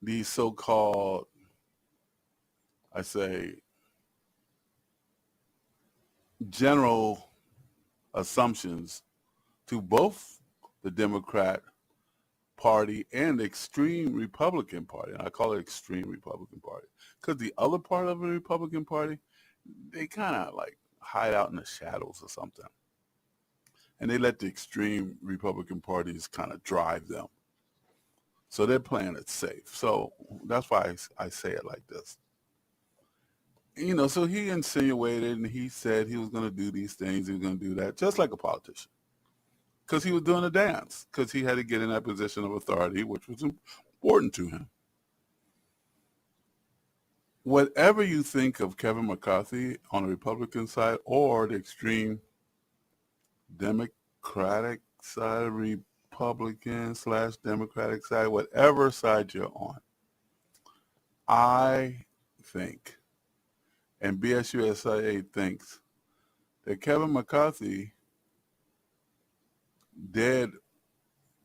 these so-called, I say, general assumptions to both the Democrat Party and extreme Republican Party. And I call it extreme Republican Party because the other part of the Republican Party, they kind of like hide out in the shadows or something. And they let the extreme Republican parties kind of drive them. So they're playing it safe. So that's why I say it like this. So he insinuated and he said he was going to do these things, he was going to do that, just like a politician. Because he was doing a dance, because he had to get in that position of authority, which was important to him. Whatever you think of Kevin McCarthy on the Republican side or the extreme Democratic side, Republican / Democratic side, whatever side you're on, I think, and BSUSIA thinks, that Kevin McCarthy did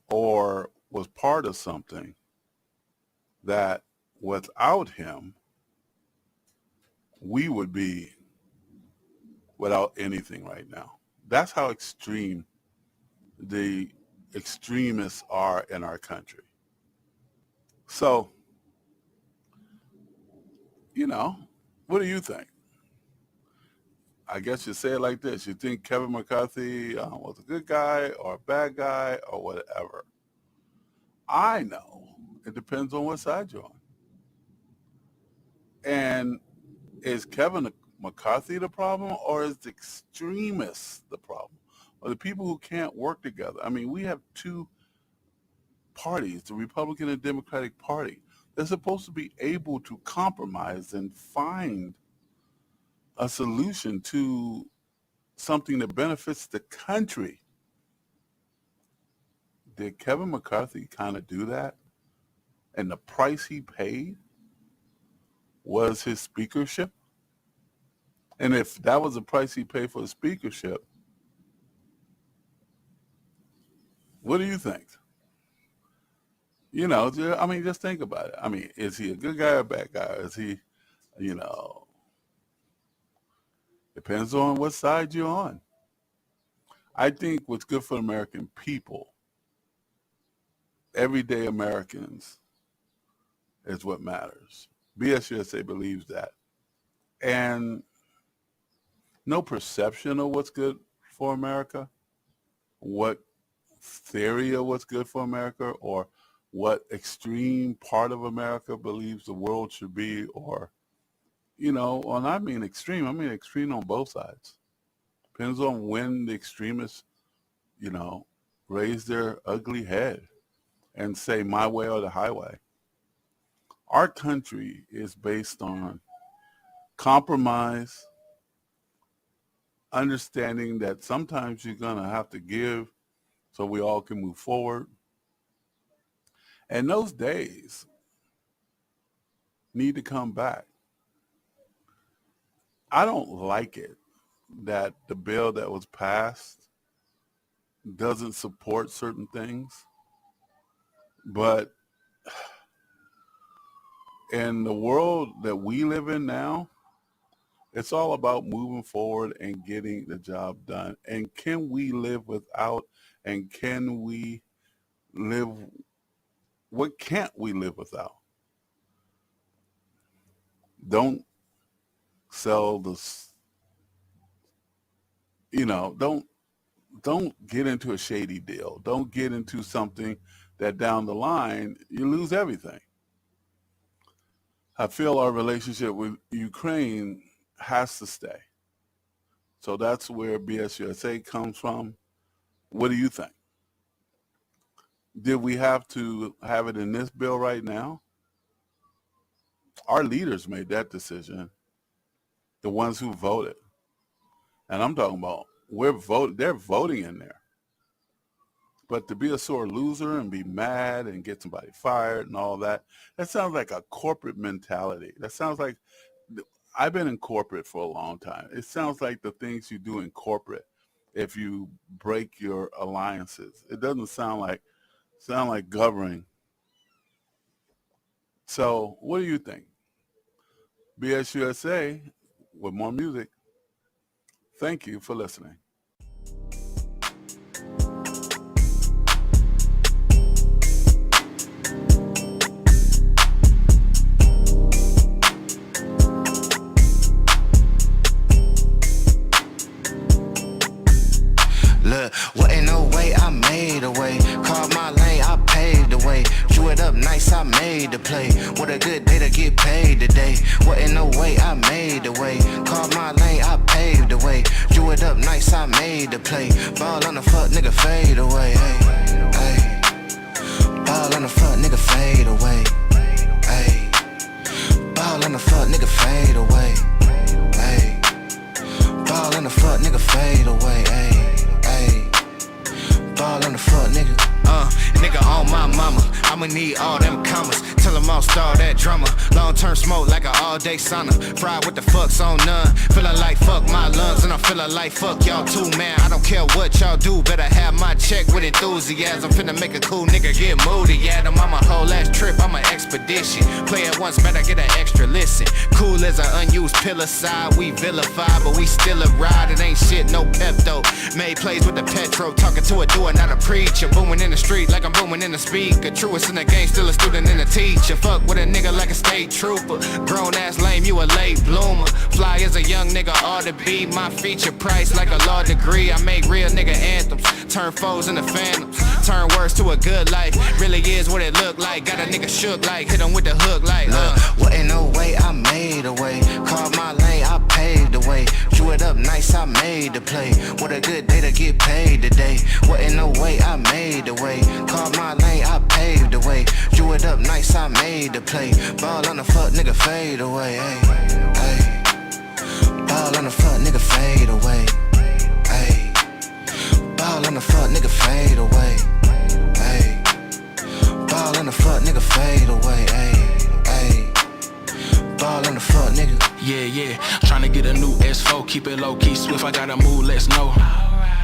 or was part of something that without him, we would be without anything right now. That's how extreme the extremists are in our country. So, what do you think? I guess you say it like this. You think Kevin McCarthy was a good guy or a bad guy or whatever. I know it depends on what side you're on. And is Kevin McCarthy the problem, or is the extremists the problem? Or the people who can't work together? I mean, we have two parties, the Republican and Democratic Party. They're supposed to be able to compromise and find a solution to something that benefits the country. Did Kevin McCarthy kind of do that? And the price he paid was his speakership? And if that was the price he paid for the speakership, what do you think? Just think about it. I mean, is he a good guy or a bad guy? Is he, depends on what side you're on. I think what's good for the American people, everyday Americans, is what matters. BSUSA believes that. And no perception of what's good for America, what theory of what's good for America, or what extreme part of America believes the world should be, or, and I mean extreme on both sides. Depends on when the extremists, raise their ugly head and say my way or the highway. Our country is based on compromise, understanding that sometimes you're going to have to give so we all can move forward. And those days need to come back. I don't like it that the bill that was passed doesn't support certain things, but in the world that we live in now, it's all about moving forward and getting the job done. And can we live without, and can we live, what can't we live without? Don't sell this, don't get into a shady deal. Don't get into something that down the line you lose everything. I feel our relationship with Ukraine has to stay. So that's where BSUSA comes from. What do you think? Did we have to have it in this bill right now? Our leaders made that decision, the ones who voted. And I'm talking about they're voting in there. But to be a sore loser and be mad and get somebody fired and all that, that sounds like a corporate mentality. That sounds like, I've been in corporate for a long time. It sounds like the things you do in corporate if you break your alliances. It doesn't sound like governing So what do you think? BSUSA with more music. Thank you for listening. Look, what ain't no way I made a way. Called my lane, I paved the way. Drew it up nice, I made the play. What a good day to get paid today. What ain't no way I made the way. Called my lane, I paved the way. Drew it up nice, I made the play. Ball on the fuck, nigga, fade away. Hey, hey. Ball on the fuck, nigga, fade away. Hey. Ball on the fuck, nigga, fade away. Hey. Ball on the fuck, nigga, fade away. Hey. Ball on the fuck, nigga. Nigga on my mama. I'ma need all them commas. Tell them I'll start that drummer. Long-term smoke like an all-day sauna. Fried with the fucks on none. Feeling like fuck my lungs, and I'm feeling like fuck y'all too, man. I don't care what y'all do. Better have my check with enthusiasm. Finna make a cool nigga get moody. Yeah, them on my whole ass trip. I'm an expedition. Play it once, better get an extra listen. Cool as an unused pillar side. We vilified, but we still a ride. It ain't shit, no pep though. Made plays with the petro. Talking to a doer, not a preacher. Booming in the street like I'm booming in the speaker. Truest in the game, still a student and a teacher. Fuck with a nigga like a state trooper. Grown ass lame, you a late bloomer. Fly as a young nigga ought to be. My feature price like a law degree. I make real nigga anthems. Turn foes into phantoms. Turn words to a good life. Really is what it look like. Got a nigga shook like. Hit him with the hook like Look, what ain't no way I made a way. Called my lane, I paved the way. Drew it up nice, I made the play. What a good day to get paid today. What ain't no way I made the way. Called my lane, I paved the way. Drew it up nice, I made the play. Ball on the fuck, nigga, fade away. Hey, hey. Ball on the fuck, nigga, fade away. Hey. Ball on the fuck, nigga, fade away. Hey. Ball on the fuck, nigga, fade away. Hey, hey. Ball on the fuck, nigga. Yeah. Tryna get a new S4, keep it low key, swift. I gotta move, let's know.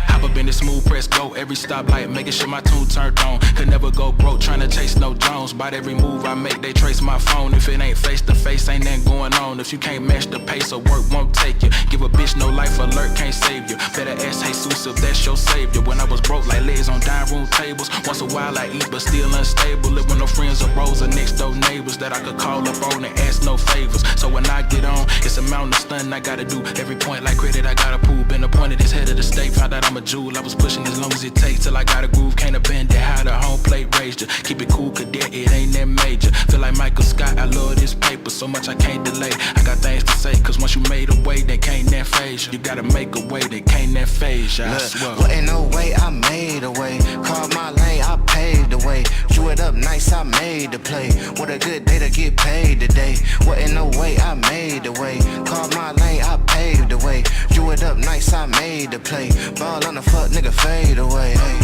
Hop up in the smooth press, go every stoplight, making sure my tune turned on. Could never go broke, tryna chase no Jones. By every move I make, they trace my phone. If it ain't face to face, ain't nothing going on. If you can't match the pace, or work won't take you. Give a bitch no life alert, can't save you. Better ask Jesus if that's your savior. When I was broke, like legs on dining room tables. Once a while I eat, but still unstable. Live with no friends or bros or next door neighbors that I could call up on and ask no favors. So when I get on, it's a mountain of stunting I gotta do. Every point like credit, I gotta prove. Been appointed as head of the state, found out I'm a jewel. I was pushing as long as it takes till I got a groove, can't abandon how the home plate raised you. Keep it cool, cadet, it ain't that major. Feel like Michael Scott, I love this paper so much I can't delay. I got things to say, cause once you made a way, they can't that phase you. You gotta make a way, they can't that phase you. I swear. What ain't no way I made a way. Called my lane, I paved the way. Drew it up nice, I made the play. What a good day to get paid today. What ain't no way I made the way. Called my lane, I paved the way. Drew it up nice, I made the play. Ball on the fuck, nigga, fade away. Hey,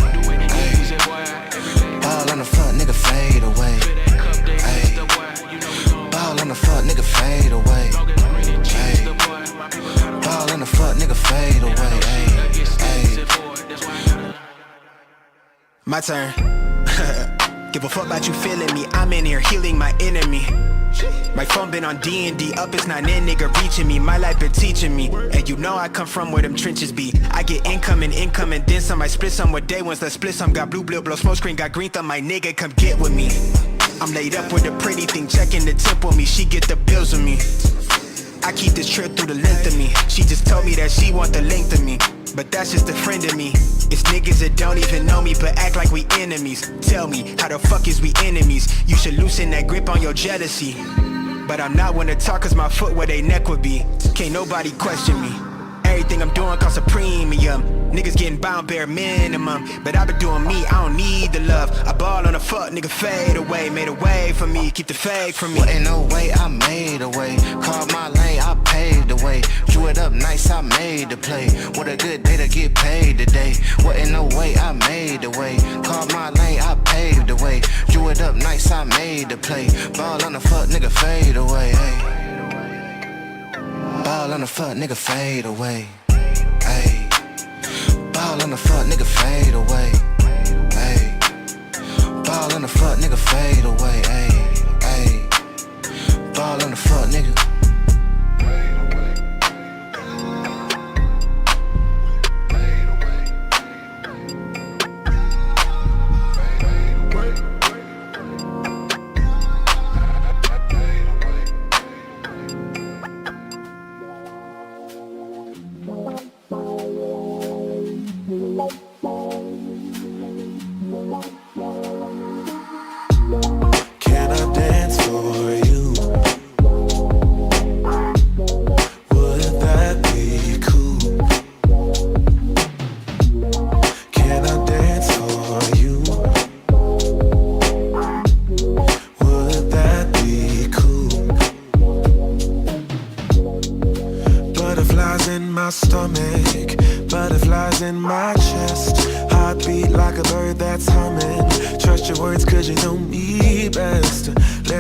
hey. Ball on the fuck, nigga, fade away. Hey. Ball on the fuck, nigga, fade away. Hey. Ball on the fuck, nigga, fade away. Hey, hey. My turn. Give a fuck about you feeling me. I'm in here healing my enemy. My phone been on D&D, up it's not in, nigga reaching me. My life been teaching me, and you know I come from where them trenches be. I get income and then some. I split some with day ones, let's split some. Got blue, blow smoke screen, got green thumb, my nigga come get with me. I'm laid up with a pretty thing, checking the tip on me. She get the bills with me. I keep this trip through the length of me. She just told me that she want the length of me, but that's just a friend of me. It's niggas that don't even know me, but act like we enemies. Tell me, how the fuck is we enemies? You should loosen that grip on your jealousy. But I'm not one to talk cause my foot where they neck would be. Can't nobody question me. Everything I'm doing costs a premium. Niggas getting bound bare minimum, but I been doing me, I don't need the love. I ball on the fuck, nigga fade away. Made a way for me, keep the fake from me. What ain't no way I made a way. Called my lane, I paved the way. Drew it up nice, I made the play. What a good day to get paid today. What ain't no way I made a way. Called my lane, I paved the way. Drew it up nice, I made the play. Ball on the fuck, nigga fade away. Hey. Ball on the fuck, nigga fade away. Hey. Ball on the fuck, nigga fade away. Hey. Ball on the fuck, nigga fade away. Hey. Hey.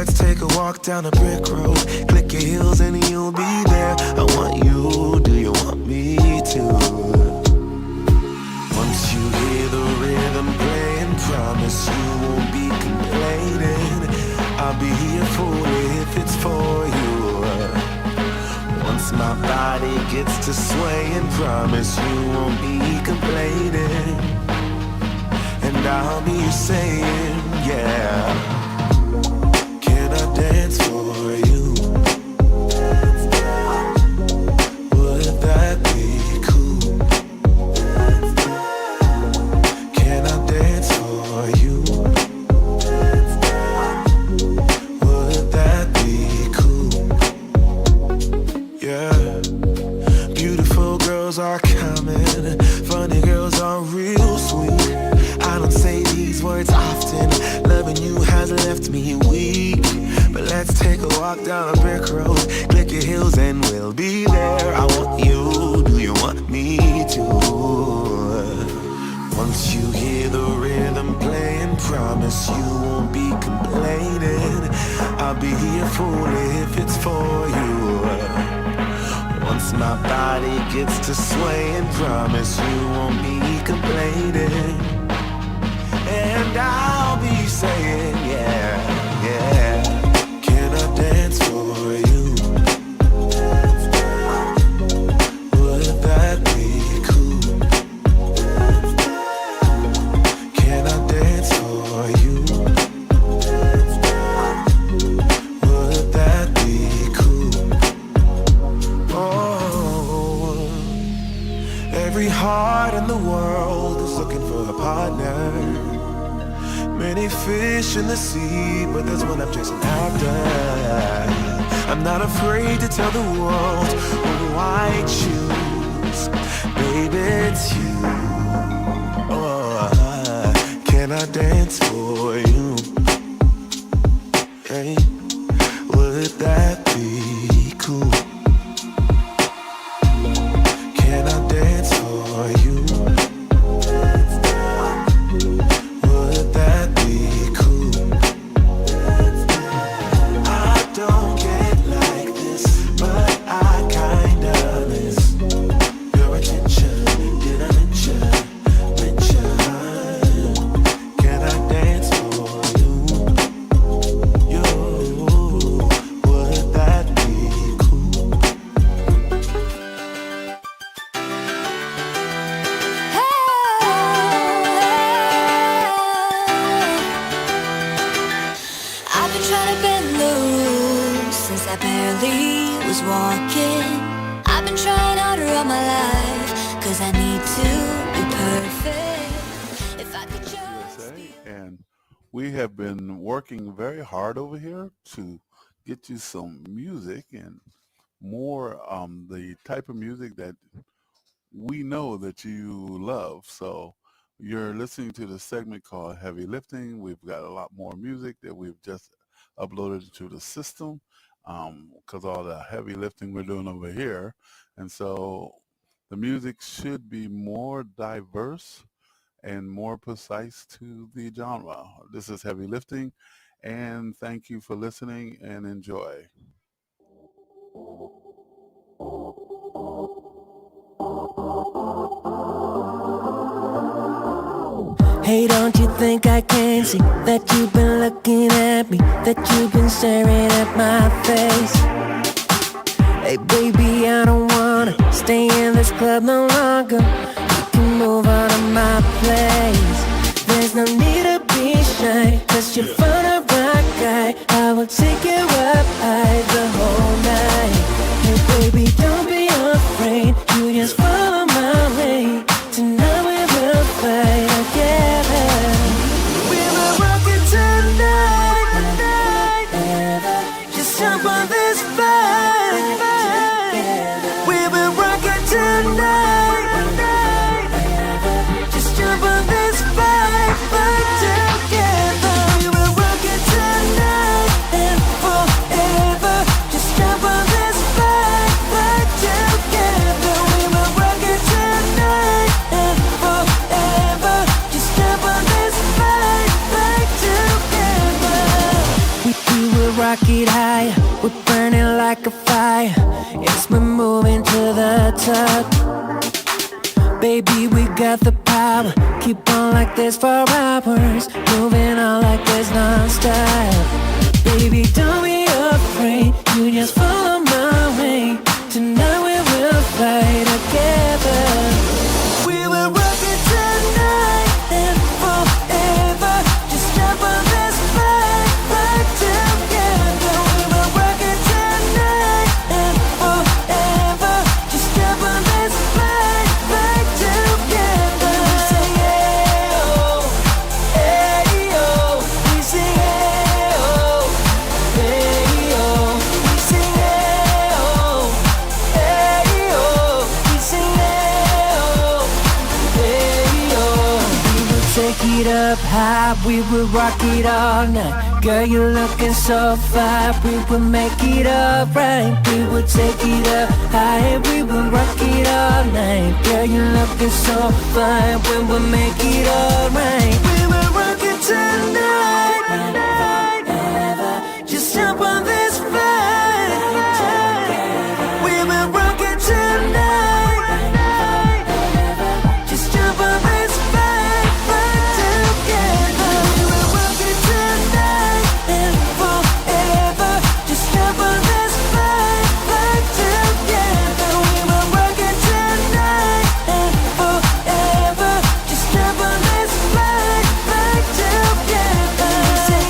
let's take a walk down a brick road. Click your heels and you'll be there. I want you, do you want me to? Once you hear the rhythm playing, promise you won't be complaining. I'll be here for it if it's for you. Once my body gets to swaying, promise you won't be complaining. And I'll be saying, yeah, can I dance for you? Would that be cool? Can I dance for you? Would that be cool? Yeah. Beautiful girls are coming, funny girls are real sweet. I don't say these words often, loving you has left me weak. But let's take a walk down a brick road, click your heels and we'll be there. I want you, do you want me to? Once you hear the rhythm playing, promise you won't be complaining. I'll be here for it if it's for you. Once my body gets to swaying, promise you won't be complaining. And I'll be saying, yeah, yeah. Can I dance for you? Would that be cool? Can I dance for you? Would that be cool? Oh, every heart in the world is looking for a partner. Many fish in the sea, but there's one I'm chasing after. I'm not afraid to tell the world who I choose. Baby, it's you. Oh, can I dance for you? Hey, would that be cool? Can I dance for you? Working very hard over here to get you some music and more the type of music that we know that you love. So you're listening to the segment called Heavy Lifting. We've got a lot more music that we've just uploaded to the system because all the heavy lifting we're doing over here. And so the music should be more diverse and more precise to the genre. This is Heavy Lifting, and thank you for listening and enjoy. Hey, don't you think I can see that you've been looking at me, that you've been staring at my face? Hey baby, I don't wanna stay in this club no longer. You can move on to my place. There's no need to be shy, cause you're fun a rock guy. I will take you up high the whole night. Hey baby, don't be afraid, you just follow my way. Tonight we will fight together. We will rock it tonight. Just jump on this fight. We will rock it tonight. Just jump on this fight together. We will rock it tonight and forever. rock it higher, we're burning like a fire. Yes, we're moving to the top. Baby, we got the power. Keep on like this for hours. Moving on like this non-stop. Baby, don't be afraid. You just follow my way. Tonight we will fly together. We will rock it tonight and forever. Just jump on this flight right together. We will rock it tonight and forever. Just jump on this flight right together. We say yeah, oh, hey, oh. We say yeah, oh, hey, oh. We say yeah, oh, hey, oh. We say yeah, oh, hey, oh. We will take it up high, we will rock it all night. Girl, you're looking so fine, we will make it alright. We will take it up high, we will rock it all night. Girl, you're looking so fine, we will make it alright. We will rock it tonight, just jump on this flight. We will rock it tonight, just jump on this flight right together. We will rock it tonight and forever. Just jump on this flight right together. We will rock it tonight and forever. Just jump on this flight right together. We say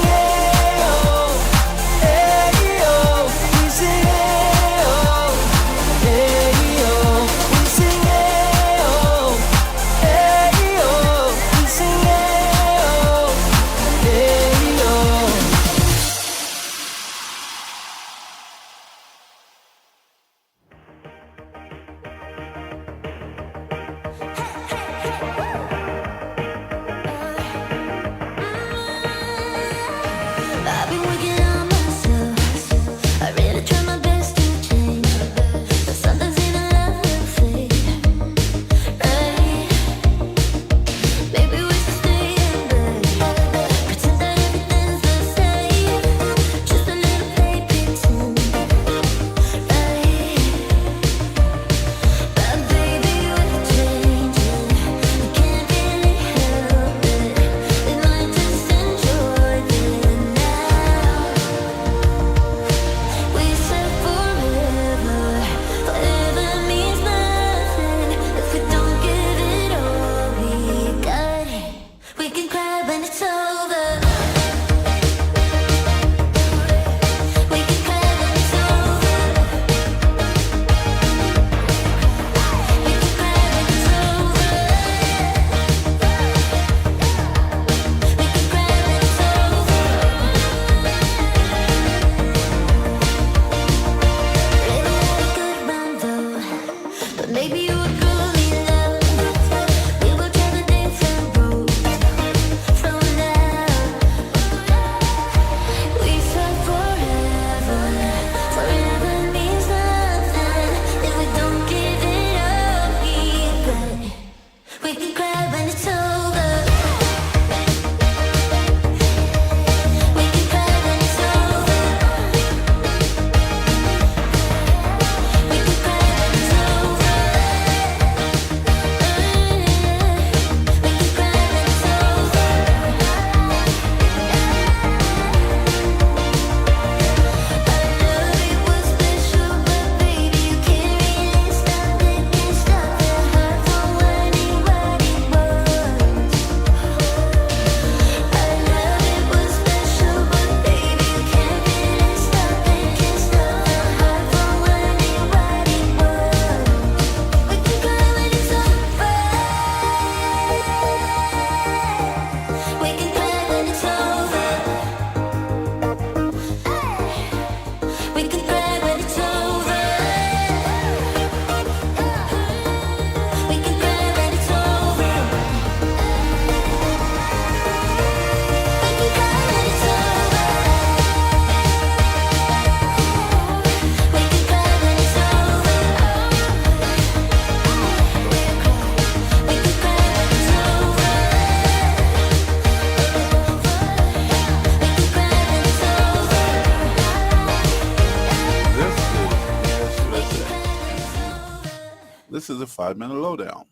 This is a 5-minute lowdown.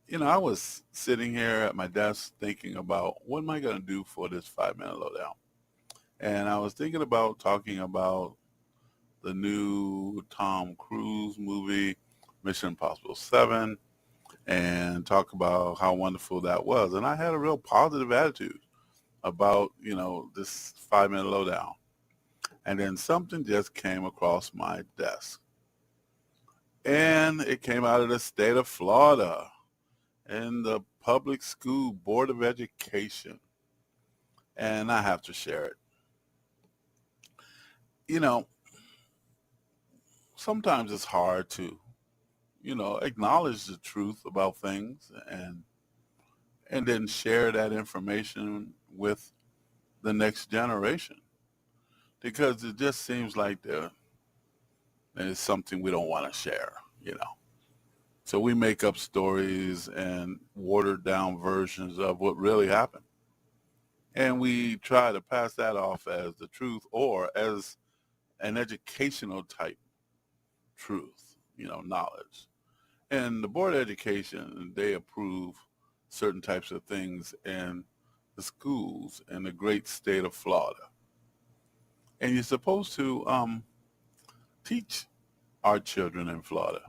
You know, I was sitting here at my desk thinking about what am I going to do for this 5-minute lowdown? And I was thinking about talking about the new Tom Cruise movie, Mission Impossible 7, and talk about how wonderful that was. And I had a real positive attitude about, you know, this 5-minute lowdown. And then something just came across my desk. And it came out of the state of Florida and the Public School Board of Education. And I have to share it. You know, sometimes it's hard to, you know, acknowledge the truth about things and then share that information with the next generation, because it just seems like there's something we don't want to share, you know. So we make up stories and watered down versions of what really happened. And we try to pass that off as the truth or as an educational type truth, you know, knowledge. And the Board of Education, they approve certain types of things in the schools in the great state of Florida. And you're supposed to teach our children in Florida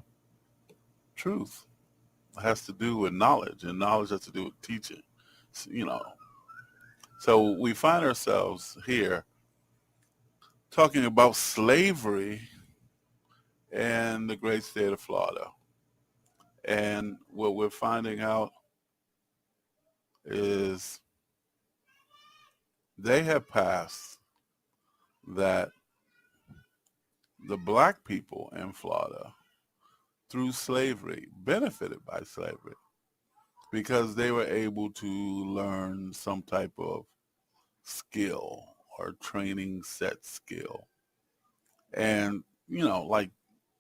truth. It has to do with knowledge, and knowledge has to do with teaching, you know. So we find ourselves here talking about slavery in the great state of Florida. And what we're finding out is they have passed that the black people in Florida through slavery benefited by slavery because they were able to learn some type of skill or training set skill. And, you know, like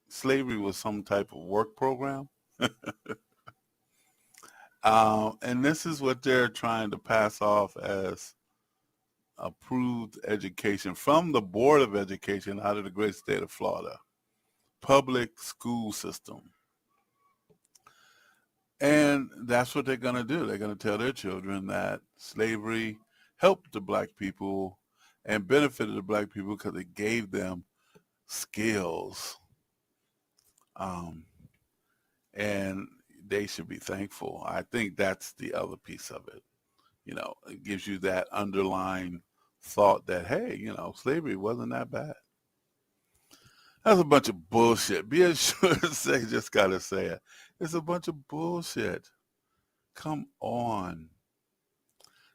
slavery was some type of work program. And this is what they're trying to pass off as approved education from the Board of Education out of the great state of Florida, public school system. And that's what they're going to do. They're going to tell their children that slavery helped the black people and benefited the black people because it gave them skills. And they should be thankful. I think that's the other piece of it. You know, it gives you that underlying thought that, hey, you know, slavery wasn't that bad. That's a bunch of bullshit. Be sure to say, just got to say it. It's a bunch of bullshit. Come on.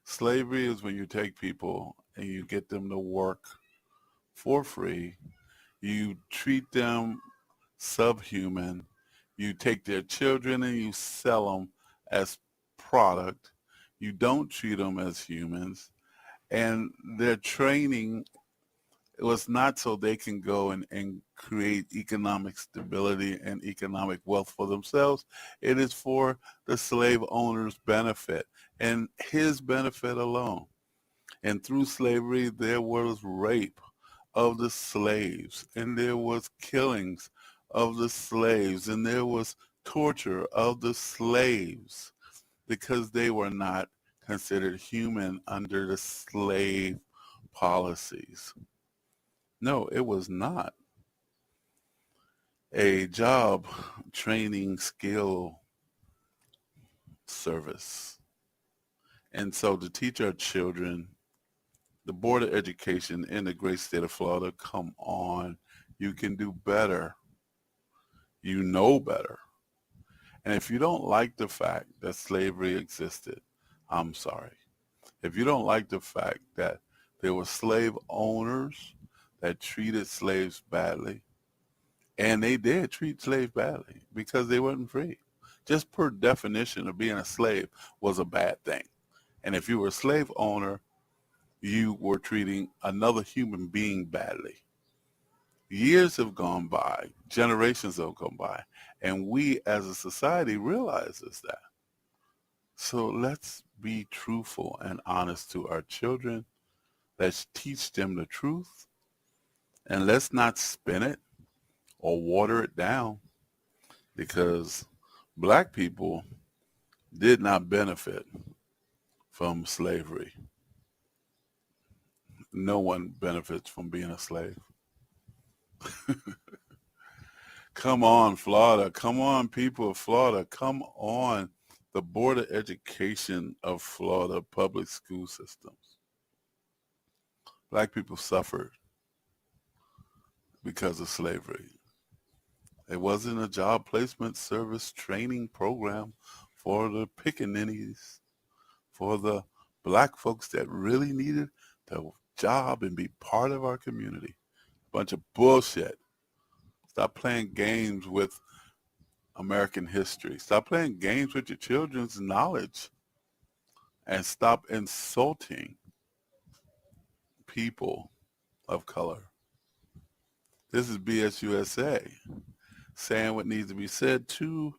Slavery is when you take people and you get them to work for free. You treat them subhuman. You take their children and you sell them as product. You don't treat them as humans. And their training was not so they can go and create economic stability and economic wealth for themselves. It is for the slave owner's benefit and his benefit alone. And through slavery, there was rape of the slaves, and there was killings of the slaves, and there was torture of the slaves because they were not considered human under the slave policies. No, it was not a job training skill service. And so to teach our children, the Board of Education in the great state of Florida, come on, you can do better. You know better. And if you don't like the fact that slavery existed, I'm sorry. If you don't like the fact that there were slave owners that treated slaves badly, and they did treat slaves badly because they weren't free. Just per definition of being a slave was a bad thing. And if you were a slave owner, you were treating another human being badly. Years have gone by, generations have gone by, and we as a society realizes that. So let's be truthful and honest to our children. Let's teach them the truth, and let's not spin it or water it down. because black people did not benefit from slavery. No one benefits from being a slave. Come on, Florida. Come on, people of Florida. Come on, the Board of Education of Florida public school systems. Black people suffered because of slavery. It wasn't a job placement service training program for the pickaninnies, for the black folks that really needed the job and be part of our community. Bunch of bullshit. Stop playing games with American history. Stop playing games with your children's knowledge. And stop insulting people of color. This is BSUSA saying what needs to be said to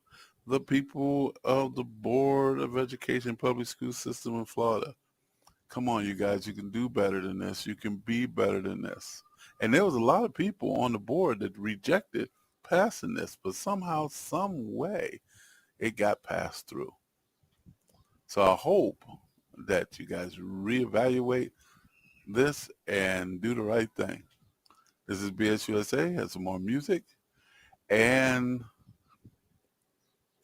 the people of the Board of Education public school system in Florida. Come on, you guys, you can do better than this. You can be better than this. And there was a lot of people on the board that rejected passing this, but somehow, some way, it got passed through. So I hope that you guys reevaluate this and do the right thing. This is BSUSA. Has some more music. And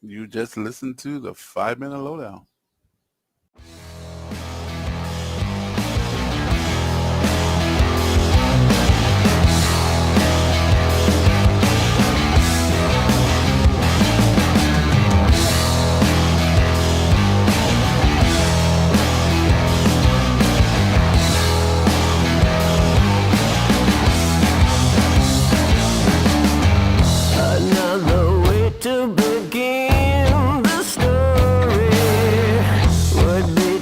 you just listened to the 5-minute lowdown. Another way to begin the story would be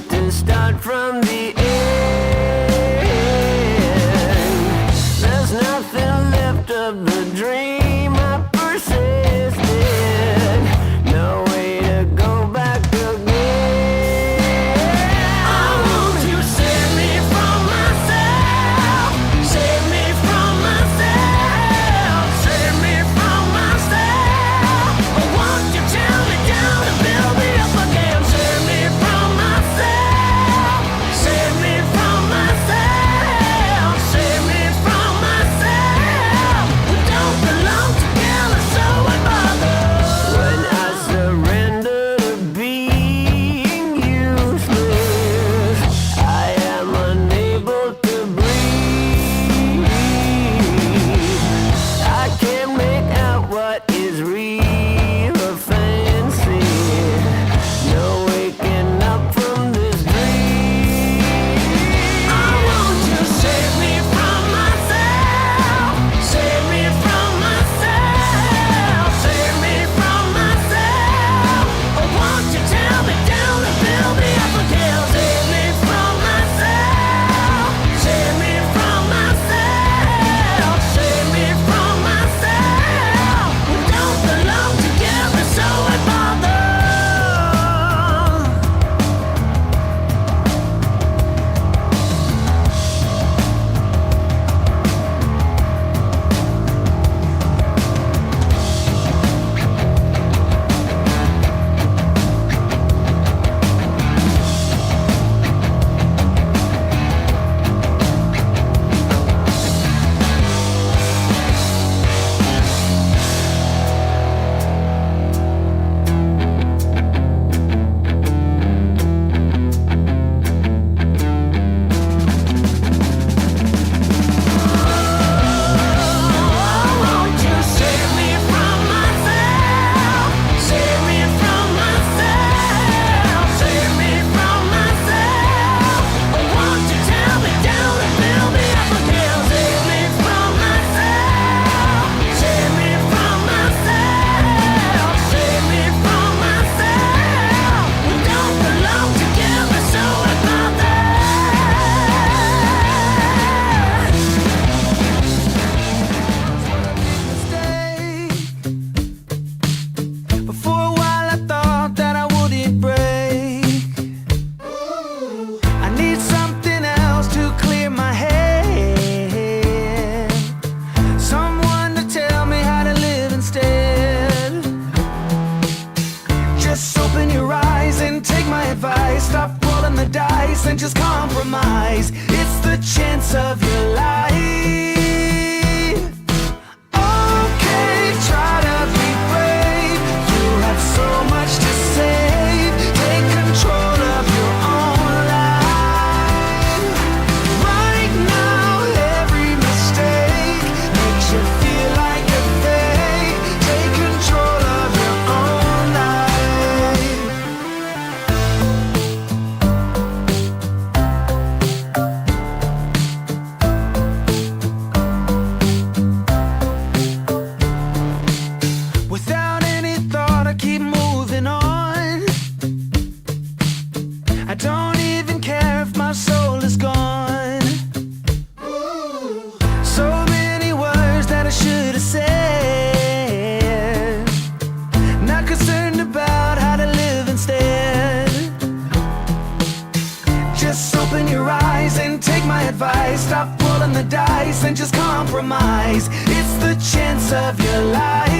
on the dice and just compromise. It's the chance of your life.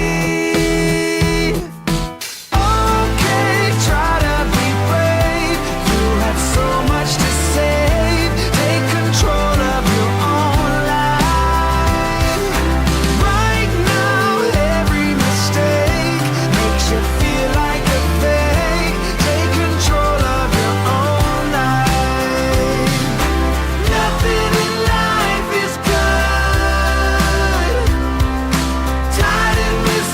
Okay, try to be brave. You have so much to save. Take control of your own life. Right now, every mistake makes you feel like a fake. Take control of your own life. Nothing in life is good. Tied in this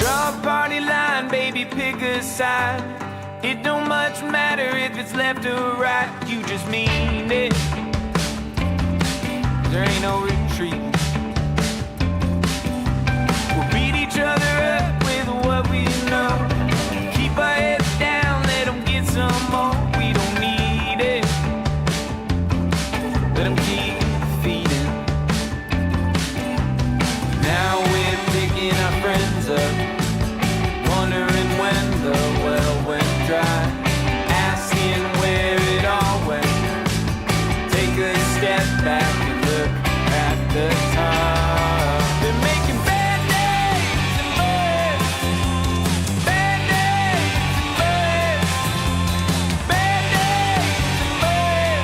Draw a party line, baby, pick a side. It don't much matter if it's left or right. You just mean it. There ain't no retreat. We'll beat each other up with what we know. Keep our heads down, let them get some more. We don't need it. Let them keep feeding. Now we're picking our friends up, wondering when the well went dry, asking where it all went. Take a step back and look at the time. They're making band-aids and bullets, band-aids and bullets, band-aids and bullets, band-aids and bullets.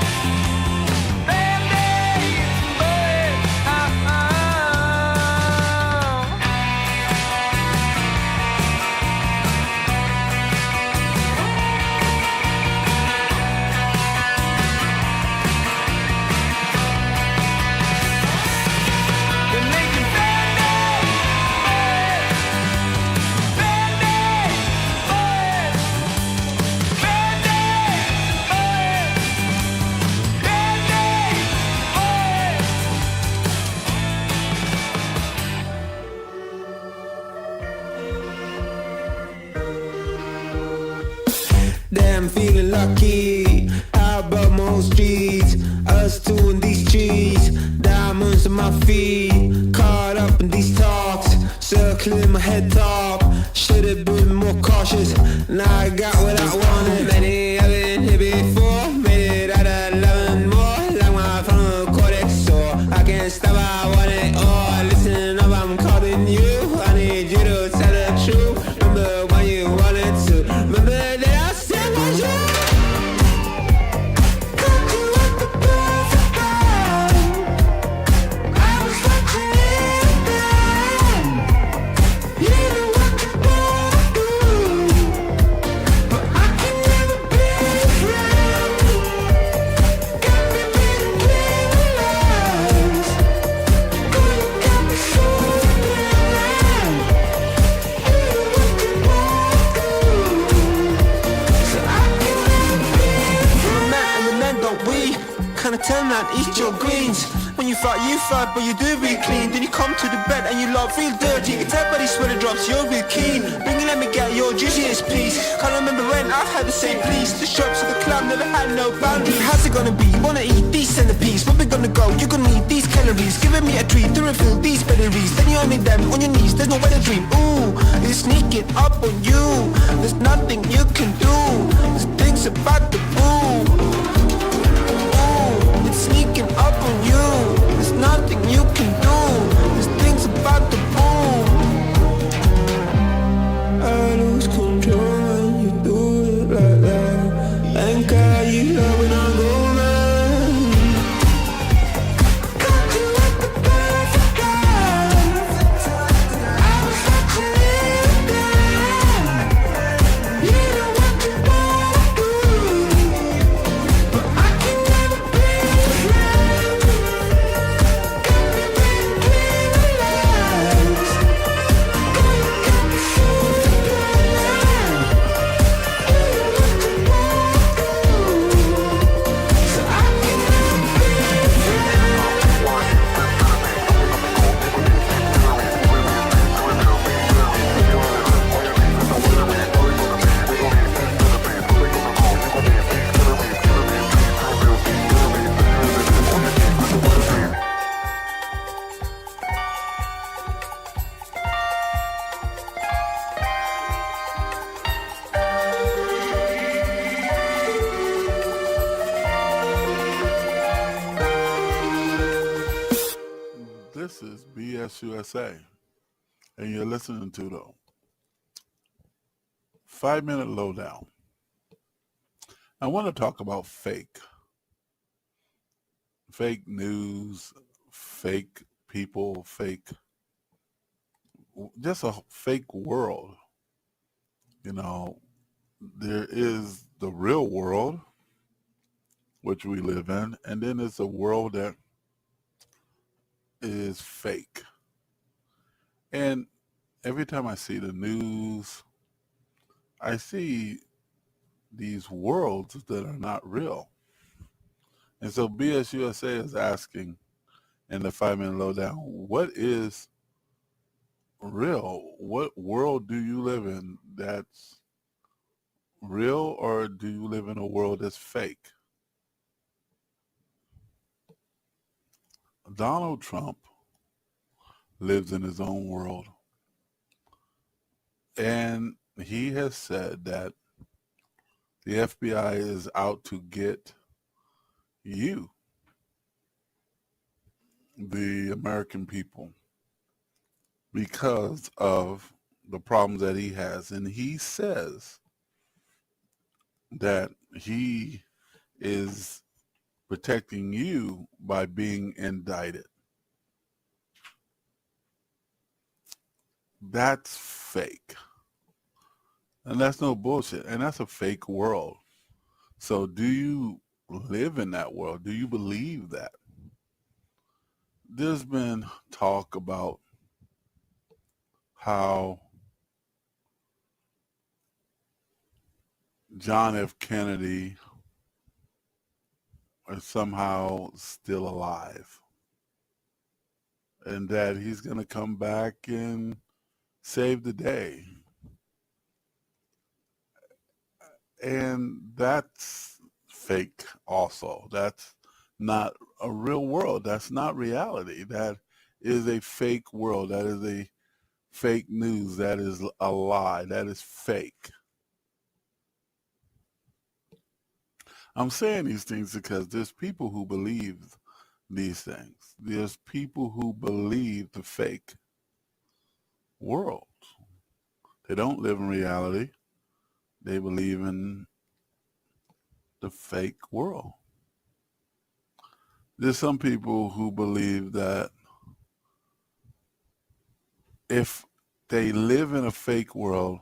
They're making band-aids, band-aids, bullets, band-aids, bullets, band-aids, bullets. Damn, feeling lucky. How about most streets? Us two in these trees. Diamonds on my feet. Caught up in these talks. Circling my head top. Should've been more cautious. Now I got what I wanted. Many I've been here before. Made it out of 11 more. Like my frontal cortex. So I can't stop, I want it all. Listen up, I'm calling you. I need you to tell the truth. Remember when you wanted to. Remember that I said my truth. Got you at the perfect time. I was watching it then. You know what you wanna do, but I can never be your friend. Got me reading between the lines. Girl, you got me so blind. You know what you wanna do, so I can never be your friend. We're a man and the men don't we? Kinda turn around, eat your greens. When you fight, but you do real clean. Then you come to the bed and you love real dirty. It's everybody sweater drops, you're real keen. Bring it, let me get your juiciest piece. Can't remember when I've had the same please. The shops of the club never had no boundary. How's it gonna be? You wanna eat these centipedes? Where we gonna go? You're gonna need these calories. Giving me a treat to refill these batteries. Then you only them on your knees, there's no way to dream. Ooh, it's sneaking up on you. There's nothing you can do. There's things about the boom. Ooh, it's sneaking up on you. There's nothing you can do. There's things about the boom. I lose control when you do it like that. And God, you love when I go mad. Got you at the perfect time. I was watching it then. You know what you wanna do, but I can never be your friend. Got me reading between the lines. Girl, you got me so blind. You know what you wanna do, so I can never be your friend. This is BS USA, and you're listening to the 5-minute lowdown. I want to talk about fake news, fake people, just a fake world. You know, there is the real world, which we live in, and then there's a world that is fake. And every time I see the news, I see these worlds that are not real. And so BSUSA is asking in the 5-minute lowdown, what is real? What world do you live in that's real, or do you live in a world that's fake? Donald Trump lives in his own world. And he has said that the FBI is out to get you, the American people, because of the problems that he has. And he says that he is protecting you by being indicted. That's fake. And that's no bullshit. And that's a fake world. So do you live in that world? Do you believe that? There's been talk about how John F. Kennedy is somehow still alive, and that he's going to come back and save the day. And that's fake also. That's not a real world. That's not reality. That is a fake world. That is a fake news. That is a lie. That is fake. I'm saying these things because there's people who believe these things. There's people who believe the fake world. They don't live in reality. They believe in the fake world. There's some people who believe that if they live in a fake world,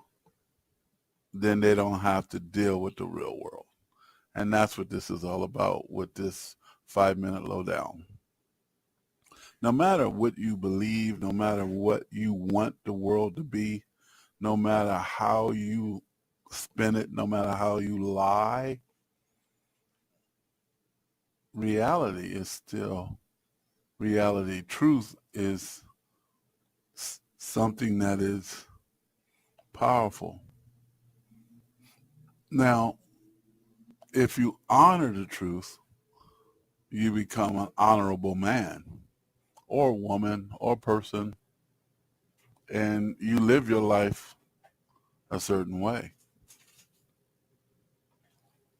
then they don't have to deal with the real world. And that's what this is all about with this 5-minute lowdown. No matter what you believe, no matter what you want the world to be, no matter how you spin it, no matter how you lie, reality is still reality. Truth is something that is powerful. Now, if you honor the truth, you become an honorable man or woman or person, and you live your life a certain way.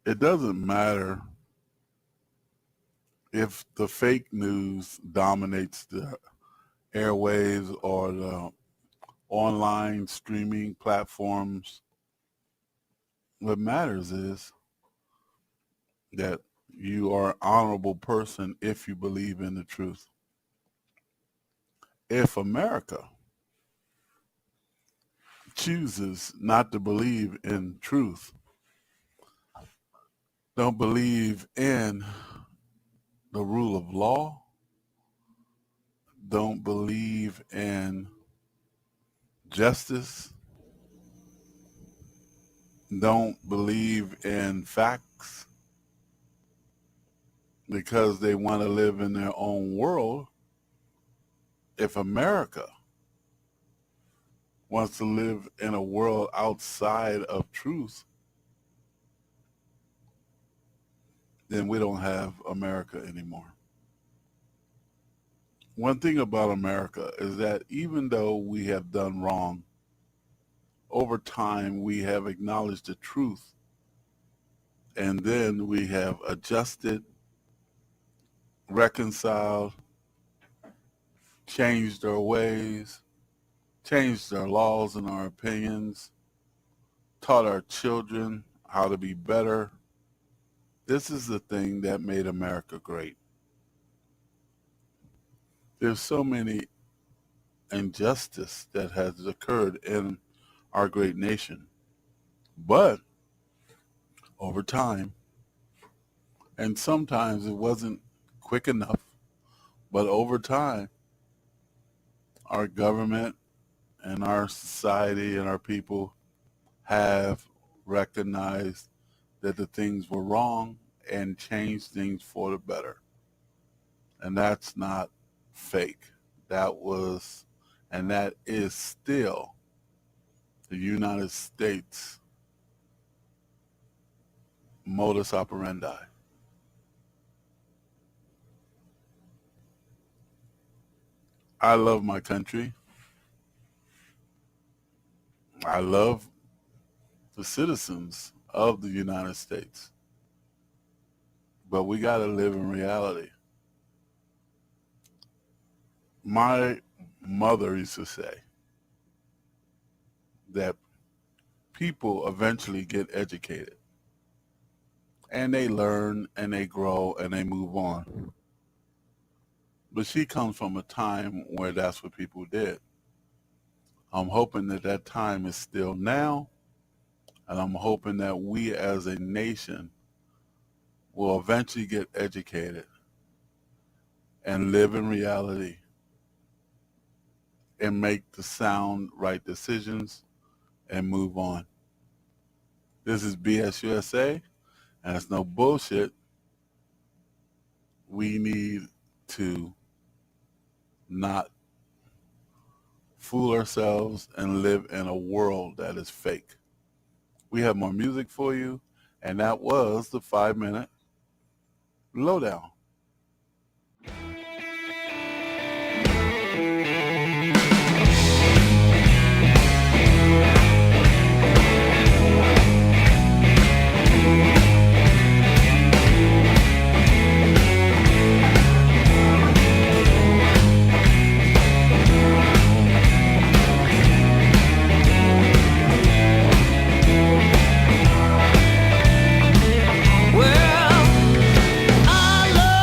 It doesn't matter if the fake news dominates the airwaves or the online streaming platforms. What matters is that you are an honorable person if you believe in the truth. If America chooses not to believe in truth, don't believe in the rule of law, don't believe in justice, don't believe in facts because they want to live in their own world. If America wants to live in a world outside of truth, then we don't have America anymore. One thing about America is that even though we have done wrong, over time we have acknowledged the truth, and then we have adjusted, reconciled, changed our ways, changed our laws and our opinions, taught our children how to be better. This is the thing that made America great. There's so many injustice that has occurred in our great nation. But over time, and sometimes it wasn't quick enough, but over time, our government and our society and our people have recognized that the things were wrong and changed things for the better. And that's not fake. That was, and that is still the United States modus operandi. I love my country. I love the citizens of the United States. But we got to live in reality. My mother used to say that people eventually get educated and they learn and they grow and they move on. But she comes from a time where that's what people did. I'm hoping that that time is still now, and I'm hoping that we as a nation will eventually get educated and live in reality and make the sound right decisions and move on. This is BS USA, and it's no bullshit. We need to not fool ourselves and live in a world that is fake. We have more music for you, and that was the 5-minute lowdown. Well, I love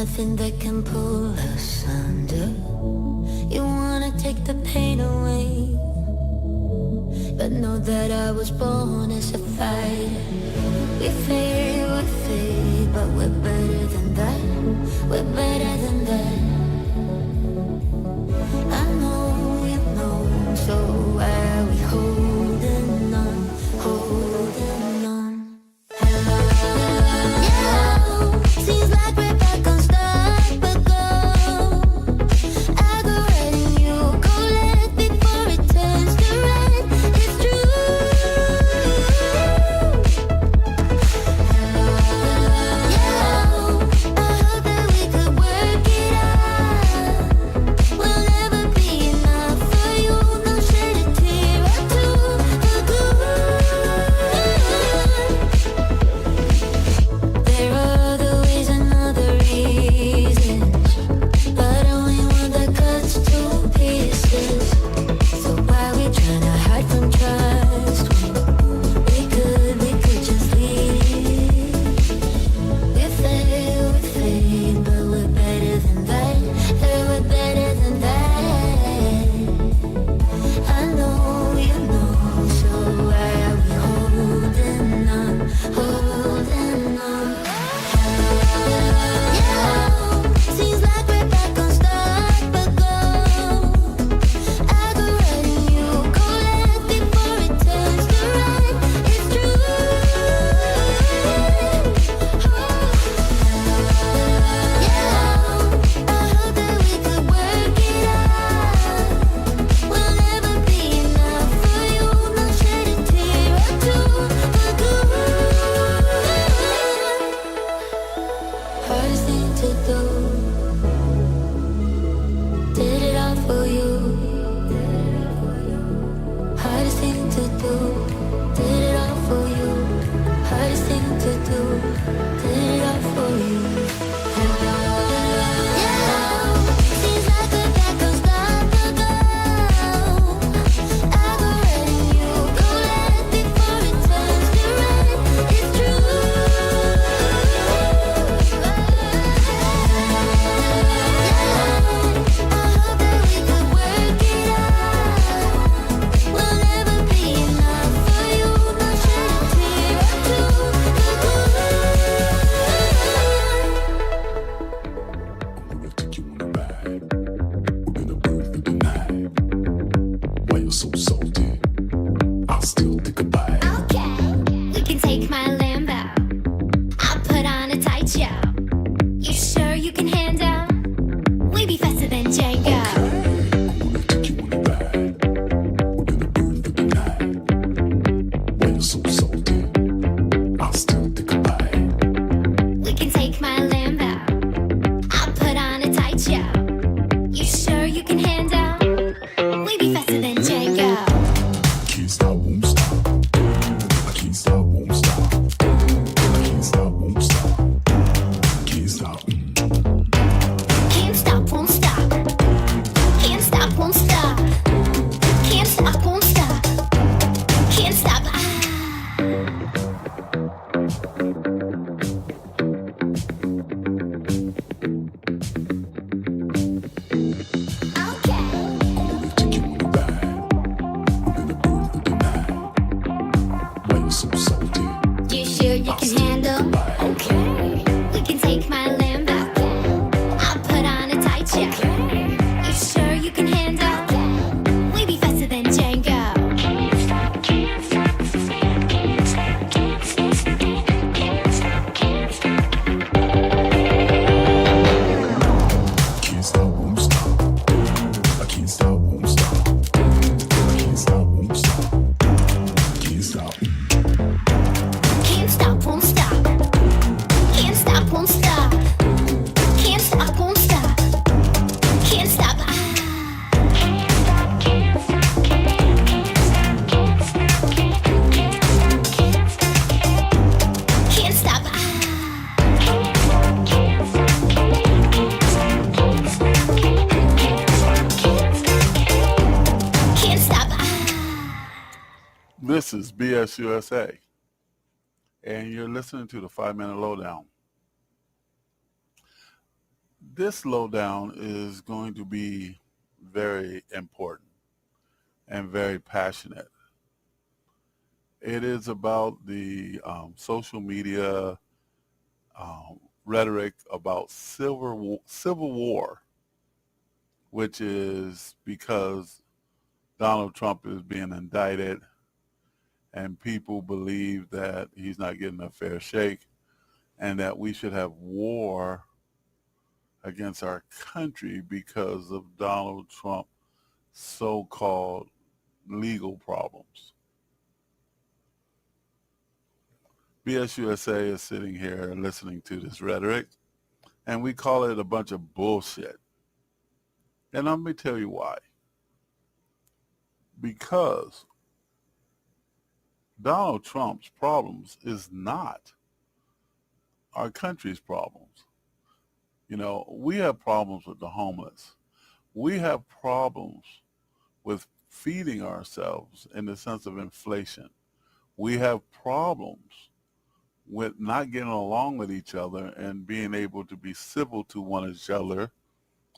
nothing that can pull us under. You wanna take the pain away, but know that I was born as a fighter. We fade, but we're better than that. We're better than that. I know you know, so why are we holding on, holding on? Yeah, seems like we're back on stop but go. I go right and you go left before it turns to red. It's true. Yeah, I hope that we could work it out. We'll never be enough for you. No shed a tear or two for good. There are other ways and other reasons, but only one that cuts to pieces. So why we tryna hide from trust when we could just leave? We fade, but we're better than that. Yeah, we're better than that. I know you know, so why are we holding on, holding on? Yeah, seems like we're back on stop but go. I go right and you go left before it turns to right. It's true. Yeah, I hope that we could work it out. We'll never be enough for you. No shed a tear or two for good. Hardest thing to do. Did it all for you. Hardest thing to do. Did it all for you. Hardest thing to do. Did it all for you. Yeah, seems like we're back on stop but go. I go right and you go left before it turns to right. It's true. I hope that we could work it out. We'll never be enough for you. No shed a tear or two for good. I'm gonna take you on a ride. We're gonna burn through the night. Why you so salty? I'll still take a bite. Okay, we can take my Lambo. I'll put on a tight show. You sure you can handle? We be faster than Django. I'm gonna take you on a ride. We're gonna burn through the night. Why you so salty? I'll still take a bite. We can take my Lambo. I'll put on a tight show. You sure you can handle? We be faster than Django. Can't stop, won't stop. I can't stop, won't stop. I can't stop, won't stop. Can't stop. Can't stop, won't stop. Can't stop, won't stop. Can't stop, won't stop. Can't stop. Okay. I'm gonna take you on a ride. We're gonna burn through the night. Why you so salty? You sure you can handle? Okay. We can take my Lambo. I'll put on a tight show. You sure you can handle? We be faster than Django. Can't stop, can't stop, can't stop, can't stop, can't stop, can't stop. Can't stop, won't stop. I can't stop, won't stop. I can't stop, won't stop. Can't stop. Can't stop, won't stop. Can't stop, won't stop. Can't stop, won't stop. Can't stop. Can't stop, can't stop, can't stop, can't stop, can't stop. Can't stop. This is BSUSA, and you're listening to the 5-Minute Lowdown. This lowdown is going to be very important and very passionate. It is about the social media rhetoric about civil war, which is because Donald Trump is being indicted and people believe that he's not getting a fair shake and that we should have war against our country because of Donald Trump's so-called legal problems. BSUSA is sitting here listening to this rhetoric, and we call it a bunch of bullshit. And let me tell you why. Because Donald Trump's problems is not our country's problems. You know, we have problems with the homeless. We have problems with feeding ourselves in the sense of inflation. We have problems with not getting along with each other and being able to be civil to one another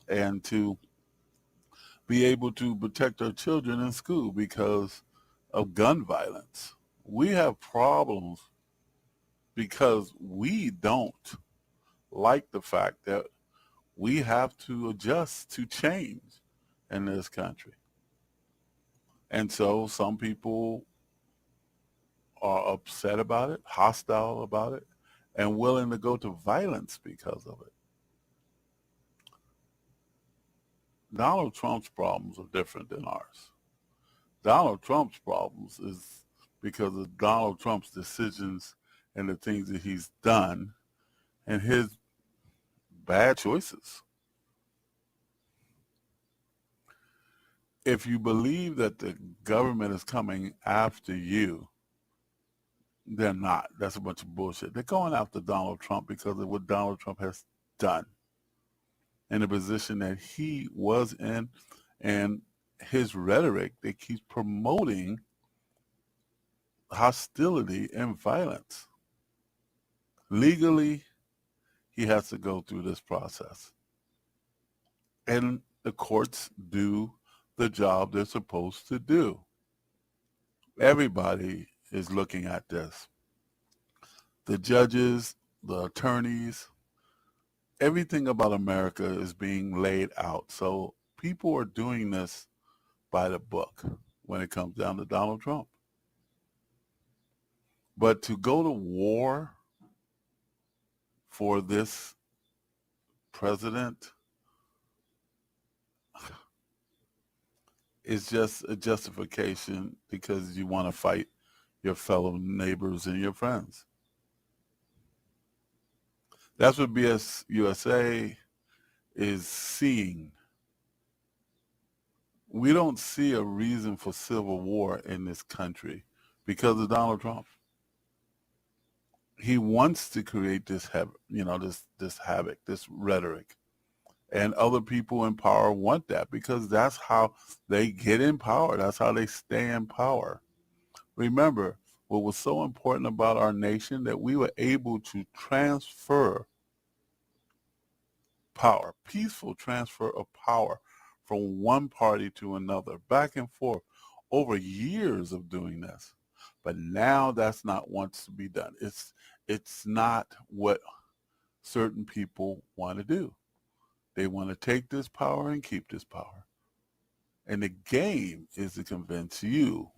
and to be able to protect our children in school because of gun violence. We have problems because we don't like the fact that we have to adjust to change in this country. And so some people are upset about it, hostile about it, and willing to go to violence because of it. Donald Trump's problems are different than ours. Donald Trump's problems is because of Donald Trump's decisions and the things that he's done and his bad choices. If you believe that the government is coming after you, they're not. That's a bunch of bullshit. They're going after Donald Trump because of what Donald Trump has done in the position that he was in and his rhetoric that keeps promoting hostility and violence. Legally, he has to go through this process. And the courts do the job they're supposed to do. Everybody is looking at this. The judges, the attorneys, everything about America is being laid out. So people are doing this by the book when it comes down to Donald Trump. But to go to war for this president is just a justification because you want to fight your fellow neighbors and your friends. That's what BS USA is seeing. We don't see a reason for civil war in this country because of Donald Trump. He wants to create this havoc, this rhetoric. And other people in power want that because that's how they get in power. That's how they stay in power. Remember, what was so important about our nation that we were able to transfer power, peaceful transfer of power from one party to another, back and forth, over years of doing this. But now that's not what's to be done. It's not what certain people want to do. They want to take this power and keep this power. And the game is to convince you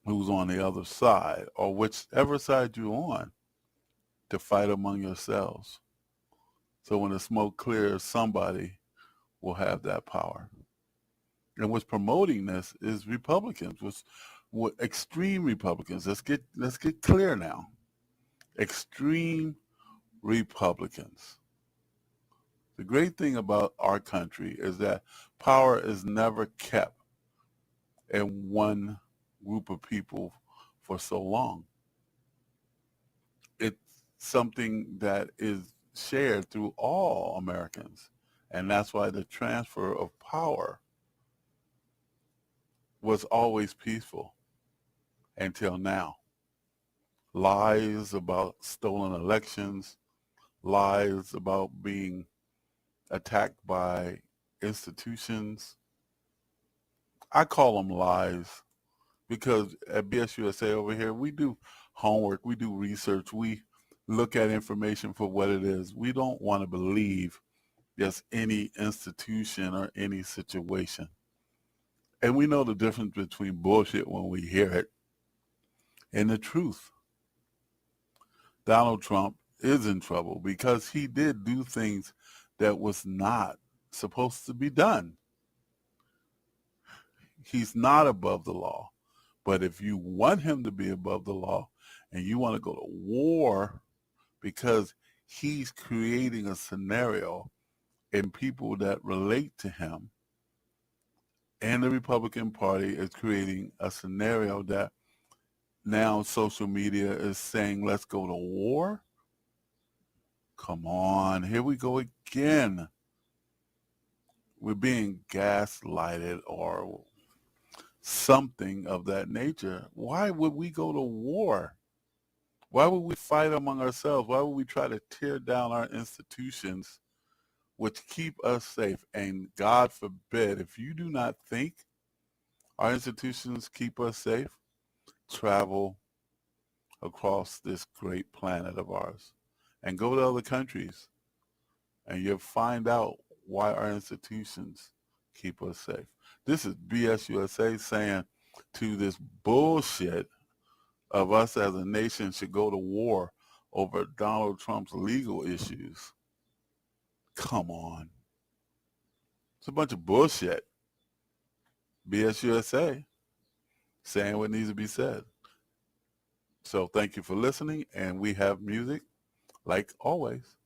who's on the other side, or whichever side you're on, to fight among yourselves. So when the smoke clears, somebody will have that power. And what's promoting this is Republicans, what extreme Republicans. Let's get clear now. Extreme Republicans. The great thing about our country is that power is never kept in one group of people for so long. It's something that is shared through all Americans. And that's why the transfer of power was always peaceful until now. Lies about stolen elections, lies about being attacked by institutions. I call them lies because at BSUSA over here, we do homework, we do research, we look at information for what it is. We don't want to believe just any institution or any situation. And we know the difference between bullshit when we hear it and the truth. Donald Trump is in trouble because he did do things that was not supposed to be done. He's not above the law. But if you want him to be above the law and you want to go to war because he's creating a scenario in people that relate to him, and the Republican Party is creating a scenario that now social media is saying, let's go to war. Come on, here we go again. We're being gaslighted or something of that nature. Why would we go to war? Why would we fight among ourselves? Why would we try to tear down our institutions which keep us safe? And God forbid, if you do not think our institutions keep us safe, travel across this great planet of ours and go to other countries and you'll find out why our institutions keep us safe. This is BSUSA saying to this bullshit of us as a nation should go to war over Donald Trump's legal issues. Come on. It's a bunch of bullshit. BSUSA saying what needs to be said. So thank you for listening, and we have music like always.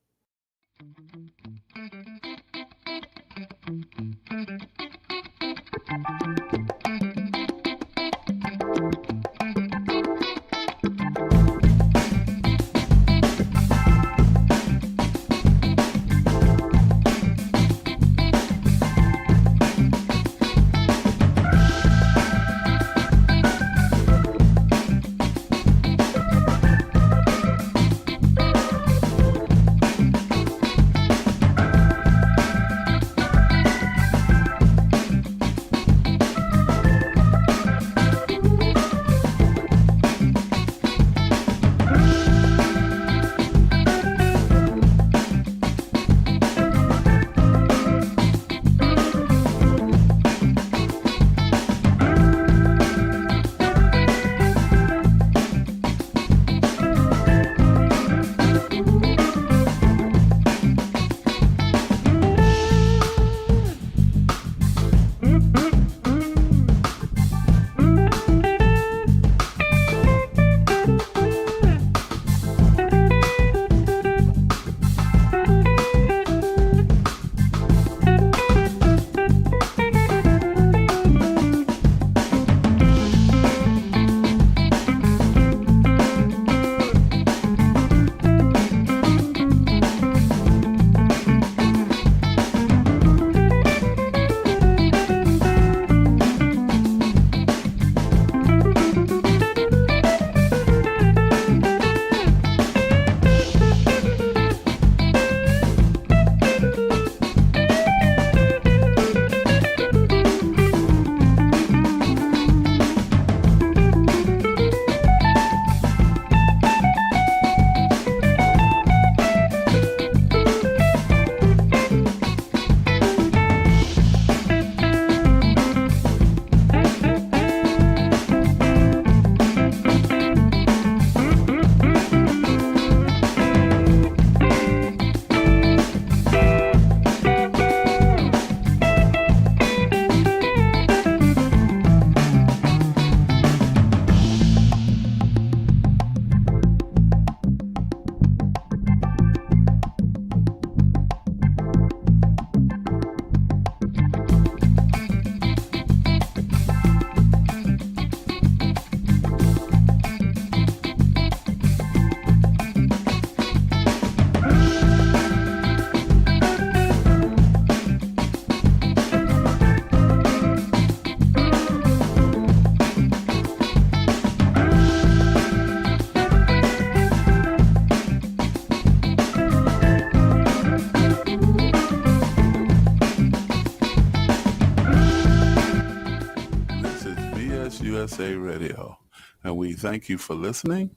USA Radio. And we thank you for listening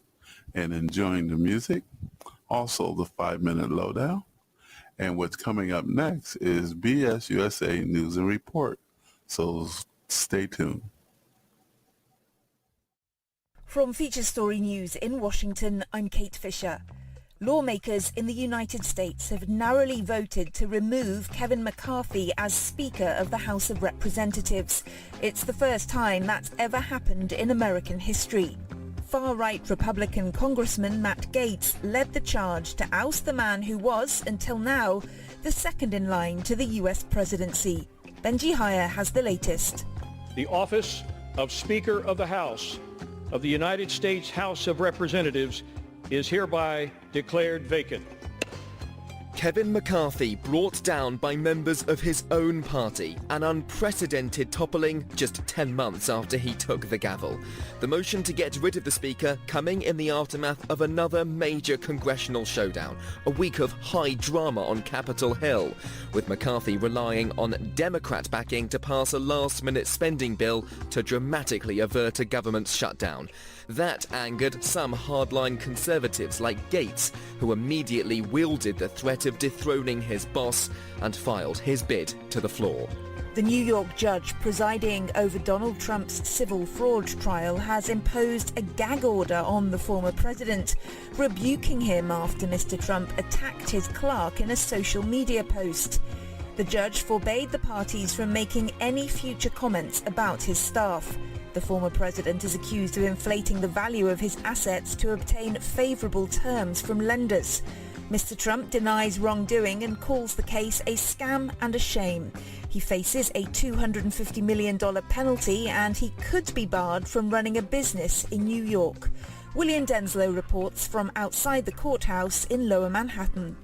and enjoying the music. Also, the 5-minute lowdown. And what's coming up next is BS USA News and Report. So stay tuned. From Feature Story News in Washington, I'm Kate Fisher. Lawmakers in the United States have narrowly voted to remove Kevin McCarthy as Speaker of the House of Representatives. It's the first time that's ever happened in American history. Far-right Republican Congressman Matt Gaetz led the charge to oust the man who was, until now, the second in line to the U.S. presidency. Benji Hire has the latest. The office of Speaker of the House of the United States House of Representatives is hereby declared vacant. Kevin McCarthy brought down by members of his own party, an unprecedented toppling just 10 months after he took the gavel. The motion to get rid of the Speaker coming in the aftermath of another major congressional showdown, a week of high drama on Capitol Hill, with McCarthy relying on Democrat backing to pass a last-minute spending bill to dramatically avert a government shutdown. That angered some hardline conservatives like Gaetz, who immediately wielded the threat of dethroning his boss and filed his bid to the floor. The New York judge presiding over Donald Trump's civil fraud trial has imposed a gag order on the former president, rebuking him after Mr. Trump attacked his clerk in a social media post. The judge forbade the parties from making any future comments about his staff. The former president is accused of inflating the value of his assets to obtain favourable terms from lenders. Mr. Trump denies wrongdoing and calls the case a scam and a shame. He faces a $250 million penalty and he could be barred from running a business in New York. William Denslow reports from outside the courthouse in Lower Manhattan.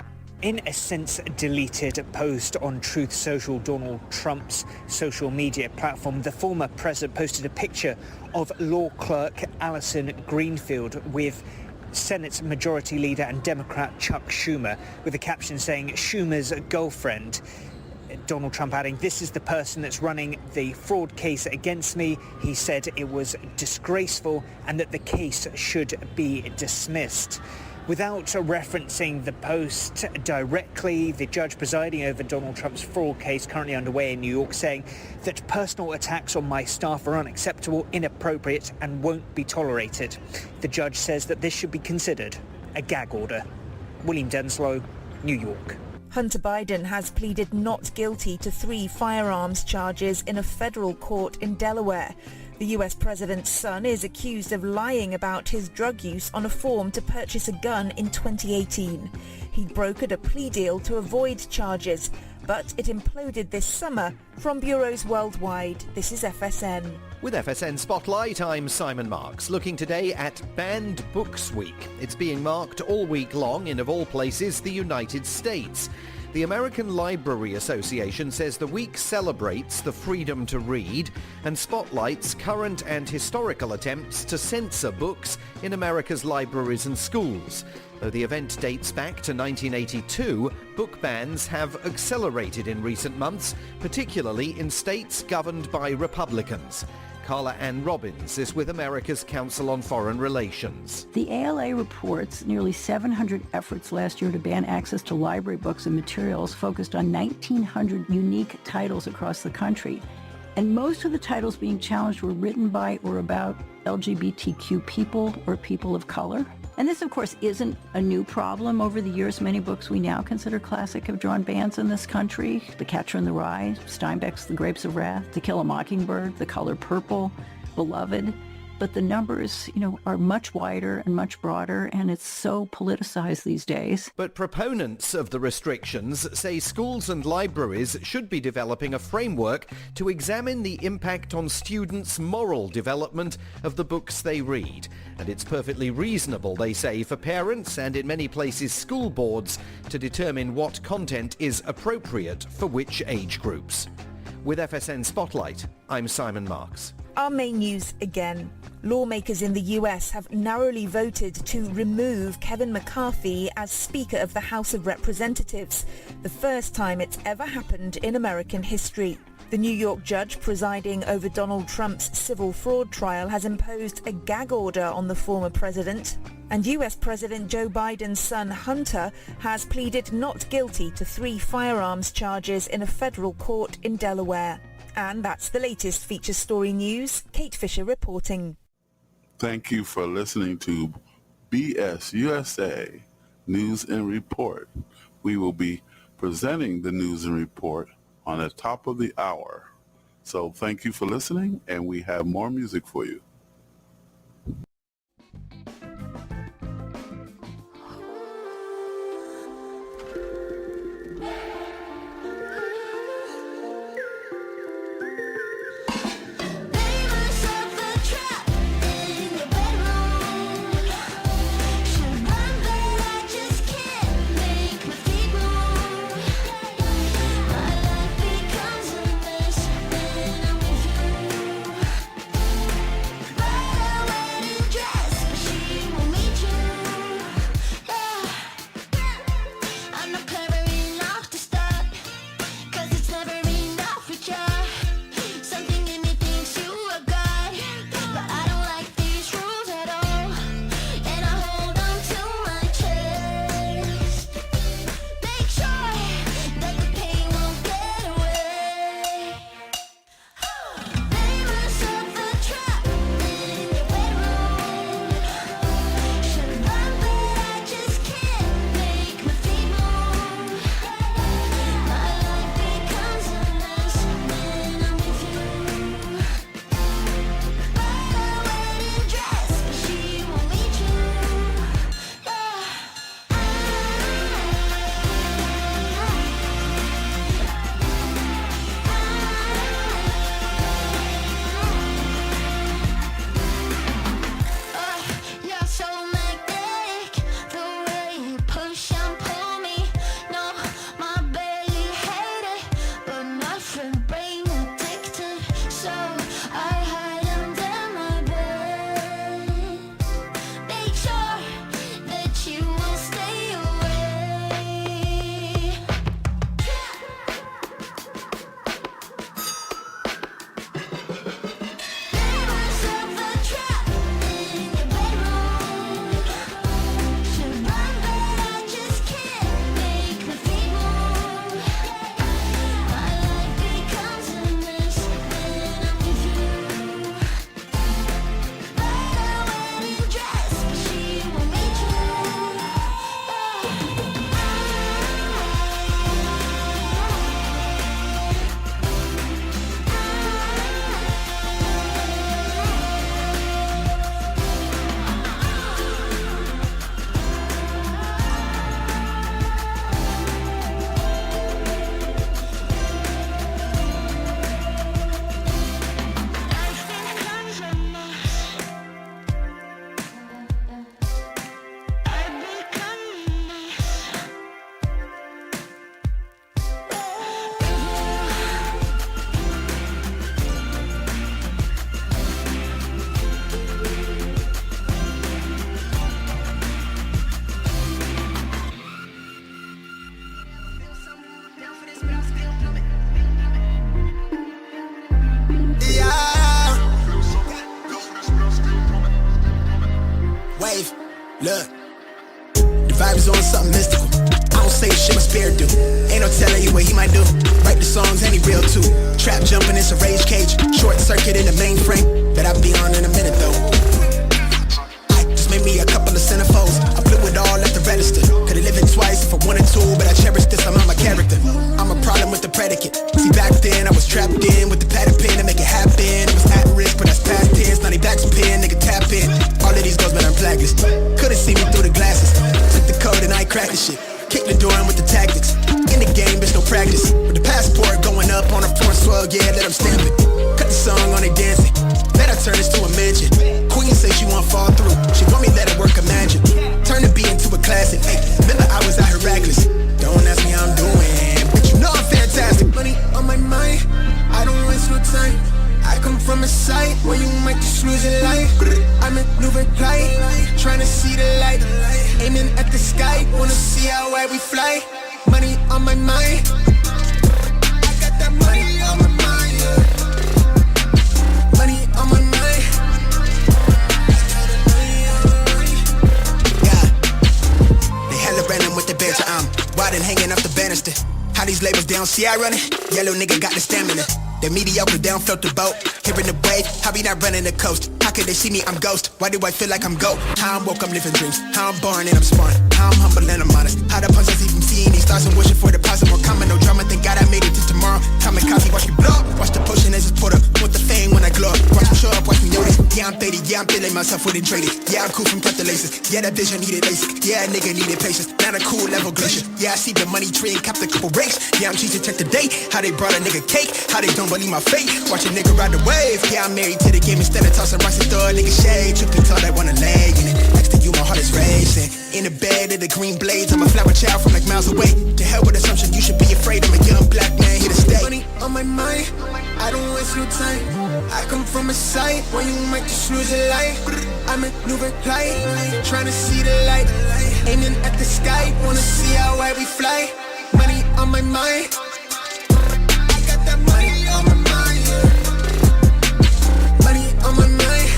In a since deleted post on Truth Social, Donald Trump's social media platform, the former president posted a picture of law clerk Alison Greenfield with Senate Majority Leader and Democrat Chuck Schumer, with a caption saying, "Schumer's girlfriend." Donald Trump adding, "This is the person that's running the fraud case against me." He said it was disgraceful and that the case should be dismissed. Without referencing the post directly, the judge presiding over Donald Trump's fraud case currently underway in New York saying that personal attacks on my staff are unacceptable, inappropriate and won't be tolerated. The judge says that this should be considered a gag order. William Denslow, New York. Hunter Biden has pleaded not guilty to 3 firearms charges in a federal court in Delaware. The US president's son is accused of lying about his drug use on a form to purchase a gun in 2018. He brokered a plea deal to avoid charges, but it imploded this summer. From bureaus worldwide, this is FSN. With FSN Spotlight, I'm Simon Marks, looking today at Banned Books Week. It's being marked all week long in, of all places, the United States. The American Library Association says the week celebrates the freedom to read and spotlights current and historical attempts to censor books in America's libraries and schools. Though the event dates back to 1982, book bans have accelerated in recent months, particularly in states governed by Republicans. Carla Ann Robbins is with America's Council on Foreign Relations. The ALA reports nearly 700 efforts last year to ban access to library books and materials focused on 1,900 unique titles across the country. And most of the titles being challenged were written by or about LGBTQ people or people of color. And this, of course, isn't a new problem. Over the years, many books we now consider classic have drawn bans in this country. The Catcher in the Rye, Steinbeck's The Grapes of Wrath, To Kill a Mockingbird, The Color Purple, Beloved. But the numbers, are much wider and much broader, and it's so politicized these days. But proponents of the restrictions say schools and libraries should be developing a framework to examine the impact on students' moral development of the books they read. And it's perfectly reasonable, they say, for parents and in many places school boards to determine what content is appropriate for which age groups. With FSN Spotlight, I'm Simon Marks. Our main news again. Lawmakers in the US have narrowly voted to remove Kevin McCarthy as Speaker of the House of Representatives, the first time it's ever happened in American history. The New York judge presiding over Donald Trump's civil fraud trial has imposed a gag order on the former president. And US President Joe Biden's son Hunter has pleaded not guilty to 3 firearms charges in a federal court in Delaware. And that's the latest feature story news. Kate Fisher reporting. Thank you for listening to BS USA News and Report. We will be presenting the news and report on the top of the hour. So thank you for listening, and we have more music for you. Look, the vibe is on something mystical. I don't say shit my spirit do. Ain't no telling you what he might do. Write the songs and he real too. Trap jumping, it's a rage cage. Short circuit in the mainframe that I be on in a minute though. I just made me a couple of centerfolds. I flip with all at the register. Could've lived it twice if I wanted to, but I cherish this, I'm on my character. I'm a problem with the predicate. See, back then I was trapped in with the padded pen to make it happen. It was at risk, but that's past tense. Now they back's pen, nigga tap in. All of these girls, man, I'm blacklist. Couldn't see me through the glasses. Took the code and I cracked the shit. Kick the door in with the tactics. In the game, there's no practice. With the passport going up on a foreign swell, yeah, that I'm stamping. Cut the song on they dancing. Bet I turn this to a mansion. Queen say she won't fall through. She want me let her work a magic. Turn the beat into a classic. Hey, remember I was out here reckless. Don't ask me how I'm doing, but you know I'm fantastic. Money on my mind, I don't waste no time. I come from a site where you might just lose your life. I'm in new light, trying to see the light. Aiming at the sky, wanna see how high we fly. Money on my mind, I got that money on my mind. don't see I running. Yellow nigga got the stamina. The mediocre down felt the boat. Hearing the wave, how be not running the coast? How could they see me? I'm ghost. Why do I feel like I'm goat? How I'm woke, I'm living dreams. How I'm born and I'm sparring. How I'm humble and I'm honest. How the punch I see from seeing these stars and wishing for the positive. More common, no drama. Thank God I made it to tomorrow. Kamikaze, watch me blow up. Watch the potion as it's poured up. Want the fame when I glow up. Watch me show up, watch me notice. Yeah, I'm 30. Yeah, I'm feeling myself with it traded. Yeah, I'm cool from cut the laces. Yeah, that vision needed basic. Yeah, a nigga needed patience. Not a cool level glacier. Yeah, I see the money tree and capped a couple rakes. Yeah, I'm cheesing check the date. How they brought a nigga cake. How they don't believe my fate. Watch a nigga ride the wave. Yeah, I'm married to the game instead of tossing rocks and throw a nigga shade. Truth be told, I wanna lay in it. Next to you, my heart is racing. In the bed of the green blades, I'm a flower child from like miles away. To hell with assumption, you should be afraid. I'm a young black man here to stay. Money on my mind, I don't waste no time. I come from a site where you might just lose your life. I'm a new reply, trying to see the light. Aiming at the sky, wanna see how high we fly. Money on my mind. I got that money on my mind, yeah. Money on my mind.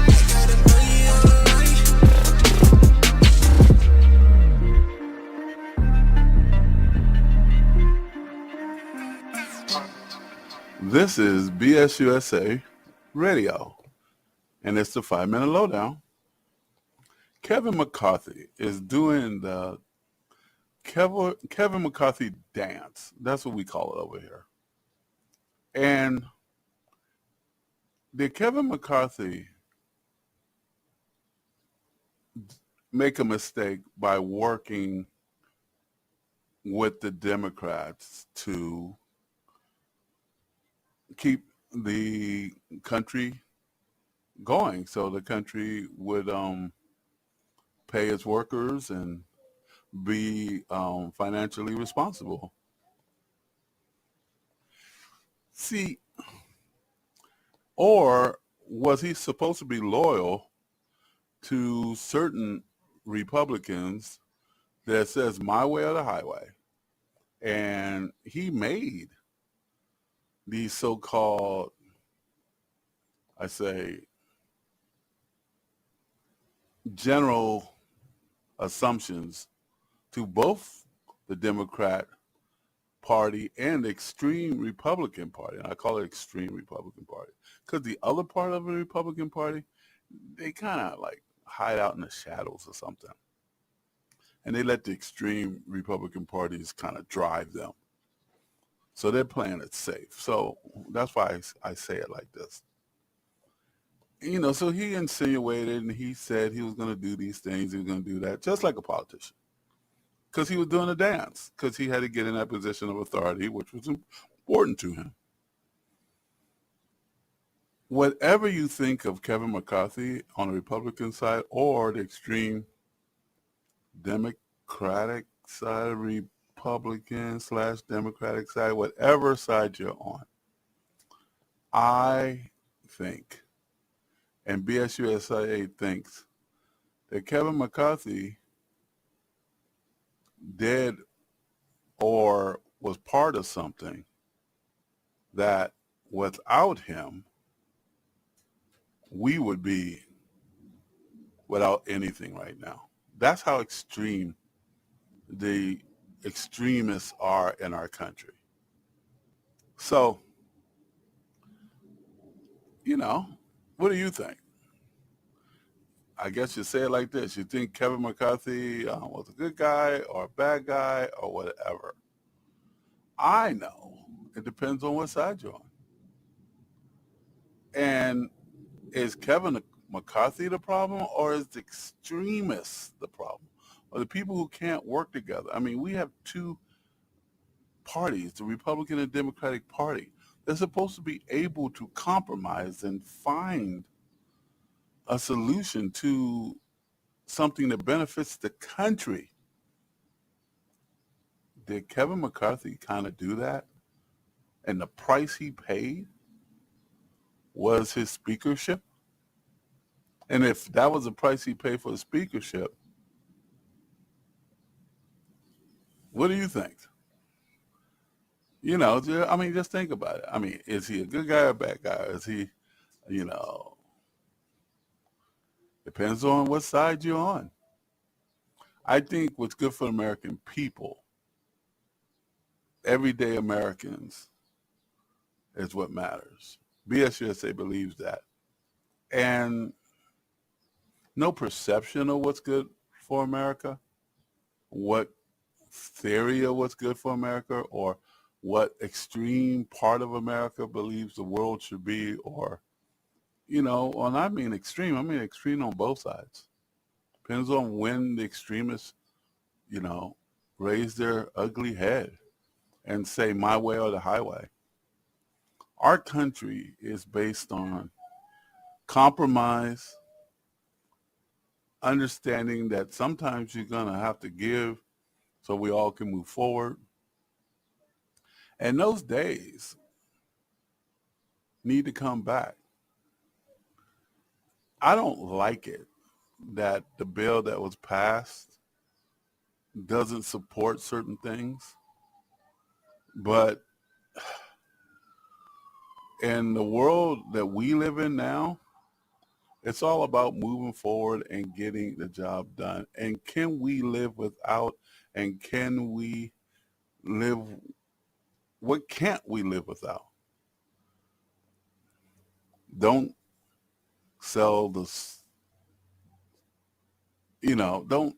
I got that money on my mind. This is BSUSA Radio, and it's the 5-minute lowdown. Kevin McCarthy is doing the Kevin McCarthy dance. That's what we call it over here. And did Kevin McCarthy make a mistake by working with the Democrats to keep the country going so the country would pay its workers and be financially responsible? See, or was he supposed to be loyal to certain Republicans that says my way or the highway? And he made these so-called, I say, general assumptions to both the Democrat Party and the extreme Republican Party. And I call it extreme Republican Party because the other part of the Republican Party, they kind of like hide out in the shadows or something. And they let the extreme Republican parties kind of drive them. So they're playing it safe. So that's why I say it like this. You know, so he insinuated and he said he was going to do these things, he was going to do that, just like a politician. Because he was doing a dance, because he had to get in that position of authority, which was important to him. Whatever you think of Kevin McCarthy on the Republican side or the extreme Democratic side, Republican/Democratic side, whatever side you're on, I think, and BSUSA thinks, that Kevin McCarthy did or was part of something that without him, we would be without anything right now. That's how extreme the extremists are in our country. So, you know, what do you think? I guess you say it like this. You think Kevin McCarthy was a good guy or a bad guy or whatever. I know it depends on what side you're on. And is Kevin McCarthy the problem, or is the extremists the problem, or the people who can't work together? I mean, we have two parties, the Republican and Democratic Party. They're supposed to be able to compromise and find a solution to something that benefits the country. Did Kevin McCarthy kind of do that? And the price he paid was his speakership? And if that was the price he paid for the speakership, what do you think? You know, I mean, just think about it. I mean, is he a good guy or a bad guy? Is he, you know, depends on what side you're on. I think what's good for the American people everyday Americans is what matters. BSUSA believes that. And no perception of what's good for America, what theory of what's good for America, or what extreme part of America believes the world should be, or, you know, and I mean extreme on both sides. Depends on when the extremists, you know, raise their ugly head and say my way or the highway. Our country is based on compromise, understanding that sometimes you're going to have to give so we all can move forward. And those days need to come back. I don't like it that the bill that was passed doesn't support certain things, but in the world that we live in now, it's all about moving forward and getting the job done. And can we live without, and can we live, what can't we live without? Don't sell this, you know, don't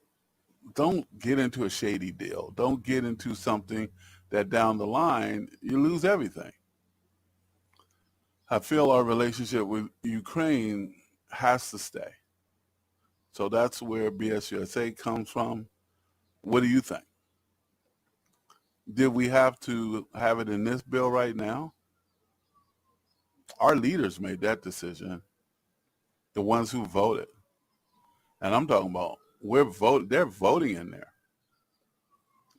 get into a shady deal. Don't get into something that down the line you lose everything. I feel our relationship with Ukraine has to stay. So that's where BSUSA comes from. What do you think? Did we have to have it in this bill right now? Our leaders made that decision, the ones who voted. And I'm talking about they're voting in there.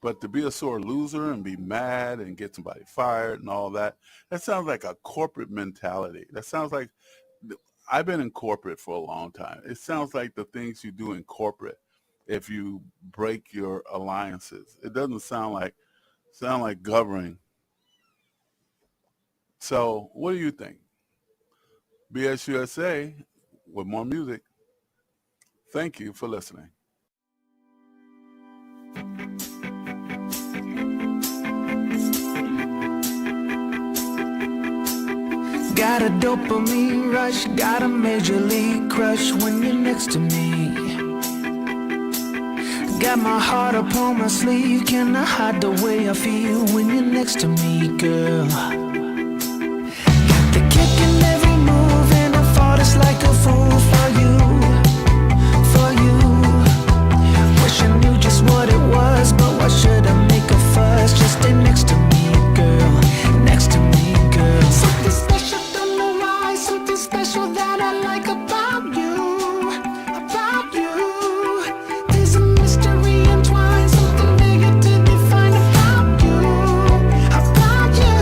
But to be a sore loser and be mad and get somebody fired and all that, that sounds like a corporate mentality. That sounds like, I've been in corporate for a long time. It sounds like the things you do in corporate if you break your alliances. It doesn't sound like governing. So what do you think? BSUSA with more music. Thank you for listening. Got a dopamine rush, got a major league crush when you're next to me. Got my heart upon my sleeve, can I hide the way I feel when you're next to me, girl? Got the kick in every move and I fought just like a fool for you, for you. Wish I knew just what it was, but why should I make a fuss? Just stay next to me, girl, next to me, girl. Something special, don't know why, something special that I like about you, about you. There's a mystery entwined, something bigger to define about you, about you.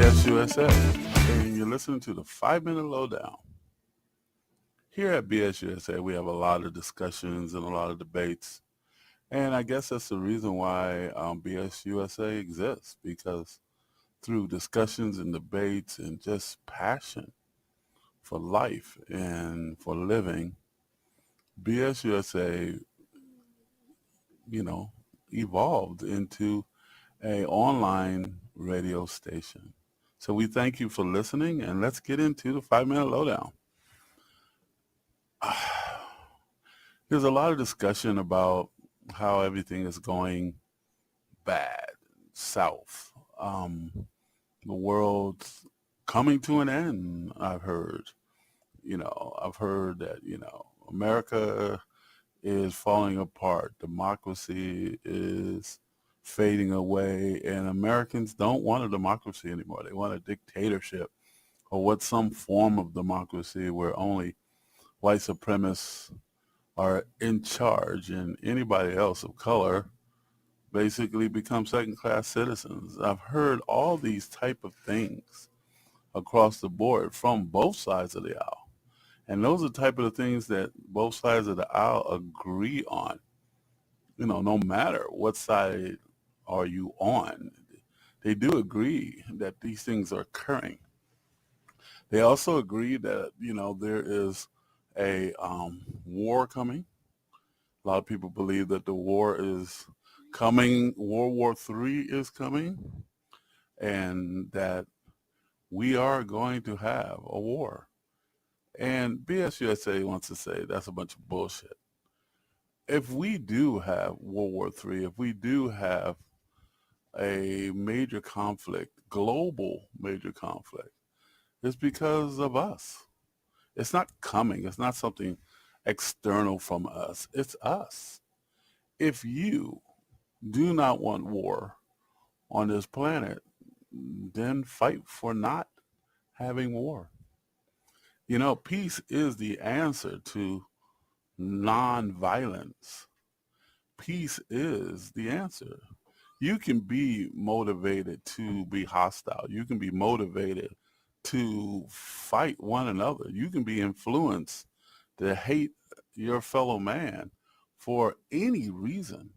BSUSA, and you're listening to the 5-Minute Lowdown. Here at BSUSA, we have a lot of discussions and a lot of debates, and I guess that's the reason why BSUSA exists, because through discussions and debates and just passion for life and for living, BSUSA, evolved into a online radio station. So we thank you for listening, and let's get into the 5-Minute Lowdown. There's a lot of discussion about how everything is going bad, south. The world's coming to an end, I've heard. I've heard that, America is falling apart. Democracy is fading away, and Americans don't want a democracy anymore. They want a dictatorship, or what, some form of democracy where only white supremacists are in charge and anybody else of color basically become second-class citizens. I've heard all these type of things across the board from both sides of the aisle. And those are the type of the things that both sides of the aisle agree on. No matter what side are you on, they do agree that these things are occurring. They also agree that, there is a war coming. A lot of people believe that the war is coming, World War III is coming, and that we are going to have a war. And BSUSA wants to say that's a bunch of bullshit. If we do have World War III, if we do have a major conflict, global major conflict, it's because of us. It's not coming. It's not something external from us. It's us. If you do not want war on this planet, then fight for not having war. Peace is the answer to nonviolence. Peace is the answer. You can be motivated to be hostile. You can be motivated to fight one another. You can be influenced to hate your fellow man for any reason,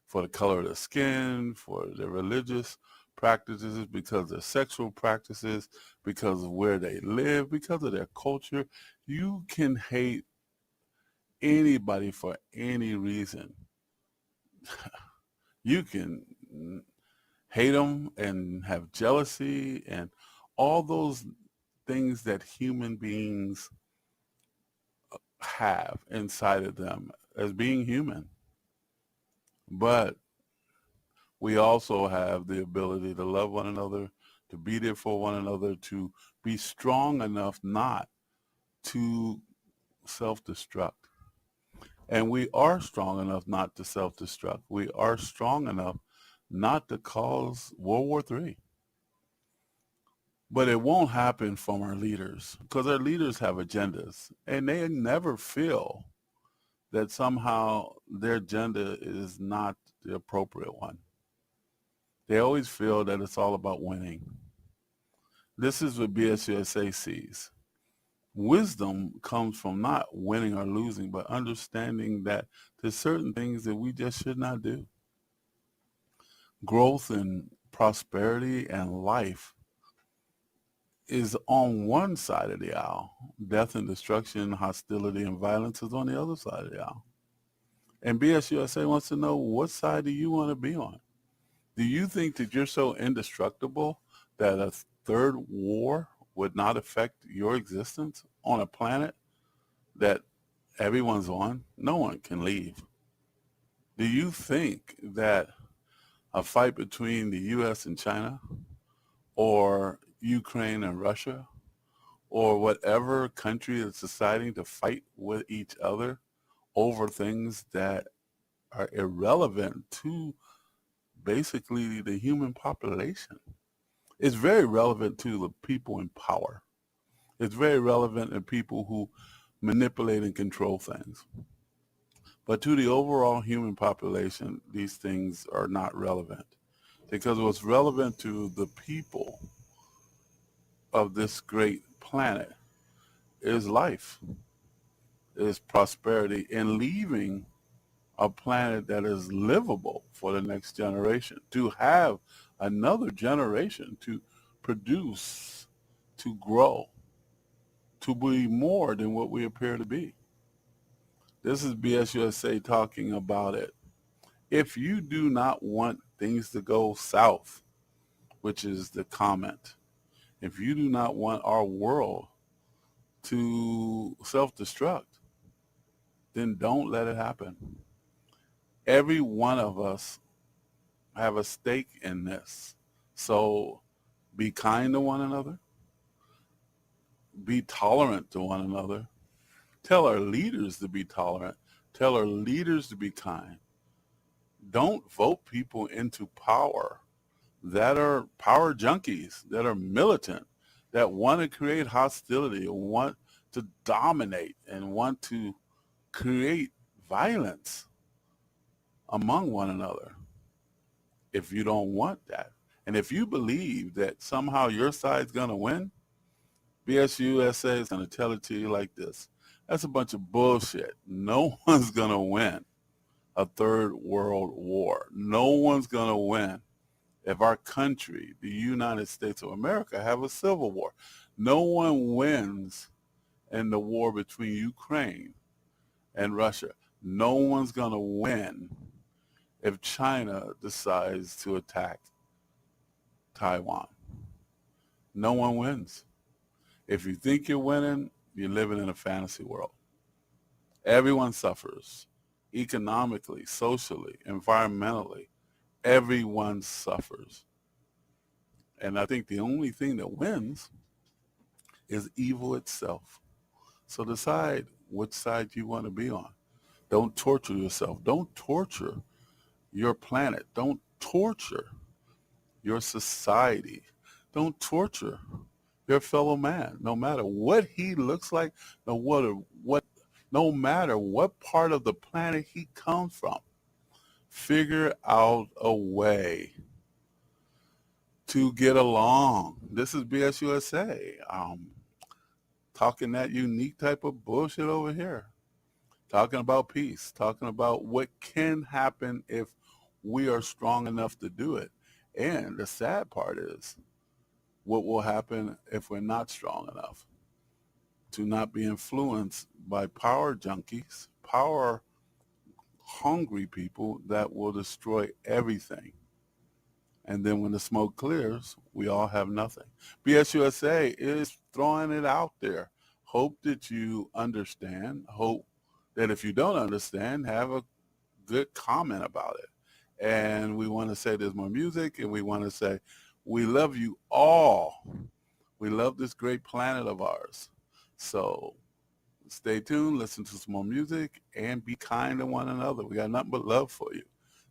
for the color of the skin, for their religious practices, because of their sexual practices, because of where they live, because of their culture. You can hate anybody for any reason. You can hate them and have jealousy and all those things that human beings have inside of them as being human. But we also have the ability to love one another, to be there for one another, to be strong enough not to self-destruct. And we are strong enough not to self-destruct. We are strong enough not to cause World War III. But it won't happen from our leaders, because our leaders have agendas, and they never feel that somehow their agenda is not the appropriate one. They always feel that it's all about winning. This is what BSUSA sees. Wisdom comes from not winning or losing, but understanding that there's certain things that we just should not do. Growth and prosperity and life is on one side of the aisle. Death and destruction, hostility and violence is on the other side of the aisle. And BSUSA wants to know, what side do you want to be on? Do you think that you're so indestructible that a third war would not affect your existence on a planet that everyone's on? No one can leave. Do you think that a fight between the U.S. and China, or Ukraine and Russia, or whatever country is deciding to fight with each other over things that are irrelevant to basically the human population, it's very relevant to the people in power. It's very relevant to people who manipulate and control things. But to the overall human population, these things are not relevant, because what's relevant to the people of this great planet is life, is prosperity, and leaving a planet that is livable for the next generation, to have another generation to produce, to grow, to be more than what we appear to be. This is BSUSA talking about it. If you do not want things to go south, which is the comment, if you do not want our world to self-destruct, then don't let it happen. Every one of us have a stake in this. So be kind to one another. Be tolerant to one another. Tell our leaders to be tolerant. Tell our leaders to be kind. Don't vote people into power that are power junkies, that are militant, that want to create hostility, want to dominate, and want to create violence among one another. If you don't want that, and if you believe that somehow your side's going to win, BSUSA is going to tell it to you like this. That's a bunch of bullshit. No one's going to win a third world war. No one's going to win if our country, the United States of America, have a civil war. No one wins in the war between Ukraine and Russia. No one's going to win if China decides to attack Taiwan. No one wins. If you think you're winning, you're living in a fantasy world. Everyone suffers, economically, socially, environmentally. Everyone suffers. And I think the only thing that wins is evil itself. So decide which side you want to be on. Don't torture yourself. Don't torture your planet. Don't torture your society. Don't torture your fellow man, no matter what he looks like, no matter what part of the planet he comes from. Figure out a way to get along. This is BSUSA. Talking that unique type of bullshit over here. Talking about peace. Talking about what can happen if we are strong enough to do it. And the sad part is, what will happen if we're not strong enough to not be influenced by power junkies, power hungry people that will destroy everything. And then when the smoke clears, we all have nothing. BSUSA is throwing it out there. Hope that you understand. Hope that if you don't understand, have a good comment about it. And we want to say there's more music, and we want to say we love you all. We love this great planet of ours. So stay tuned, listen to some more music, and be kind to one another. We got nothing but love for you.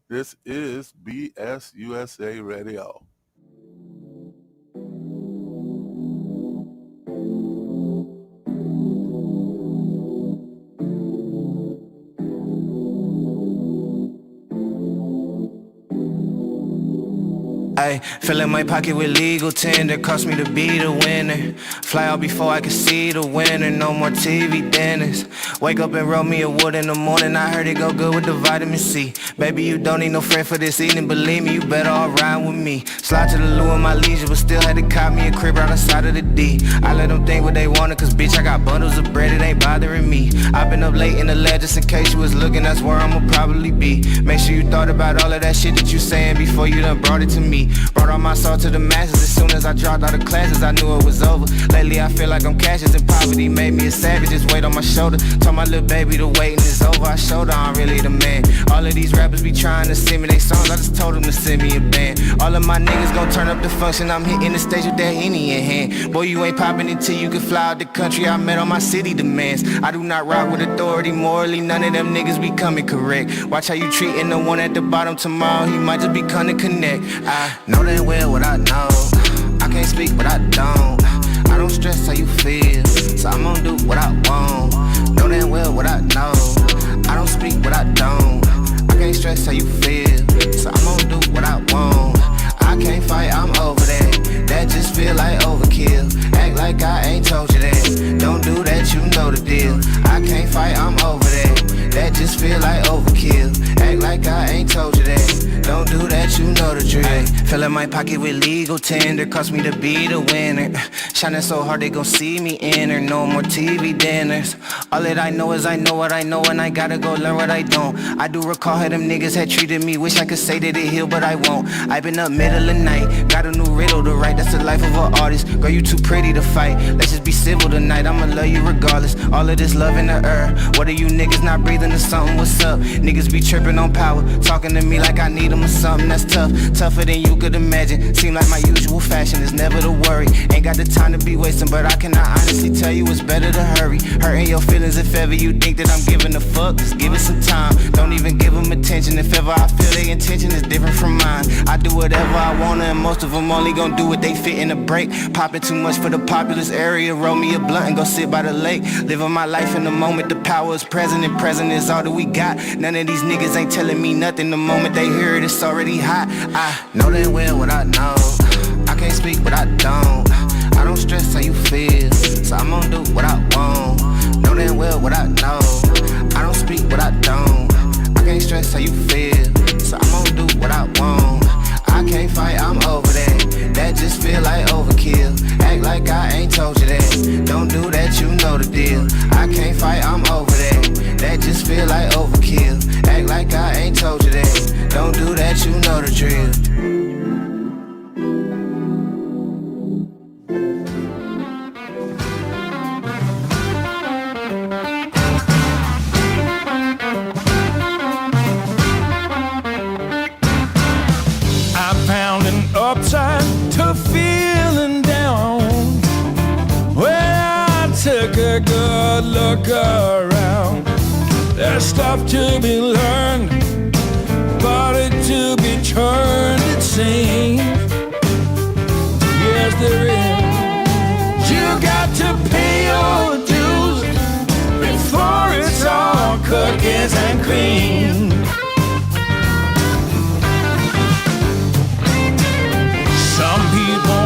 This is BSUSA Radio. Ay, filling my pocket with legal tender, cost me to be the winner. Fly out before I could see the winner, no more TV dinners. Wake up and roll me a wood in the morning, I heard it go good with the vitamin C. Baby, you don't need no friend for this evening, believe me, you better all ride with me. Slide to the loo in my leisure, but still had to cop me a crib right outside of the D. I let them think what they wanted, cause bitch, I got bundles of bread, it ain't bothering me. I've been up late in the lab just in case you was looking, that's where I'ma probably be. Make sure you thought about all of that shit that you saying before you done brought it to me. Brought all my soul to the masses. As soon as I dropped out of classes, I knew it was over. Lately I feel like I'm cashless in poverty. Made me a savage, just weight on my shoulder. Told my little baby the waiting is over. I showed her I'm really the man. All of these rappers be trying to send me they songs, I just told them to send me a band. All of my niggas gon' turn up the function. I'm hitting the stage with that Henny in hand. Boy, you ain't popping until you can fly out the country. I met on my city demands. I do not rock with authority morally. None of them niggas be coming correct. Watch how you treating the one at the bottom. Tomorrow he might just be coming to connect. I know that well what I know. I can't speak but I don't. I don't stress how you feel, so I'm gonna do what I want. Know damn well what I know. I don't speak what I don't. I can't stress how you feel, so I'm gonna do what I want. I can't fight, I'm over that. That That just feel like overkill. Act like I ain't told you that. Don't do that, you know the deal. I can't fight, I'm over that. That just feel like overkill. Act like I ain't told you that. Don't do that, you know the drill. Ay, fill in my pocket with legal tender. Cost me to be the winner. Shining so hard they gon' see me enter. No more TV dinners. All that I know is I know what I know, and I gotta go learn what I don't. I do recall how them niggas had treated me. Wish I could say that it healed, but I won't. I been up middle of night. Got a new riddle to write. That's the life of an artist. Girl, you too pretty to fight. Let's just be civil tonight. I'ma love you regardless. All of this love in the air. What are you niggas not breathing or something? What's up? Niggas be tripping on power. Talking to me like I need them or something. That's tough. Tougher than you could imagine. Seem like my usual fashion is never to worry. Ain't got the time to be wasting, but I cannot honestly tell you it's better to hurry. Hurting your feelings if ever you think that I'm giving a fuck. Just give it some time. Don't even give them attention. If ever I feel their intention is different from mine. I do whatever I wanna, and most of them only gon' do what they fit in a break. Popping too much for the populous area. Roll me a blunt and go sit by the lake. Living my life in the moment. The power is present, and present is all that we got. None of these niggas ain't telling me nothing. The moment they hear it, it's already hot. I know they will what I know. I can't speak what I don't. I don't stress how you feel, so I'm gon' do what I want. Know damn well what I know. I don't speak what I don't. I can't stress how you feel, so I'm gon' do what I want. I can't fight, I'm over that. That just feel like overkill. Act like I ain't told you that. Don't do that, you know the deal. I can't fight, I'm over that. That just feel like overkill. Act like I ain't told you that. Don't do that, you know the drill. Upside to feeling down when I took a good look around. There's stuff to be learned, body to be turned, it seems. Yes, there is. You got to pay your dues before it's all cookies and cream.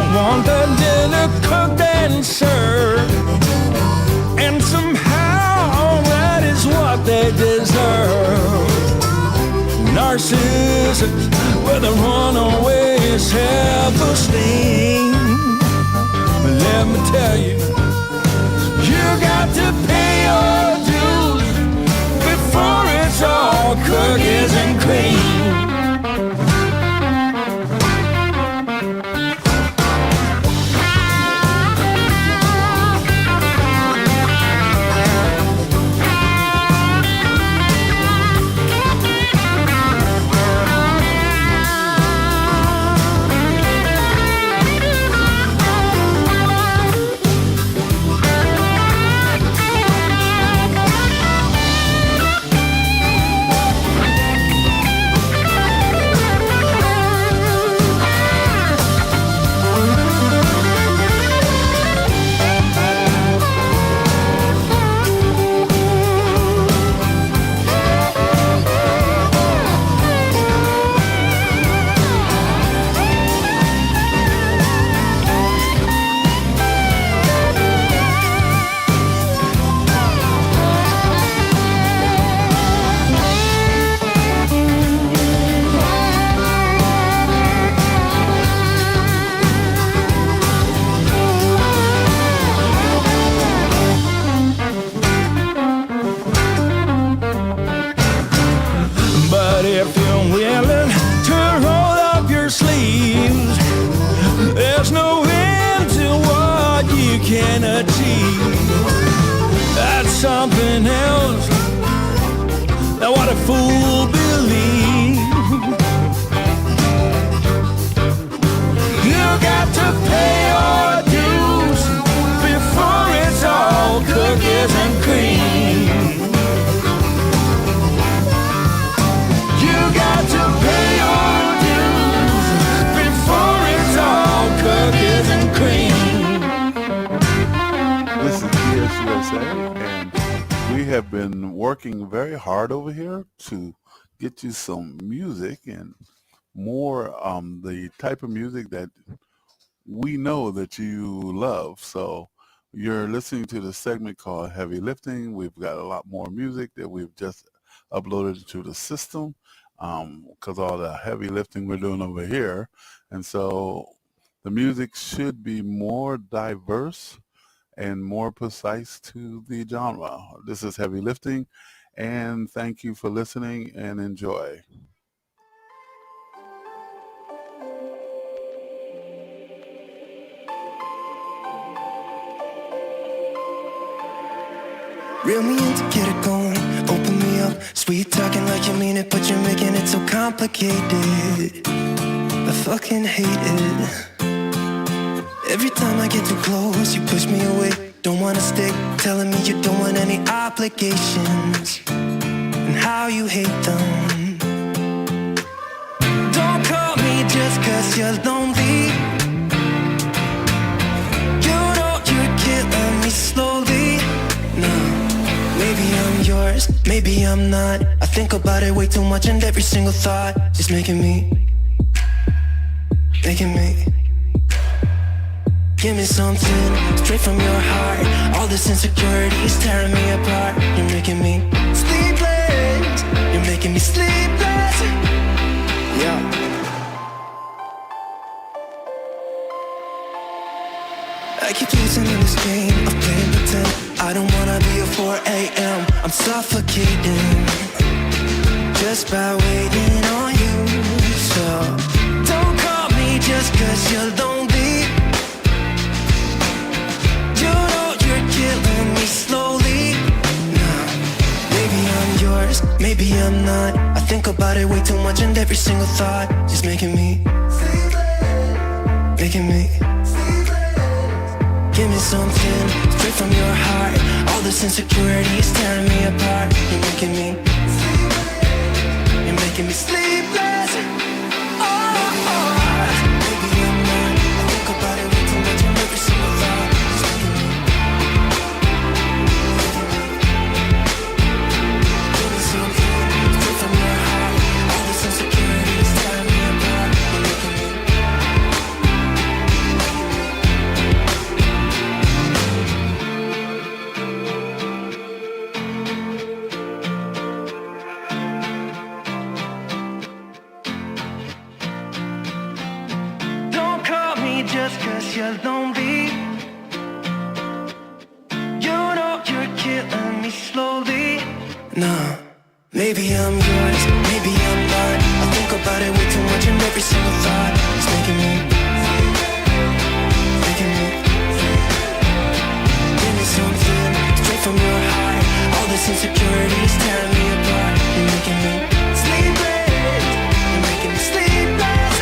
Want the dinner cooked and served, and somehow that is what they deserve. Narcissists with a runaway self-esteem. Let me tell you, you got to pay your dues before it's all cookies and cream. Can achieve. That's something else than what a fool believes. You got to pay your dues before it's all cookies and cream. You got to pay your dues before it's all cookies and cream. This is BSUSA, and we have been working very hard over here to get you some music and more the type of music that we know that you love. So you're listening to the segment called Heavy Lifting. We've got a lot more music that we've just uploaded to the system because all the heavy lifting we're doing over here. And so the music should be more diverse and more precise to the genre. This is Heavy Lifting, and thank you for listening and enjoy. Reel me in to get it going, open me up. Sweet talking like you mean it, but you're making it so complicated. I fucking hate it. Every time I get too close, you push me away. Don't wanna stick, telling me you don't want any obligations, and how you hate them. Don't call me just cause you're lonely. You know you're killing me slowly. No. Maybe I'm yours, maybe I'm not. I think about it way too much, and every single thought is making me. Give me something straight from your heart. All this insecurity is tearing me apart. You're making me sleepless. You're making me sleepless. Yeah. I keep losing in this game of playing pretend. I don't wanna be a 4 a.m. I'm suffocating just by waiting on you. So don't call me just cause you're lonely. You know you're killing me slowly. Nah, maybe I'm yours, maybe I'm not. I think about it way too much, and every single thought is making me. Give me something straight from your heart. All this insecurity is tearing me apart. You're making me sleepless. Maybe I'm not. I think about it way too much, and every single thought is making me. Give me something straight from your heart. All this insecurity is tearing me apart. You're making me. Just cause you're lonely. You know you're killing me slowly. Nah, maybe I'm yours, maybe I'm not. I think about it way too much, and every single thought is making me. Give me something straight from your heart. All this insecurity is tearing me apart. You're making me sleepless. You're making me sleepless.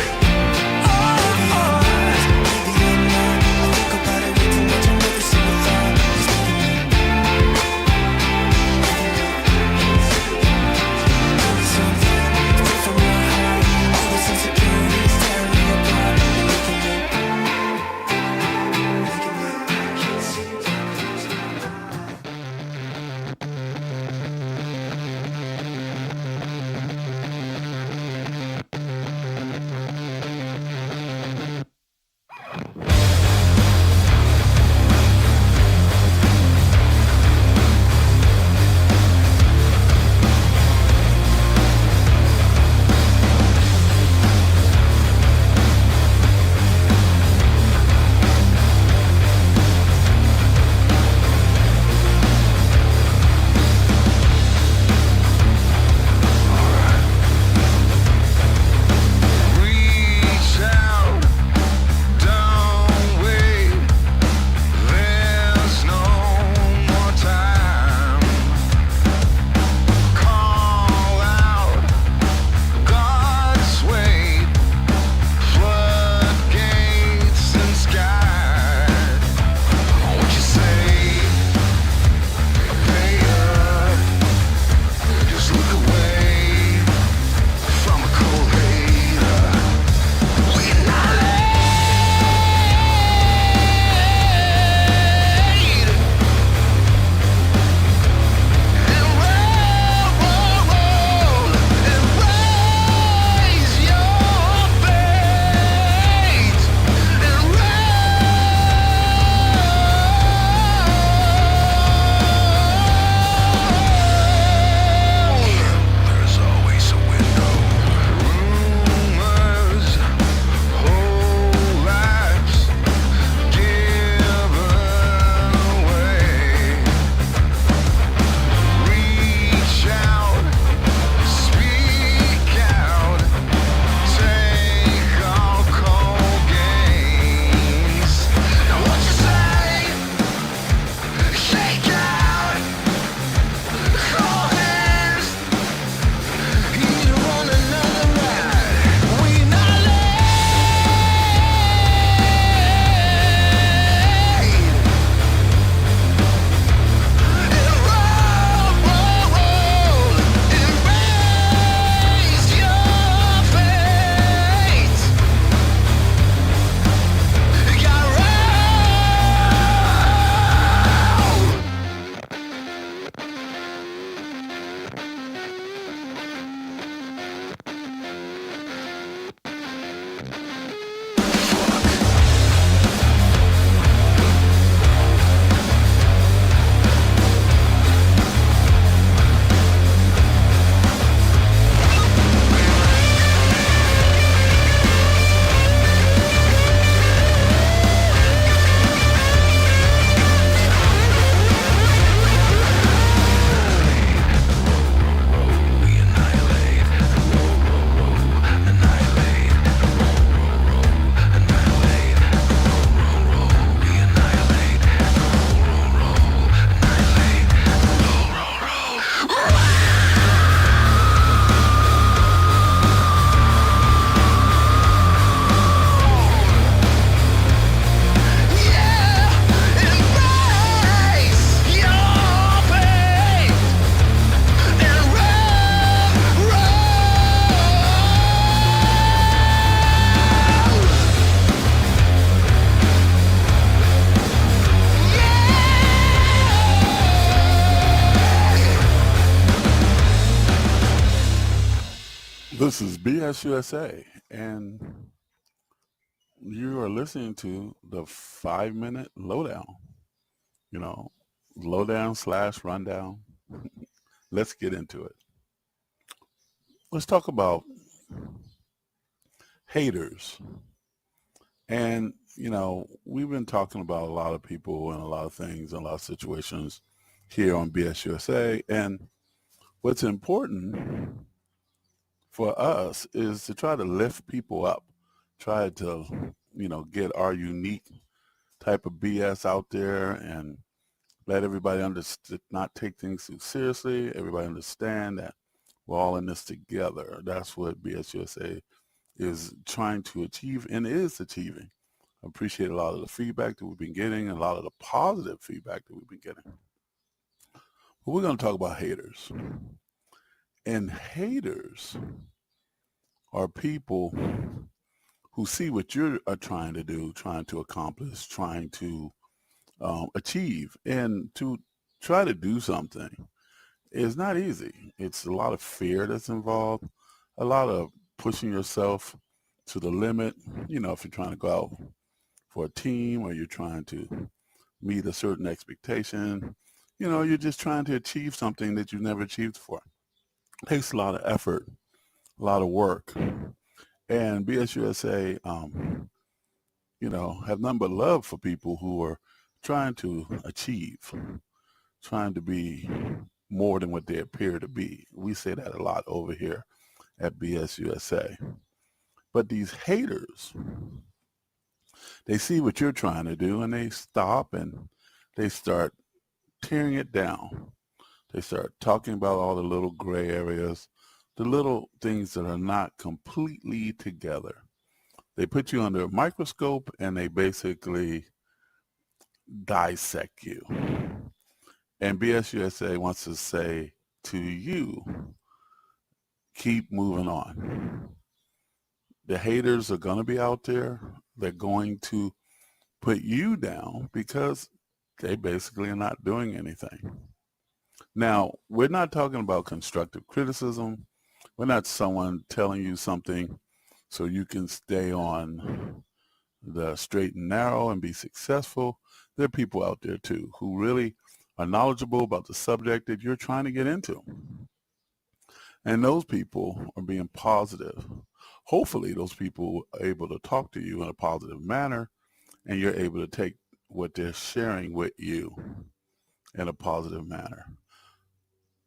This is BSUSA, and you are listening to the 5-minute lowdown. You know, lowdown/rundown. Let's get into it. Let's talk about haters. And, you know, we've been talking about a lot of people and a lot of things and a lot of situations here on BSUSA. And what's important for us is to try to lift people up, try to, you know, get our unique type of BS out there and let everybody understand, not take things too seriously. Everybody understand that we're all in this together. That's what BSUSA is trying to achieve and is achieving. I appreciate a lot of the feedback that we've been getting and a lot of the positive feedback that we've been getting. But we're going to talk about haters. And haters are people who see what you're trying to do, trying to accomplish, trying to achieve. And to try to do something is not easy. It's a lot of fear that's involved, a lot of pushing yourself to the limit. You know, if you're trying to go out for a team or you're trying to meet a certain expectation, you know, you're just trying to achieve something that you've never achieved before. It takes a lot of effort, a lot of work. And BSUSA, you know, have nothing but love for people who are trying to achieve, trying to be more than what they appear to be. We say that a lot over here at BSUSA. But these haters, they see what you're trying to do and they stop and they start tearing it down. They start talking about all the little gray areas, the little things that are not completely together. They put you under a microscope and they basically dissect you. And BSUSA wants to say to you, keep moving on. The haters are going to be out there. They're going to put you down because they basically are not doing anything. Now, we're not talking about constructive criticism. We're not someone telling you something so you can stay on the straight and narrow and be successful. There are people out there too who really are knowledgeable about the subject that you're trying to get into. And those people are being positive. Hopefully those people are able to talk to you in a positive manner and you're able to take what they're sharing with you in a positive manner.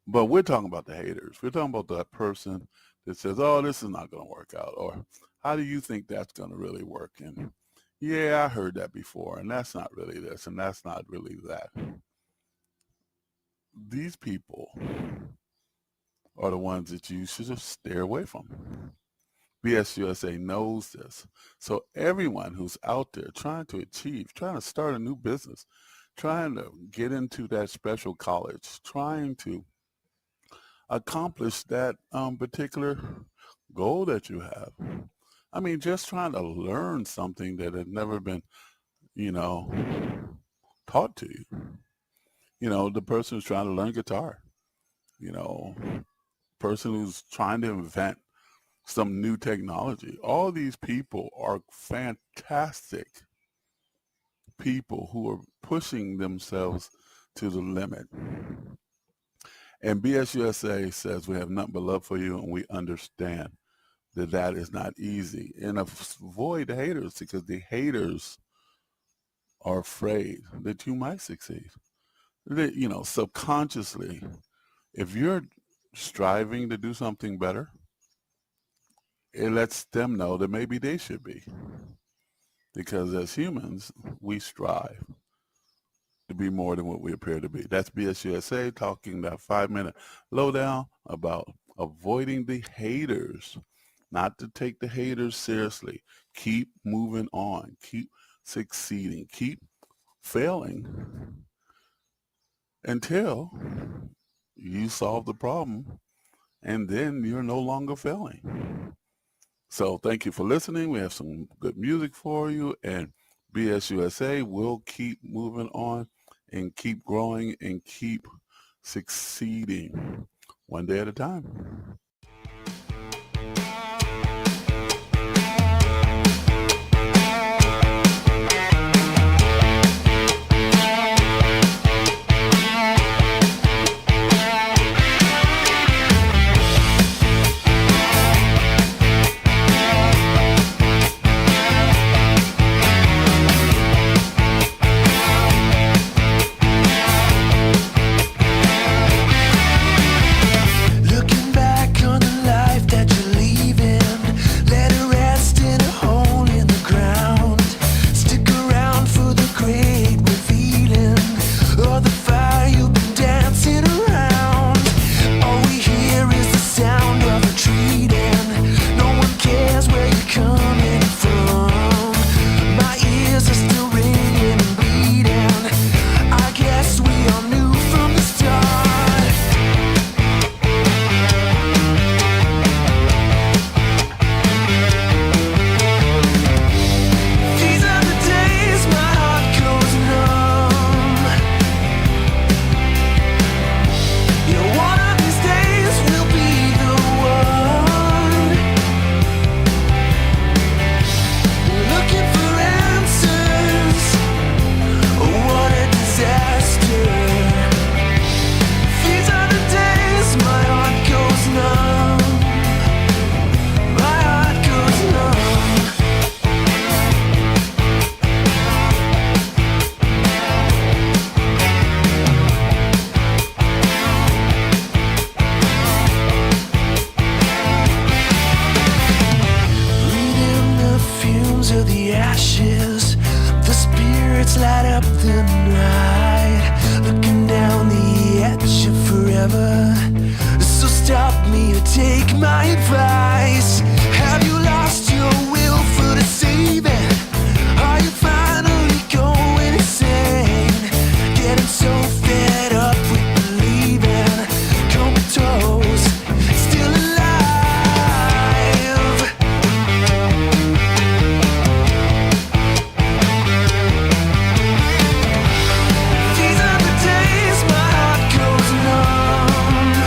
But we're talking about the haters. We're talking about that person that says, oh, this is not going to work out. Or how do you think that's going to really work? And yeah, I heard that before. And that's not really this. And that's not really that. These people are the ones that you should just steer away from. BSUSA knows this. So everyone who's out there trying to achieve, trying to start a new business, trying to get into that special college, trying to accomplish that particular goal that you have. I mean, just trying to learn something that had never been, you know, taught to you. You know, the person who's trying to learn guitar, you know, person who's trying to invent some new technology. All these people are fantastic people who are pushing themselves to the limit. And BSUSA says we have nothing but love for you, and we understand that that is not easy. And avoid the haters, because the haters are afraid that you might succeed. They, you know, subconsciously, if you're striving to do something better, it lets them know that maybe they should be. Because as humans, we strive to be more than what we appear to be. That's BSUSA talking that 5-minute lowdown about avoiding the haters, not to take the haters seriously. Keep moving on, keep succeeding, keep failing until you solve the problem, and then you're no longer failing. So thank you for listening. We have some good music for you, and BSUSA will keep moving on and keep growing and keep succeeding one day at a time. take my advice. Have you lost your will for the saving? Are you finally going insane? Getting so fed up with believing, comatose, still alive. These are the days my heart goes numb.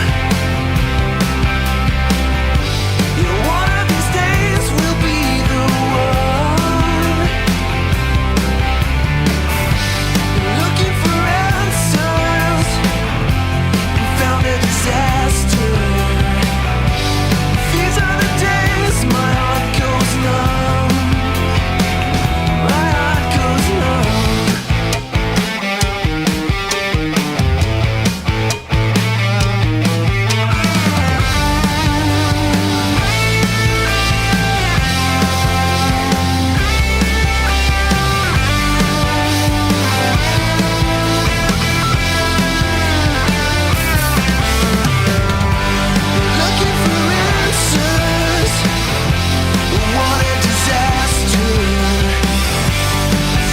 Yeah, one of these days will be the one. Looking for answers and found a disaster. These are the days my heart goes numb. My heart goes numb. Looking for answers. What a disaster.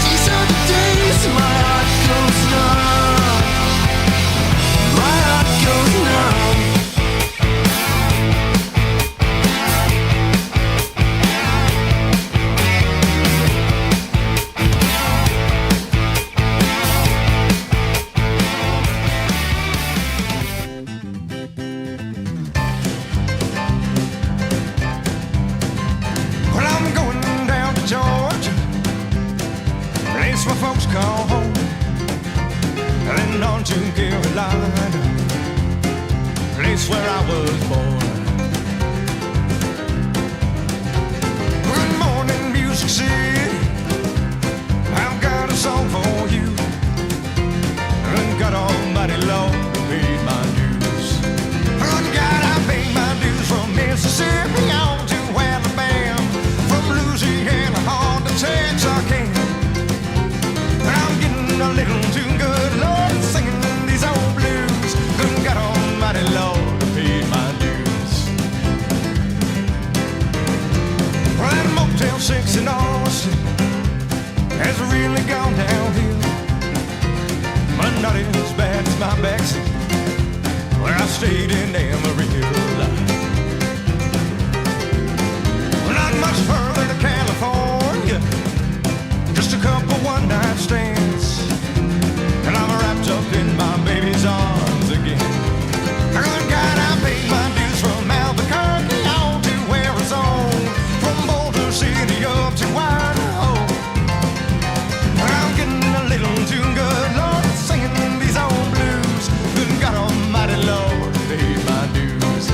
These are the days my heart goes numb. My heart goes numb. Well, I'm going down to Georgia, place where folks call home, and then on to Carolina, place where I was born. Good morning, Music City, I've got a song for you, and God Almighty Lord paid my dues. Good God, I paid my dues from Mississippi on to Alabama, from Louisiana on to Texarkana. I'm getting a little too good, Lord, singing these old blues. Good God Almighty Lord paid my dues. Well, that Motel 6 in Austin has really gone downhill, but not as bad as my backseat where I stayed in Amarillo. Not much further to California, just a couple one-night stands, and I'm wrapped up in my baby's arms again. Good God, I paid my dues from Albuquerque on to mighty Lord paid my dues.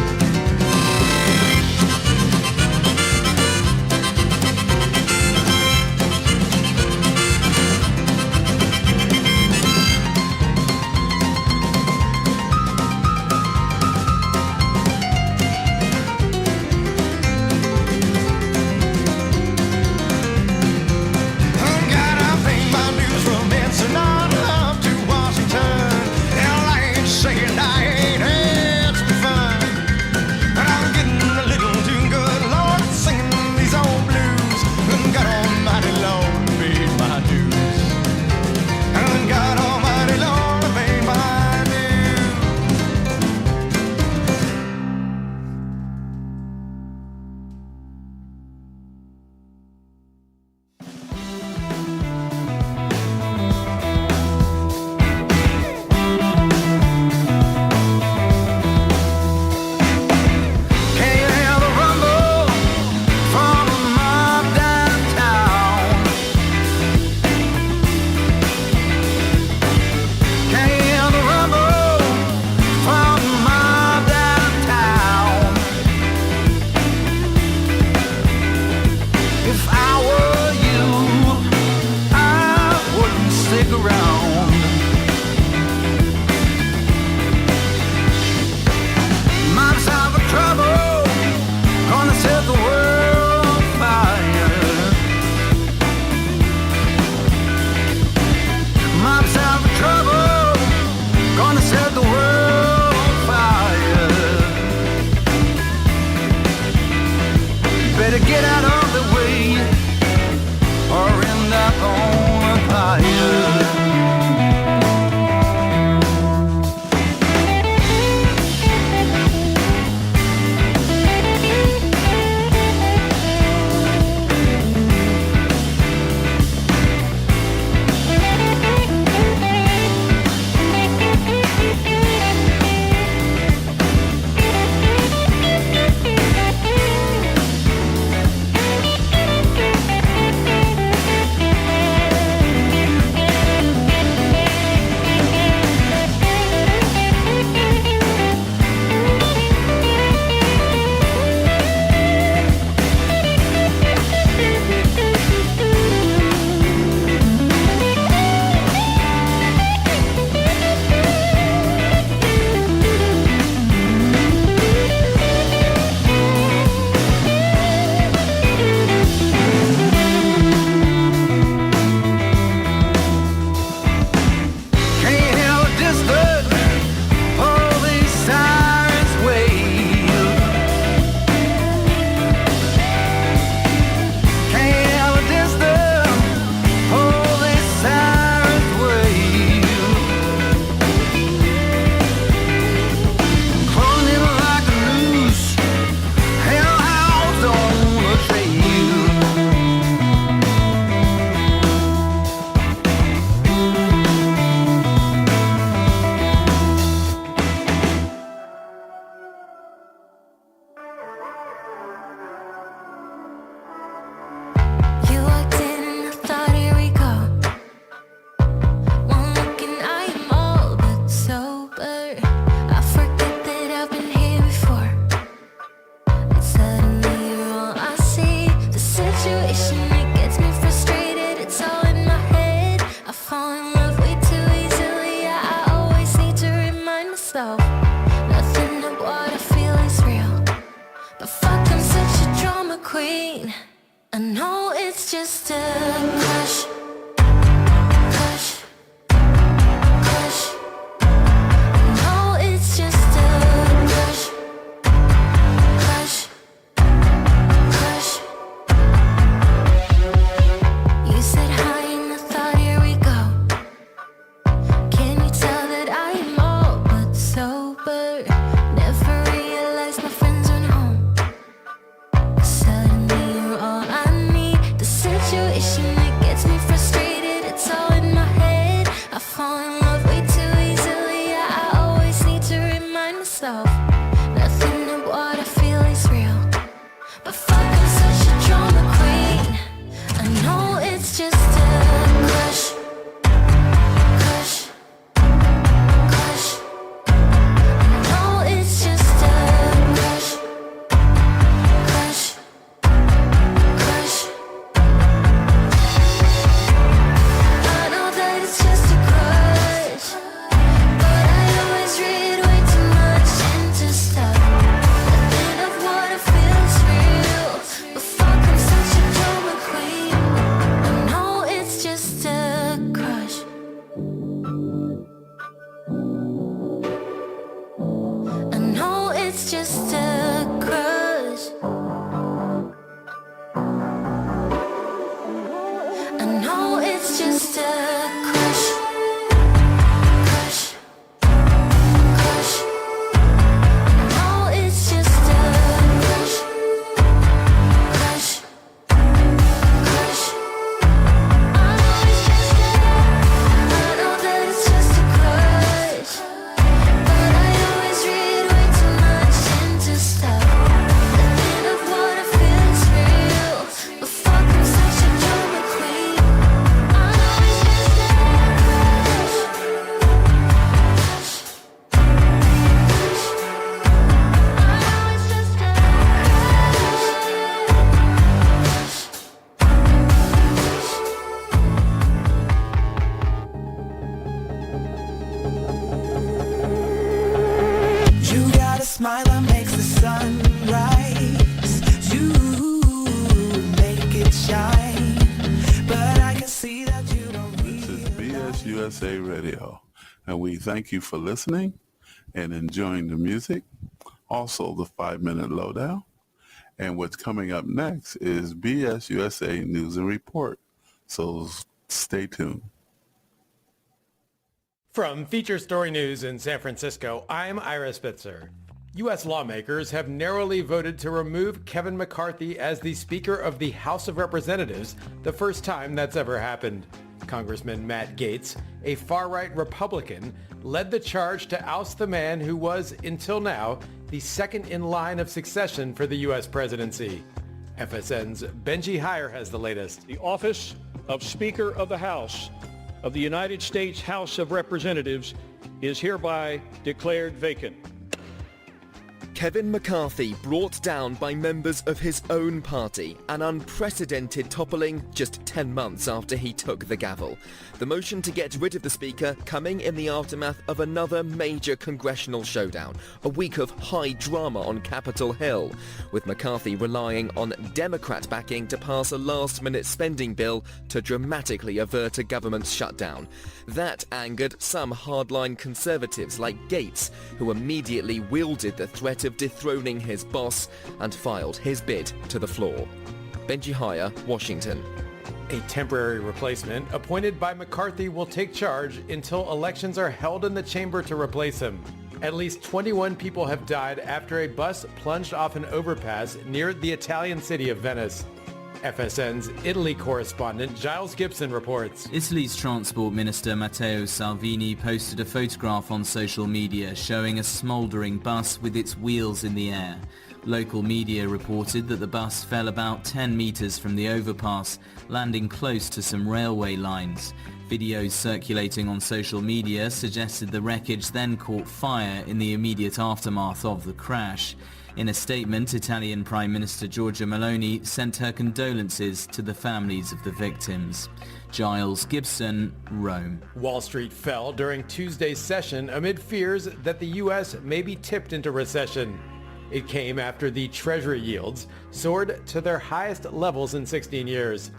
Better get out of the way or end up on a fire. I know it's just a crush. it's just a crush. I know it's just a crush. Crush. Crush. I know it's just a crush. Crush. Crush. I know that it's just a crush. But I always read way too much into stuff. The end of what I feel is real. But fuck, I'm such a drama queen. I know it's just a You got a smile that makes the sun rise. You make it shine. But I can see that you don't This is BS USA Radio, and we thank you for listening and enjoying the music. Also, the 5-minute lowdown. And what's coming up next is BS USA News and Report. So stay tuned. From Feature Story News in San Francisco, I'm Ira Spitzer. U.S. lawmakers have narrowly voted to remove Kevin McCarthy as the Speaker of the House of Representatives, the first time that's ever happened. Congressman Matt Gaetz, a far-right Republican, led the charge to oust the man who was, until now, the second in line of succession for the U.S. presidency. FSN's Benji Heyer has the latest. The office of Speaker of the House of the United States House of Representatives is hereby declared vacant. Kevin McCarthy brought down by members of his own party, an unprecedented toppling just 10 months after he took the gavel. The motion to get rid of the Speaker coming in the aftermath of another major congressional showdown, a week of high drama on Capitol Hill, with McCarthy relying on Democrat backing to pass a last-minute spending bill to dramatically avert a government shutdown. That angered some hardline conservatives like Gaetz, who immediately wielded the threat of dethroning his boss and filed his bid to the floor. Benji Heyer, Washington. A temporary replacement appointed by McCarthy will take charge until elections are held in the chamber to replace him. At least 21 people have died after a bus plunged off an overpass near the Italian city of Venice. FSN's Italy correspondent Giles Gibson reports. Italy's Transport Minister Matteo Salvini posted a photograph on social media showing a smouldering bus with its wheels in the air. Local media reported that the bus fell about 10 meters from the overpass, landing close to some railway lines. Videos circulating on social media suggested the wreckage then caught fire in the immediate aftermath of the crash. In a statement, Italian Prime Minister Giorgia Meloni sent her condolences to the families of the victims. Giles Gibson, Rome. Wall Street fell during Tuesday's session amid fears that the U.S. may be tipped into recession. It came after the Treasury yields soared to their highest levels in 16 years.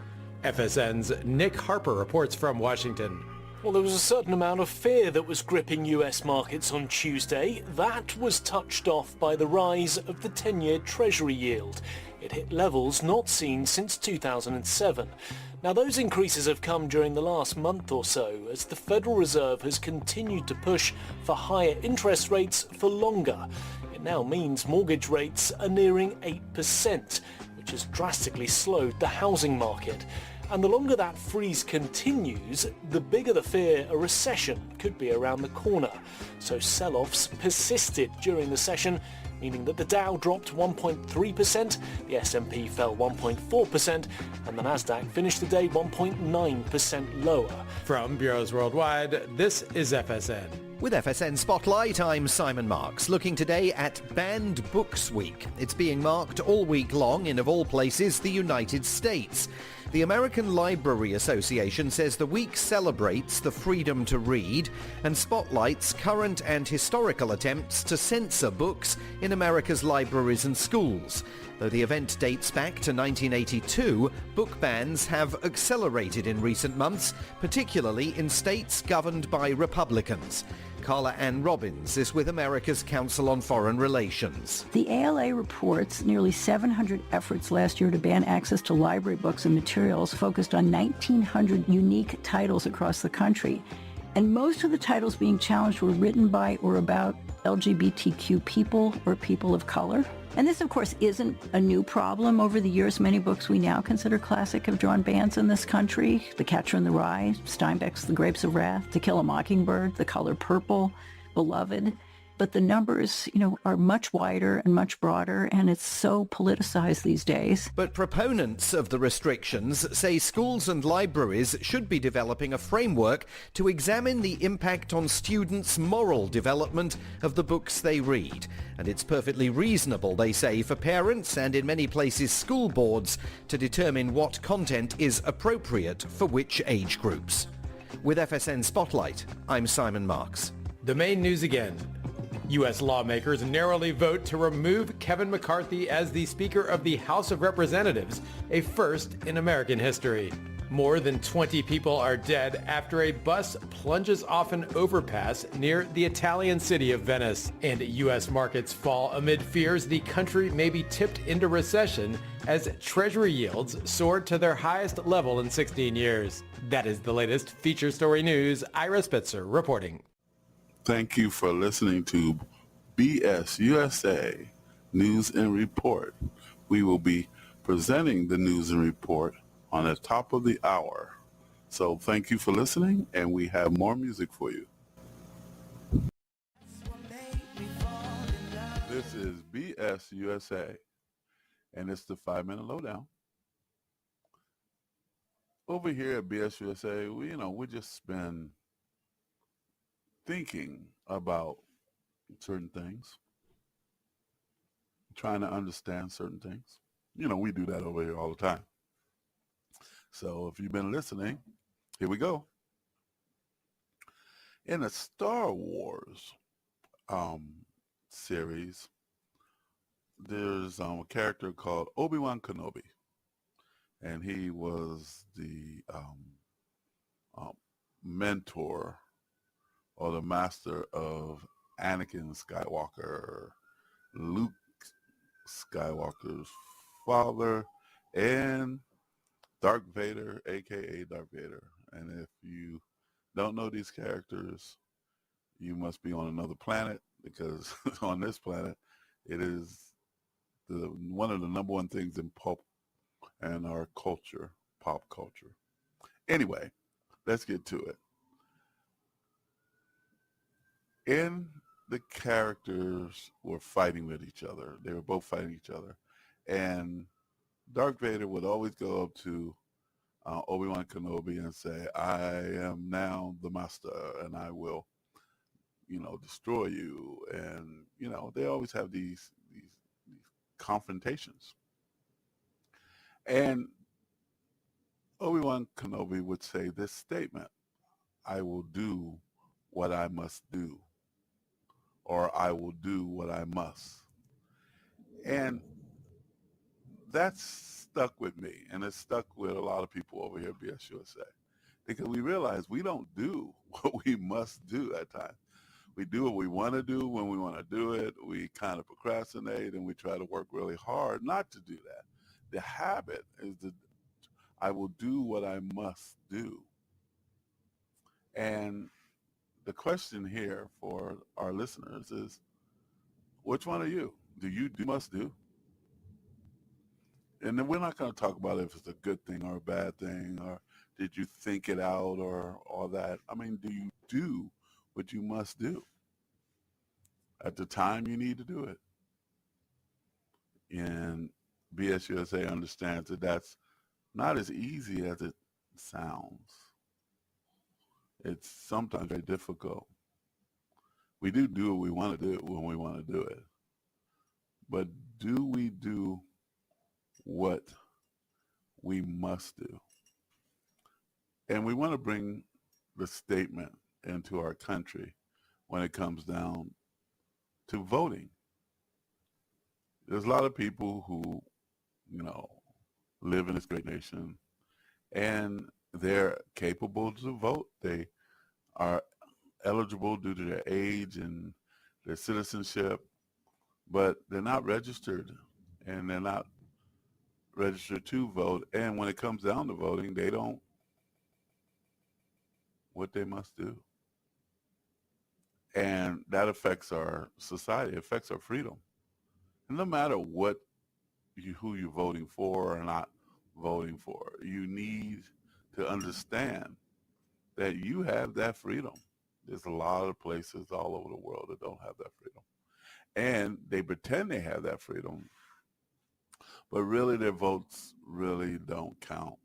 FSN's Nick Harper reports from Washington. Well, there was a certain amount of fear that was gripping US markets on Tuesday. That was touched off by the rise of the 10-year Treasury yield. It hit levels not seen since 2007. Now, those increases have come during the last month or so as the Federal Reserve has continued to push for higher interest rates for longer. It now means mortgage rates are nearing 8%, which has drastically slowed the housing market. And the longer that freeze continues, the bigger the fear a recession could be around the corner. So sell-offs persisted during the session, meaning that the Dow dropped 1.3%, the S&P fell 1.4%, and the Nasdaq finished the day 1.9% lower. From Bureaus Worldwide, this is FSN. With FSN Spotlight, I'm Simon Marks, looking today at Banned Books Week. It's being marked all week long in, of all places, the United States. The American Library Association says the week celebrates the freedom to read and spotlights current and historical attempts to censor books in America's libraries and schools. Though the event dates back to 1982, book bans have accelerated in recent months, particularly in states governed by Republicans. Carla Ann Robbins is with America's Council on Foreign Relations. The ALA reports nearly 700 efforts last year to ban access to library books and materials focused on 1,900 unique titles across the country. And most of the titles being challenged were written by or about LGBTQ people or people of color. And this, of course, isn't a new problem. Over the years, many books we now consider classic have drawn bans in this country. The Catcher in the Rye, Steinbeck's The Grapes of Wrath, To Kill a Mockingbird, The Color Purple, Beloved. But the numbers, are much wider and much broader, and it's so politicized these days. But proponents of the restrictions say schools and libraries should be developing a framework to examine the impact on students' moral development of the books they read. And it's perfectly reasonable, they say, for parents and in many places school boards to determine what content is appropriate for which age groups. With FSN Spotlight, I'm Simon Marks. The main news again. U.S. lawmakers narrowly vote to remove Kevin McCarthy as the Speaker of the House of Representatives, a first in American history. More than 20 people are dead after a bus plunges off an overpass near the Italian city of Venice. And U.S. markets fall amid fears the country may be tipped into recession as Treasury yields soared to their highest level in 16 years. That is the latest feature story news. Ira Spitzer reporting. Thank you for listening to BS USA News and Report. We will be presenting the news and report on the top of the hour. So thank you for listening, and we have more music for you. This is BS USA, and it's the 5-minute lowdown. Over here at BS USA, we just been thinking about certain things, trying to understand certain things. We do that over here all the time. So if you've been listening, here we go. In a Star Wars series, there's a character called Obi-Wan Kenobi, and he was the mentor or the master of Anakin Skywalker, Luke Skywalker's father, and Darth Vader, aka Darth Vader. And if you don't know these characters, you must be on another planet, because on this planet, it is one of the number one things in pop and our culture, pop culture. Anyway, let's get to it. The characters were fighting with each other. They were both fighting each other. And Darth Vader would always go up to Obi-Wan Kenobi and say, I am now the master, and I will, destroy you. And, they always have these confrontations. And Obi-Wan Kenobi would say this statement, I will do what I must do, or I will do what I must. And that's stuck with me, and it's stuck with a lot of people over here at BS USA, because we realize we don't do what we must do at times. We do what we want to do when we want to do it. We kind of procrastinate, and we try to work really hard not to do that. The habit is I will do what I must do. And the question here for our listeners is, which one are you? Do you do must do? And then we're not going to talk about if it's a good thing or a bad thing, or did you think it out, or all that. I mean, do you do what you must do at the time you need to do it? And BS USA understands that that's not as easy as it sounds. It's sometimes very difficult. We do what we want to do when we want to do it. But do we do what we must do? And we want to bring the statement into our country when it comes down to voting. There's a lot of people who, live in this great nation, and they're capable to vote. They are eligible due to their age and their citizenship, but they're not registered, and they're not registered to vote. And when it comes down to voting, they don't what they must do. And that affects our society, affects our freedom. And no matter who you're voting for or not voting for, you need to understand that you have that freedom. There's a lot of places all over the world that don't have that freedom. And they pretend they have that freedom, but really their votes really don't count.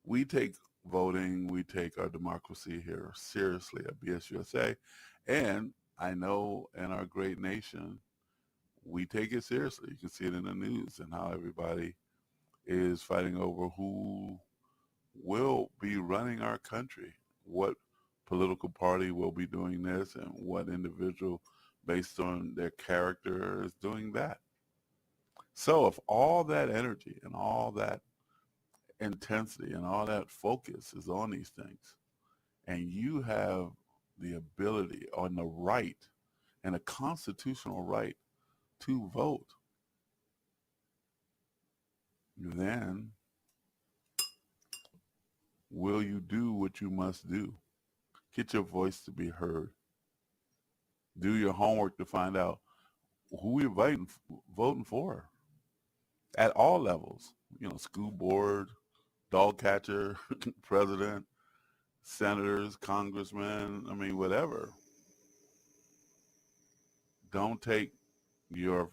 We take voting, we take our democracy here seriously at BSUSA, and I know in our great nation, we take it seriously. You can see it in the news and how everybody is fighting over who will be running our country, what political party will be doing this, and what individual based on their character is doing that. So if all that energy and all that intensity and all that focus is on these things, and you have the ability or the right and a constitutional right to vote, then will you do what you must do? Get your voice to be heard. Do your homework to find out who you're voting for at all levels. You know, school board, dog catcher, president, senators, congressmen, I mean, whatever. Don't take your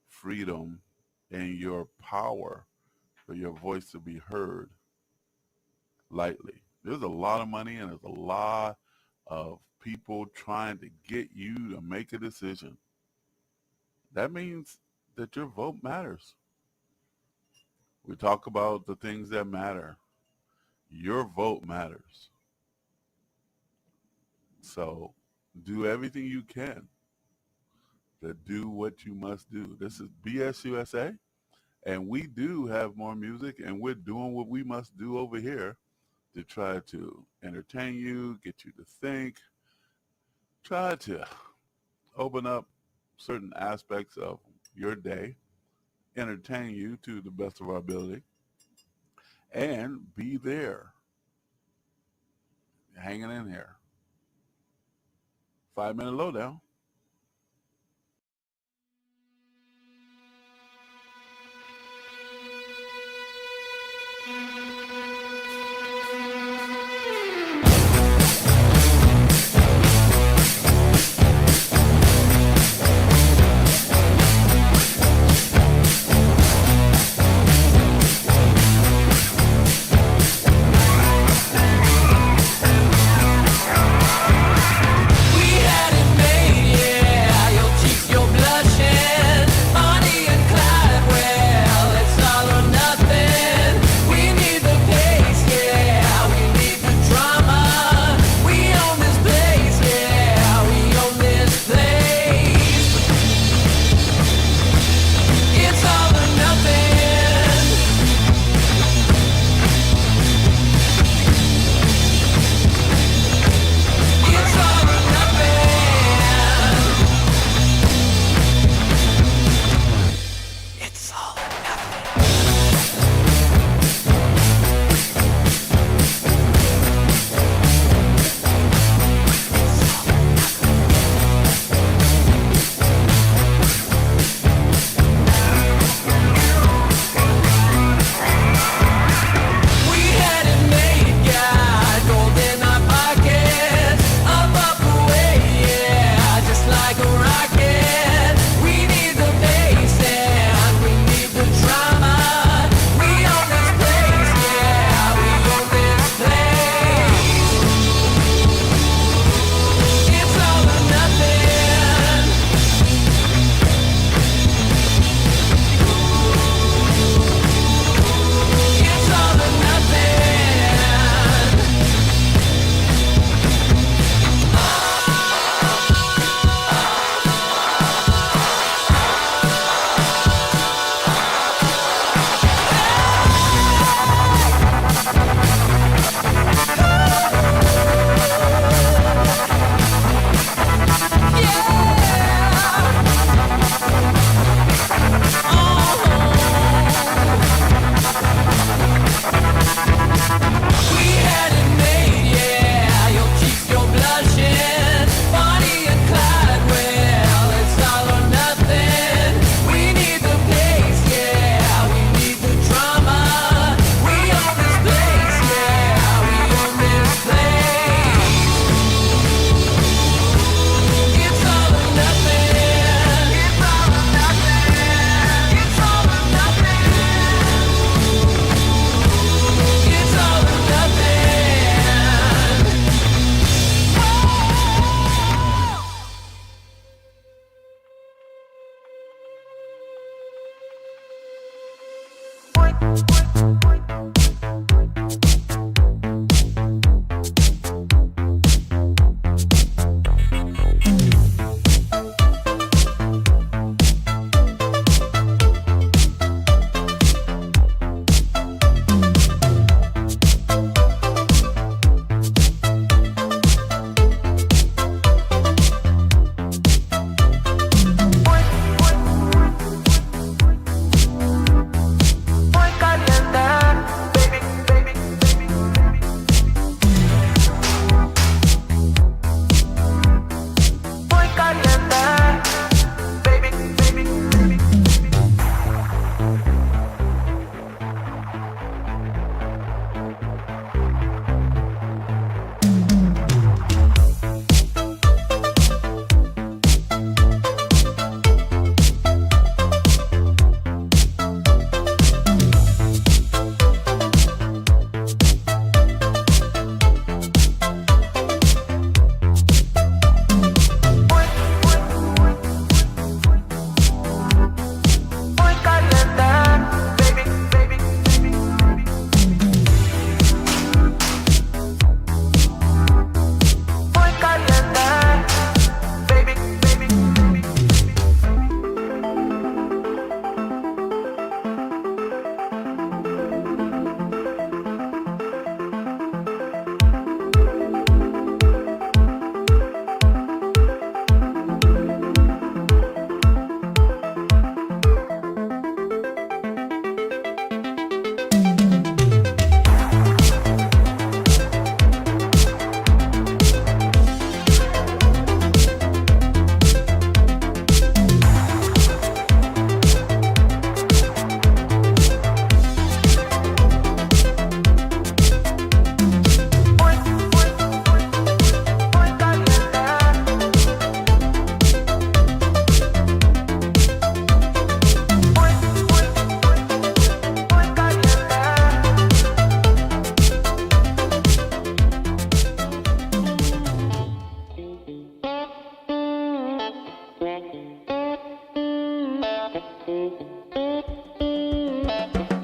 freedom and your power for your voice to be heard lightly. There's a lot of money and there's a lot of people trying to get you to make a decision. That means that your vote matters. We talk about the things that matter. Your vote matters. So do everything you can to do what you must do. This is BSUSA, and we do have more music, and we're doing what we must do over here to try to entertain you, get you to think, try to open up certain aspects of your day, entertain you to the best of our ability, and be there, hanging in here. 5-minute lowdown. We hadn't made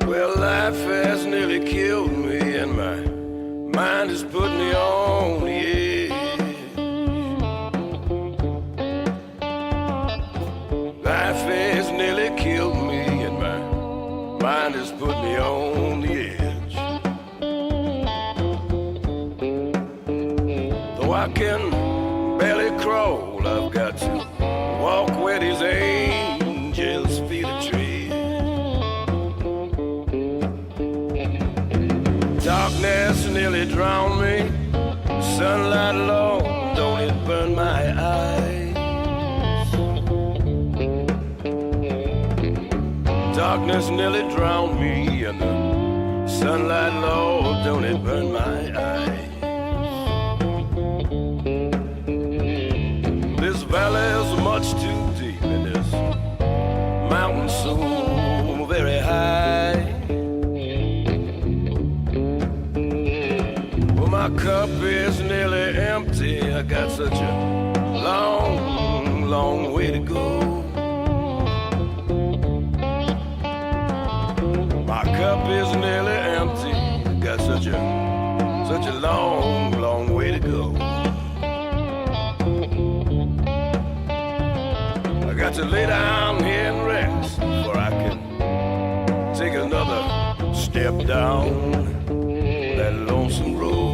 Well, life has nearly killed me, and my mind has put me on the edge. Life has nearly killed me, and my mind has put me on the edge. Though I can barely crawl, I've got to walk where these angels' feet are tread. Darkness nearly drowned me. Sunlight alone, don't it burn my eyes? Darkness nearly drowned me, and the sunlight alone, don't it burn my eyes? This valley is much too deep, and this mountain so very high. My cup is nearly empty. I got such a long, long way to go. My cup is nearly empty. I got such a long, long way to go. I got to lay down here and rest before I can take another step down that lonesome road.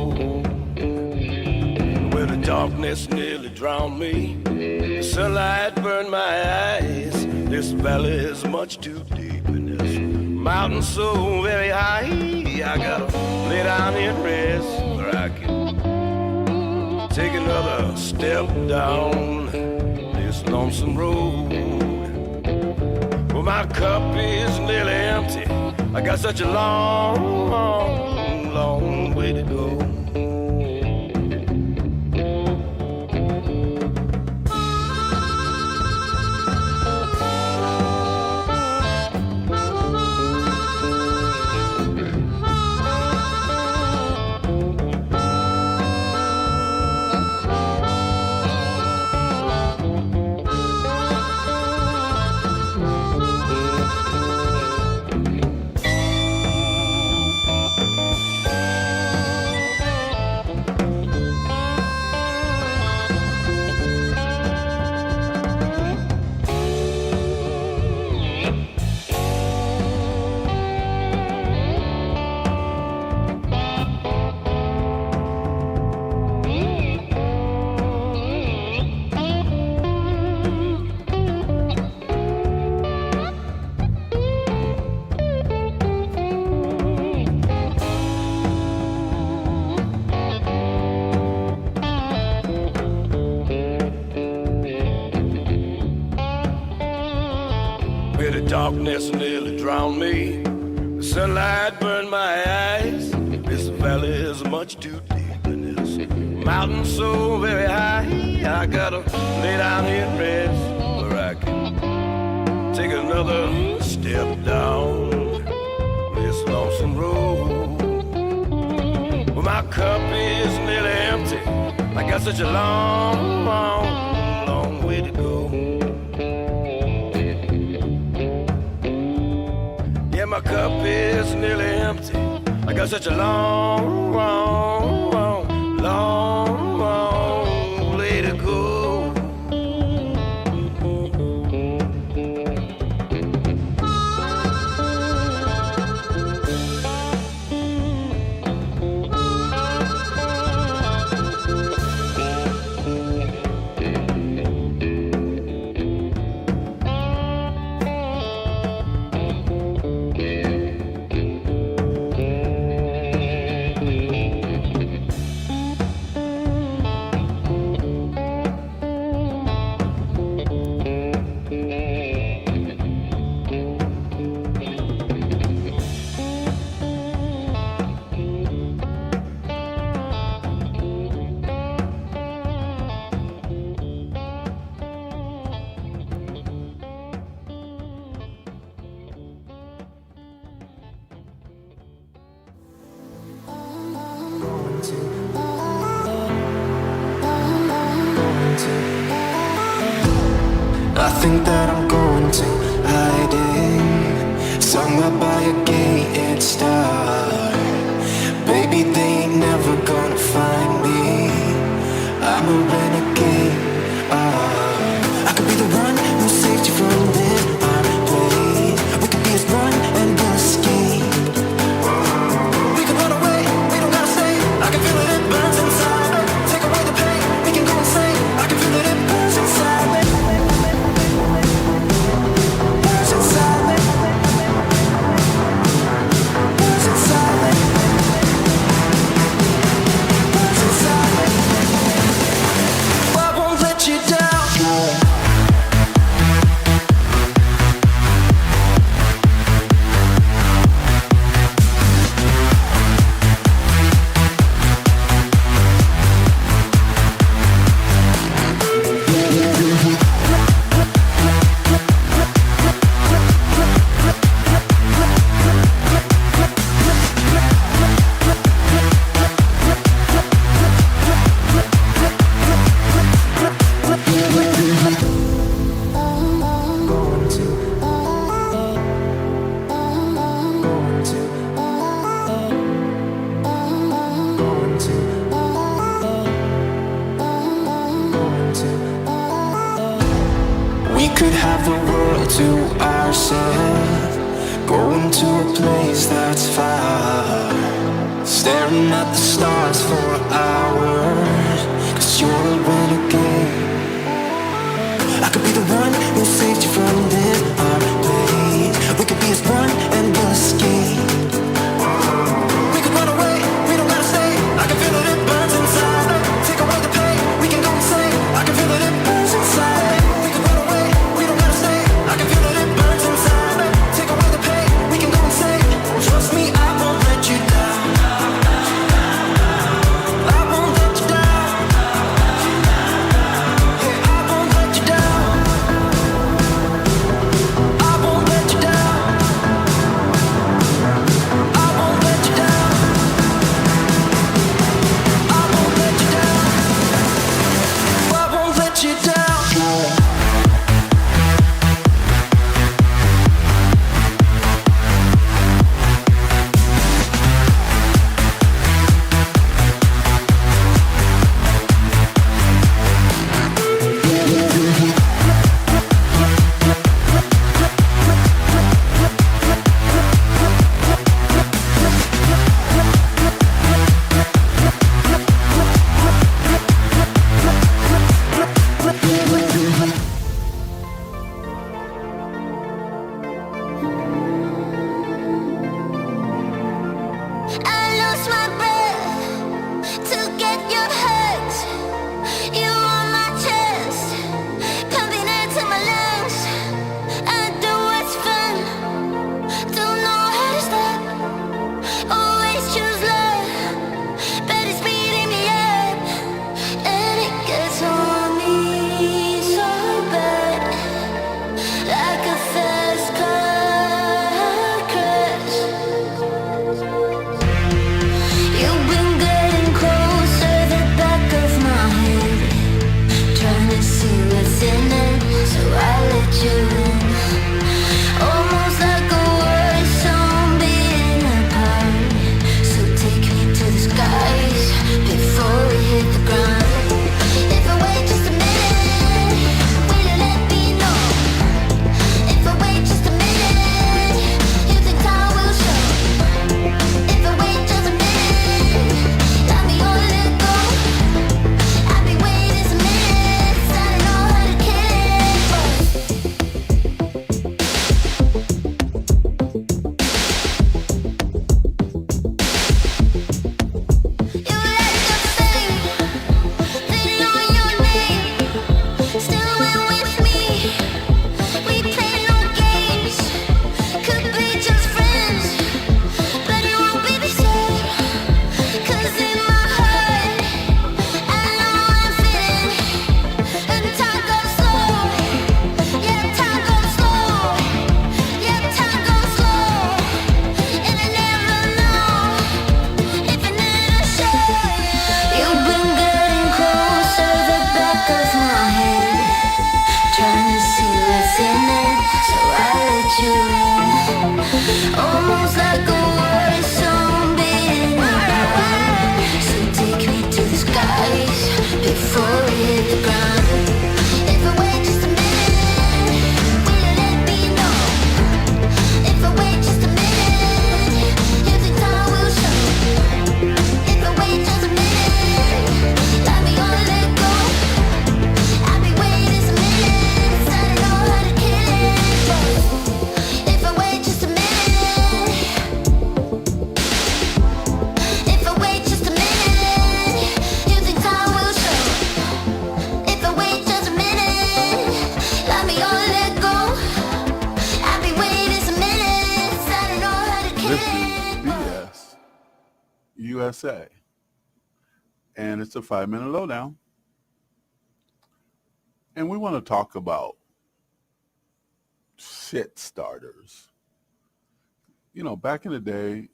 The darkness nearly drowned me. The sunlight burned my eyes. This valley is much too deep, and this mountain so very high. I gotta lay down here and rest where I can take another step down this lonesome road. Well, my cup is nearly empty. I got such a long, long, long way to go. bit of darkness nearly drowned me. The sunlight burned my eyes. This valley is much too deep and this mountain so very high. I gotta lay down here and rest, or I can take another step down this lonesome road. Well, my cup is nearly empty. I got such a long, long, long way to go. Yeah, my cup is nearly empty. I got such a long, long, long, long, long way to go. I think that I'm going to hiding somewhere by a gated star. Baby, they ain't never gonna find me. I'm a renegade. I could be the one who saved you from this place. We could be as one and we'll escape. We can run away, we don't gotta stay. I can feel it, it burns inside me. Take away the pain, we can go insane. I can feel it, it burns inside me. Burns inside me. Burns inside me. Burns inside me. I won't let you down. We could have the world to ourselves, going to a place that's far, staring at the stars for hours, 'cause you're a renegade. I could be the one who saved you from this place. We could be as one and we'll escape. We could run away, we don't gotta stay. I can feel it, it burns inside me. Take away the pain, we can go insane. I can feel it, it burns inside me. We can run away, we don't gotta stay. I can feel it, it burns inside me. Take away the pain, we can go insane. Trust me, I won't let you down. I won't let you down. let you in. Almost like a world song being apart. So take me to the skies before we hit the ground. If I wait just a minute, will you let me know? If I wait just a minute, you think time will show? If I wait just a minute, let me all let go. I've been waiting some minutes, I don't know how to kill you let them sing, they know your name. Still went with me, we play no games. Could be just friends, but it won't be the same. 'Cause in my heart, I know I'm fitting. And time goes slow, yeah, time goes slow, yeah, time goes slow. And I never know if I never show you. You've been getting closer, the back of my head, trying to see what's in it, so I let you in. Almost like a war song being apart. So take me to the skies before we hit the ground. If I wait just a minute, will you let me know? If I wait just a minute, you think time will show? If I wait just a minute, let me all let go. I've been waiting some minutes, I don't know how to kill it. If I wait just a minute, if I wait just a minute, you think time will show? If I wait just a minute, let me all let go. I've been waiting some minutes, I don't know how to kill This it. is BS USA, and it's a 5-minute lowdown. And we want to talk about shit starters. You know, back in the day,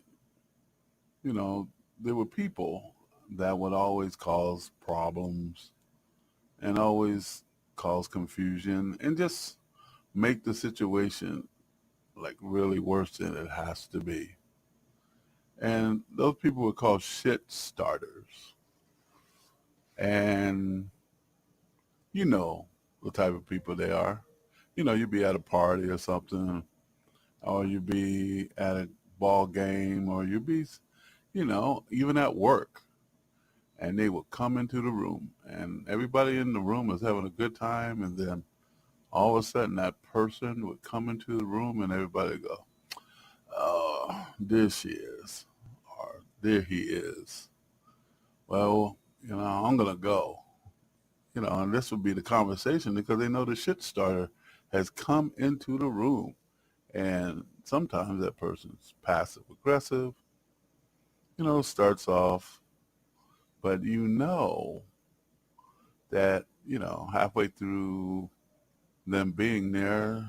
you know, there were people that would always cause problems and always cause confusion and just make the situation like really worse than it has to be. And those people were called shit starters. And you know the type of people they are. You know, you'd be at a party or something, or you'd be at a ball game, or you'd be, you know, even at work. And they would come into the room, and everybody in the room was having a good time, and then all of a sudden that person would come into the room, and everybody would go, "Oh, there she is," or "There he is." Well, you know, I'm going to go. You know, and this would be the conversation because they know the shit starter has come into the room. And sometimes that person's passive aggressive, you know, starts off, but you know that, you know, halfway through them being there,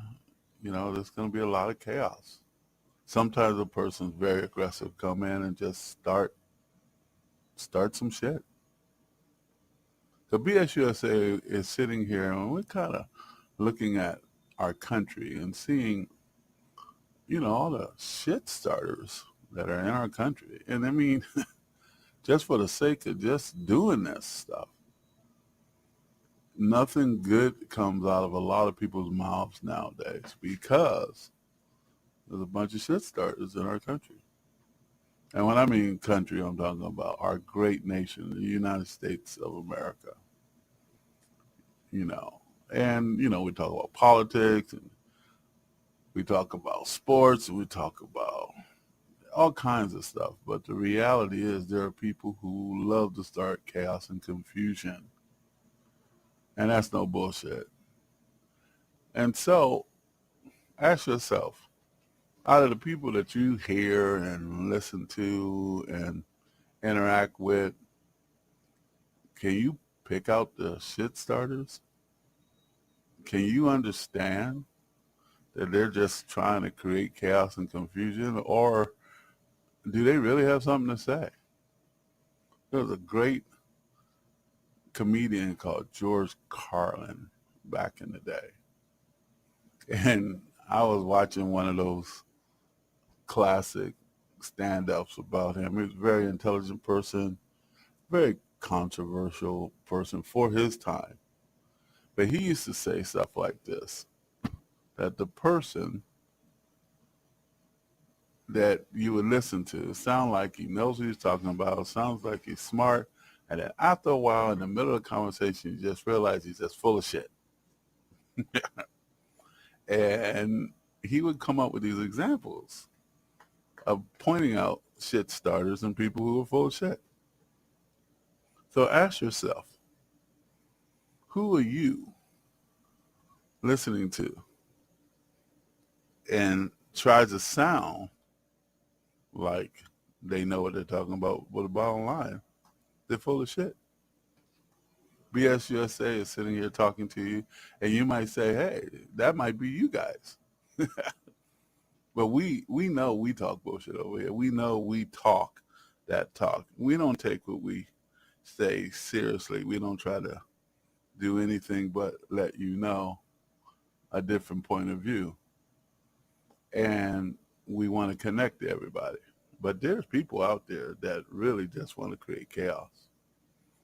you know, there's going to be a lot of chaos. Sometimes a person's very aggressive, come in and just start some shit. The BS USA is sitting here and we're kind of looking at our country and seeing, you know, all the shit starters that are in our country. And I mean, just for the sake of just doing this stuff, nothing good comes out of a lot of people's mouths nowadays because there's a bunch of shit starters in our country. And when I mean country, I'm talking about our great nation, the United States of America. You know, and, you know, we talk about politics and we talk about sports and we talk about all kinds of stuff. But the reality is there are people who love to start chaos and confusion. And that's no bullshit. And so ask yourself, out of the people that you hear and listen to and interact with, can you pick out the shit starters? Can you understand that they're just trying to create chaos and confusion, or do they really have something to say? There was a great comedian called George Carlin back in the day. And I was watching one of those classic stand-ups about him. He was a very intelligent person, very controversial person for his time. But he used to say stuff like this, that the person that you would listen to sound like he knows what he's talking about, sounds like he's smart, and then after a while in the middle of the conversation you just realize he's just full of shit. And he would come up with these examples of pointing out shit starters and people who are full of shit. So ask yourself, who are you listening to? And try to sound like they know what they're talking about. But the bottom line, they're full of shit. BS USA is sitting here talking to you, and you might say, hey, that might be you guys. But we know we talk bullshit over here. We know we talk that talk. We don't take what we say seriously. We don't try to do anything but let you know a different point of view. And we want to connect to everybody. But there's people out there that really just want to create chaos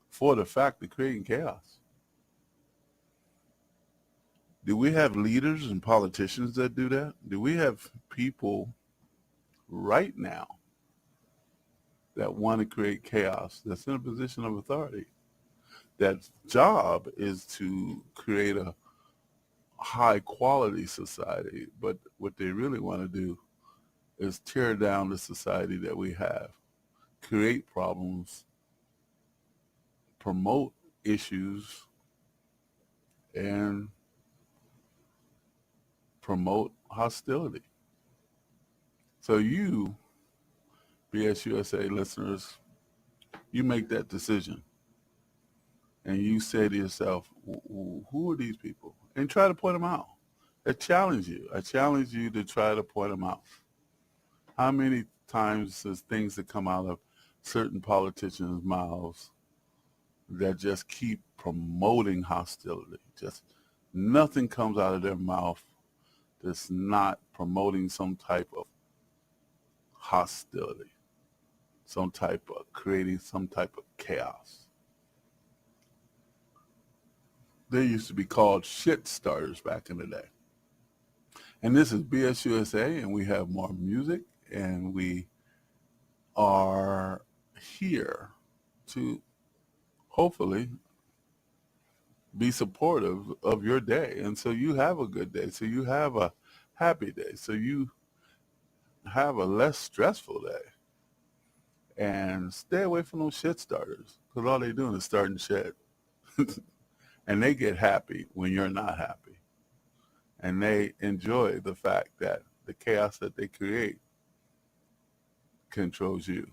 for the fact of creating chaos. Do we have leaders and politicians that do that? Do we have people right now that want to create chaos, that's in a position of authority, that job is to create a high quality society, but what they really want to do is tear down the society that we have, create problems, promote issues, and promote hostility. So you, BS USA listeners, you make that decision and you say to yourself, who are these people? And try to point them out. I challenge you to try to point them out. How many times there's things that come out of certain politicians' mouths that just keep promoting hostility? Just nothing comes out of their mouth that's not promoting some type of hostility, some type of creating some type of chaos. They used to be called shit starters back in the day. And this is BS USA, and we have more music, and we are here to hopefully be supportive of your day. And so you have a good day, so you have a happy day, so you have a less stressful day. And stay away from those shit starters, because all they're doing is starting shit. And they get happy when you're not happy. And they enjoy the fact that the chaos that they create controls you.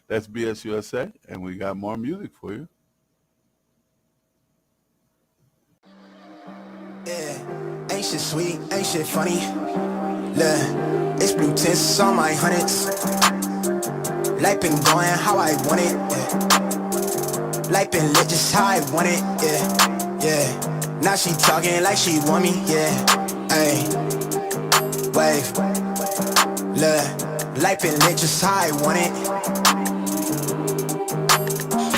That's BS USA, and we got more music for you. Yeah, ain't shit sweet, ain't shit funny. Look, it's blue tints on my hundreds. Life been going how I want it, yeah. Life been lit just how I want it, yeah. Yeah, now she talking like she want me, yeah. Ayy, wave. Look, life been lit just how I want it.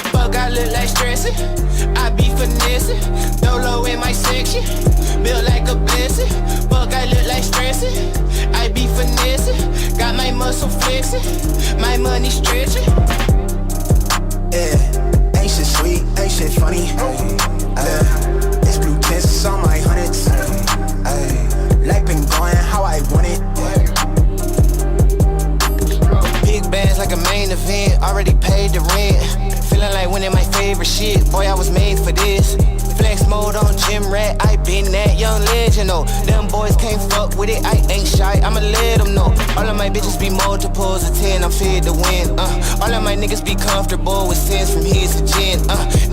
Fuck, I look like stressing. I be finessing. Dolo in my section. Built like a blessing. Fuck, I look like stressing. I be finessing. Got my muscle flexing. My money stretching. Yeah, ain't shit sweet, ain't shit funny. It's blue tints on my hundreds. Life been going how I want it. Big bands like a main event. Already paid the rent. Feeling like winning my favorite shit. Boy, I was made for this. Flex mode on gym rat. I been that young legend, oh. Them boys can't fuck with it. I ain't shy, I'ma let them know. All of my bitches be multiples of 10. I'm fed to win. All of my niggas be comfortable with sins from his to gin.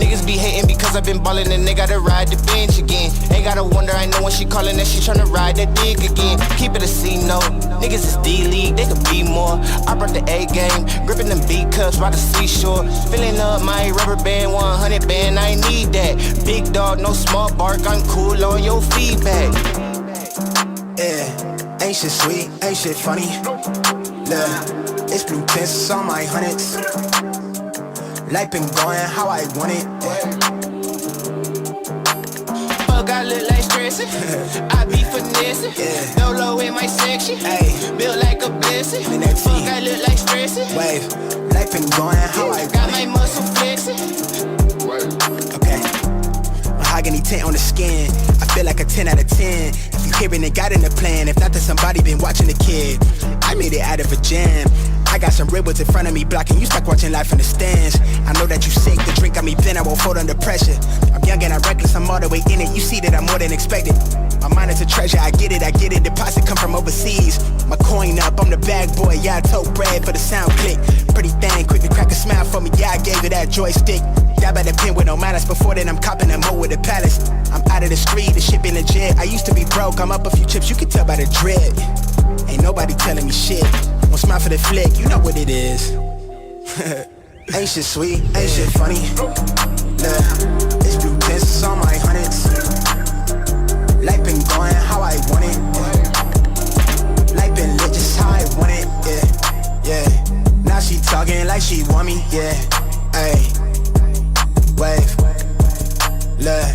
Niggas be hating because I've been ballin' and they gotta ride the bench again. Ain't gotta wonder, I know when she callin' that she tryna ride that dick again. Keep it a C note. Niggas is D-League, they could be more. I brought the A game, gripping them B cups by the seashore. Filling up my rubber band, 100 band, I need that. Big dog, no small bark, I'm cool on your feedback. Ain't shit sweet, ain't shit funny. Look, it's blue tints on my hundreds. Life been going how I want it. Fuck, I look like stressing. I be finessing. No low in my section. Built like a blessing. Fuck, I look like stressing. Wave, life been going how I want it. Got my muscle flexing. Okay. Mahogany tint on the skin. I feel like a 10 out of 10. If you hearing it, got in the plan. If not, then somebody been watching the kid. I made it out of a jam. I got some ribbons in front of me blocking you stuck watching life in the stands. I know that you sick, the drink got me thin, I won't fold under pressure. I'm young and I'm reckless, I'm all the way in it. You see that I'm more than expected. My mind is a treasure, I get it. Deposit come from overseas. My coin up, I'm the bag boy, yeah, I tote bread for the sound click. Pretty thing, quick to crack a smile for me, yeah, I gave it that joystick. Dab at the pin with no manners, before then I'm copping a mo with a palace. I'm out of the street, the shit been legit. I used to be broke, I'm up a few chips, you can tell by the drip. Ain't nobody telling me shit. One smile for the flick, you know what it is. Ain't shit sweet, ain't shit funny. Look, it's blue tints on my hundreds. Life been going how I want it. Life been lit just how I want it, yeah. Now she talking like she want me, yeah. Ayy, wave. Look,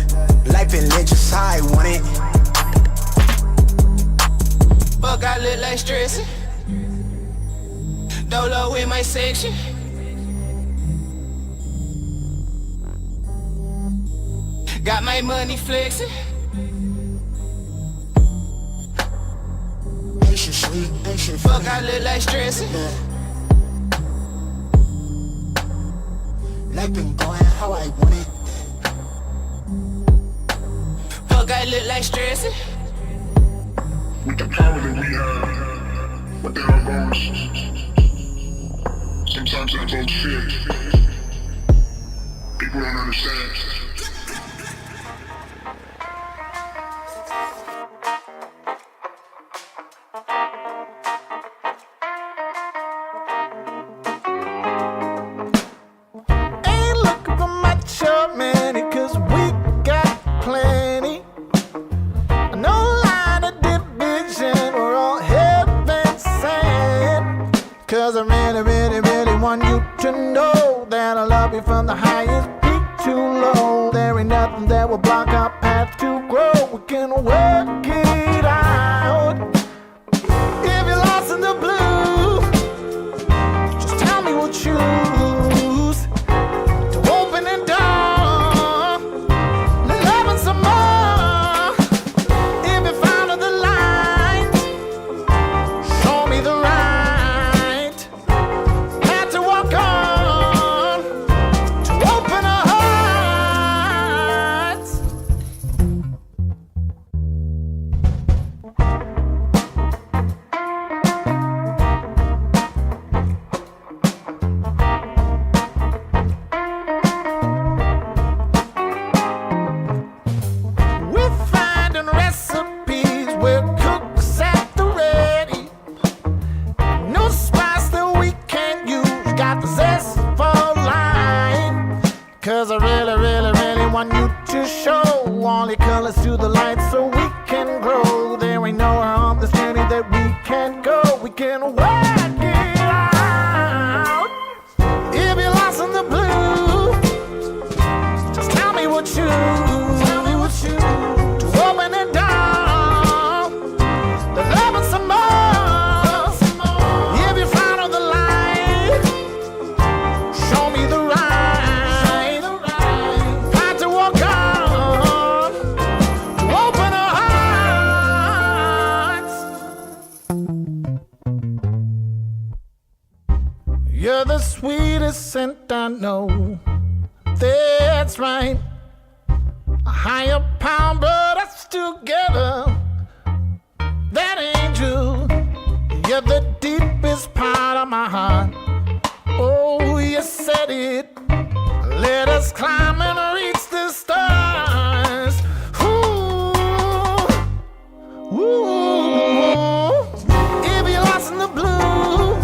life been lit just how I want it. Fuck, I look like stressing. Dolo in my section. Got my money flexing. Ain't shit sweet, ain't shit Fuck, funny. I look like stressing. Life been going how I want it. Fuck, I look like stressing. With the power that we have, but there are moments. Sometimes that vote shit. People don't understand. Ain't looking for much of many, cause we got plenty. No line of division, we're all heaven sent. Cause I really, really, really want you to know that I love you from the highest peak to low. There ain't nothing that will block our path to grow. We can work it out. If you're lost in the blue, just tell me we'll choose to open the door, loving some more. If you found the light, show me the right path to walk on, to open our hearts. We're finding recipes where cooks at the ready. No spice that we can't use, got the zest for life. Cause I really, really, really want you to show all your colors to the light so we can grow. There ain't nowhere on this journey that we can't go. We can work it out. If you're lost in the blue, just tell me what you to open it down, the love and some more. If you found the light, show me the right path to walk on, to open our hearts. You're the sweetest scent I know. That's right. A higher power brought us together. That angel, you're the deepest part of my heart. Oh, you said it. Let us climb and reach the stars. Ooh, ooh. If you're lost in the blue,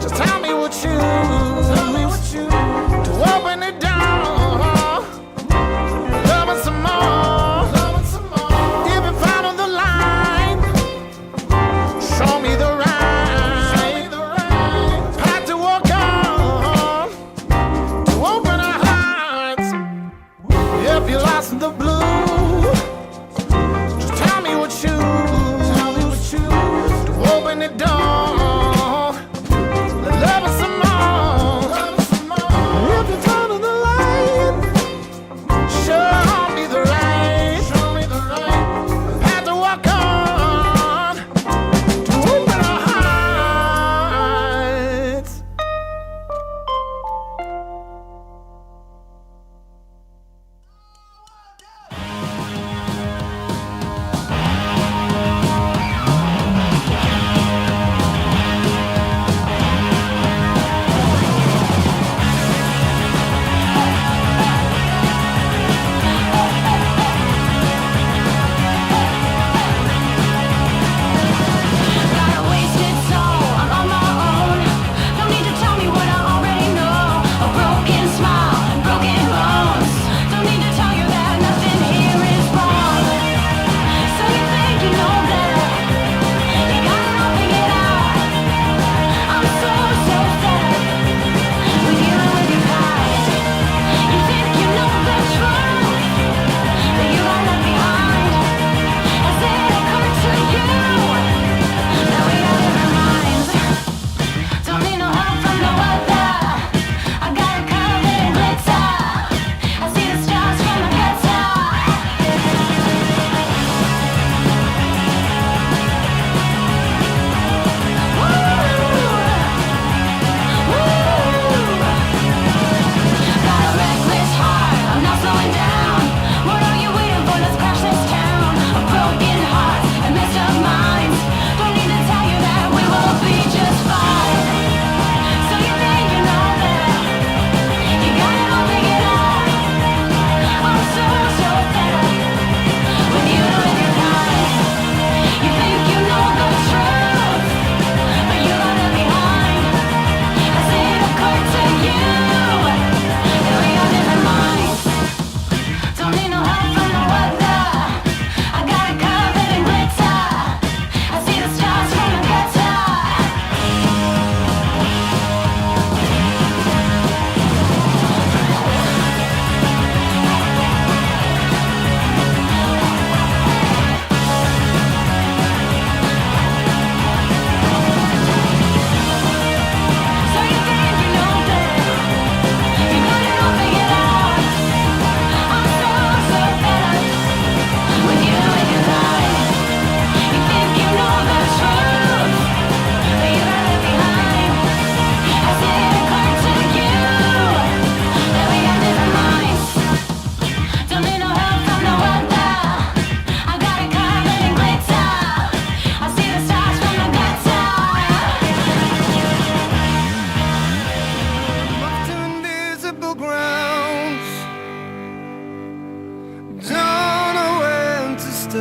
just tell me what you to open it down. Loving some more. If you found the light,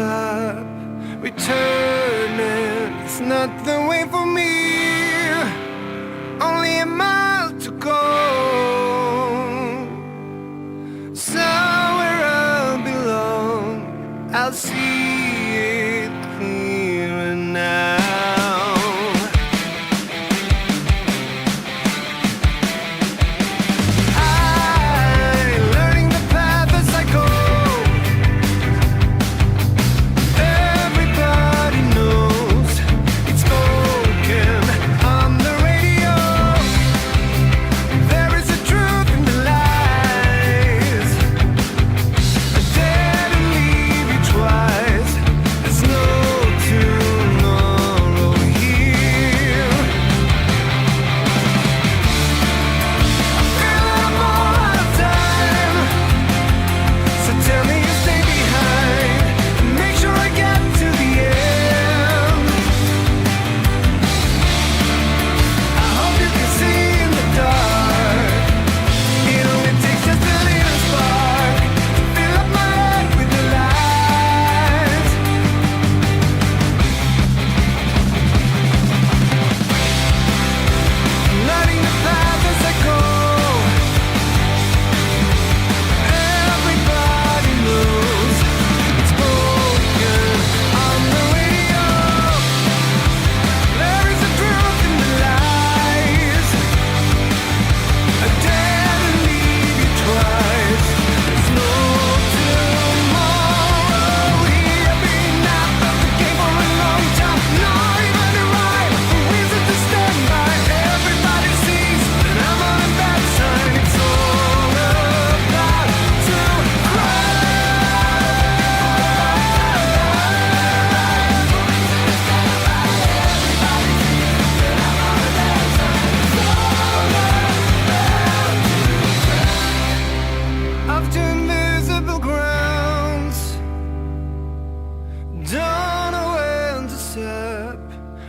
stop returning. It's not the way for me. Only a mile to go. Somewhere I belong. I'll see it clearer now.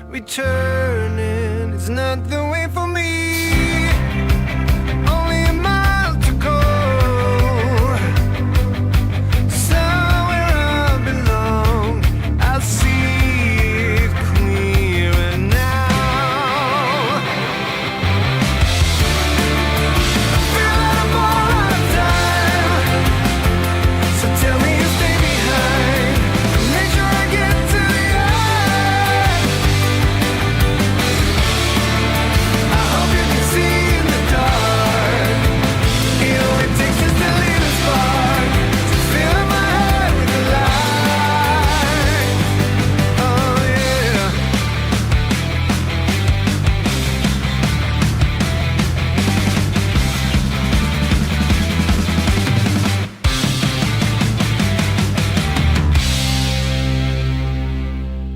Returning is not the way for me. Only a mile to go. Somewhere I belong. I'll see it clearer now. I feel like I'm all out of time. So tell me you stay behind. Make sure I get to the end. I hope you can see in the dark. It only takes just a little spark to fill my head with the light. Oh yeah.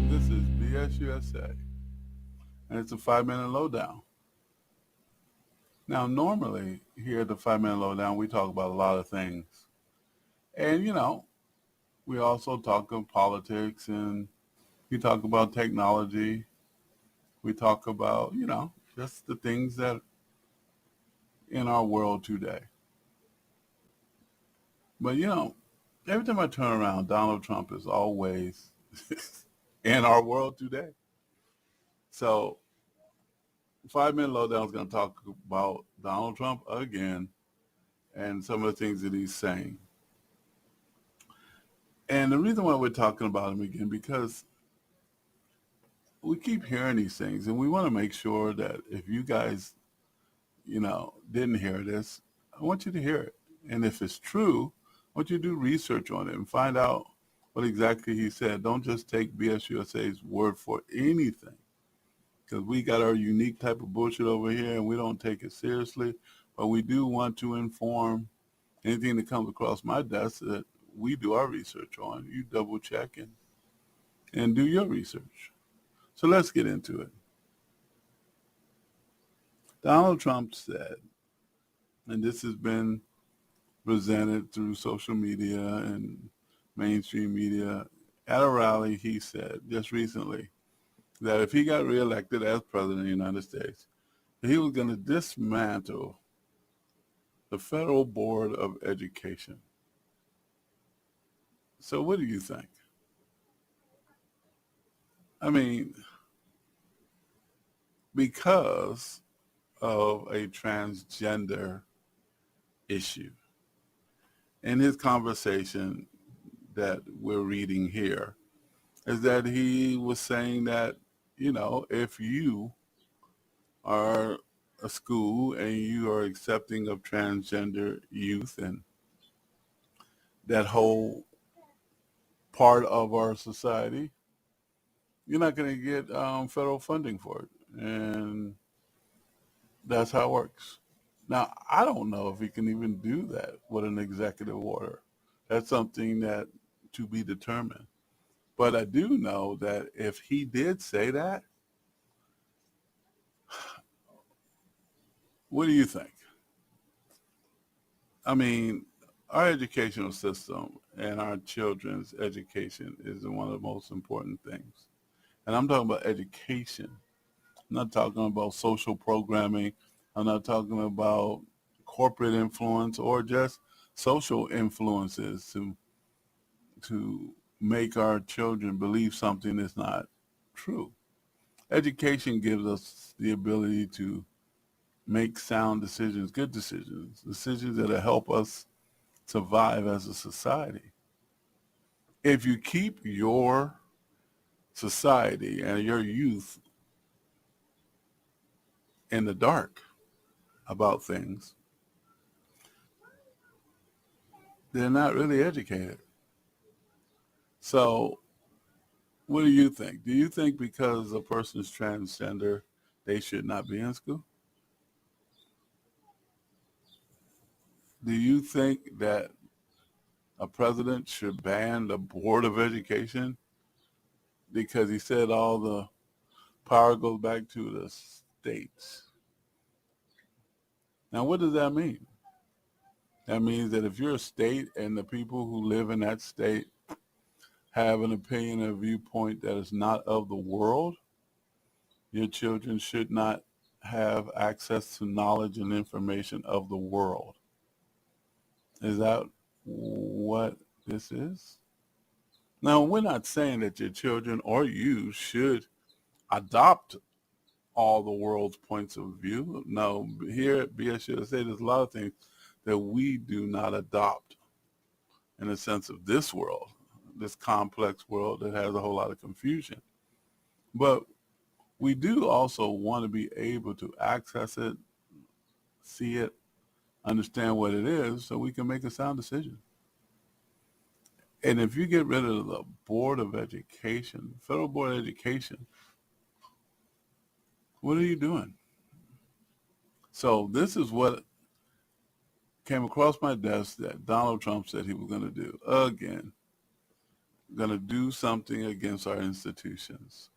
This is BS USA, and it's a 5-minute lowdown. Now, normally here at the 5-minute lowdown, we talk about a lot of things, and we also talk of politics, and we talk about technology. We talk about just the things that in our world today. But every time I turn around, Donald Trump is always in our world today. So 5-minute lowdown is going to talk about Donald Trump again and some of the things that he's saying. And the reason why we're talking about him again, because we keep hearing these things, and we want to make sure that if you guys, didn't hear this, I want you to hear it. And if it's true, I want you to do research on it and find out what exactly he said. Don't just take BS USA's word for anything, because we got our unique type of bullshit over here, and we don't take it seriously. But we do want to inform anything that comes across my desk that we do our research on. You double check and do your research. So let's get into it. Donald Trump said, and this has been presented through social media and mainstream media, at a rally he said just recently that if he got reelected as president of the United States, he was going to dismantle the Federal Board of Education. So what do you think? I mean, because of a transgender issue. In his conversation that we're reading here, is that he was saying that, you know, if you are a school and you are accepting of transgender youth and that whole part of our society, you're not going to get federal funding for it. And that's how it works. Now, I don't know if he can even do that with an executive order. That's something that to be determined. But I do know that if he did say that, what do you think? I mean, our educational system and our children's education is one of the most important things. And I'm talking about education. I'm not talking about social programming. I'm not talking about corporate influence or just social influences to make our children believe something that's not true. Education gives us the ability to make sound decisions, good decisions, decisions that will help us survive as a society. If you keep your society and your youth in the dark about things, they're not really educated. So what do you think? Do you think because a person is transgender, they should not be in school? Do you think that a president should ban the Board of Education because he said all the power goes back to the states? Now, what does that mean? That means that if you're a state and the people who live in that state have an opinion or viewpoint that is not of the world, your children should not have access to knowledge and information of the world. Is that what this is? Now, we're not saying that your children or you should adopt all the world's points of view. No, here at BSUSA, there's a lot of things that we do not adopt in the sense of this world, this complex world that has a whole lot of confusion. But we do also want to be able to access it, see it, understand what it is, so we can make a sound decision. And if you get rid of the Board of Education, Federal Board of Education, what are you doing? So this is what came across my desk that Donald Trump said he was going to do. Again, going to do something against our institutions.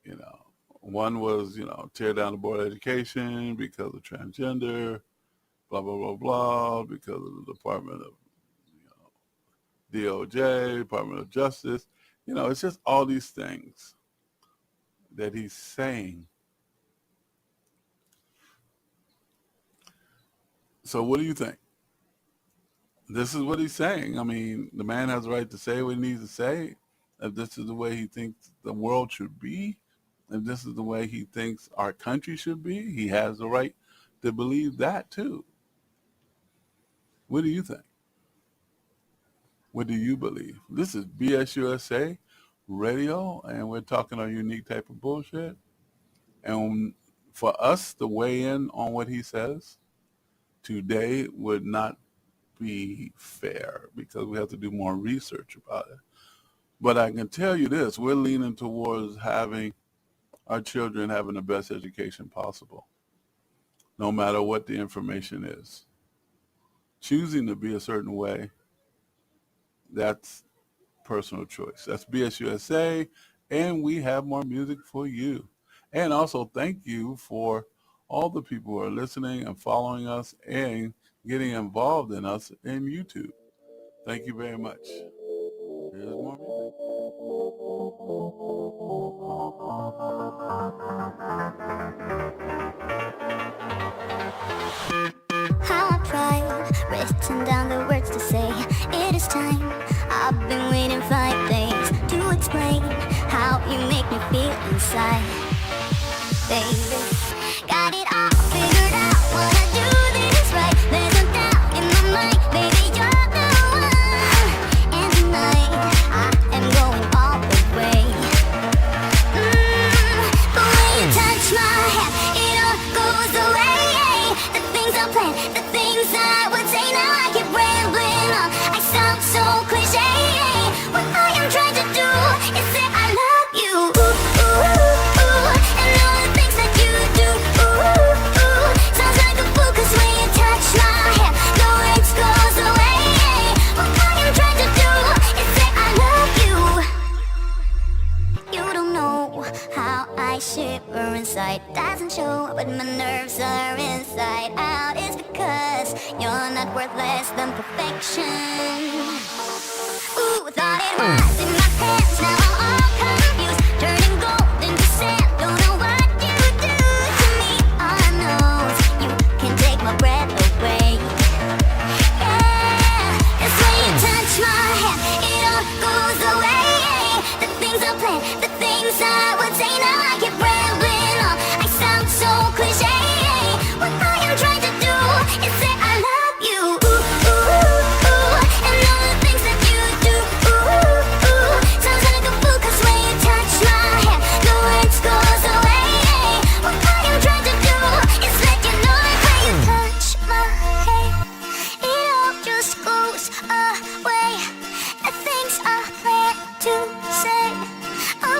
You know, one was, you know, tear down the Board of Education because of transgender, blah, blah, blah, blah, because of the Department of, you know, DOJ, Department of Justice. You know, it's just all these things that he's saying. So what do you think? This is what he's saying. I mean, the man has the right to say what he needs to say. If this is the way he thinks the world should be, if this is the way he thinks our country should be, he has the right to believe that too. What do you think? What do you believe? This is BSUSA Radio, and we're talking a unique type of bullshit. And for us to weigh in on what he says today would not be fair because we have to do more research about it. But I can tell you this, we're leaning towards having our children having the best education possible, no matter what the information is. Choosing to be a certain way, that's personal choice. That's BSUSA, and we have more music for you. And also thank you for all the people who are listening and following us and getting involved in us in YouTube. Thank you very much. Here's more How I tried, written down the words to say. It is time. I've been waiting 5 days to explain how you made feel inside. Baby, got it all figured out. Wanna do this right. There's no doubt in my mind. Baby, you're the one. And tonight I am going all the way. The way you touch my hair, it all goes away. The things I plan, the things I would say. Now I keep rambling on. I sound so cliche. What I am trying to do is say I love you. Ooh, ooh, ooh, ooh. And all the things that you do. Ooh, ooh, ooh. Sounds like a fool 'cause when you touch my hair, the words goes away. What I am trying to do is say I love you. You don't know how I shiver inside. Doesn't show, but my nerves are inside out. It's because you're not worth less than perfection. Ooh, thought it was in my pants. Now I'm all confused, turning gold into sand. Don't know what you do to me. All I know is you can take my breath away. Yeah, it's when you touch my hair, it all goes away. The things I plan, the things I would say. Now I keep rambling on. I sound so cliche. What I am trying to do is say I love you. Ooh, ooh, ooh. And all the things that you do. Ooh, ooh. Sounds like a fool 'cause when you touch my hair, the words goes away. What I am trying to do is let you know that when you touch my hair, it all just goes away. The things I plan to say. Oh,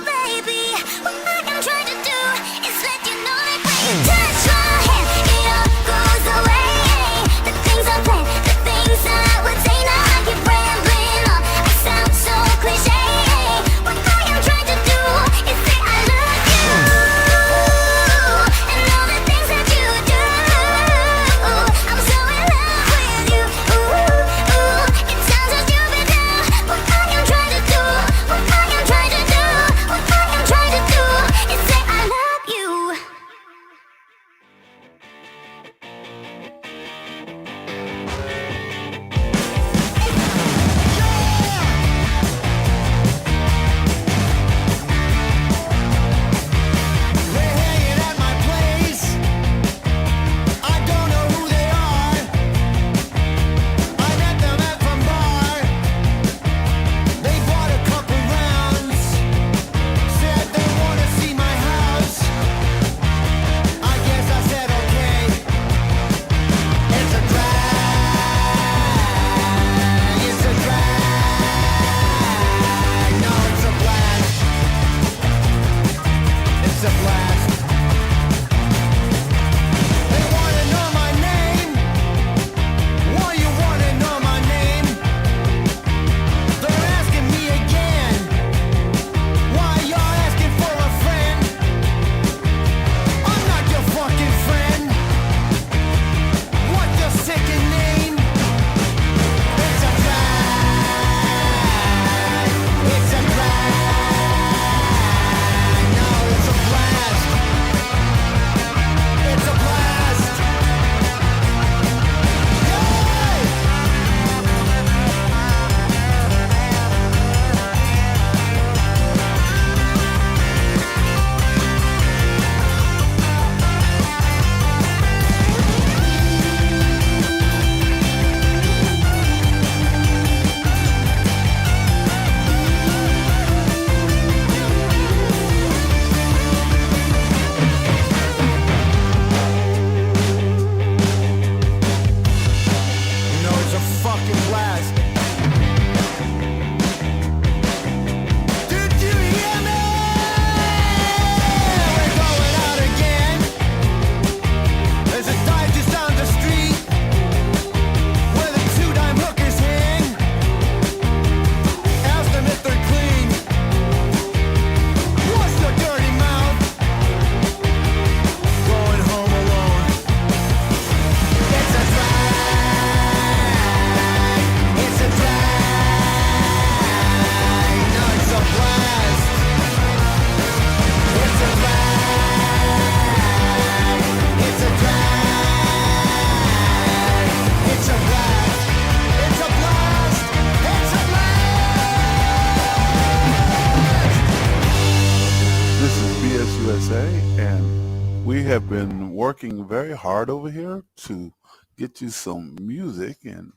USA, and we have been working very hard over here to get you some music and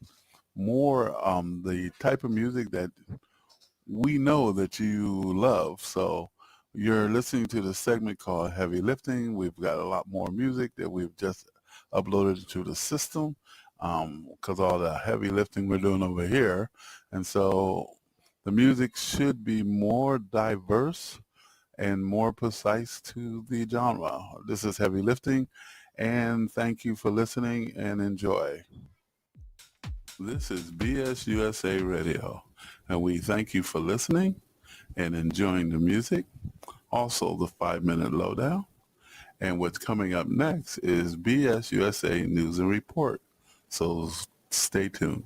more the type of music that we know that you love. So you're listening to the segment called Heavy Lifting. We've got a lot more music that we've just uploaded to the system because all the heavy lifting we're doing over here. And so the music should be more diverse and more precise to the genre. This is Heavy Lifting, and thank you for listening and enjoy. This is BSUSA Radio, and we thank you for listening and enjoying the music. Also, the 5-minute lowdown. And what's coming up next is BSUSA News and Report. So stay tuned.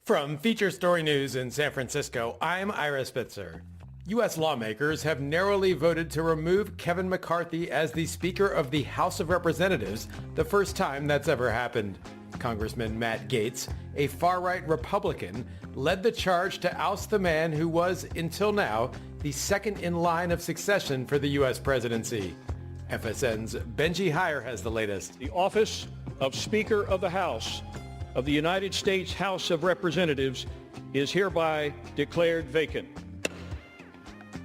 From Feature Story News in San Francisco, I'm Ira Spitzer. U.S. lawmakers have narrowly voted to remove Kevin McCarthy as the Speaker of the House of Representatives, the first time that's ever happened. Congressman Matt Gaetz, a far-right Republican, led the charge to oust the man who was, until now, the second in line of succession for the U.S. presidency. FSN's Benji Heyer has the latest. The office of Speaker of the House of the United States House of Representatives is hereby declared vacant.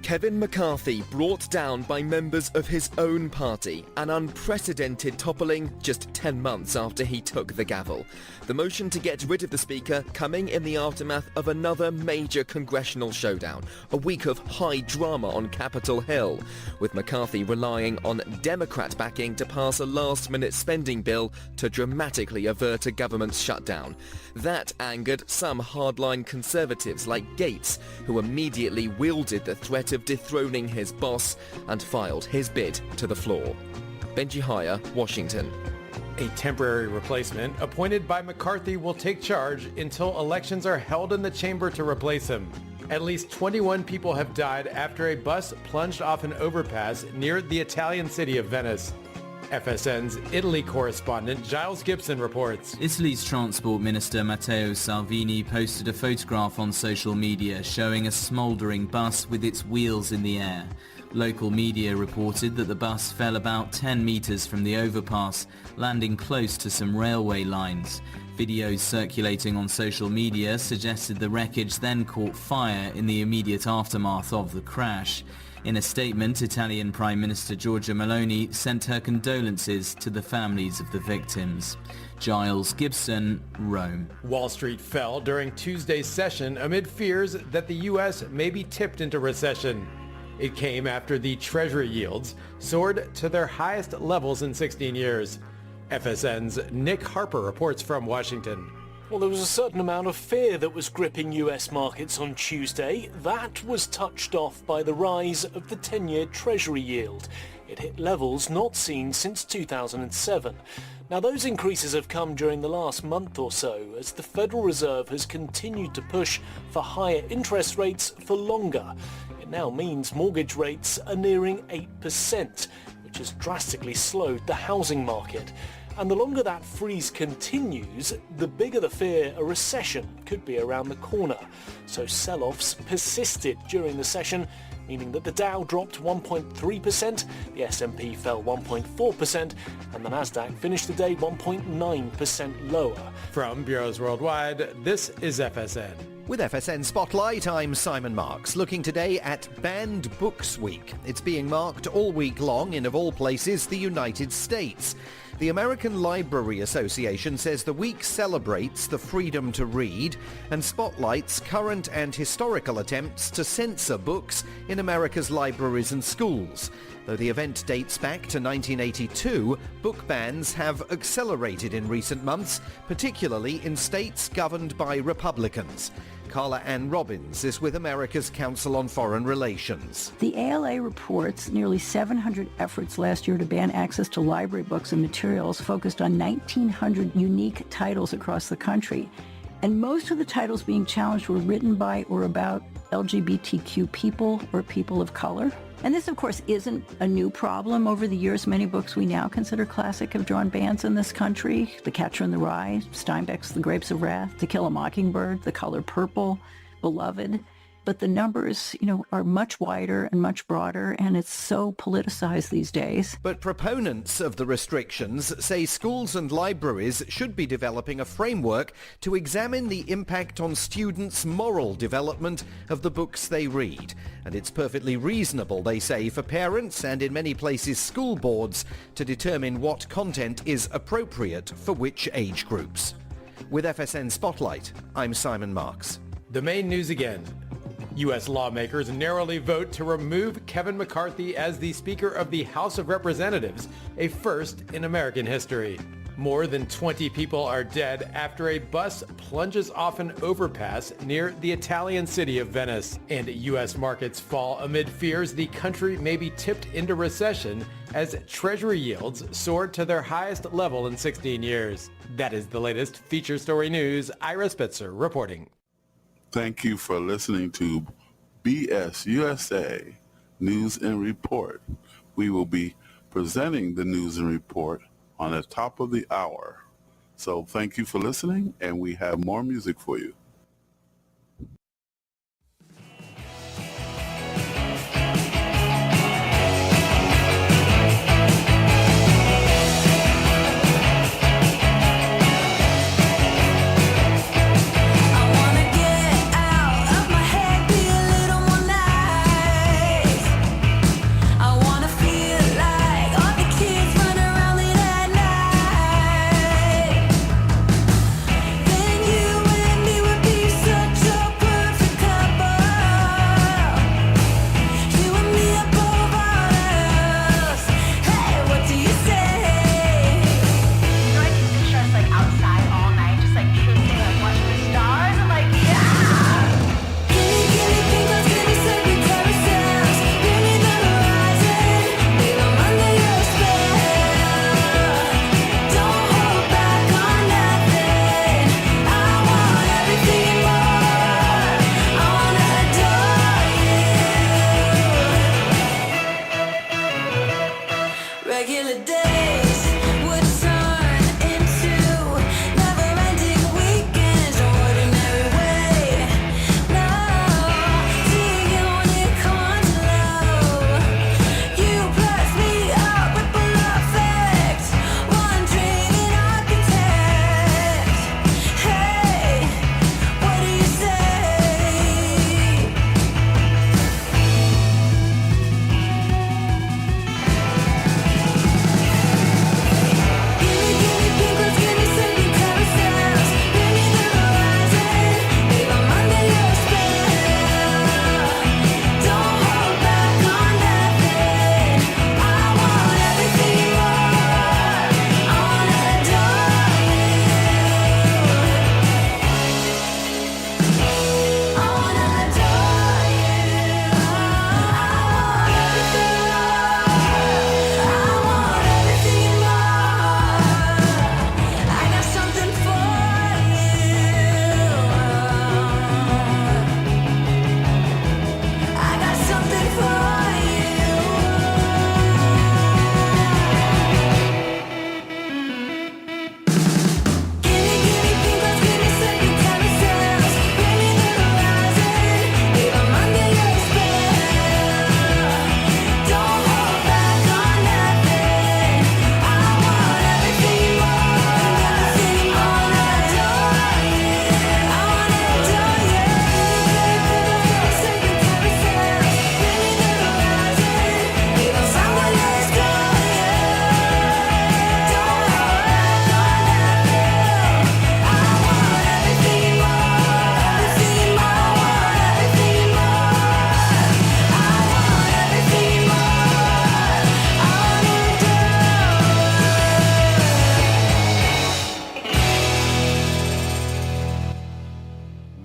Kevin McCarthy brought down by members of his own party, an unprecedented toppling just 10 months after he took the gavel. The motion to get rid of the Speaker coming in the aftermath of another major congressional showdown, a week of high drama on Capitol Hill, with McCarthy relying on Democrat backing to pass a last-minute spending bill to dramatically avert a government shutdown. That angered some hardline conservatives like Gaetz, who immediately wielded the threat of dethroning his boss and filed his bid to the floor. Benji Heyer, Washington. A temporary replacement appointed by McCarthy will take charge until elections are held in the chamber to replace him. At least 21 people have died after a bus plunged off an overpass near the Italian city of Venice. FSN's Italy correspondent Giles Gibson reports. Italy's Transport Minister Matteo Salvini posted a photograph on social media showing a smouldering bus with its wheels in the air. Local media reported that the bus fell about 10 meters from the overpass, landing close to some railway lines. Videos circulating on social media suggested the wreckage then caught fire in the immediate aftermath of the crash. In a statement, Italian Prime Minister Giorgia Meloni sent her condolences to the families of the victims. Giles Gibson, Rome. Wall Street fell during Tuesday's session amid fears that the U.S. may be tipped into recession. It came after the Treasury yields soared to their highest levels in 16 years. FSN's Nick Harper reports from Washington. Well, there was a certain amount of fear that was gripping US markets on Tuesday. That was touched off by the rise of the 10-year Treasury yield. It hit levels not seen since 2007. Now, those increases have come during the last month or so as the Federal Reserve has continued to push for higher interest rates for longer. It now means mortgage rates are nearing 8%, which has drastically slowed the housing market. And the longer that freeze continues, the bigger the fear a recession could be around the corner. So sell-offs persisted during the session, meaning that the Dow dropped 1.3%, the S&P fell 1.4%, and the Nasdaq finished the day 1.9% lower. From Bureaus Worldwide, this is FSN. With FSN Spotlight, I'm Simon Marks, looking today at Banned Books Week. It's being marked all week long in, of all places, the United States. The American Library Association says the week celebrates the freedom to read and spotlights current and historical attempts to censor books in America's libraries and schools. Though the event dates back to 1982, book bans have accelerated in recent months, particularly in states governed by Republicans. Carla Ann Robbins is with America's Council on Foreign Relations. The ALA reports nearly 700 efforts last year to ban access to library books and materials focused on 1,900 unique titles across the country. And most of the titles being challenged were written by or about LGBTQ people or people of color. And this, of course, isn't a new problem. Over the years, many books we now consider classic have drawn bans in this country. The Catcher in the Rye, Steinbeck's The Grapes of Wrath, To Kill a Mockingbird, The Color Purple, Beloved. But the numbers, are much wider and much broader, and it's so politicized these days. But proponents of the restrictions say schools and libraries should be developing a framework to examine the impact on students' moral development of the books they read. And it's perfectly reasonable, they say, for parents and in many places school boards to determine what content is appropriate for which age groups. With FSN Spotlight, I'm Simon Marks. The main news again. U.S. lawmakers narrowly vote to remove Kevin McCarthy as the Speaker of the House of Representatives, a first in American history. More than 20 people are dead after a bus plunges off an overpass near the Italian city of Venice. And U.S. markets fall amid fears the country may be tipped into recession as Treasury yields soared to their highest level in 16 years. That is the latest feature story news. Ira Spitzer reporting. Thank you for listening to BSUSA News and Report. We will be presenting the news and report on the top of the hour. So thank you for listening, and we have more music for you.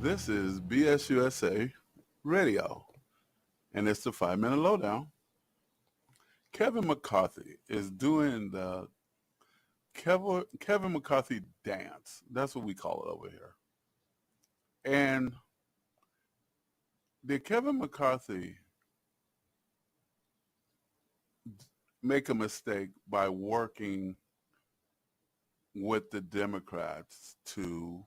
This is BSUSA Radio, and it's the 5-Minute Lowdown. Kevin McCarthy is doing the Kevin McCarthy dance. That's what we call it over here. And did Kevin McCarthy make a mistake by working with the Democrats to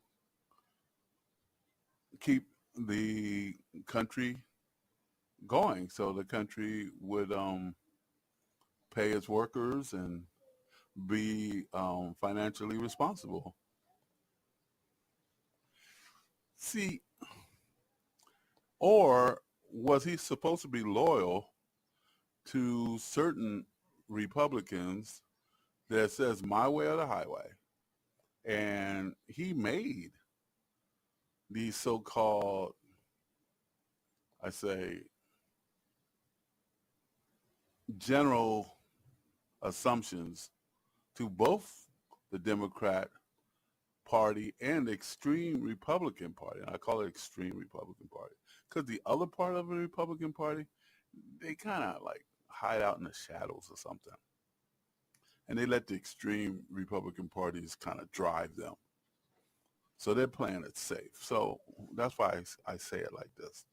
keep the country going, so the country would pay its workers and be financially responsible. See, or was he supposed to be loyal to certain Republicans that says my way or the highway? And he made these so-called, I say, general assumptions to both the Democrat Party and the extreme Republican Party. And I call it extreme Republican Party because the other part of the Republican Party, they kind of like hide out in the shadows or something. And they let the extreme Republican parties kind of drive them. So they're playing it safe. So that's why I say it like this.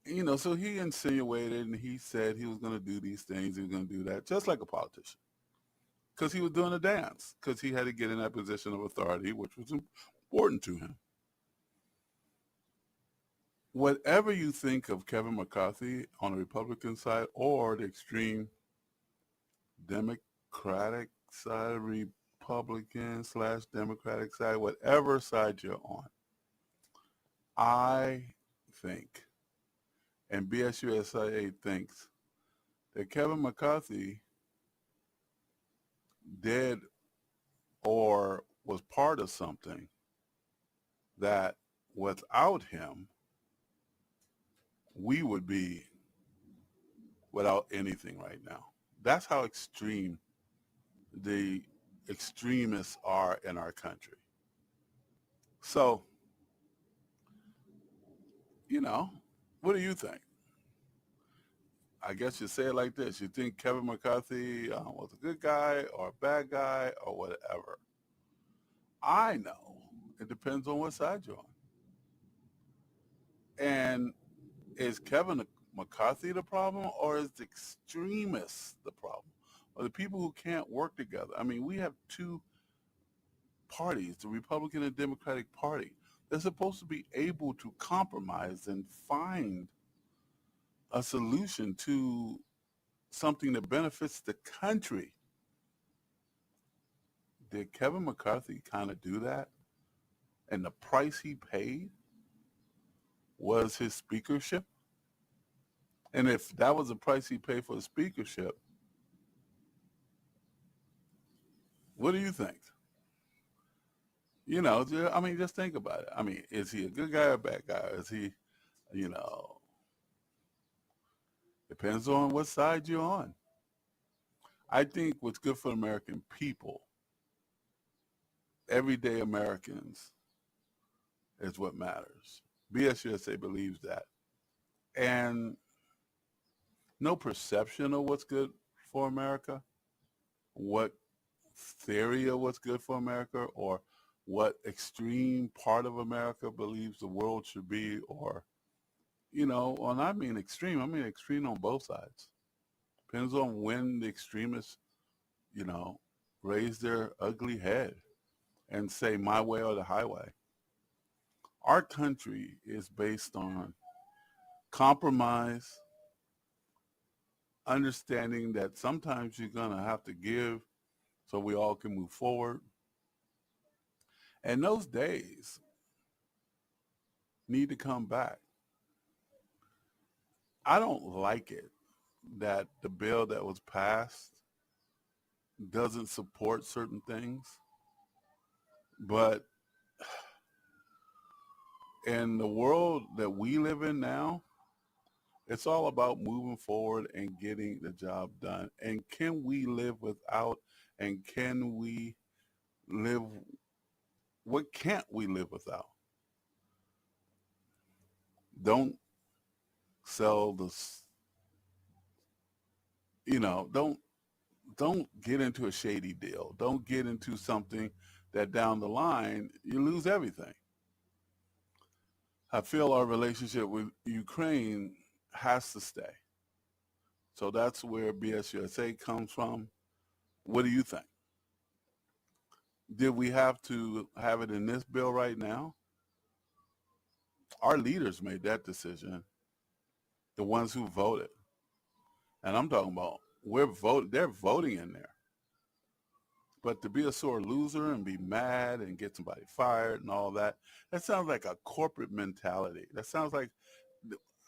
You know, so he insinuated and he said he was going to do these things, he was going to do that, just like a politician. Because he was doing a dance, because he had to get in that position of authority, which was important to him. Whatever you think of Kevin McCarthy on the Republican side or the extreme Democratic side, Republican / Democratic side, whatever side you're on, I think, and BSUSA thinks, that Kevin McCarthy did or was part of something that without him, we would be without anything right now. That's how extreme the extremists are in our country. So, you know, what do you think? I guess you say it like this. You think Kevin McCarthy was a good guy or a bad guy or whatever. I know it depends on what side you're on. And is Kevin McCarthy the problem, or is the extremists the problem? Or the people who can't work together? I mean, we have two parties, the Republican and Democratic Party. They're supposed to be able to compromise and find a solution to something that benefits the country. Did Kevin McCarthy kind of do that? And the price he paid was his speakership? And if that was the price he paid for his speakership, what do you think? You know, I mean, just think about it. I mean, is he a good guy or a bad guy? Is he, you know, depends on what side you're on. I think what's good for American people, everyday Americans, is what matters. BSUSA believes that. And no perception of what's good for America, what theory of what's good for America, or what extreme part of America believes the world should be, or, you know, and I mean extreme on both sides. Depends on when the extremists, you know, raise their ugly head and say my way or the highway. Our country is based on compromise, understanding that sometimes you're going to have to give so we all can move forward. And those days need to come back. I don't like it that the bill that was passed doesn't support certain things, but in the world that we live in now, it's all about moving forward and getting the job done. And can we live without, and can we live, what can't we live without? Don't sell this, you know, don't get into a shady deal. Don't get into something that down the line you lose everything. I feel our relationship with Ukraine has to stay. So that's where BSUSA comes from. What do you think? Did we have to have it in this bill right now? our leaders made that decision, the ones who voted. And I'm talking about they're voting in there. But to be a sore loser and be mad and get somebody fired and all that, that sounds like a corporate mentality. That sounds like,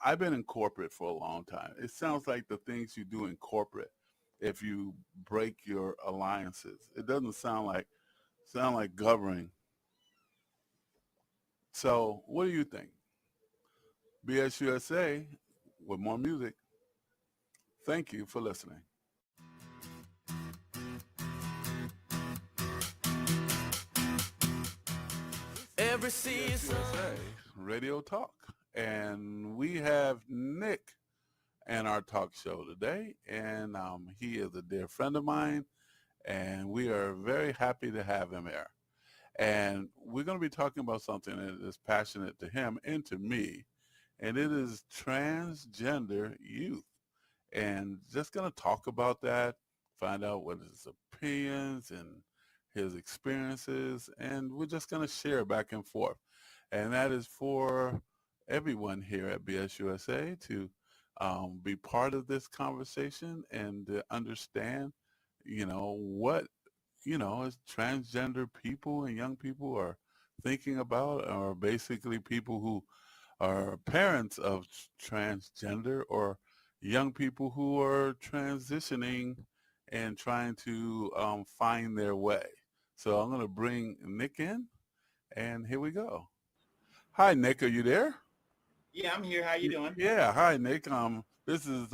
I've been in corporate for a long time. It sounds like the things you do in corporate if you break your alliances. It doesn't sound like governing. So what do you think? BSUSA with more music. Thank you for listening. Every season. BSUSA Radio Talk. And we have Nick in our talk show today. And he is a dear friend of mine. And we are very happy to have him here. And we're going to be talking about something that is passionate to him and to me. And it is transgender youth. And just going to talk about that, find out what his opinions and his experiences, and we're just going to share back and forth. And that is for everyone here at BSUSA to be part of this conversation and to understand, what, as transgender people and young people are thinking about, or basically people who are parents of transgender or young people who are transitioning and trying to find their way. So I'm going to bring Nick in, and here we go. Hi, Nick. Are you there? Yeah, I'm here. How you doing? Yeah. Hi, Nick. This is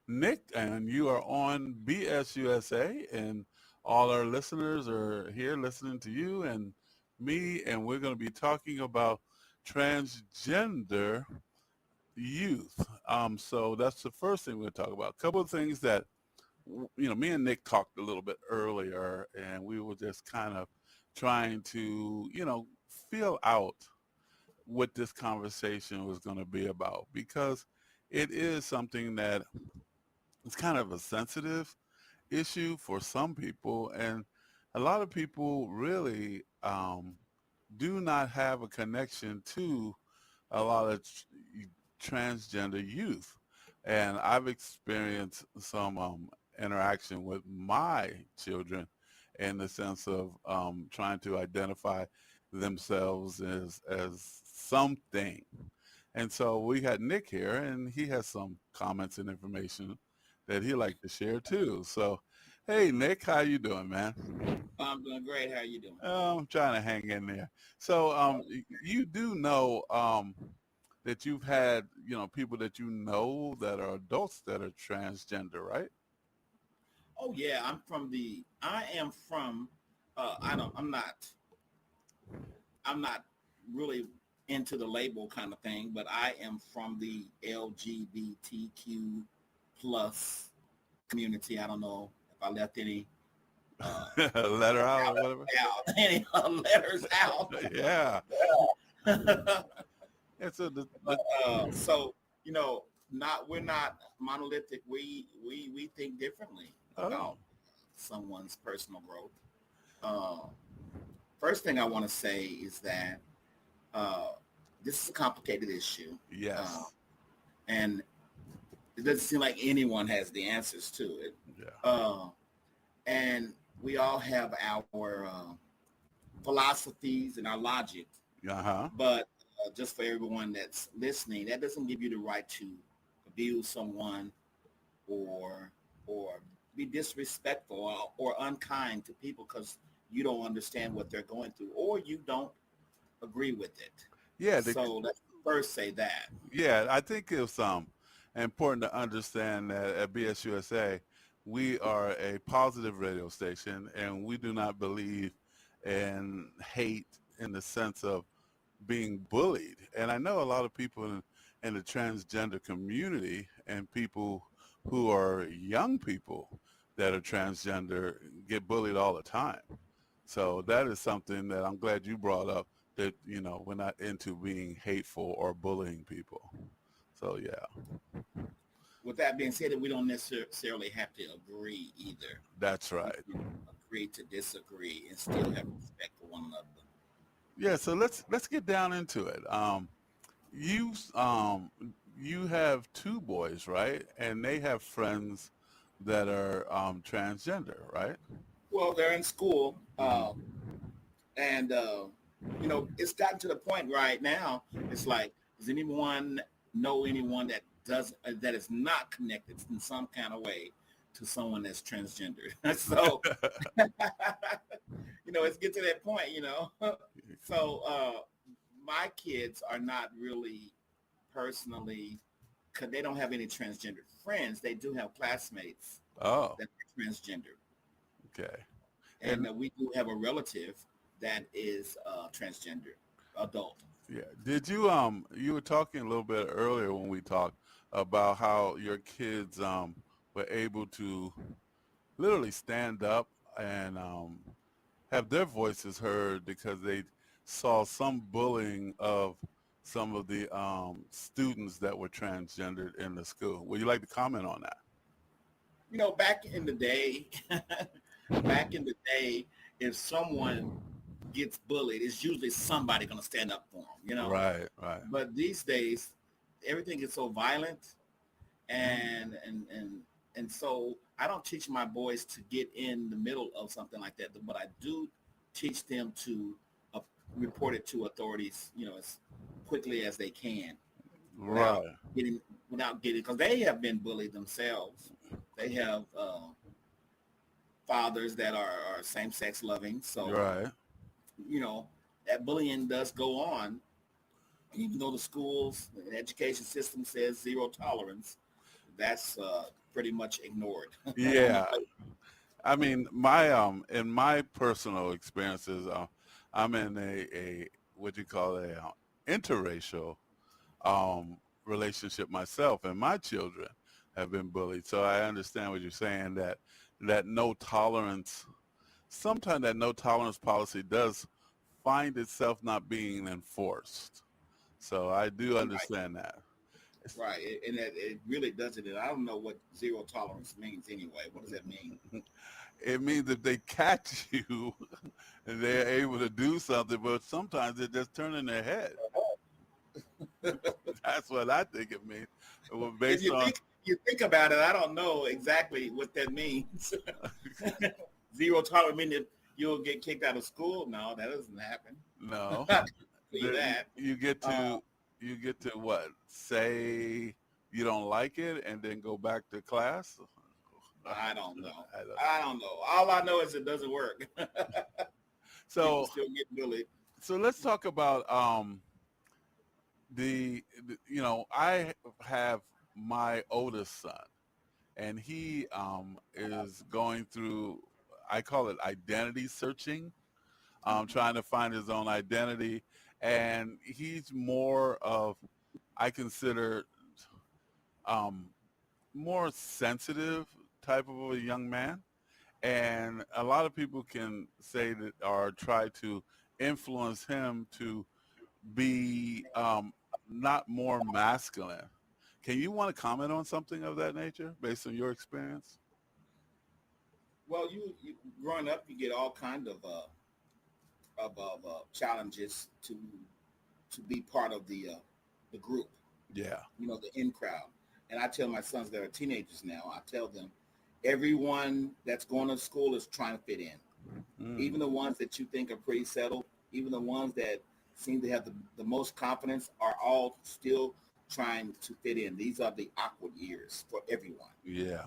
Nick, and you are on BSUSA, and all our listeners are here listening to you and me, and we're going to be talking about transgender youth. So that's the first thing we're going to talk about. A couple of things that, me and Nick talked a little bit earlier, and we were just kind of trying to, feel out what this conversation was going to be about, because it is something that is kind of a sensitive issue for some people, and a lot of people really do not have a connection to a lot of transgender youth. And I've experienced some interaction with my children in the sense of trying to identify themselves as something. And so we had Nick here, and he has some comments and information that he'd like to share too. So, hey, Nick, how you doing, man? I'm doing great. How are you doing? I'm trying to hang in there. So you do know that you've had, people that that are adults that are transgender, right? Oh yeah, I'm not really into the label kind of thing, but I am from the LGBTQ plus community. I don't know if I left any letter out or whatever. Any letters out. Yeah. It's so we're not monolithic. We think differently about someone's personal growth. First thing I want to say is that this is a complicated issue. Yes. And it doesn't seem like anyone has the answers to it. Yeah. And we all have our philosophies and our logic. Uh-huh. But just for everyone that's listening, that doesn't give you the right to abuse someone or be disrespectful or unkind to people because you don't understand what they're going through or you don't agree with it. Yeah. So let's first say that. Yeah, I think it's important to understand that at BSUSA, we are a positive radio station, and we do not believe in hate in the sense of being bullied. And I know a lot of people in the transgender community and people who are young people that are transgender get bullied all the time. So that is something that I'm glad you brought up, that, we're not into being hateful or bullying people. So, yeah. With that being said, we don't necessarily have to agree either. That's right. We can agree to disagree and still have respect for one another. Yeah, so let's get down into it. You have two boys, right? And they have friends that are transgender, right? Well, they're in school, and it's gotten to the point right now. It's like, does anyone know anyone that does that is not connected in some kind of way to someone that's transgender? So, it's get to that point. So, my kids are not really personally, because they don't have any transgender friends. They do have classmates Oh, that are transgender. okay. And we do have a relative that is transgender adult. Yeah. Did you were talking a little bit earlier when we talked about how your kids were able to literally stand up and have their voices heard because they saw some bullying of some of the students that were transgendered in the school. Would you like to comment on that? Back in the day, if someone gets bullied, it's usually somebody going to stand up for them. Right, right. But these days, everything is so violent, and so I don't teach my boys to get in the middle of something like that, but I do teach them to report it to authorities, as quickly as they can, Right. without getting, because they have been bullied themselves. They have fathers that are same-sex loving, so Right. That bullying does go on, even though the schools, the education system says zero tolerance. That's pretty much ignored. Yeah. I mean, in my personal experiences, I'm in a what you call a interracial relationship myself, and my children have been bullied. So I understand what you're saying, that no tolerance, sometimes that no tolerance policy does find itself not being enforced. So I do understand that. Right, and it really doesn't. And I don't know what zero tolerance means anyway. What does that mean? It means if they catch you and they're able to do something, but sometimes they're just turning their head. That's what I think it means. Well, If you think about it, I don't know exactly what that means. Zero tolerance means that you'll get kicked out of school. No, that doesn't happen. No. That. You get to what? Say you don't like it and then go back to class? I don't know. I don't know. All I know is it doesn't work. So People still get bullied. So let's talk about I have my oldest son, and he is going through, I call it identity searching, trying to find his own identity, and he's more of, I consider, more sensitive type of a young man. And a lot of people can say that or try to influence him to be not more masculine. Can you want to comment on something of that nature based on your experience? Well, you growing up, you get all kind of challenges to be part of the group. Yeah. The in crowd. And I tell my sons that are teenagers now, I tell them, everyone that's going to school is trying to fit in. Even the ones that you think are pretty settled, even the ones that seem to have the most confidence are all still trying to fit in. These are the awkward years for everyone. Yeah.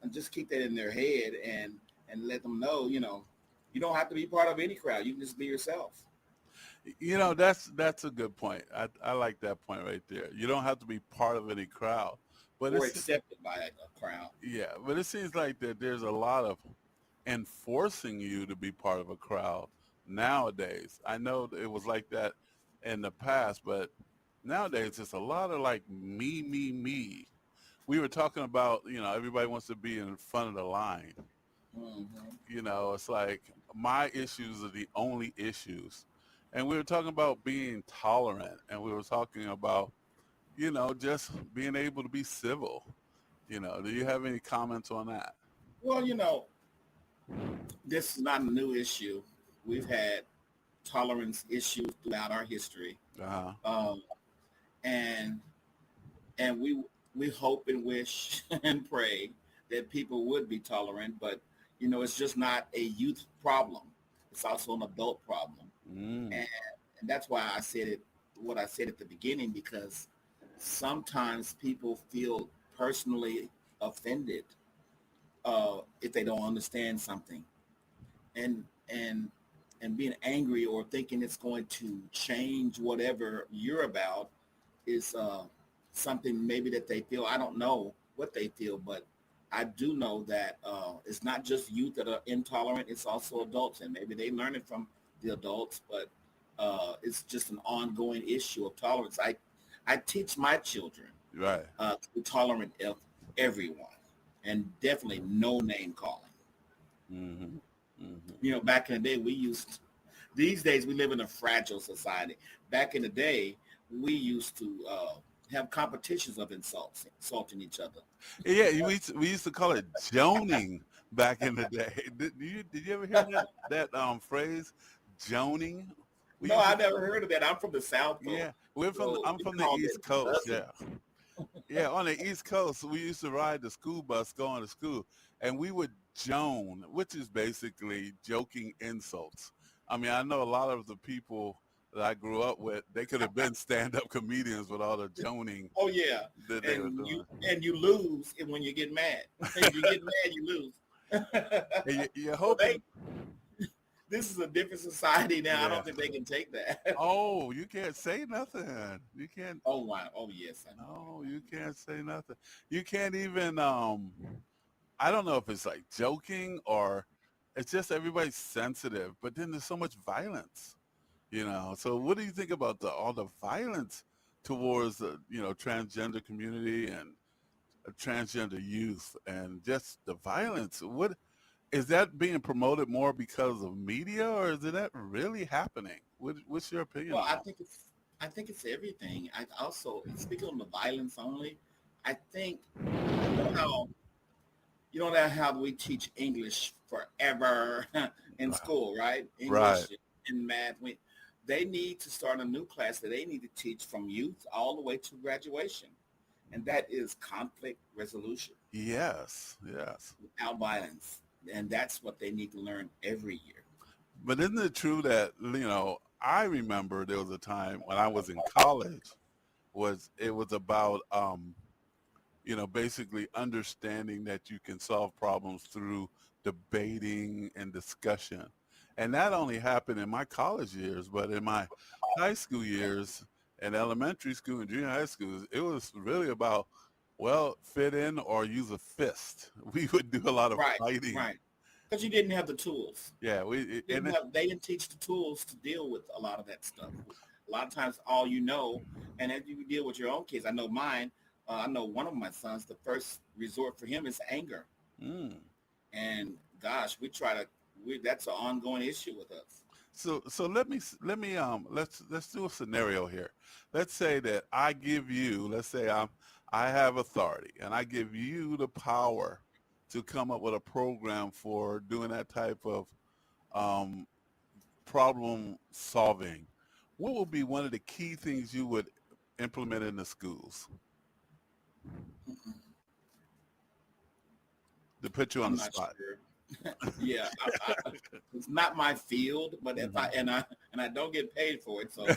And just keep that in their head and let them know, you don't have to be part of any crowd. You can just be yourself. That's a good point. I like that point right there. You don't have to be part of any crowd. But or accepted by a crowd. Yeah, but it seems like that there's a lot of enforcing you to be part of a crowd nowadays. I know it was like that in the past, but nowadays it's a lot of like me. We were talking about, everybody wants to be in front of the line. Mm-hmm. It's like my issues are the only issues. And we were talking about being tolerant, and we were talking about, just being able to be civil. Do you have any comments on that? Well, this is not a new issue. We've had tolerance issues throughout our history. Uh-huh. and we hope and wish and pray that people would be tolerant, but it's just not a youth problem. It's also an adult problem, and that's why I said it. What I said at the beginning, because sometimes people feel personally offended if they don't understand something, and being angry or thinking it's going to change whatever you're about is something maybe that they feel. I don't know what they feel, but I do know that it's not just youth that are intolerant, it's also adults, and maybe they learn it from the adults, but it's just an ongoing issue of tolerance. I teach my children to be tolerant of everyone, and definitely no name calling. Back in the day, these days we live in a fragile society. Back in the day, we used to have competitions of insulting each other. Yeah, we used to call it joning back in the day. Did you ever hear that phrase, joning? No, I never heard of that. I'm from the South. Yeah, I'm from the East Coast. Yeah, on the East Coast, we used to ride the school bus going to school, and we would joan, which is basically joking insults. I mean, I know a lot of the people that I grew up with, they could have been stand-up comedians with all the joning. Oh yeah, that they were doing. You lose when you get mad. If you get mad, you lose. You're hoping. This is a different society now. Yeah. I don't think they can take that. Oh, you can't say nothing. You can't. Oh wow. Oh yes. No, you can't say nothing. You can't even. I don't know if it's like joking or it's just everybody's sensitive. But then there's so much violence. So what do you think about all the violence towards the transgender community and transgender youth and just the violence? What is that being promoted more because of media, or is that really happening? What's your opinion? Well, I think it's everything. I also, speaking on the violence only, I think you know how we teach English forever in school, right? English and math. They need to start a new class that they need to teach from youth all the way to graduation. And that is conflict resolution. Yes. Without violence. And that's what they need to learn every year. But isn't it true that, I remember there was a time when I was in college, it was about, basically understanding that you can solve problems through debating and discussion. And that only happened in my college years, but in my high school years and elementary school and junior high school, it was really about, fit in or use a fist. We would do a lot of fighting. Right. Because you didn't have the tools. Yeah. They didn't teach the tools to deal with a lot of that stuff. A lot of times all and as you deal with your own kids, I know mine, I know one of my sons, the first resort for him is anger. And gosh, that's an ongoing issue with us. So let's do a scenario here. Let's say that I give you, I have authority and I give you the power to come up with a program for doing that type of problem solving. What would be one of the key things you would implement in the schools? To put you on the spot. Sure. Yeah, it's not my field, but if I don't get paid for it, so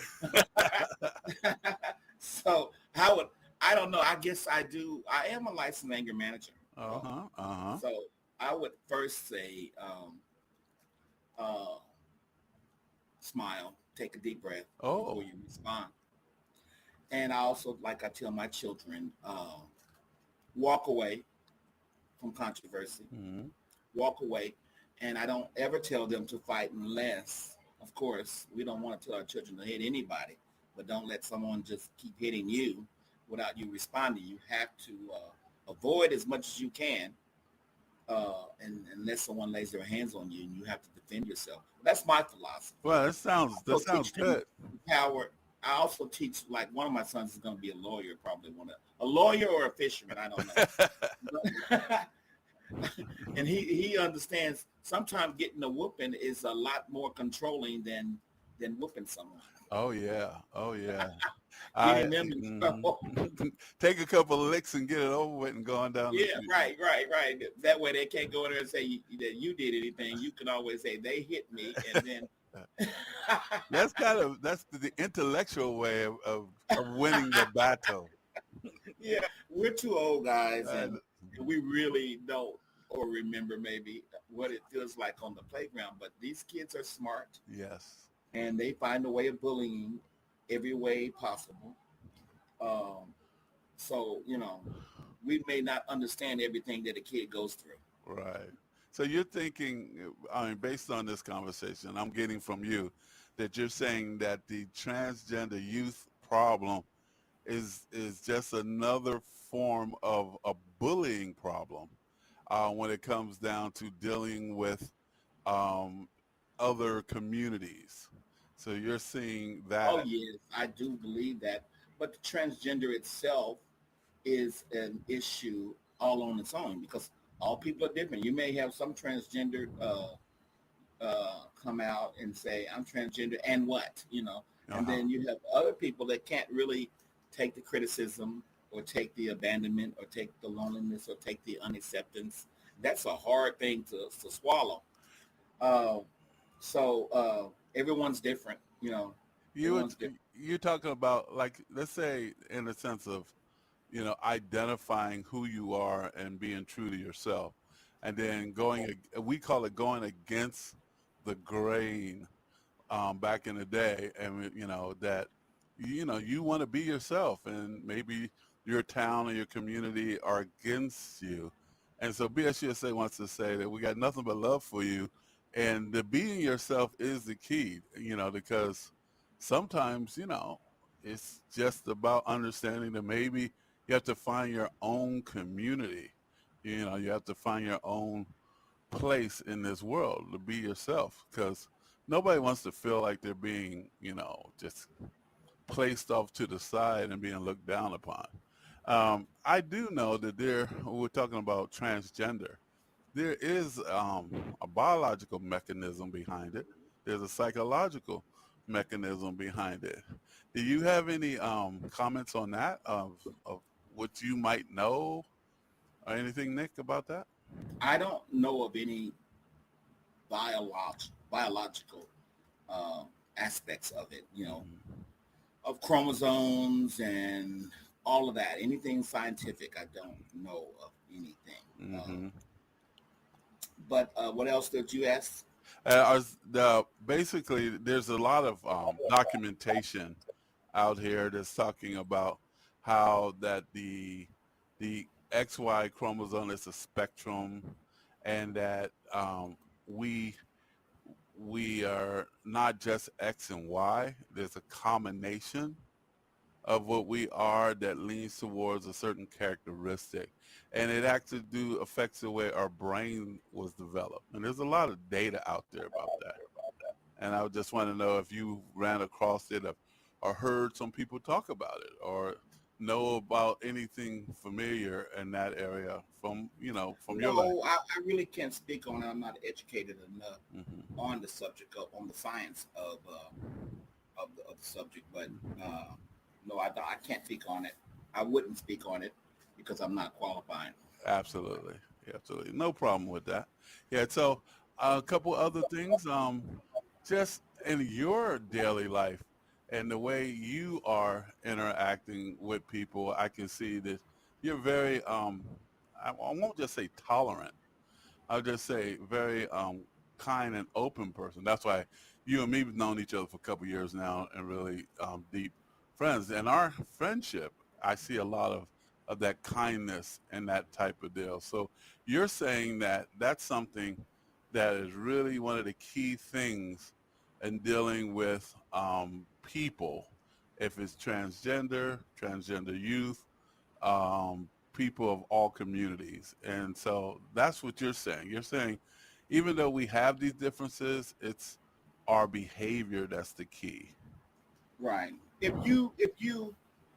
so I don't know. I guess I do. I am a licensed anger manager. So I would first say, smile, take a deep breath before you respond, and I also, like I tell my children, walk away from controversy. Walk away, and I don't ever tell them to fight unless, of course, we don't want to tell our children to hit anybody, but don't let someone just keep hitting you without you responding. You have to avoid as much as you can, and unless someone lays their hands on you, and you have to defend yourself. That's my philosophy. Well, that sounds good. Power. I also teach, like one of my sons is going to be a lawyer, probably a lawyer or a fisherman. I don't know. And he understands sometimes getting a whooping is a lot more controlling than whooping someone. Oh yeah. I getting them in trouble. take a couple of licks and get it over with and going down the Yeah, street. right. That way they can't go in there and say that you did anything. You can always say they hit me, and then That's the intellectual way of winning the battle. yeah, we're two old guys, Uh, and we really don't or remember maybe what it feels like on the playground. But these kids are smart, yes. and they find a way of bullying every way possible. Um, so we may not understand everything that a kid goes through. Right. So you're thinking, I mean, based on this conversation, I'm getting from you that you're saying that the transgender youth problem is just another form of a bullying problem when it comes down to dealing with um, other communities. So you're seeing Oh that. yes, I do believe that. But the transgender itself is an issue all on its own because all people are different. You may have some transgender come out and say, "I'm transgender," and what, and then you have other people that can't really take the criticism or take the abandonment or take the loneliness or take the unacceptance. That's a hard thing to swallow. Uh, so everyone's different, You would, everyone's different. you're talking about, like, let's say in the sense of, identifying who you are and being true to yourself, and then we call it going against the grain back in the day, and that you want to be yourself, and maybe your town or your community are against you, and so BSUSA wants to say that we got nothing but love for you, and the being yourself is the key, because sometimes it's just about understanding that maybe you have to find your own community, you have to find your own place in this world to be yourself, because nobody wants to feel like they're being, just placed off to the side and being looked down upon. I do know that we're talking about transgender. There is a biological mechanism behind it. There's a psychological mechanism behind it. Do you have any comments on that of what you might know or anything, Nick, about that? I don't know of any biological aspects of it, of chromosomes and all of that. Anything scientific, I don't know of anything. But what else did you ask? Basically, there's a lot of documentation out here that's talking about how that the XY chromosome is a spectrum, and that we we are not just X and Y. There's a combination of what we are that leans towards a certain characteristic. And it actually affects the way our brain was developed. And there's a lot of data out there about that. And I just want to know if you ran across it or heard some people talk about it or know about anything familiar in that area from your life. No, I really can't speak on it. I'm not educated enough on the subject on the science of the subject. But no, I can't speak on it. I wouldn't speak on it because I'm not qualified. Absolutely. Absolutely. No problem with that. Yeah. So a couple other things, just in your daily life and the way you are interacting with people, I can see that you're very, I won't just say tolerant. I'll just say very kind and open person. That's why you and me have known each other for a couple years now and really deep friends. And our friendship, I see a lot of that kindness and that type of deal. So you're saying that that's something that is really one of the key things in dealing with people, if it's transgender youth, people of all communities. And so that's what you're saying. You're saying even though we have these differences, it's our behavior that's the key. Right. If you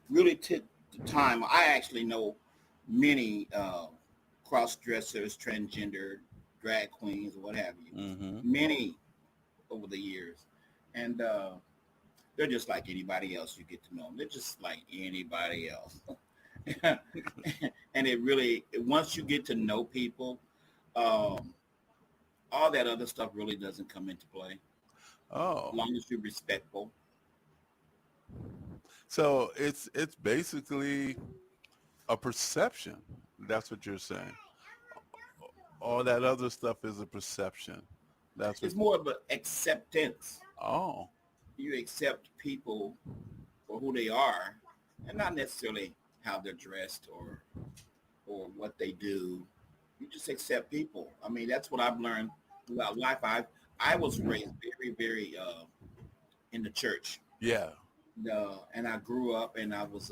really took the time, I actually know many cross dressers, transgender, drag queens, or what have you. Many over the years, and they're just like anybody else. You get to know them. They're just like anybody else. And it really, once you get to know people, all that other stuff really doesn't come into play. Oh, As long as you're respectful. so it's basically a perception. That's what you're saying. All that other stuff is a perception. That's what. It's more of an acceptance. Oh, You accept people for who they are, and not necessarily how they're dressed or what they do. You just accept people. I mean, that's what I've learned throughout life. I was raised very, very in the church. yeah. And I grew up, and I was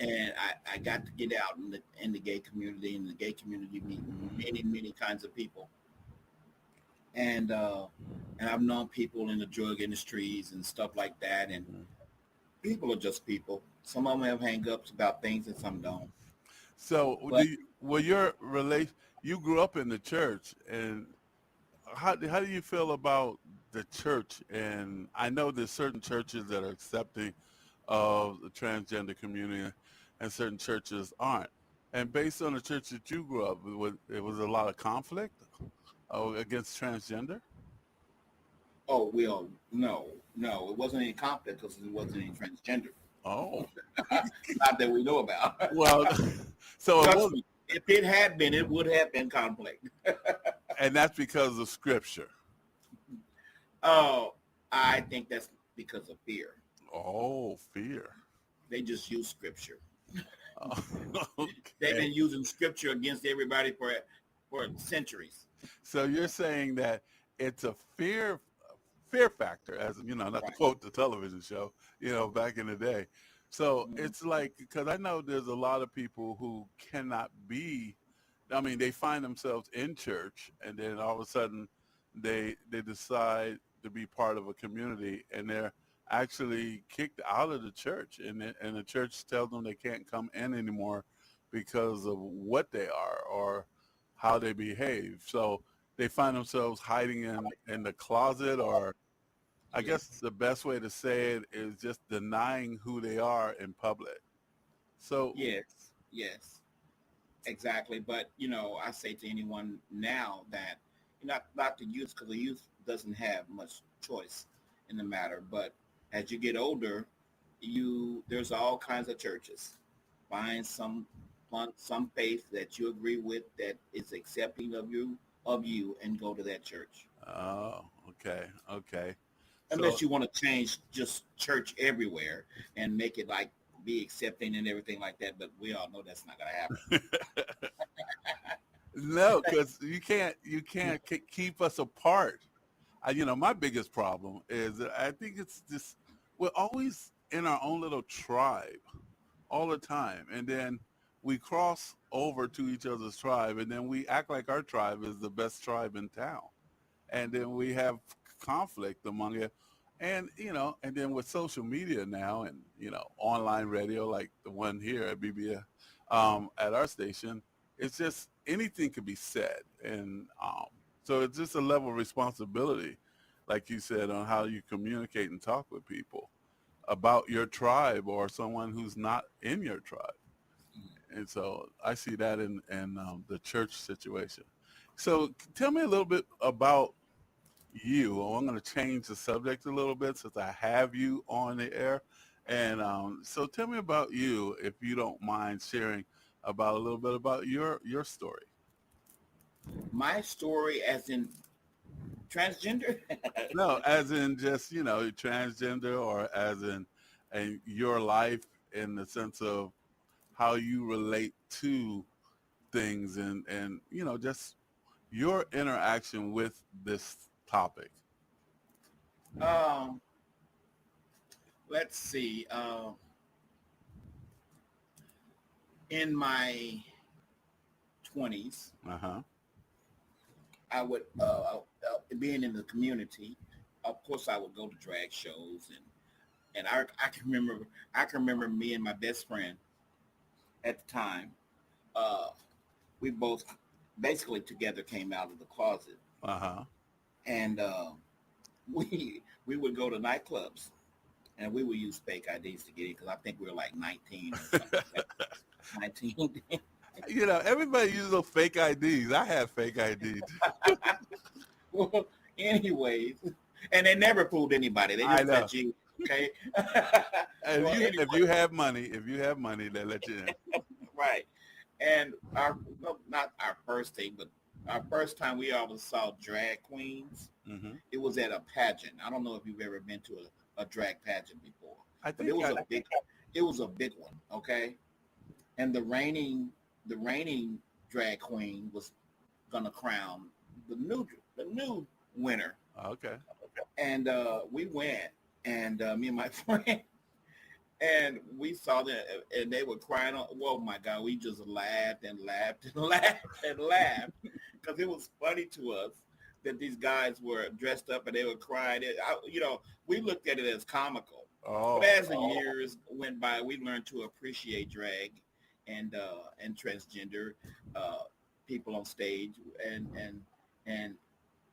and I got to get out in the gay community. In the gay community, meet many kinds of people, and I've known people in the drug industries and stuff like that. And people are just people. Some of them have hang-ups about things, and some don't. So, But you grew up in the church, and how do you feel about the church? And I know there's certain churches that are accepting of the transgender community, and certain churches aren't. And based on the church that you grew up with, it was a lot of conflict against transgender. oh well, no, it wasn't any conflict because it wasn't any transgender. Oh, Not that we know about. well, so it Trust was, me, if it had been, it would have been conflict. and that's because of scripture. Oh, I think that's because of fear. Oh, fear. They just use scripture. Okay. They've been using scripture against everybody for centuries. So you're saying that it's a fear factor, as you know, not to Right. quote the television show, back in the day. So it's like, because I know there's a lot of people who cannot be, I mean, they find themselves in church, and then all of a sudden they decide to be part of a community, and they're actually kicked out of the church, and the church tells them they can't come in anymore because of what they are or how they behave. So they find themselves hiding in the closet, or I guess the best way to say it is just denying who they are in public. So Yes, exactly. But I say to anyone now that not the youth, because the youth doesn't have much choice in the matter. But as you get older, there's all kinds of churches. Find some faith that you agree with that is accepting of you, and go to that church. Oh, okay. Unless So you want to change just church everywhere and make it like be accepting and everything like that. But we all know that's not going to happen. no, because you can't keep us apart. My biggest problem is that I think it's just we're always in our own little tribe all the time, and then we cross over to each other's tribe, and then we act like our tribe is the best tribe in town, and then we have conflict among it, and and then with social media now, and online radio like the one here at BBS, at our station, it's just anything could be said, and so it's just a level of responsibility, like you said, on how you communicate and talk with people about your tribe or someone who's not in your tribe. And so I see that in the church situation. So tell me a little bit about you. I'm going to change the subject a little bit since I have you on the air. And so tell me about you, if you don't mind sharing about a little bit about your story. My story, as in transgender. No, as in just, transgender, or as in your life in the sense of how you relate to things, and just your interaction with this topic. Let's see. In my 20s, I would, being in the community, of course, I would go to drag shows, and I can remember me and my best friend at the time. We both basically together came out of the closet, and we would go to nightclubs and we would use fake IDs to get in because I think we were like 19 or something like that. 19. You know, everybody uses those fake IDs. I have fake IDs. Well, anyways, and they never fooled anybody. They I just know. let you, okay? And Well, if you have money, they let you in. right. And not our first thing, but our first time we ever saw drag queens, Mm-hmm. it was at a pageant. I don't know if you've ever been to a drag pageant before, I but think it was a big one, okay? And the reigning drag queen was gonna crown the new winner. Okay. And we went, and me and my friend, and we saw that, and they were crying. Oh my God, we just laughed and laughed and laughed and laughed because it was funny to us that these guys were dressed up and they were crying. We looked at it as comical. Oh. But as the years went by, we learned to appreciate drag and transgender people on stage, and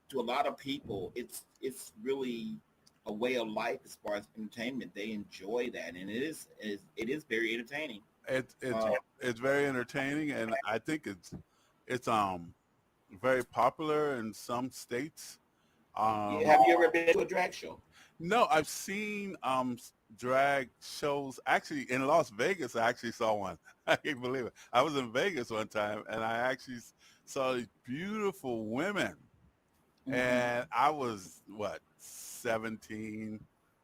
to a lot of people, it's really a way of life as far as entertainment. They enjoy that, and it is very entertaining. It's very entertaining, and I think it's very popular in some states. Have you ever been to a drag show? No, I've seen drag shows. Actually, in Las Vegas, I actually saw one. I can't believe it. I was in Vegas one time, and I actually saw these beautiful women. Mm-hmm. And I was, 17,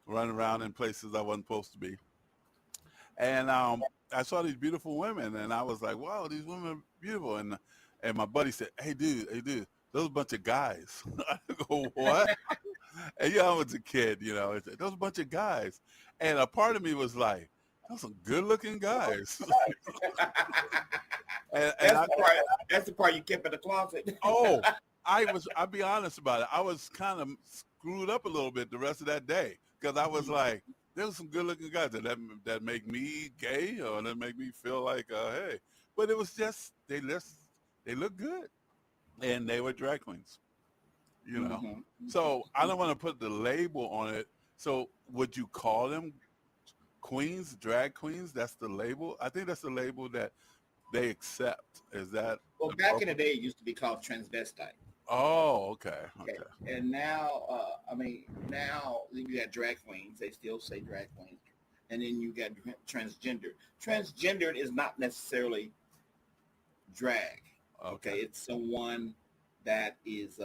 running around in places I wasn't supposed to be. And I saw these beautiful women, and I was like, wow, these women are beautiful. And my buddy said, hey, dude, those are a bunch of guys. I go, what? And I was a kid, those are a bunch of guys. And a part of me was like, those are good-looking guys. That's the part you kept in the closet. Oh, I'll be honest about it. I was kind of screwed up a little bit the rest of that day because I was like, there's some good-looking guys that make me gay or that make me feel like, hey. But it was just, they look good. And they were drag queens, Mm-hmm. So I don't want to put the label on it. So would you call them queens, drag queens? That's the label? I think that's the label that they accept. Is that? Well, back in the day, it used to be called transvestite. Oh, okay. And now, now you got drag queens. They still say drag queens. And then you got transgender. Transgendered is not necessarily drag. Okay, it's someone that is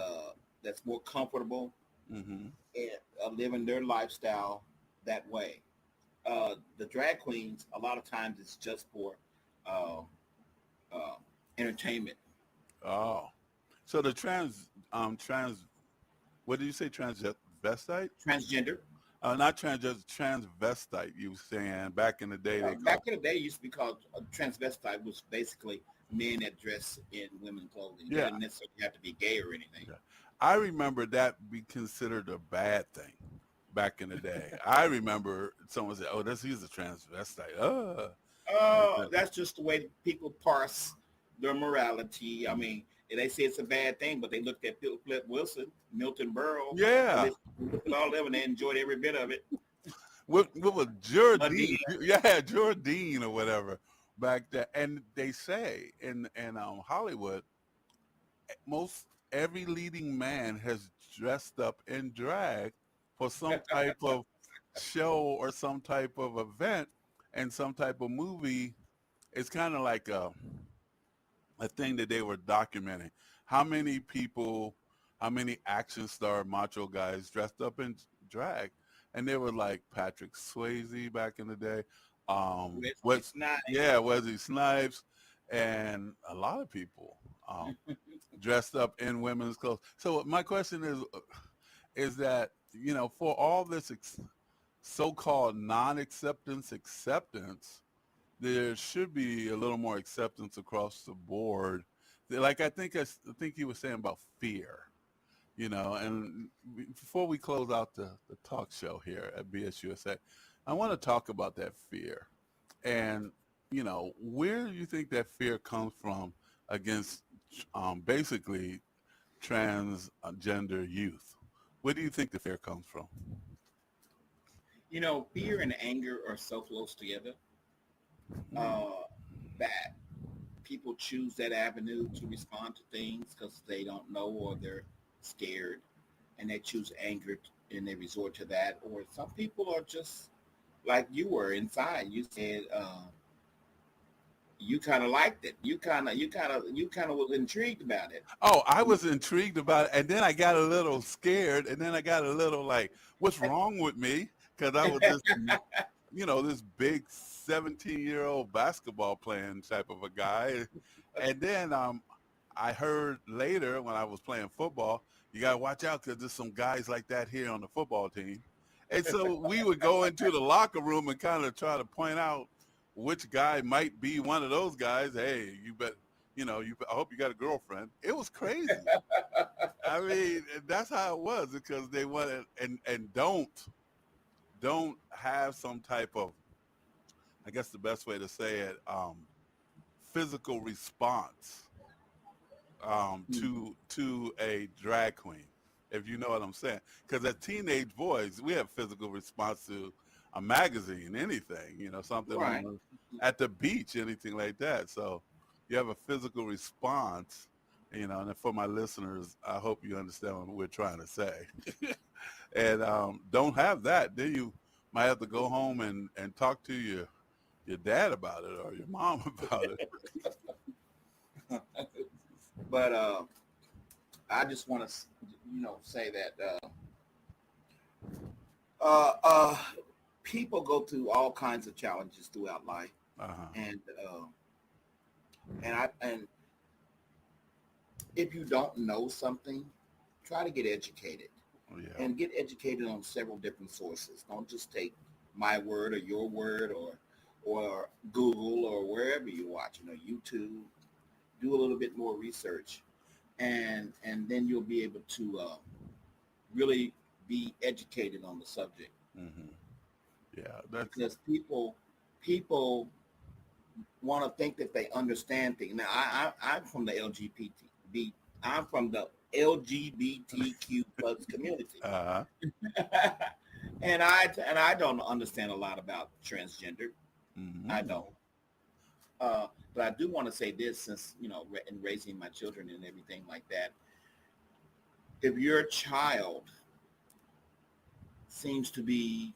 that's more comfortable Mm-hmm. and living their lifestyle that way. The drag queens, a lot of times, it's just for entertainment. Oh, so the what did you say? Transvestite? Transgender. Not just transvestite. You were saying back in the day Back in the day, it used to be called transvestite, was basically men that dress in women's clothing. They didn't necessarily have to be gay or anything. Yeah. I remember that be considered a bad thing back in the day. I remember someone said, "Oh, he's a transvestite." That's just the way people parse their morality. I mean, they say it's a bad thing, but they looked at Flip Wilson, Milton Berle, Yeah, all of them, and they enjoyed every bit of it. What was Jordine? Yeah, Jordine or whatever back there. And they say in Hollywood, every leading man has dressed up in drag for some type of show or some type of event and some type of movie. It's kind of like a thing that they were documenting. How many people, how many action star macho guys dressed up in drag? And they were like Patrick Swayze back in the day. Wesley Snipes, and a lot of people dressed up in women's clothes. So my question is that, for all this so-called non-acceptance, there should be a little more acceptance across the board. Like I think you were saying about fear, and before we close out the talk show here at BSUSA, I want to talk about that fear. And, where do you think that fear comes from against basically transgender youth? Where do you think the fear comes from? You know, fear and anger are so close together that people choose that avenue to respond to things because they don't know or they're scared, and they choose anger and they resort to that. Or some people are just like you were inside. You said you kind of liked it. You kind of was intrigued about it. Oh, I was intrigued about it, and then I got a little scared, and then I got a little like, what's wrong with me? Because I was just, this big 17-year-old basketball playing type of a guy. And then I heard later when I was playing football, you got to watch out because there's some guys like that here on the football team. And so we would go into the locker room and kind of try to point out which guy might be one of those guys. Hey, I hope you got a girlfriend. It was crazy. I mean, that's how it was because they wanted and don't have some type of, I guess the best way to say it, physical response to a drag queen, if you know what I'm saying. Because as teenage boys, we have physical response to a magazine, anything, something Right. at the beach, anything like that. So you have a physical response, and for my listeners, I hope you understand what we're trying to say. And don't have that, then you might have to go home and talk to your dad about it or your mom about it. But I just want to, say that people go through all kinds of challenges throughout life, and if you don't know something, try to get educated. And get educated on several different sources. Don't just take my word or your word or Google or wherever you watch, YouTube. Do a little bit more research, and then you'll be able to really be educated on the subject. Mm-hmm. Yeah, because people want to think that they understand things. Now, I'm from the I'm from the LGBTQ plus community, and I don't understand a lot about transgender. Mm-hmm. I don't. But I do want to say this, since in raising my children and everything like that, if your child seems to be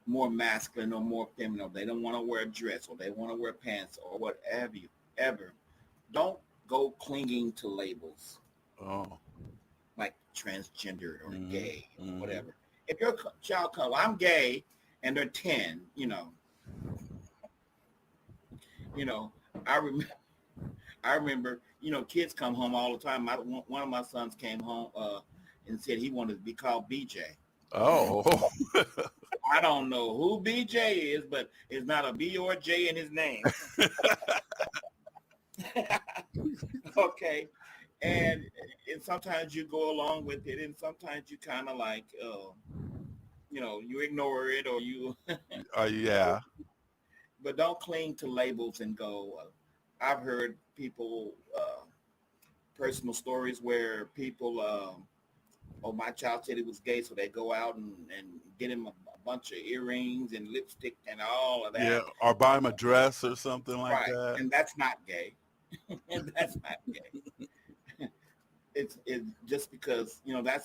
more masculine or more feminine, or they don't want to wear a dress, or they want to wear pants, or whatever, don't go clinging to labels. Oh, like transgender or gay or whatever. If your child comes, I'm gay, and they're 10, I remember, kids come home all the time. One of my sons came home and said he wanted to be called BJ. Oh. I don't know who BJ is, but it's not a B or a J in his name. Okay. And sometimes you go along with it, and sometimes you kind of like, you ignore it, or you. Yeah. But don't cling to labels and go. I've heard people, personal stories where people, my child said he was gay, so they go out and get him a bunch of earrings and lipstick and all of that. Yeah, or buy him a dress or something like right. that. And that's not gay. And that's not gay. It's just because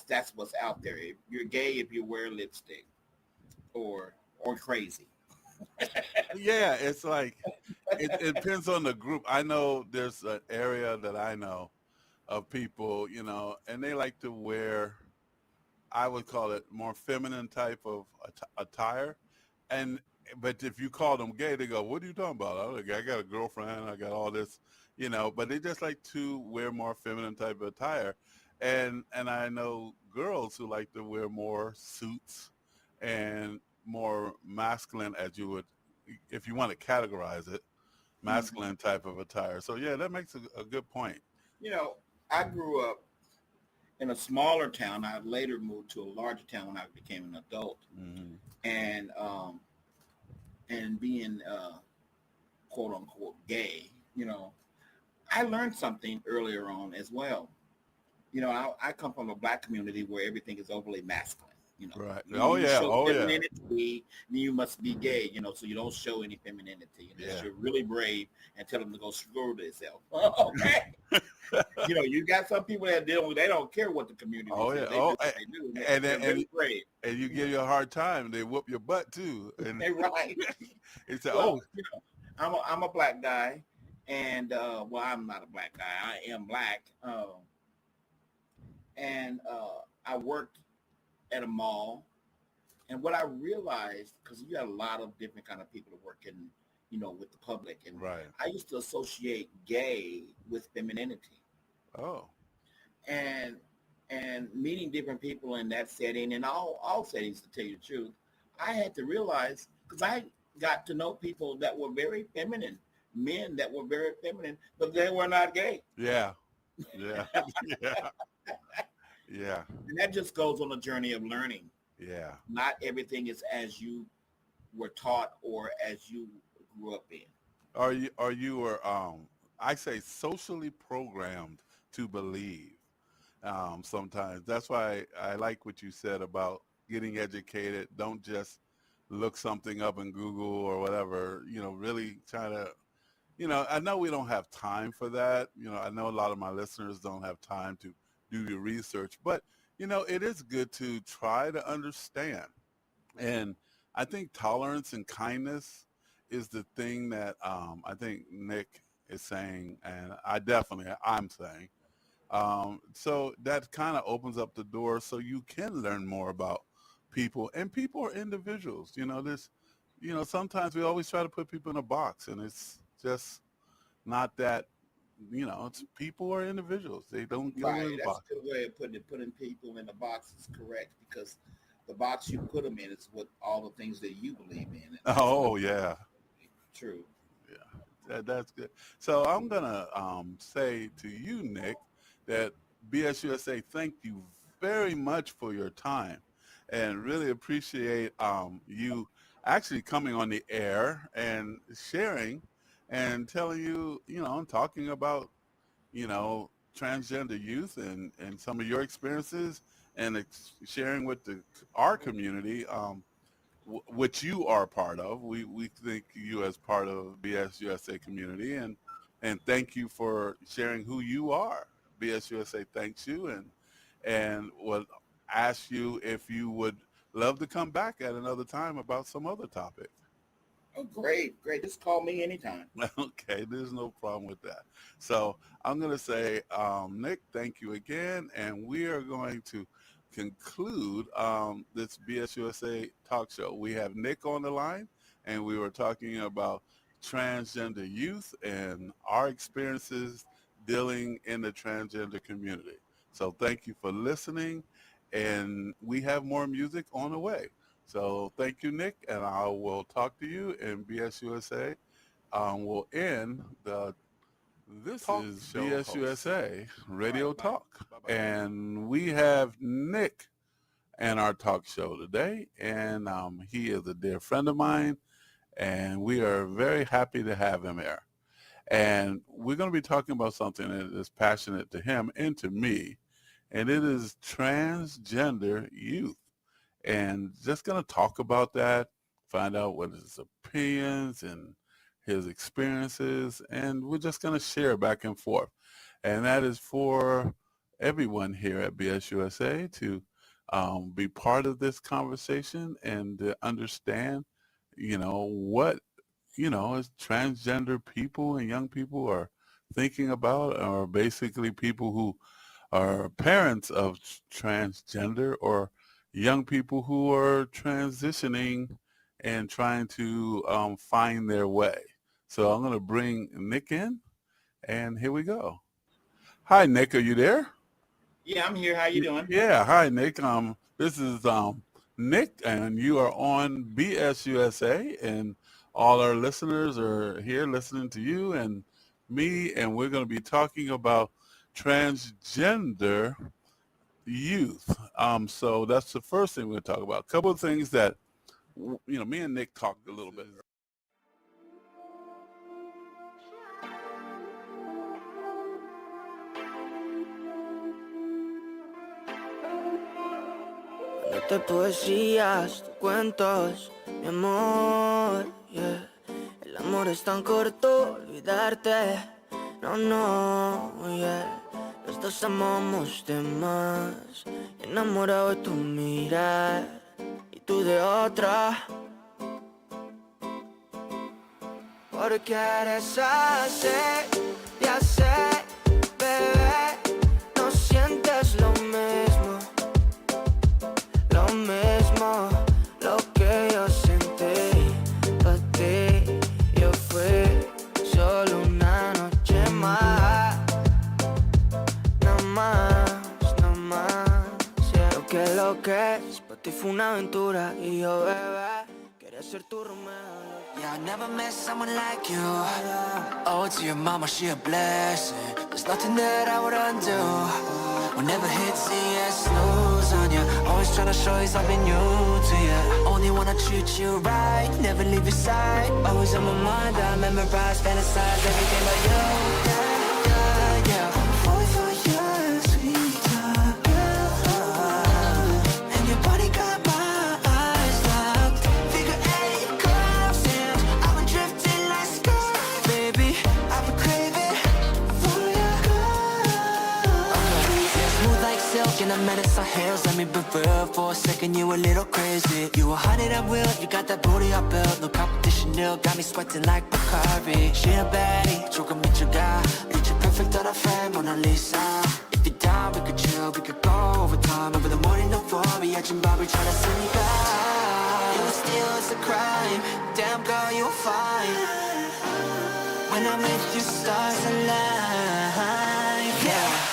that's what's out there. If you're gay if you wear lipstick, or crazy. Yeah, it's like it depends on the group. I know there's an area that I know of people, and they like to wear, I would call it more feminine type of attire, but if you call them gay, they go, "What are you talking about? I got a girlfriend, I got all this." But they just like to wear more feminine type of attire. And I know girls who like to wear more suits and more masculine, as you would, if you want to categorize it, masculine type of attire. So yeah, that makes a good point. I grew up in a smaller town. I later moved to a larger town when I became an adult. And being quote unquote gay, I learned something earlier on as well. You know, I come from a black community where everything is overly masculine. You know, Right. you, Oh you yeah. show Oh yeah. femininity, you must be gay. You know, so you don't show any femininity unless Yeah. you're really brave and tell them to go screw themselves. Okay. You know, you got some people that they don't care what the community Oh says. yeah. They do what they do. And They're really brave. and you give you a hard time. They whoop your butt too. And They right. they say, Well, "Oh, you know, I'm a black guy, and well, I'm not a black guy. I am black, and I worked at a mall. And what I realized, because you got a lot of different kind of people that work in, you know, with the public, and right. I used to associate gay with femininity, Oh, and meeting different people in that setting, and all settings, to tell you the truth, I had to realize, because I got to know people that were very feminine, men that were very feminine, but they were not gay. yeah, yeah, yeah, yeah, And that just goes on a journey of learning. yeah." Not everything is as you were taught or as you grew up in. Are you I say socially programmed to believe. Sometimes that's why I like what you said about getting educated. Don't just look something up in Google or whatever. You know, really try to. You know, I know we don't have time for that. You know, I know a lot of my listeners don't have time to do your research, but you know, it is good to try to understand. And I think tolerance and kindness is the thing that I think Nick is saying, and I'm saying. So that kind of opens up the door so you can learn more about people, and people are individuals. You know, sometimes we always try to put people in a box, and it's just not that. You know, it's people are individuals. They don't go Right. in a That's box. a good way of putting it. Putting people in the box is correct, because the box you put them in is what all the things that you believe in. And that's Oh yeah. true. That's good. So I'm gonna say to you, Nick, that BSUSA, thank you very much for your time, and really appreciate you actually coming on the air and sharing and telling you know, and talking about, you know, transgender youth and some of your experiences, and sharing with our community. Which you are part of. We think you as part of BSUSA community, and thank you for sharing who you are. BSUSA thanks you, and would ask you if you would love to come back at another time about some other topic. Oh, great, great. Just call me anytime. Okay, there's no problem with that. So I'm going to say, Nick, thank you again, and we are going to conclude this BSUSA talk show. We have Nick on the line, and we were talking about transgender youth and our experiences dealing in the transgender community. So thank you for listening, and we have more music on the way. So thank you, Nick, and I will talk to you in BSUSA. We'll end this Talk is show BSUSA Radio Bye-bye. Talk. Bye-bye. And we have Nick in our talk show today. And he is a dear friend of mine, and we are very happy to have him here. And we're going to be talking about something that is passionate to him and to me, and it is transgender youth. And just going to talk about that, find out what his opinions and his experiences, and we're just going to share back and forth. And that is for everyone here at BSUSA to be part of this conversation and to understand, you know, what, you know, as transgender people and young people are thinking about, or basically people who are parents of transgender or young people who are transitioning and trying to find their way. So I'm going to bring Nick in, and here we go. Hi, Nick. Are you there? Yeah, I'm here. How you doing? Yeah. Hi, Nick. This is Nick, and you are on BSUSA, and all our listeners are here listening to you and me, and we're going to be talking about transgender youth. So that's the first thing we're going to talk about. A couple of things that, you know, me and Nick talked a little bit. de poesías, de cuentos, mi amor, yeah. El amor es tan corto, olvidarte, no, yeah. Los dos amamos de más, enamorado de tu mirar y tú de otra. Porque eres así, ya sé, bebé, no sientes lo mismo, lo que yo sentí para ti. Yo fui solo una noche más, no más, yeah. Lo que es, para ti fue una aventura y yo, bebé, quería ser tu Romeo. Yeah, I never met someone like you. Oh, to your mama, she a blessing. There's nothing that I would undo. Whenever hits the snooze on you. Always tryna show you something new to you. Only wanna treat you right, never leave your side. Always on my mind, I memorize, fantasize everything but you. Yeah, yeah. Falling for you, sweetheart, girl. And your body got my eyes locked. Figure eight curves and I've been drifting like skirt. Baby, I've been craving for your girl. Okay. Smooth like silk and I'm at our heels. Let me be real for a second, you a little crazy. You 100 at will, you got that booty I built. No competition, nil, got me sweating like Bacardi. She a baddie, 조금 미쳐가. Picture perfect on a frame, Mona Lisa. If you're down, we could chill, we could go overtime. Over the morning, no for me, 아침밥을 차려 쓰니까. You steal is a crime, damn girl, you're fine. When I'm with you, stars align, yeah.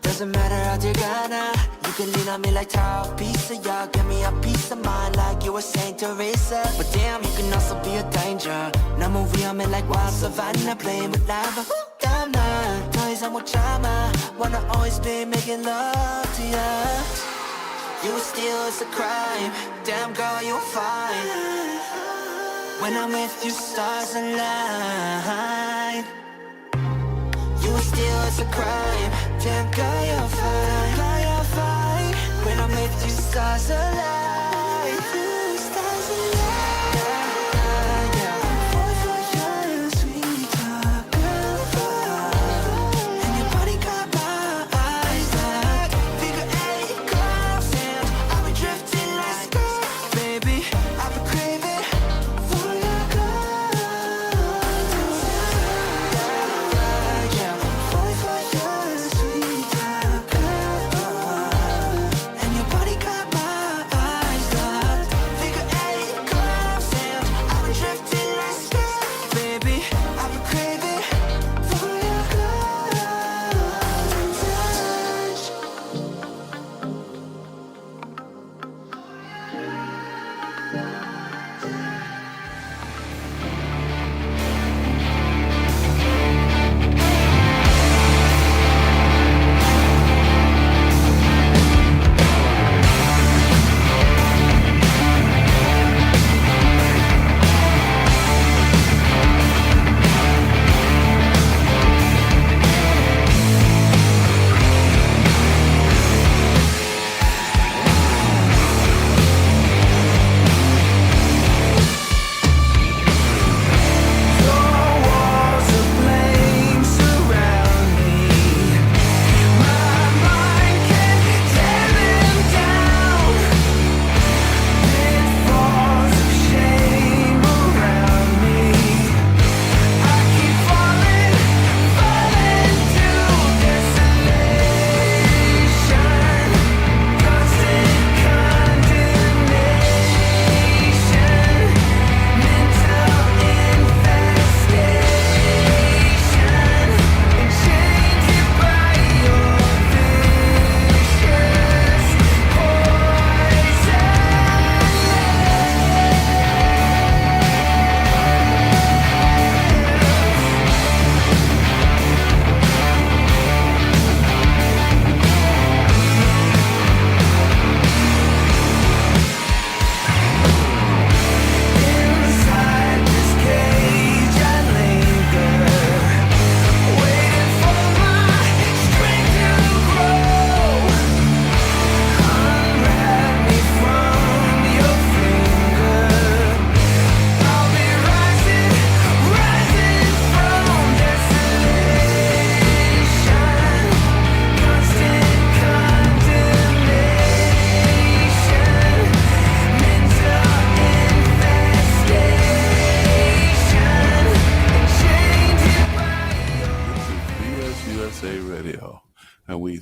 Doesn't matter how you're gonna. You can lean on me like towel pizza, yeah. Give me a piece of mind like you were Saint Teresa. But damn, you can also be a danger. 너무 위험해 like wild savannah, playing with lava. Damn, 난 더 이상 못 참아. Wanna always be making love to you. You steal is a crime. Damn girl, you're fine. When I'm with you, stars align. You steal is a crime. Damn girl, you're fine. Girl, you're fine. When I'm with you, stars align. Stars align. Yeah, yeah. Falling for you, sweetheart, girl. And your body got my eyes locked. Figure eight curves and I've been drifting like skirt. Baby, I've been craving for your girl. Yeah, yeah. Falling for you, sweetheart, girl. And your body got my eyes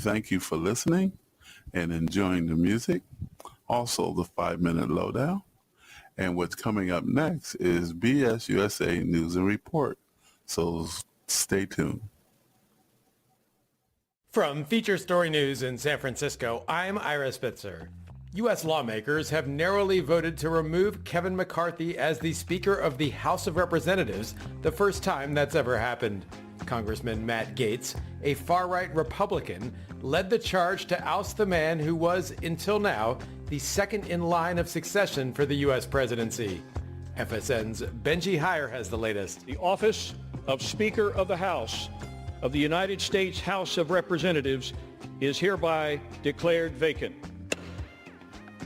thank you for listening and enjoying the music. Also, the 5-minute lowdown. And what's coming up next is BS USA News and Report. So stay tuned. From Feature Story News in San Francisco, I'm Ira Spitzer. U.S. lawmakers have narrowly voted to remove Kevin McCarthy as the Speaker of the House of Representatives, the first time that's ever happened. Congressman Matt Gaetz, a far-right Republican, led the charge to oust the man who was, until now, the second in line of succession for the U.S. presidency. FSN's Benji Heyer has the latest. The office of Speaker of the House of the United States House of Representatives is hereby declared vacant.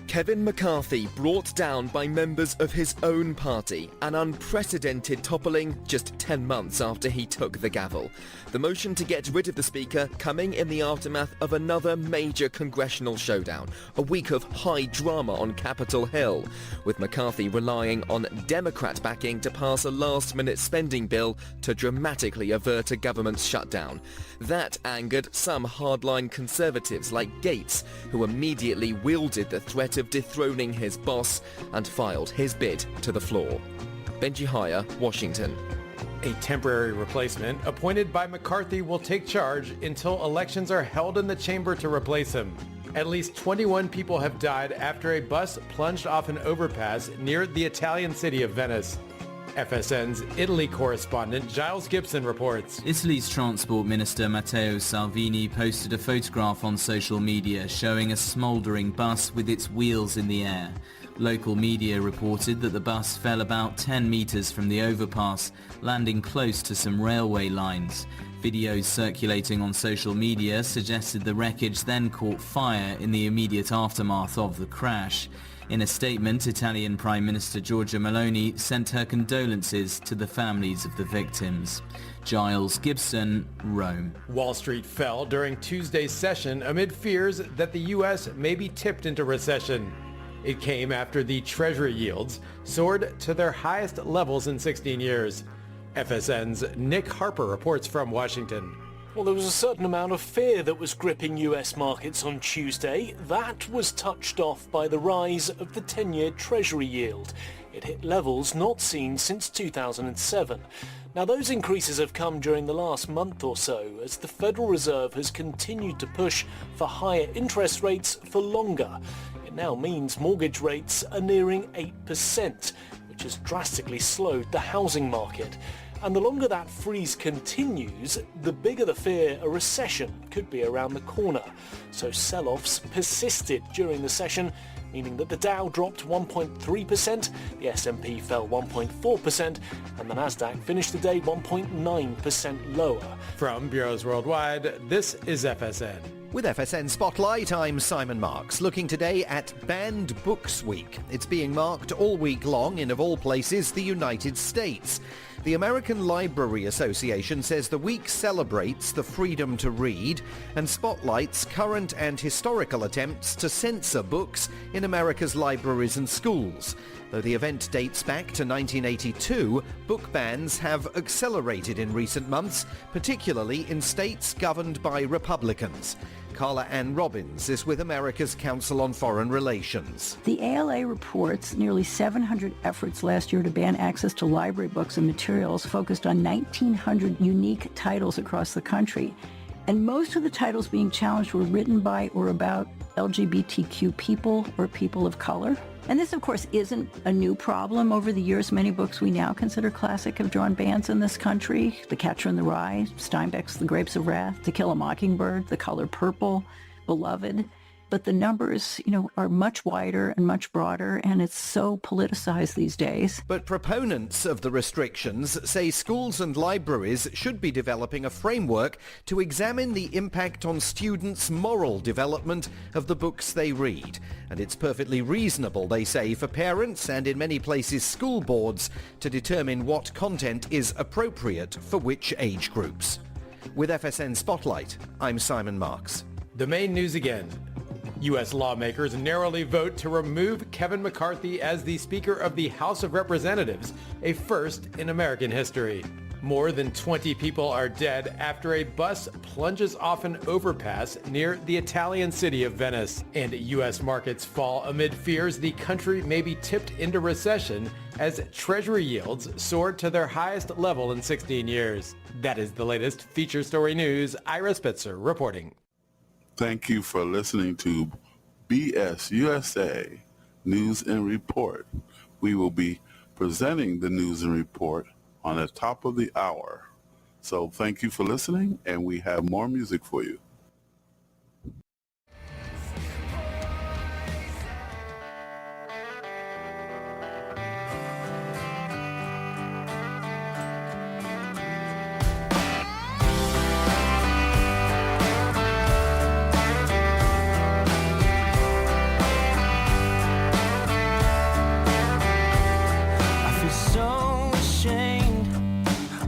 Kevin McCarthy brought down by members of his own party, an unprecedented toppling just 10 months after he took the gavel. The motion to get rid of the Speaker coming in the aftermath of another major congressional showdown, a week of high drama on Capitol Hill, with McCarthy relying on Democrat backing to pass a last-minute spending bill to dramatically avert a government shutdown. That angered some hardline conservatives like Gaetz, who immediately wielded the threat of dethroning his boss and filed his bid to the floor. Benji Heyer, Washington. A temporary replacement appointed by McCarthy will take charge until elections are held in the chamber to replace him. At least 21 people have died after a bus plunged off an overpass near the Italian city of Venice. FSN's Italy correspondent Giles Gibson reports. Italy's Transport Minister Matteo Salvini posted a photograph on social media showing a smouldering bus with its wheels in the air. Local media reported that the bus fell about 10 meters from the overpass, landing close to some railway lines. Videos circulating on social media suggested the wreckage then caught fire in the immediate aftermath of the crash. In a statement, Italian Prime Minister Giorgia Meloni sent her condolences to the families of the victims. Giles Gibson, Rome. Wall Street fell during Tuesday's session amid fears that the U.S. may be tipped into recession. It came after the Treasury yields soared to their highest levels in 16 years. FSN's Nick Harper reports from Washington. Well, there was a certain amount of fear that was gripping US markets on Tuesday. That was touched off by the rise of the 10-year Treasury yield. It hit levels not seen since 2007. Now, those increases have come during the last month or so as the Federal Reserve has continued to push for higher interest rates for longer. It now means mortgage rates are nearing 8%, which has drastically slowed the housing market. And the longer that freeze continues, the bigger the fear a recession could be around the corner. So sell-offs persisted during the session, meaning that the Dow dropped 1.3%, the S&P fell 1.4%, and the Nasdaq finished the day 1.9% lower. From Bureaus Worldwide, this is FSN. With FSN Spotlight, I'm Simon Marks, looking today at Banned Books Week. It's being marked all week long in, of all places, the United States. The American Library Association says the week celebrates the freedom to read and spotlights current and historical attempts to censor books in America's libraries and schools. Though the event dates back to 1982, book bans have accelerated in recent months, particularly in states governed by Republicans. Carla Ann Robbins is with America's Council on Foreign Relations. The ALA reports nearly 700 efforts last year to ban access to library books and materials focused on 1,900 unique titles across the country. And most of the titles being challenged were written by or about LGBTQ people or people of color. And this, of course, isn't a new problem. Over the years, many books we now consider classic have drawn bans in this country. The Catcher in the Rye, Steinbeck's The Grapes of Wrath, To Kill a Mockingbird, The Color Purple, Beloved. But the numbers, are much wider and much broader, and it's so politicized these days. But proponents of the restrictions say schools and libraries should be developing a framework to examine the impact on students' moral development of the books they read. And it's perfectly reasonable, they say, for parents and in many places school boards to determine what content is appropriate for which age groups. With FSN Spotlight, I'm Simon Marks. The main news again. U.S. lawmakers narrowly vote to remove Kevin McCarthy as the Speaker of the House of Representatives, a first in American history. More than 20 people are dead after a bus plunges off an overpass near the Italian city of Venice. And U.S. markets fall amid fears the country may be tipped into recession as Treasury yields soared to their highest level in 16 years. That is the latest feature story news. Ira Spitzer reporting. Thank you for listening to BS USA News and Report. We will be presenting the news and report on the top of the hour. So thank you for listening, and we have more music for you. I feel so ashamed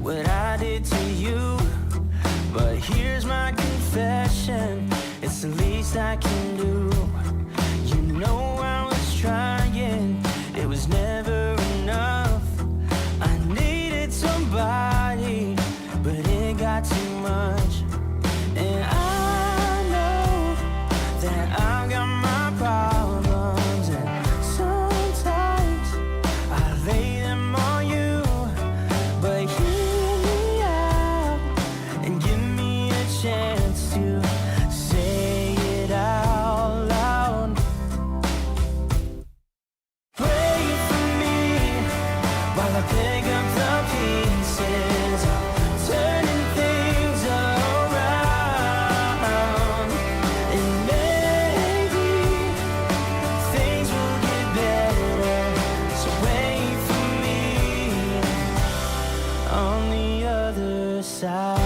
what I did to you, but here's my confession, it's the least I can do. You know I was trying, it was never enough. I needed somebody, but it got too much. And I know that I've got my problems, and sometimes I lay them on you, but hear me out and give me a chance to say it out loud. Pray for me while I pick up the pieces, turning things around, and maybe things will get better. So wait for me on the other side.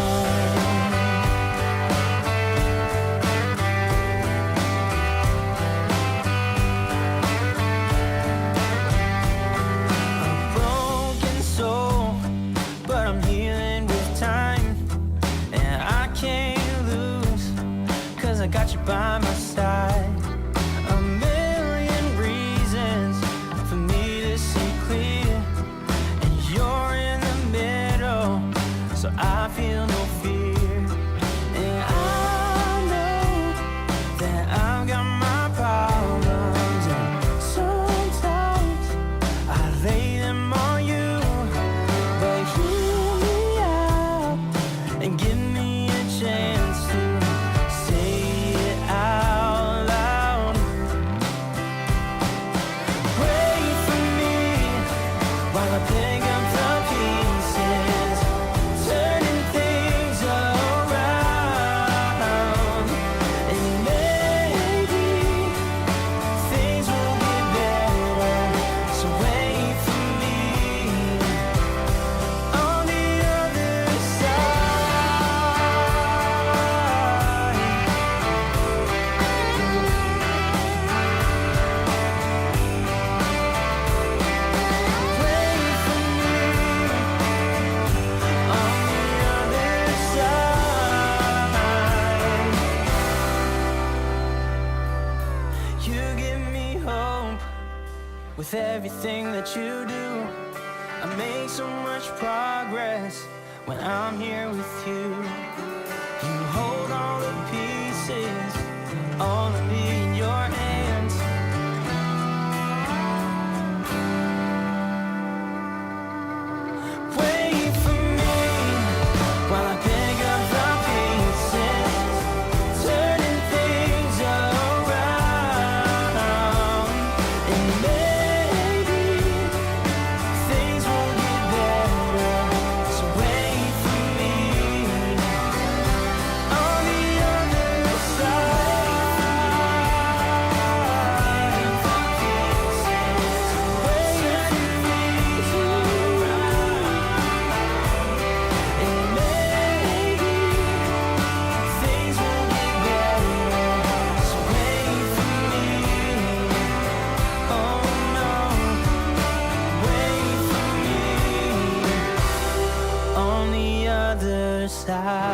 A broken soul, but I'm healing with time, and I can't lose, 'cause I got you by my side. A million reasons for me to see clear, and you're in the middle, so I feel no fear. And I know that I've got my problems, and sometimes I lay them on you, but hear me out and give me a chance to say it out loud. Pray for me while I pick up the pieces, turning things around, and maybe things will get better. So wait for me on the other side. Wait for me on the other side. You give me hope with everything that you do. I make so much progress when I'm here with you. You hold all the pieces, all of me in your hands. Wait for me while I pick up the pieces, turning things around, and maybe things will get better. So wait for me on the other side.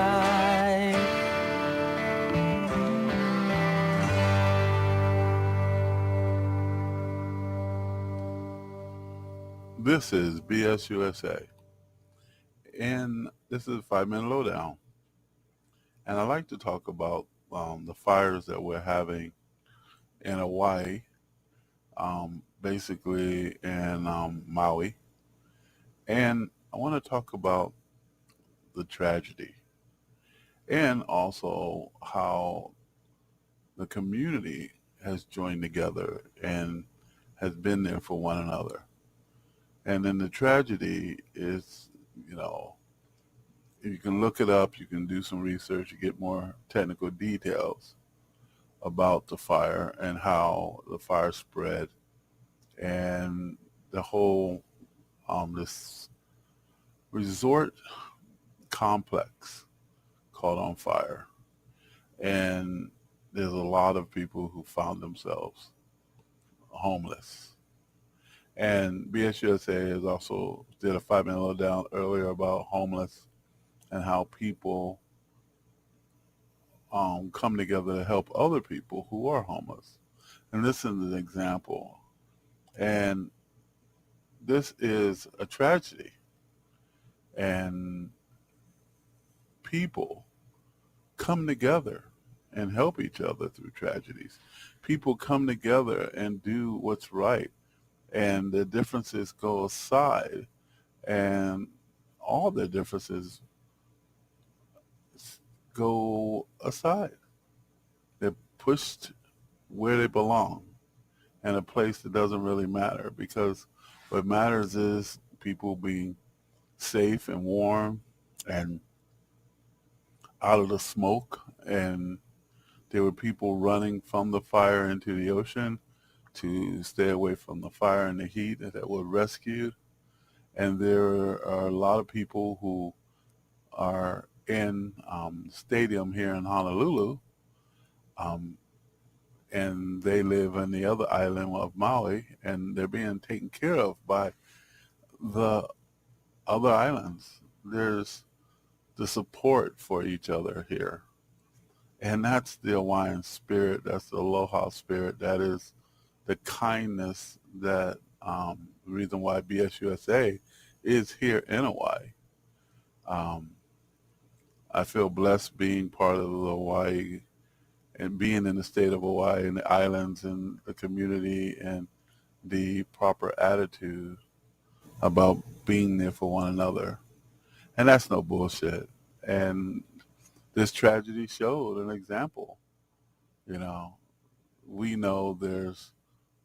This is BS USA. And this is a 5-minute lowdown. And I like to talk about the fires that we're having in Hawaii, basically in Maui. And I want to talk about the tragedy and also how the community has joined together and has been there for one another. And then the tragedy is, you know, you can look it up, you can do some research, you get more technical details about the fire and how the fire spread and the whole this resort complex caught on fire. And there's a lot of people who found themselves homeless. And BSUSA has also did a 5-minute lowdown earlier about homeless and how people come together to help other people who are homeless. And this is an example. And this is a tragedy. And people come together and help each other through tragedies. People come together and do what's right. And the differences go aside. And all the differences go aside. They're pushed where they belong in a place that doesn't really matter, because what matters is people being safe and warm and out of the smoke. And there were people running from the fire into the ocean to stay away from the fire and the heat that were rescued. And there are a lot of people who are in the stadium here in Honolulu, and they live on the other island of Maui, and they're being taken care of by the other islands. There's the support for each other here. And that's the Hawaiian spirit. That's the aloha spirit. That is the kindness that the reason why BSUSA is here in Hawaii. I feel blessed being part of the Hawaii and being in the state of Hawaii and the islands and the community and the proper attitude about being there for one another. And that's no bullshit. And this tragedy showed an example. You know, we know there's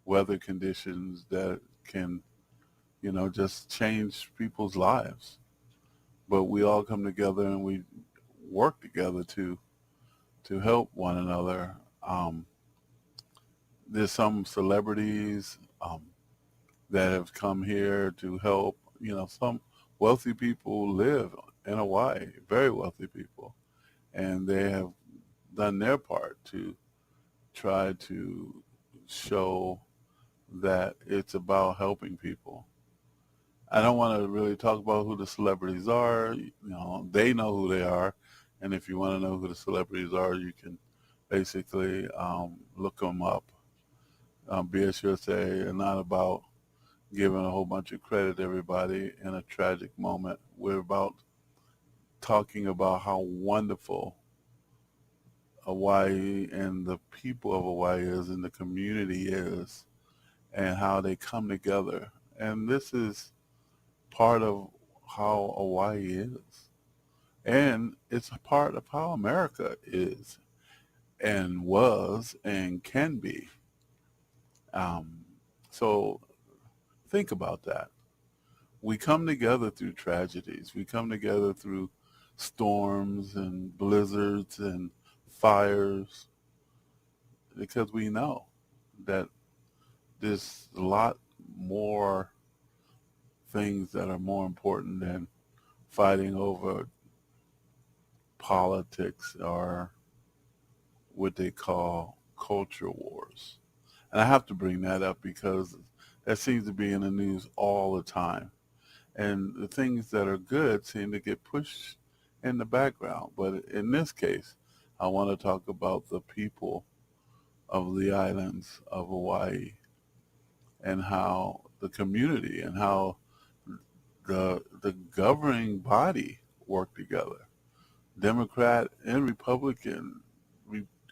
weather conditions that can, you know, just change people's lives. But we all come together and we work together to help one another. There's some celebrities that have come here to help. You know, some wealthy people live in Hawaii, very wealthy people, and they have done their part to try to show that it's about helping people. I don't want to really talk about who the celebrities are. You know, they know who they are. And if you want to know who the celebrities are, you can basically look them up. BSUSA, and not about giving a whole bunch of credit to everybody in a tragic moment. We're about talking about how wonderful Hawaii and the people of Hawaii is and the community is and how they come together. And this is part of how Hawaii is. And it's a part of how America is and was and can be. So think about that. We come together through tragedies. We come together through storms and blizzards and fires because we know that there's a lot more things that are more important than fighting over politics or what they call culture wars. And I have to bring that up because that seems to be in the news all the time. And the things that are good seem to get pushed in the background. But in this case, I want to talk about the people of the islands of Hawaii and how the community and how the governing body work together. Democrat and Republican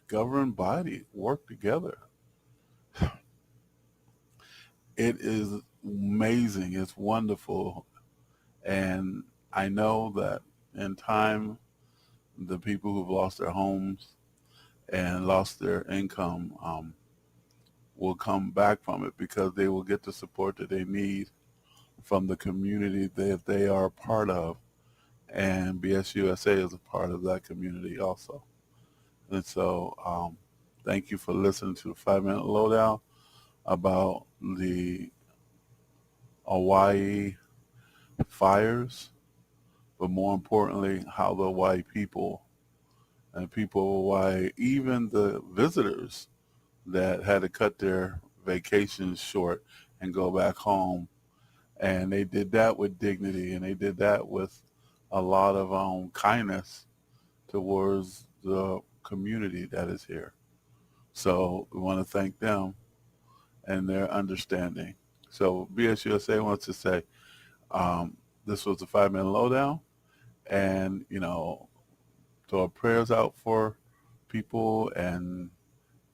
governing body work together. It is amazing. It's wonderful. And I know that in time, the people who've lost their homes and lost their income will come back from it because they will get the support that they need from the community that they are a part of. And BSUSA is a part of that community also. And so thank you for listening to the 5-Minute Lowdown about the Hawaii fires, but more importantly, how the Hawaii people and people of Hawaii, even the visitors that had to cut their vacations short and go back home, and they did that with dignity, and they did that with a lot of kindness towards the community that is here. So we want to thank them and their understanding. So BSUSA wants to say this was the 5-Minute Lowdown, and throw our prayers out for people and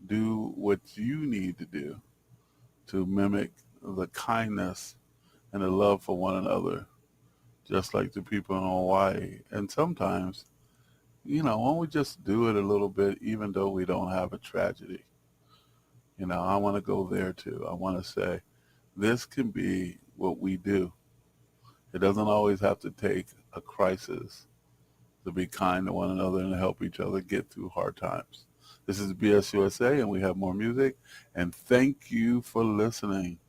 do what you need to do to mimic the kindness and the love for one another, just like the people in Hawaii. And sometimes, why don't we just do it a little bit, even though we don't have a tragedy? I want to go there too. I want to say this can be what we do. It doesn't always have to take a crisis to be kind to one another and help each other get through hard times. This is BSUSA, and we have more music. And thank you for listening.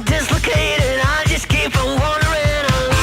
Dislocated, I just keep on wandering along.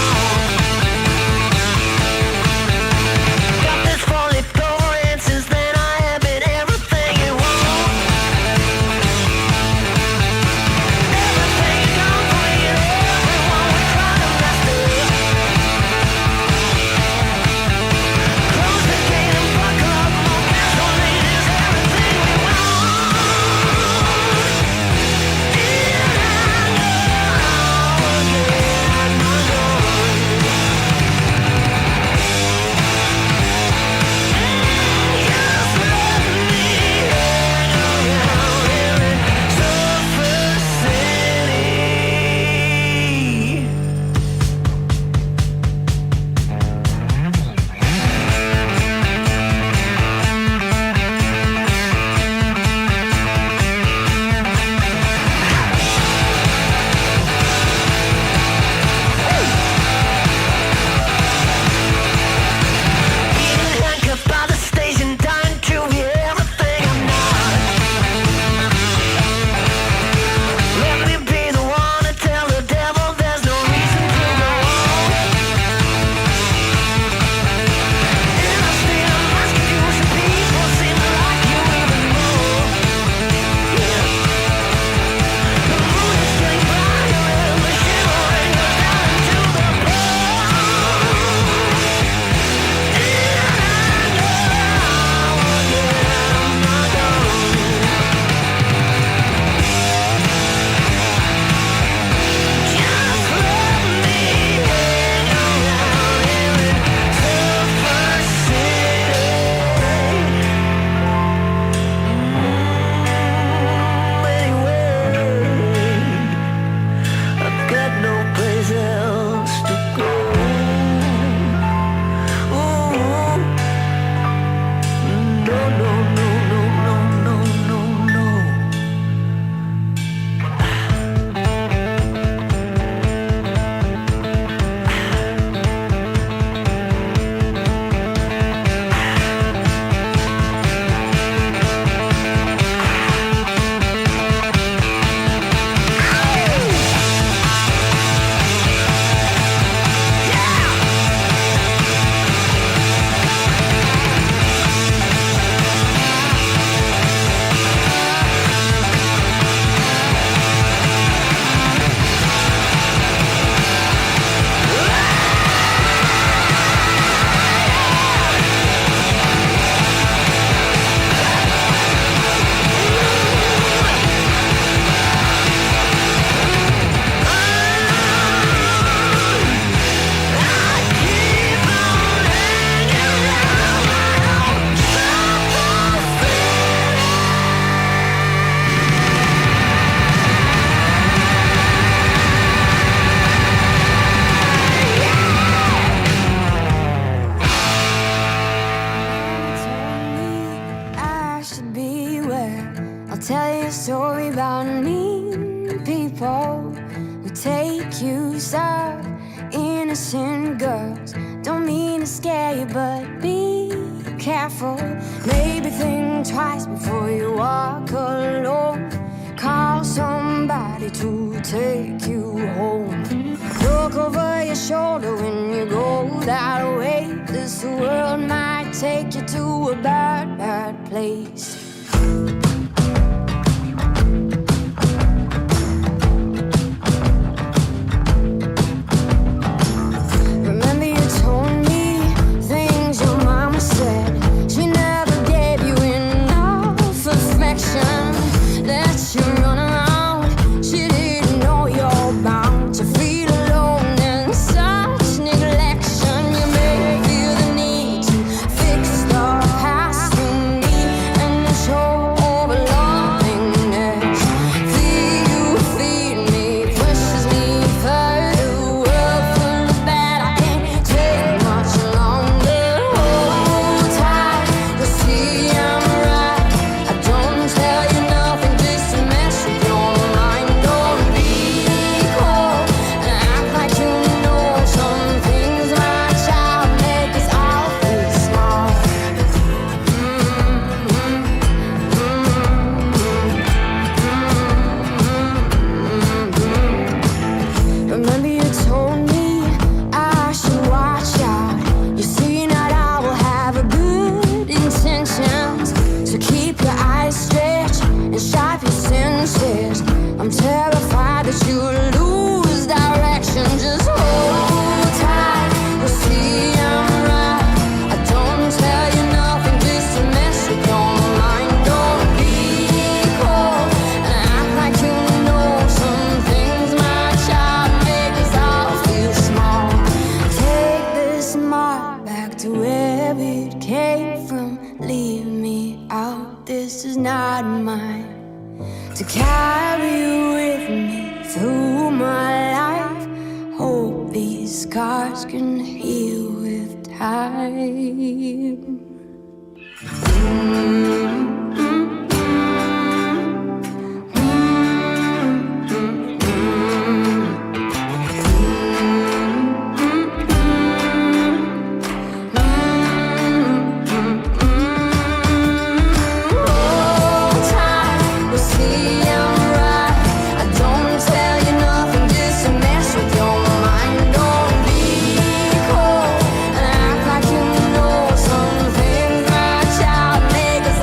innocent girls. Don't mean to scare you, but be careful. Maybe think twice before you walk alone. Call somebody to take you home. Look over your shoulder when you go that way. This world might take you to a bad, bad place. Remember you told me things your mama said. She never gave you enough affection. Let you run around. She didn't know you're bound to feel alone and such neglection. You may feel the need to fix the past you need and show overlovingness. Feed me, pushes me further. World full of bad, I can't take much longer. Hold tight, you'll see I'm right. I don't tell you nothing just to mess with your mind. Don't be cold and act like you know some things, my child. Make us all feel small. Remember you told me I should watch out. You see not I will have a good intentions. So keep your eyes stretched and sharp your senses. I'm terrified that you'll lose direction. Just hold tight, you'll see I'm right. I don't tell you nothing just to mess with your mind. Don't be cold and act like you know some things, my child. Make us all feel small. Take this mark back to where it came from. Leave me out, this is not mine. To carry with me through my life. Hope these scars can heal with time. Hold tight, you'll see I'm right. I don't tell you nothing just to mess with your mind. Don't be cold and act like you know some things, my child. Make us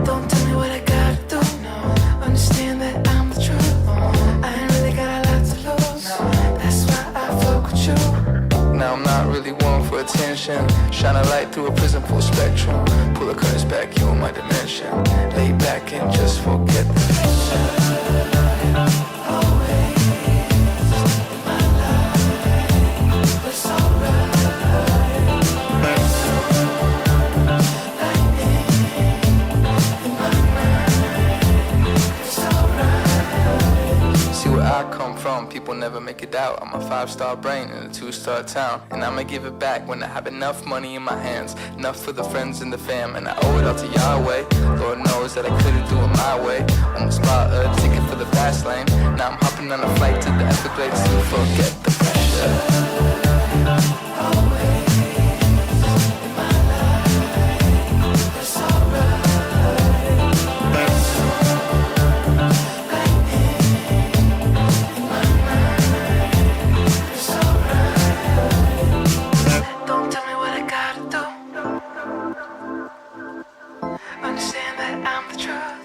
Don't tell me what I gotta do. Understand that I'm the truth. I ain't really got a lot to lose. That's why I fuck with you. Now I'm not really one for attention. Shine a light through a prism full spectrum. Pull the curtains back, you in my dimension. Lay back and just forget the See where I come from, people never make it out. I'm a 5-star brain in a 2-star town. And I'ma give it back when I have enough money in my hands. Enough for the friends and the fam. And I owe it all to Yahweh. Lord knows that I couldn't do it my way. Almost bought a ticket for the fast lane. Now I'm hopping on a flight to the Everglades to forget the pressure. Don't tell me what I gotta do. Understand that I'm the truth.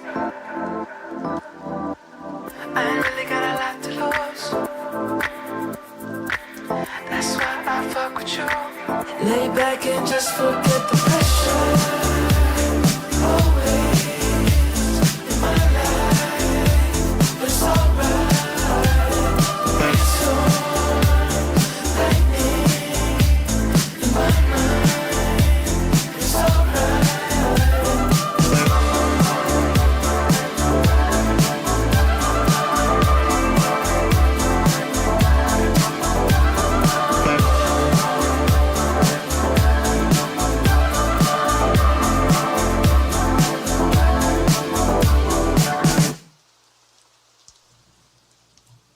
I ain't really got a lot to lose. That's why I fuck with you. Lay back and just forget the pressure. Always in my life, but it's alright. It's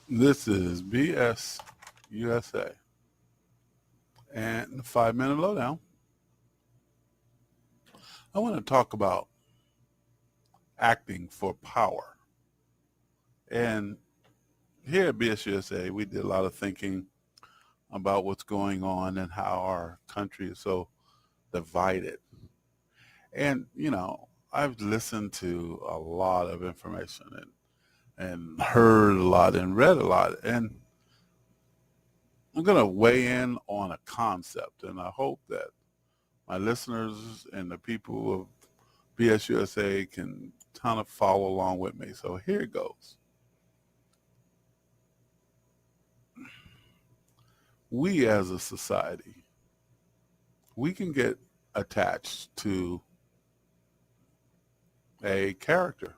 This is BS USA and the 5-minute lowdown. I want to talk about acting for power. And here at BS USA, we did a lot of thinking about what's going on and how our country is so divided. And, you know, I've listened to a lot of information and heard a lot and read a lot. And I'm going to weigh in on a concept. And I hope that my listeners and the people of BS USA can kind of follow along with me. So here it goes. We as a society, we can get attached to a character.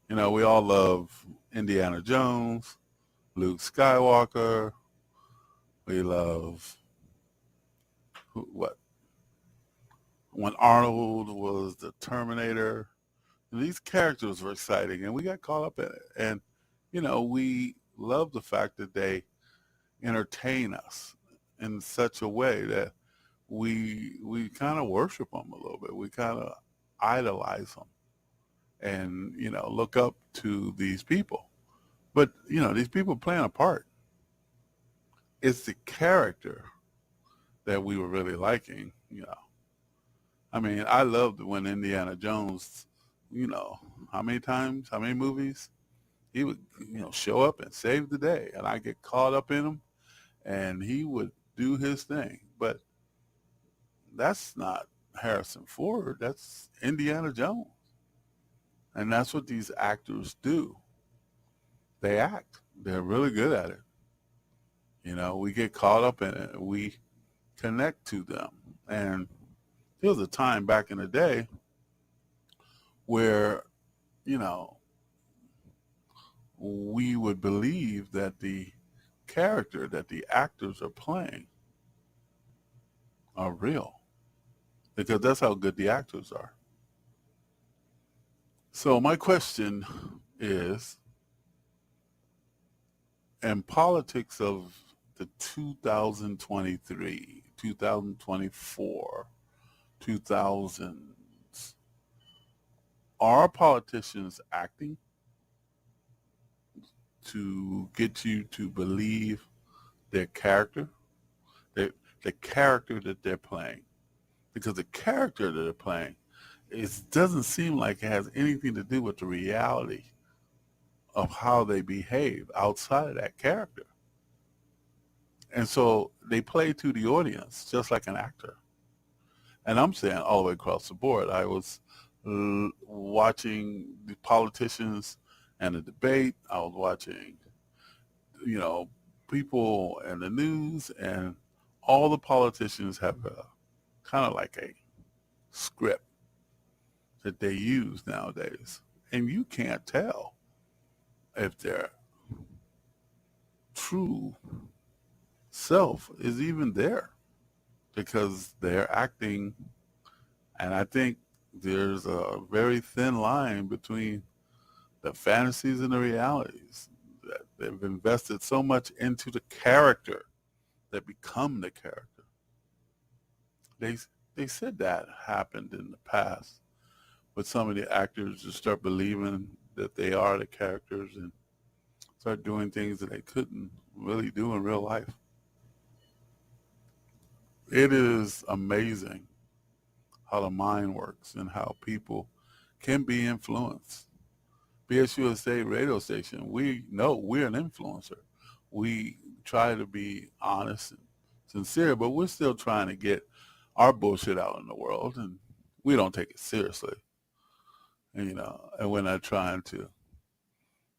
You know, we all love Indiana Jones, Luke Skywalker. We love when Arnold was the Terminator. And these characters were exciting, and we got caught up in it. And, you know, we love the fact that they entertain us in such a way that we kind of worship them a little bit. We kind of idolize them and, you know, look up to these people. But, you know, these people playing a part. It's the character that we were really liking, you know. I mean, I loved when Indiana Jones, you know, how many movies, he would, you know, show up and save the day. And I get caught up in him, and he would do his thing. But that's not Harrison Ford. That's Indiana Jones. And that's what these actors do. They act. They're really good at it. You know, we get caught up in it. We connect to them. And there was a time back in the day where, you know, we would believe that the character that the actors are playing are real, because that's how good the actors are. So my question is, in politics of the 2023, 2024, 2000s, are politicians acting? to get you to believe their character, the character that they're playing. Because the character that they're playing doesn't seem like it has anything to do with the reality of how they behave outside of that character. And so they play to the audience just like an actor. And I'm saying all the way across the board. I was watching the politicians and the debate. I was watching, people and the news, and all the politicians have a kind of like a script that they use nowadays. And you can't tell if their true self is even there, because they're acting. And I think there's a very thin line between the fantasies and the realities. That they've invested so much into the character that become the character. They said that happened in the past with some of the actors just start believing that they are the characters and start doing things that they couldn't really do in real life. It is amazing how the mind works and how people can be influenced. BSUSA radio station, we know we're an influencer. We try to be honest and sincere, but we're still trying to get our bullshit out in the world, and we don't take it seriously. And we're not trying to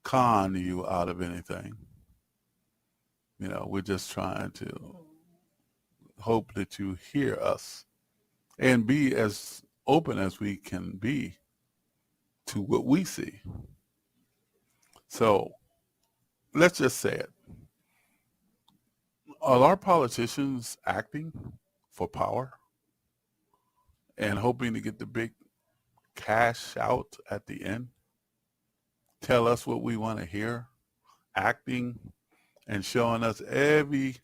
con you out of anything. We're just trying to hope that you hear us and be as open as we can be to what we see. So let's just say it. Are our politicians acting for power and hoping to get the big cash out at the end? Tell us what we want to hear, acting and showing us every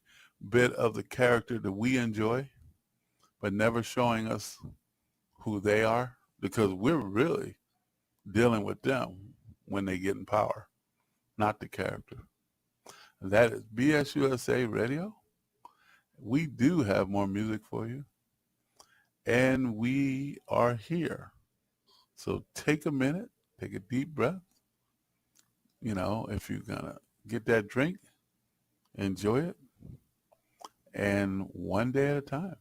bit of the character that we enjoy, but never showing us who they are, because we're really dealing with them when they get in power, not the character. That is BSUSA Radio. We do have more music for you, and we are here. So take a minute, take a deep breath. If you're gonna get that drink, enjoy it, and one day at a time.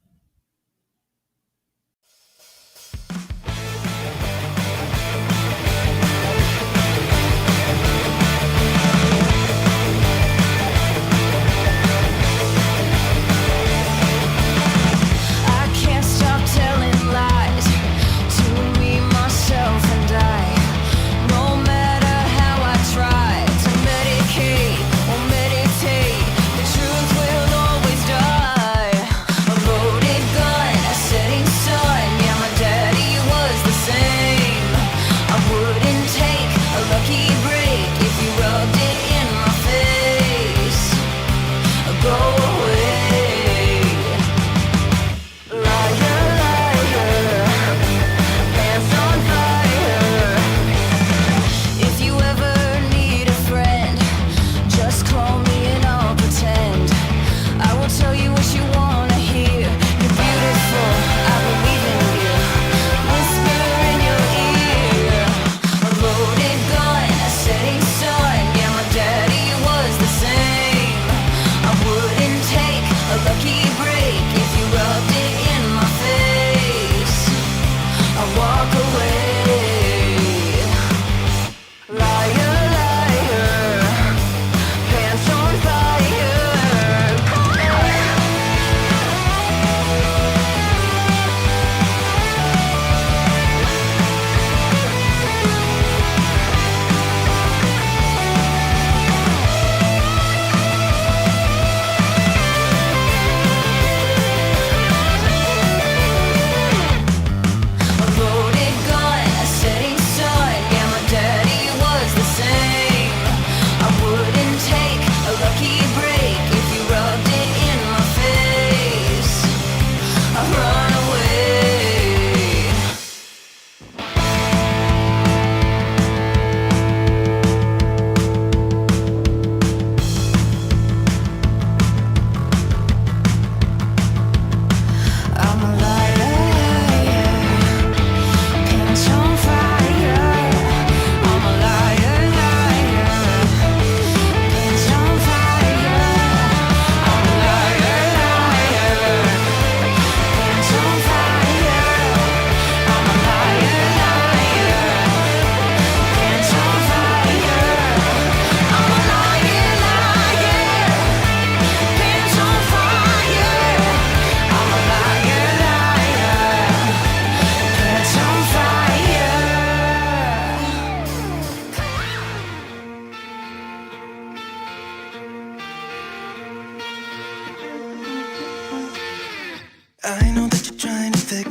I can't stop telling lies to me, myself, and I. No matter how I try to medicate or meditate, the truth will always die. A road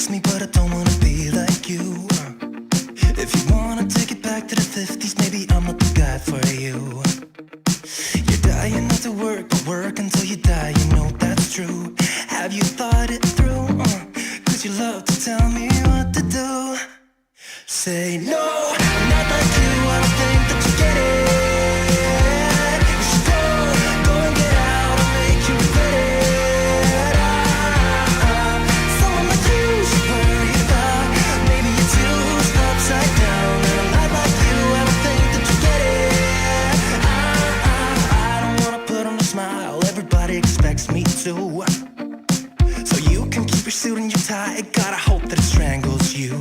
fix me, but I don't wanna be like you. If you wanna take it back to the 50s, maybe I'm not the guy for you. You're dying not to work, but work until you die, you know that's true. Have you thought it through? Cause you love to tell me what to do. Say no, I'm not like you, I don't think that you get it. You should go and get out, I'll make you regret it. Someone like you should worry about. Maybe you're too upside down, and I'm not like you, I don't think that you get it. I don't wanna put on a smile, everybody expects me to. So you can keep your suit and your tie, gotta hope that it strangles you.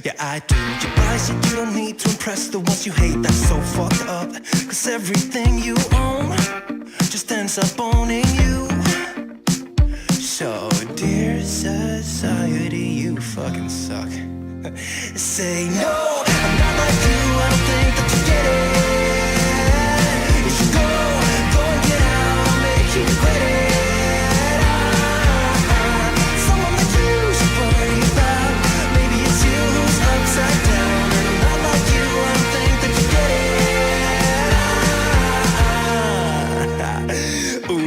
Yeah, I do. You buy shit you don't need to impress the ones you hate, that's so fucked up. Cause everything you own just ends up owning you. So, dear society, you fucking suck. Say no, I'm not like you, I don't think that you get it. You should go and get out, I'll make you regret it. Someone like you should worry about. Maybe it's you who's upside down, and I'm not like you, I don't think that you get it. Ooh.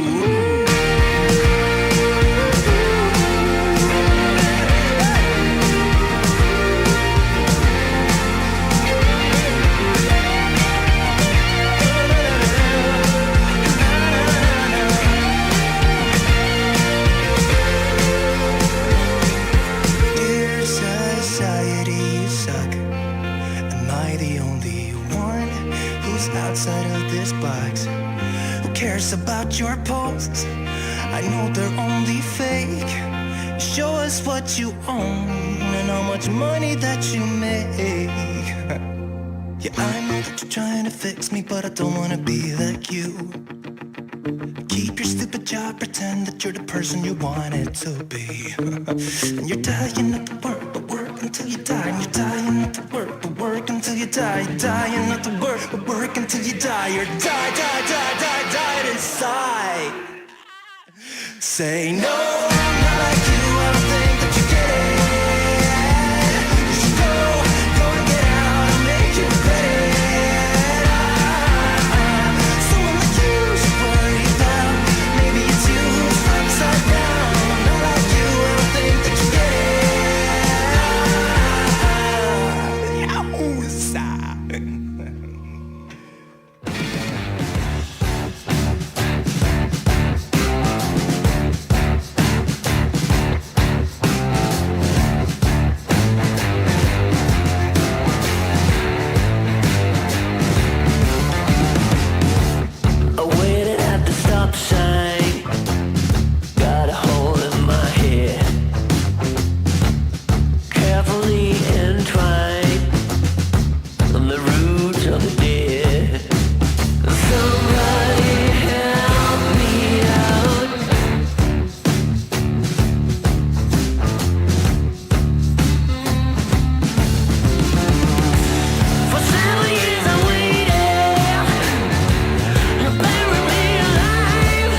Dear society, you suck. Am I the only one who's outside of this box? Who cares about your posts? I know they're only fake. Show us what you own and how much money that you make. Yeah, I know that you're trying to fix me, but I don't wanna be like you. Keep your stupid job, pretend that you're the person you wanted to be. And you're dying not to work, but work until you die. And you're dying not to work, but work until you die. You're dying not to work, but work until you die. You're die inside. Say no, I'm not like you, I don't think that you get it. You should go and get out, I'll make you regret it. Someone like you should worry about. Maybe it's you who's upside down. I'm not like you, I don't think that you get it. Yahoo, side. I waited at the stop sign, got a hole in my head, carefully entwined on the roots of the dead. Somebody help me out. For 7 years I waited. You buried me alive.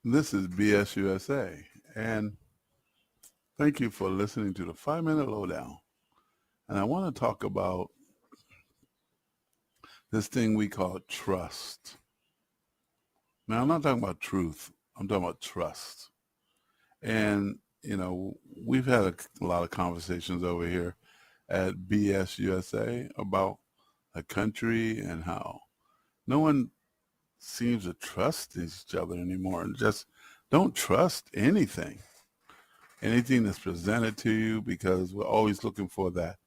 This is BS USA, and thank you for listening to the 5-Minute Lowdown. And I want to talk about this thing we call trust. Now, I'm not talking about truth. I'm talking about trust. And, you know, we've had a lot of conversations over here at BS USA about a country and how no one seems to trust each other anymore, and just don't trust anything that's presented to you, because we're always looking for that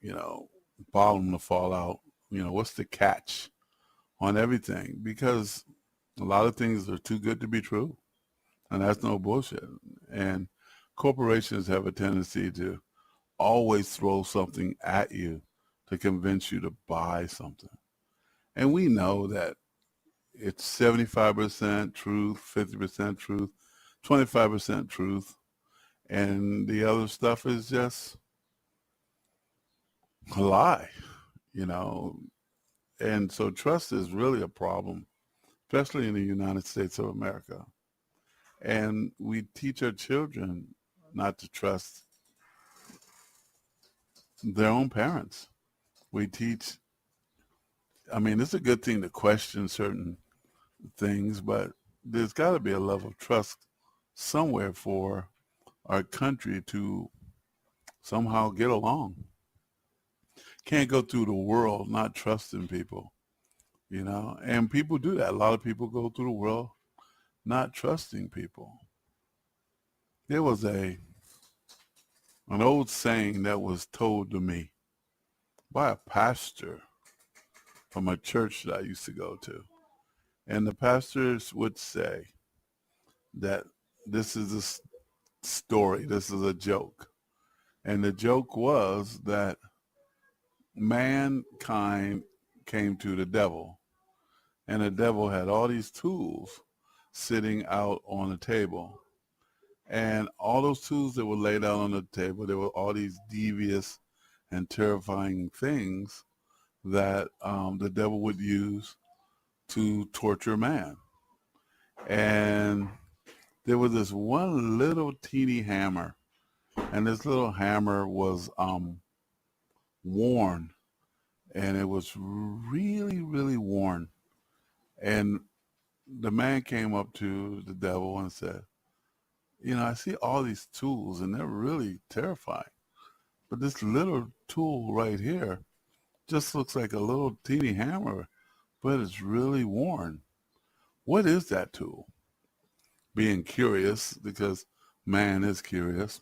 you know, bottom to fall out. You know, what's the catch on everything? Because a lot of things are too good to be true, and that's no bullshit. And corporations have a tendency to always throw something at you to convince you to buy something. And we know that it's 75% truth, 50% truth, 25% truth, and the other stuff is just a lie, you know. And so trust is really a problem, especially in the United States of America. And we teach our children not to trust their own parents. We teach, I mean, it's a good thing to question certain things, but there's got to be a level of trust somewhere for our country to somehow get along. Can't go through the world not trusting people, you know, and people do that. A lot of people go through the world not trusting people. There was an old saying that was told to me by a pastor from a church that I used to go to. And the pastors would say that this is a story, this is a joke. And the joke was that mankind came to the devil, and the devil had all these tools sitting out on the table. And all those tools that were laid out on the table, there were all these devious and terrifying things that the devil would use to torture man. And there was this one little teeny hammer, and this little hammer was worn, and it was really, really worn. And the man came up to the devil and said, you know, I see all these tools and they're really terrifying, but this little tool right here just looks like a little teeny hammer, but it's really worn. What is that tool? Being curious, because man is curious.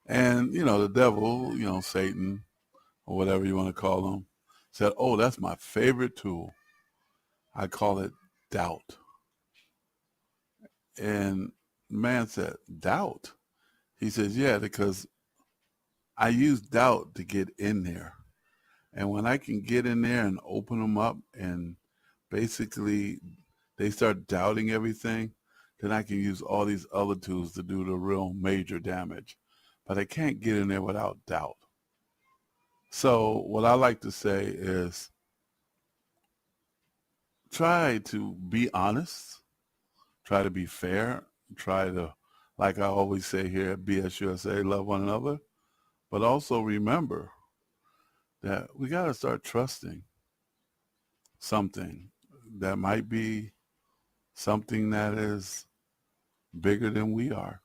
And, you know, the devil, you know, Satan, or whatever you want to call him, said, oh, that's my favorite tool. I call it doubt. And man said, doubt? He says, yeah, because I use doubt to get in there. And when I can get in there and open them up and basically they start doubting everything, then I can use all these other tools to do the real major damage. But I can't get in there without doubt. So what I like to say is try to be honest, try to be fair, try to, like I always say here at BS USA, love one another, but also remember that we got to start trusting something that might be something that is bigger than we are.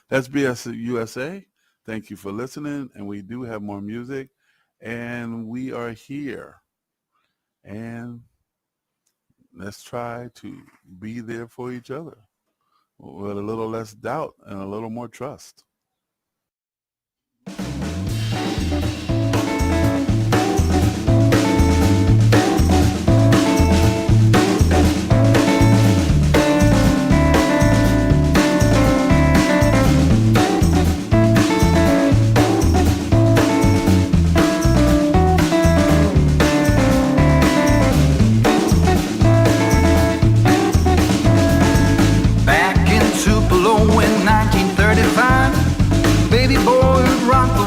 That's BS USA. Thank you for listening. And we do have more music, and we are here. And let's try to be there for each other with a little less doubt and a little more trust. Back in Tupelo in 1935, baby boy rocked the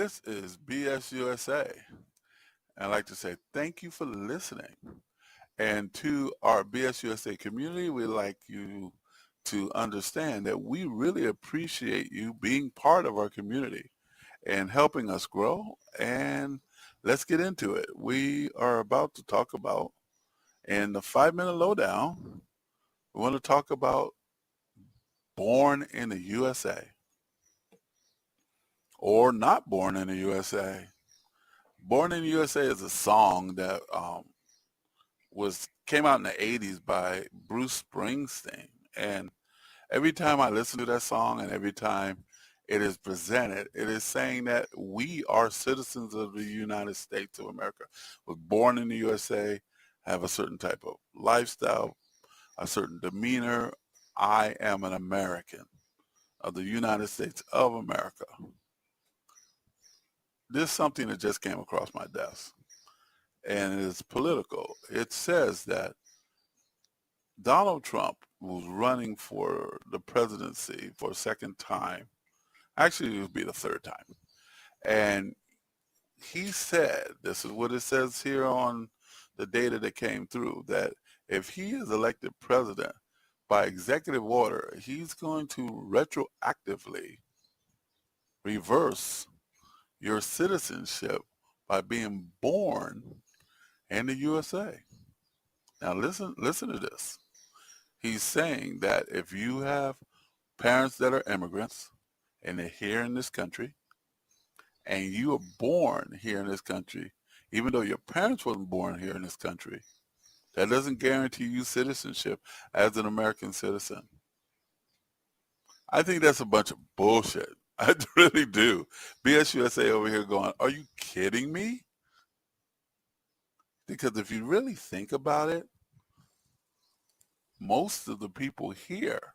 This is BS USA, And I'd like to say thank you for listening. And to our BSUSA community, we'd like you to understand that we really appreciate you being part of our community and helping us grow. And let's get into it. We are about to talk about, in the 5-minute lowdown, we want to talk about born in the USA or not born in the USA. Born in the USA is a song that came out in the 80s by Bruce Springsteen. And every time I listen to that song and every time it is presented, it is saying that we are citizens of the United States of America. We're born in the USA, have a certain type of lifestyle, a certain demeanor. I am an American of the United States of America. This is something that just came across my desk, and it's political. It says that Donald Trump was running for the presidency for a second time. Actually, it would be the third time. And he said, this is what it says here on the data that came through, that if he is elected president by executive order, he's going to retroactively reverse your citizenship by being born in the USA. Now listen to this. He's saying that if you have parents that are immigrants and they're here in this country, and you were born here in this country, even though your parents wasn't born here in this country, that doesn't guarantee you citizenship as an American citizen. I think that's a bunch of bullshit. I really do. BSUSA over here going, are you kidding me? Because if you really think about it, most of the people here,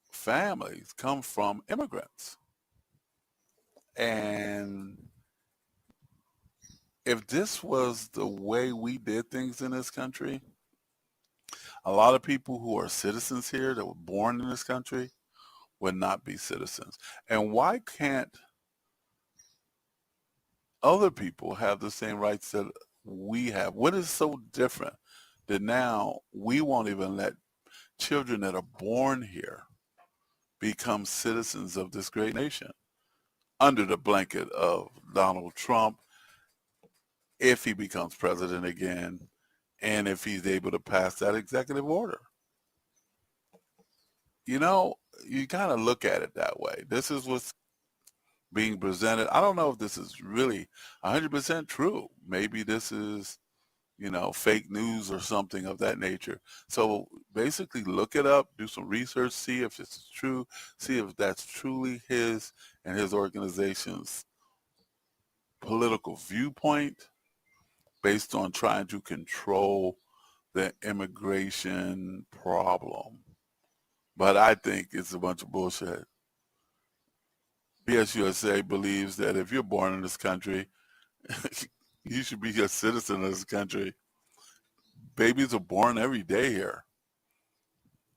families, come from immigrants. And if this was the way we did things in this country, a lot of people who are citizens here that were born in this country would not be citizens. And why can't other people have the same rights that we have? What is so different that now we won't even let children that are born here become citizens of this great nation under the blanket of Donald Trump, if he becomes president again, and if he's able to pass that executive order? You know, you kind of look at it that way. This is what's being presented. I don't know if this is really 100% true. Maybe this is, fake news or something of that nature. So basically look it up, do some research, see if this is true, see if that's truly his and his organization's political viewpoint based on trying to control the immigration problem. But I think it's a bunch of bullshit. BSUSA believes that if you're born in this country, you should be a citizen of this country. Babies are born every day here.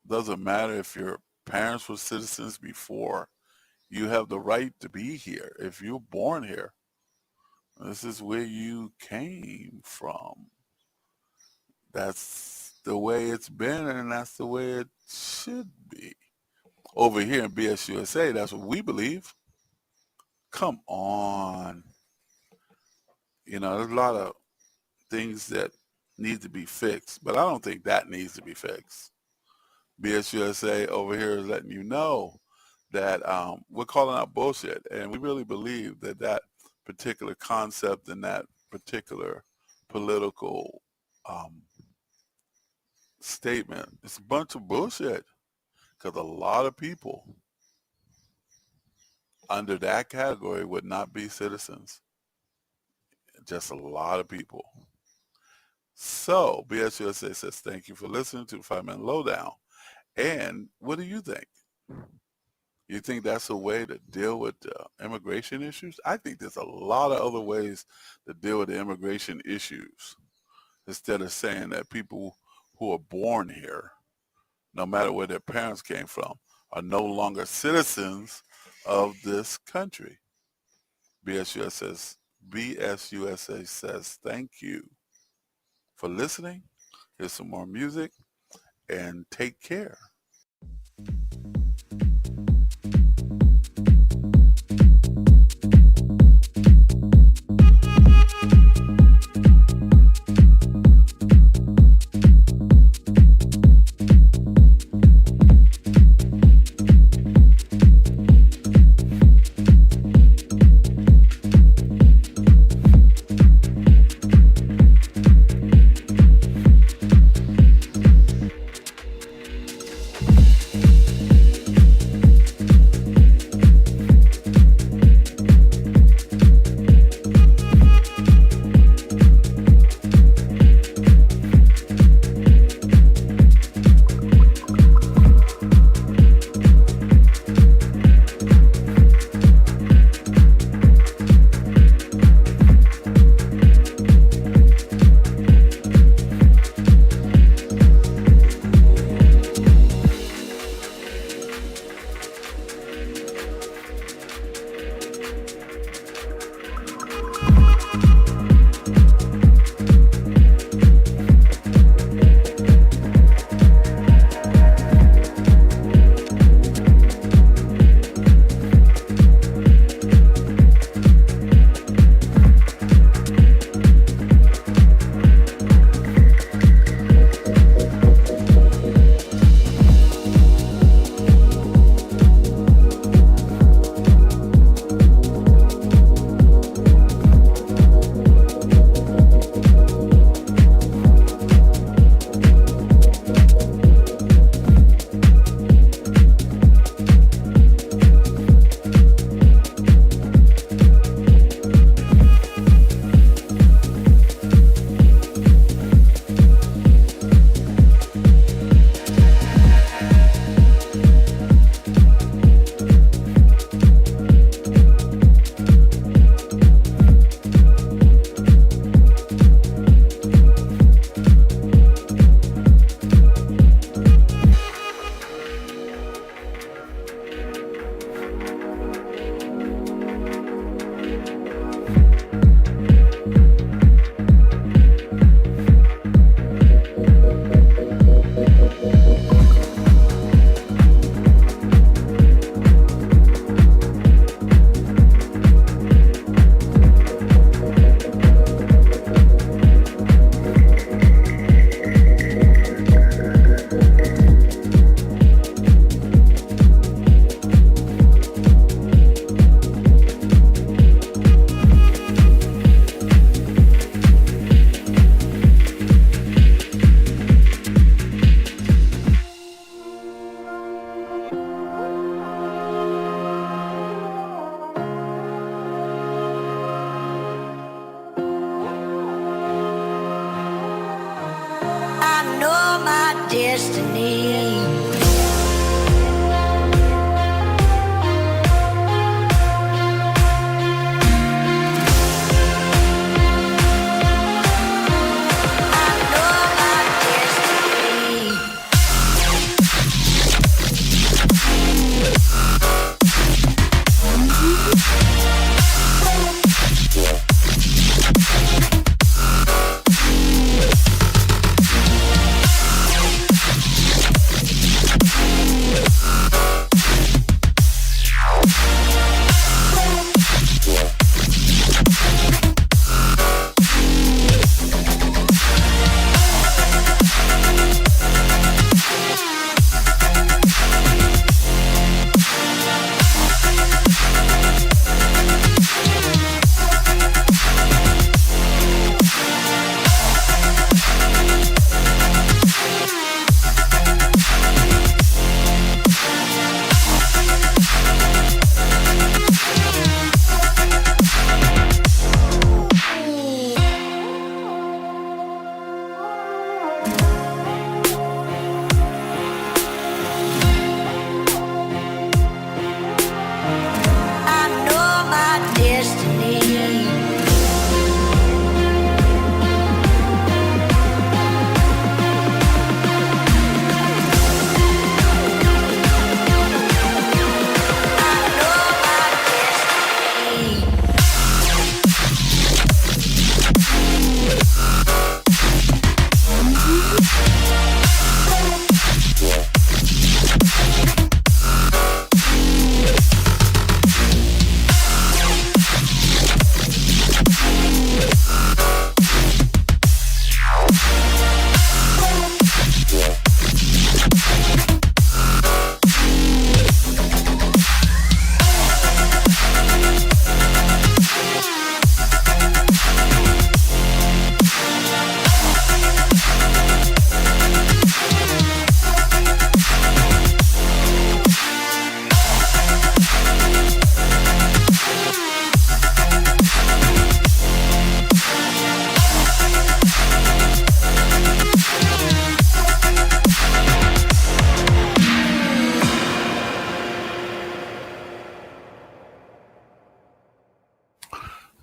Doesn't matter if your parents were citizens before. You have the right to be here if you're born here. This is where you came from. That's the way it's been, and that's the way it should be. Over here in BSUSA, that's what we believe. Come on. There's a lot of things that need to be fixed, but I don't think that needs to be fixed. BSUSA over here is letting you know that we're calling out bullshit, and we really believe that that particular concept and that particular political statement is a bunch of bullshit, because a lot of people under that category would not be citizens. Just a lot of people. So BSUSA says thank you for listening to the 5-Minute Lowdown. And what do you think? You think that's a way to deal with immigration issues? I think there's a lot of other ways to deal with the immigration issues, instead of saying that people who are born here, no matter where their parents came from, are no longer citizens of this country. BSUSA BSUSA says thank you for listening. Here's some more music, and take care.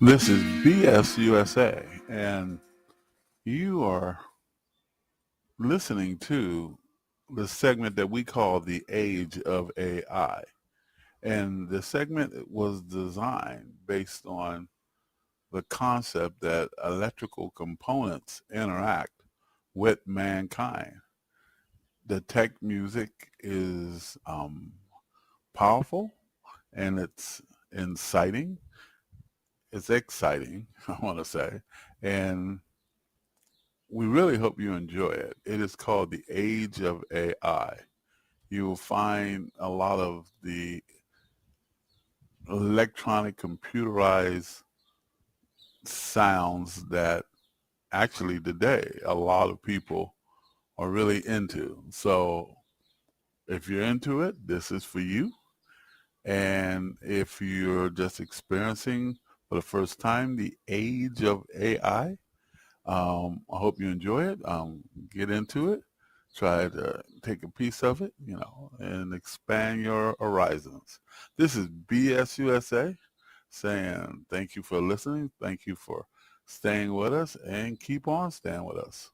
This is BS USA, and you are listening to the segment that we call the Age of AI. And the segment was designed based on the concept that electrical components interact with mankind. The tech music is powerful, and it's inciting. It's exciting, I want to say, and we really hope you enjoy it. It is called the Age of AI. You will find a lot of the electronic computerized sounds that actually today a lot of people are really into. So if you're into it, this is for you. And if you're just experiencing for the first time the age of AI, I hope you enjoy it. Get into it. Try to take a piece of it, and expand your horizons. This is BS USA saying thank you for listening. Thank you for staying with us, and keep on staying with us.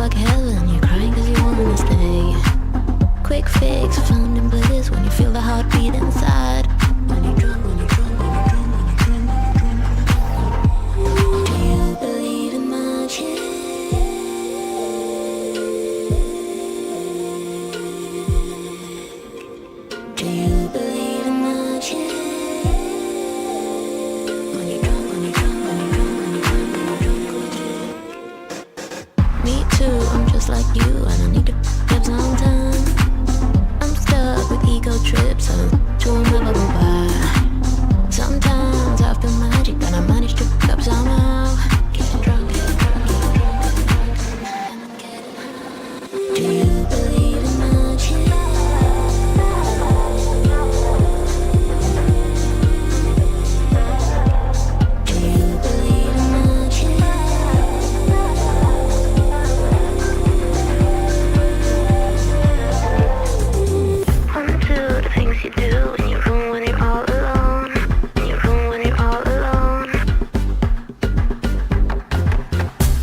like heaven. You're crying cause you wanna stay. Quick fix, found in bliss when you feel the heartbeat inside. When you're drunk, when you're drunk, when you're drunk, when you're drunk, when you're drunk. Do you believe in magic? Do you believe in magic? When you're drunk, when you're drunk, when you're drunk, when you're drunk, when you're drunk. Me too, I'm just like you, and I need to have some time. I'm stuck with ego trips, to a never go by. Sometimes I feel magic, but I manage to pick up somehow. Get drunk, get drunk, get drunk. Do you believe in magic? Do you believe in magic? Onto the things you do in your room when you're all alone. In your room when you're all alone.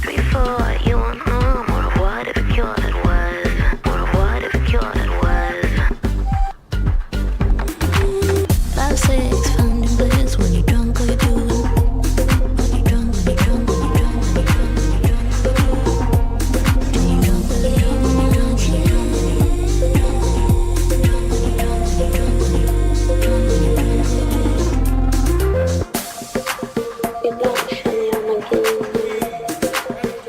Before you want more of whatever cure that was. More of whatever cure that was. 5, 6, found in bliss when you're drunk, all you do. When you're drunk, when you're drunk, when you're drunk, when you're drunk, when you're drunk. Do you drunk, when you're drunk, when you're drunk, when you're drunk, when you're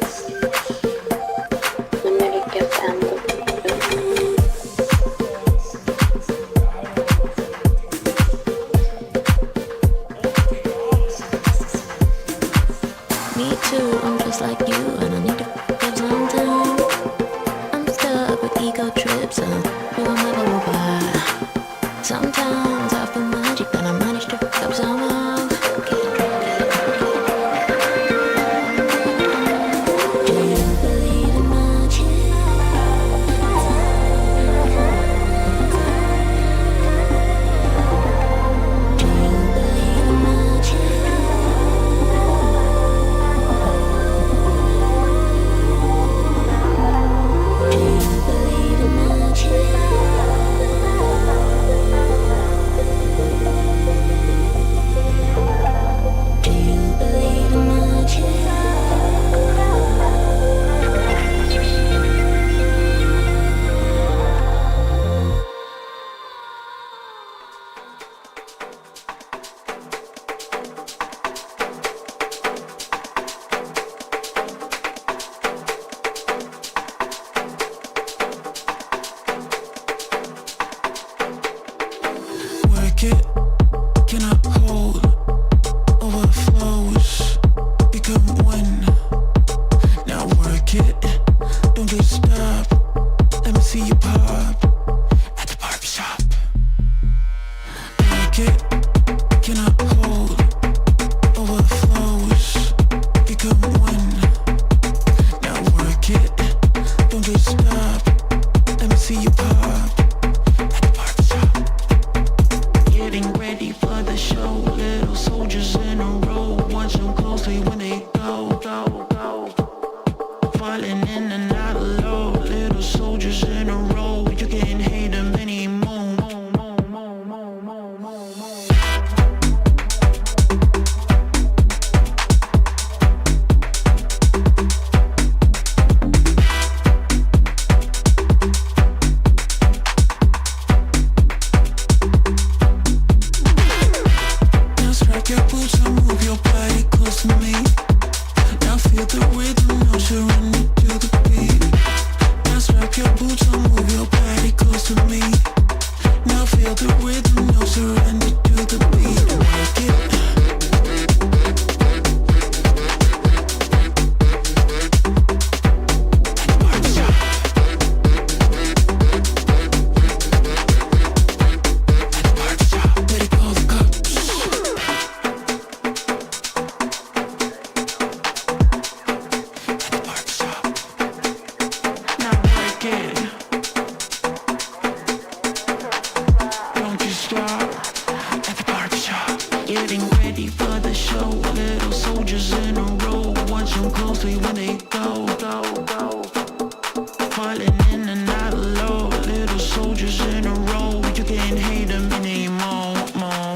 Me too, I'm just like you, and I need to have some time. I'm stuck with ego trips, and who will never go by. Sometimes I feel magic, but I manage to pick up somehow. Get drunk, get drunk. Do you believe in magic? Do you believe in magic? Do you believe in magic? Do you believe in magic? Work it, cannot hold, overflows, become one. Now work it, don't just stop. Let me see you pop at the barbershop. Work it, cannot hold, overflows, become one. Now work it, don't just stop. Let me see you pop at the barbershop. Getting falling in and out of low. Little soldiers in a row. You can't hate them anymore, more.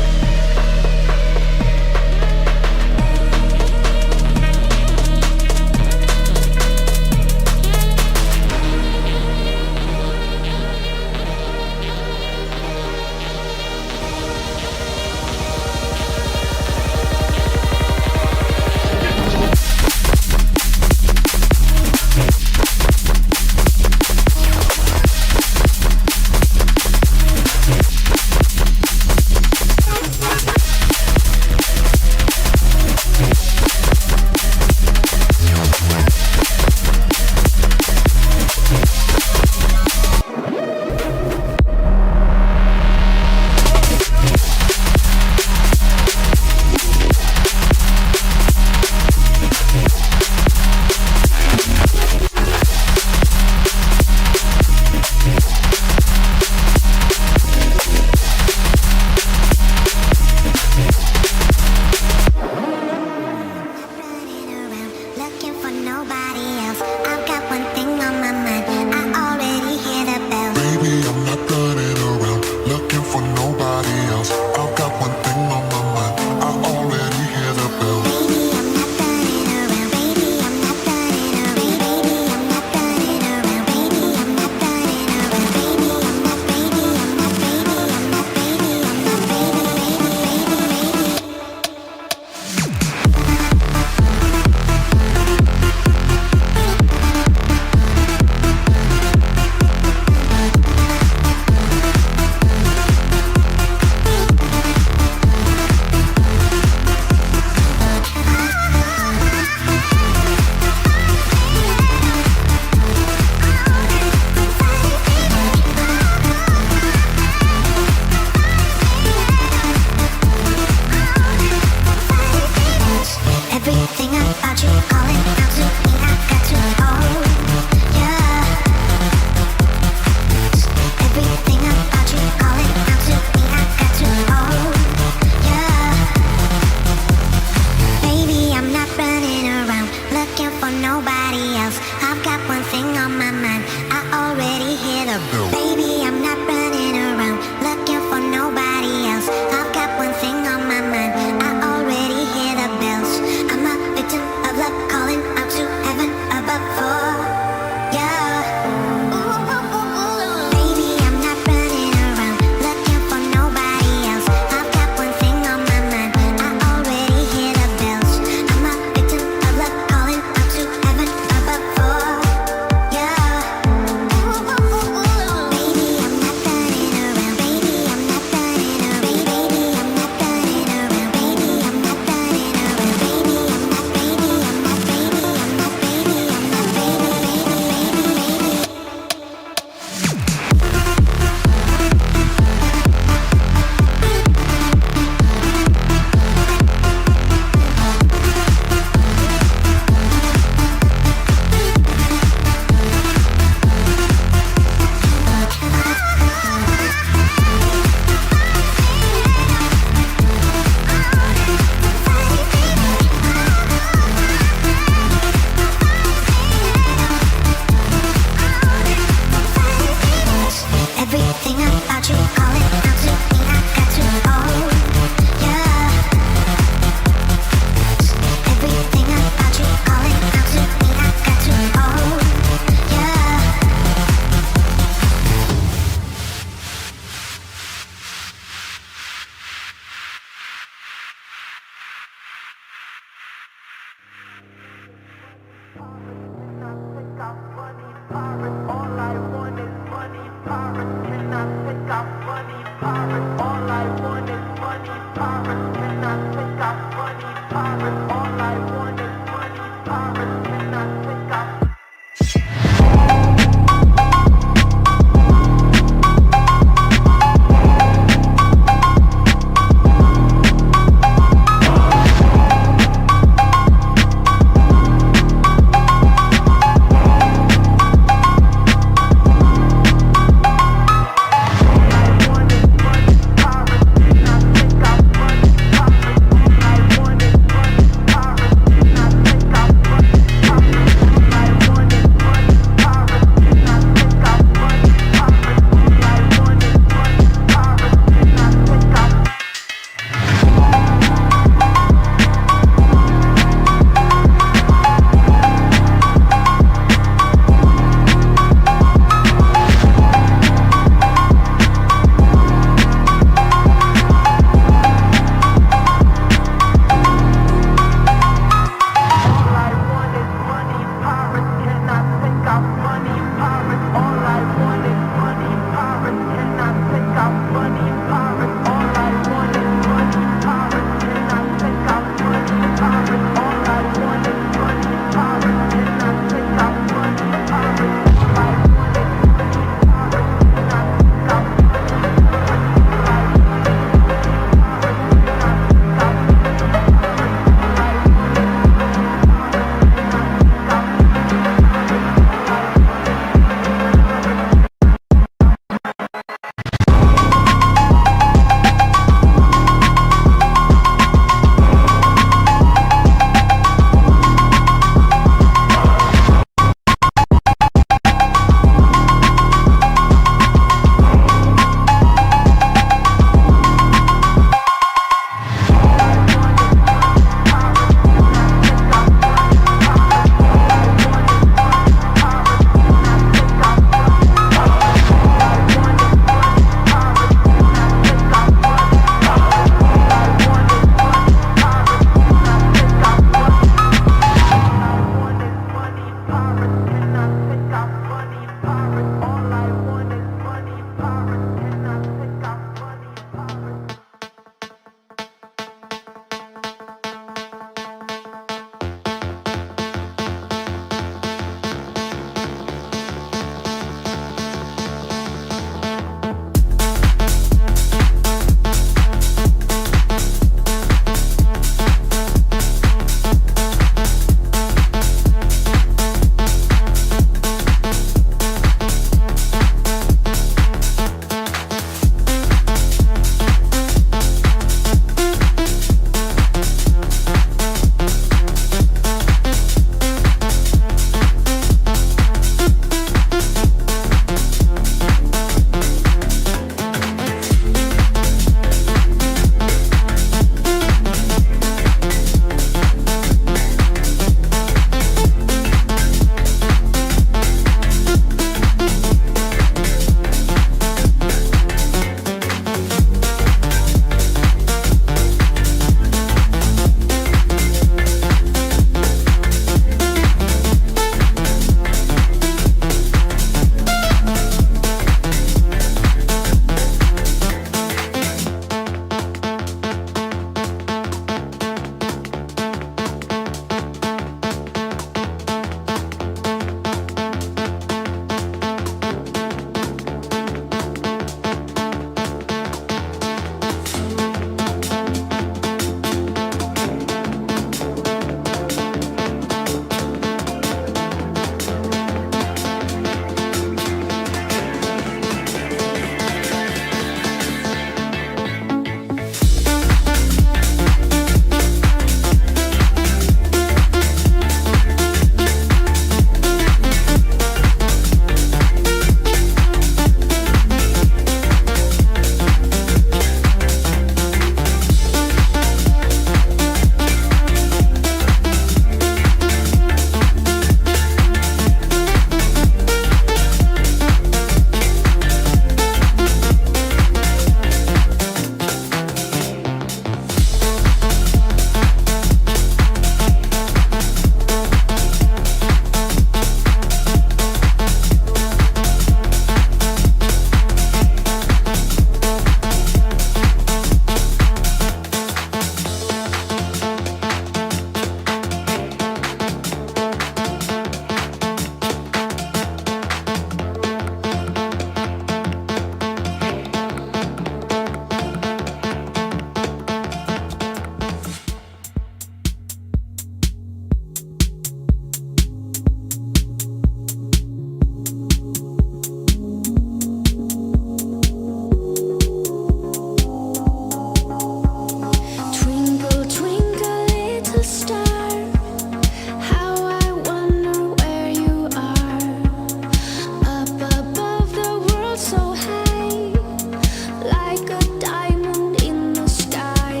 diamond in the sky.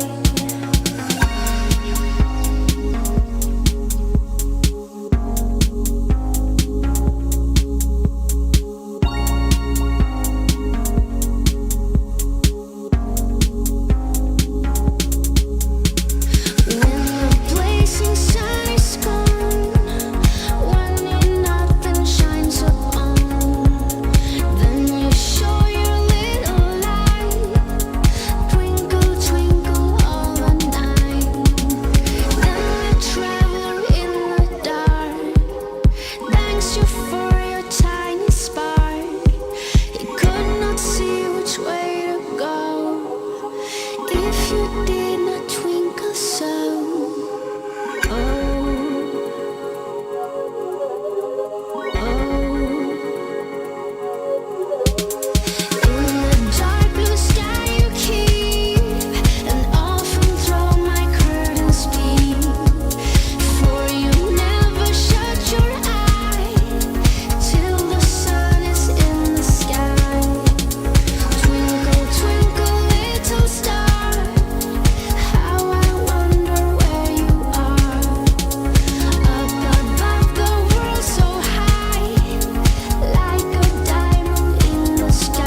When the blazing sun is gone, when nothing shines upon, then you show your little light, twinkle, twinkle all the night. Then we travel in the dark, thanks you for your tiny spark. You could not see which way to go if you did not twinkle so. In the dark blue sky you keep, and often throw my curtains peep, for you never shut your eye till the sun is in the sky. Twinkle, twinkle, little star, how I wonder where you are. Up above the world so high, like a diamond in the sky.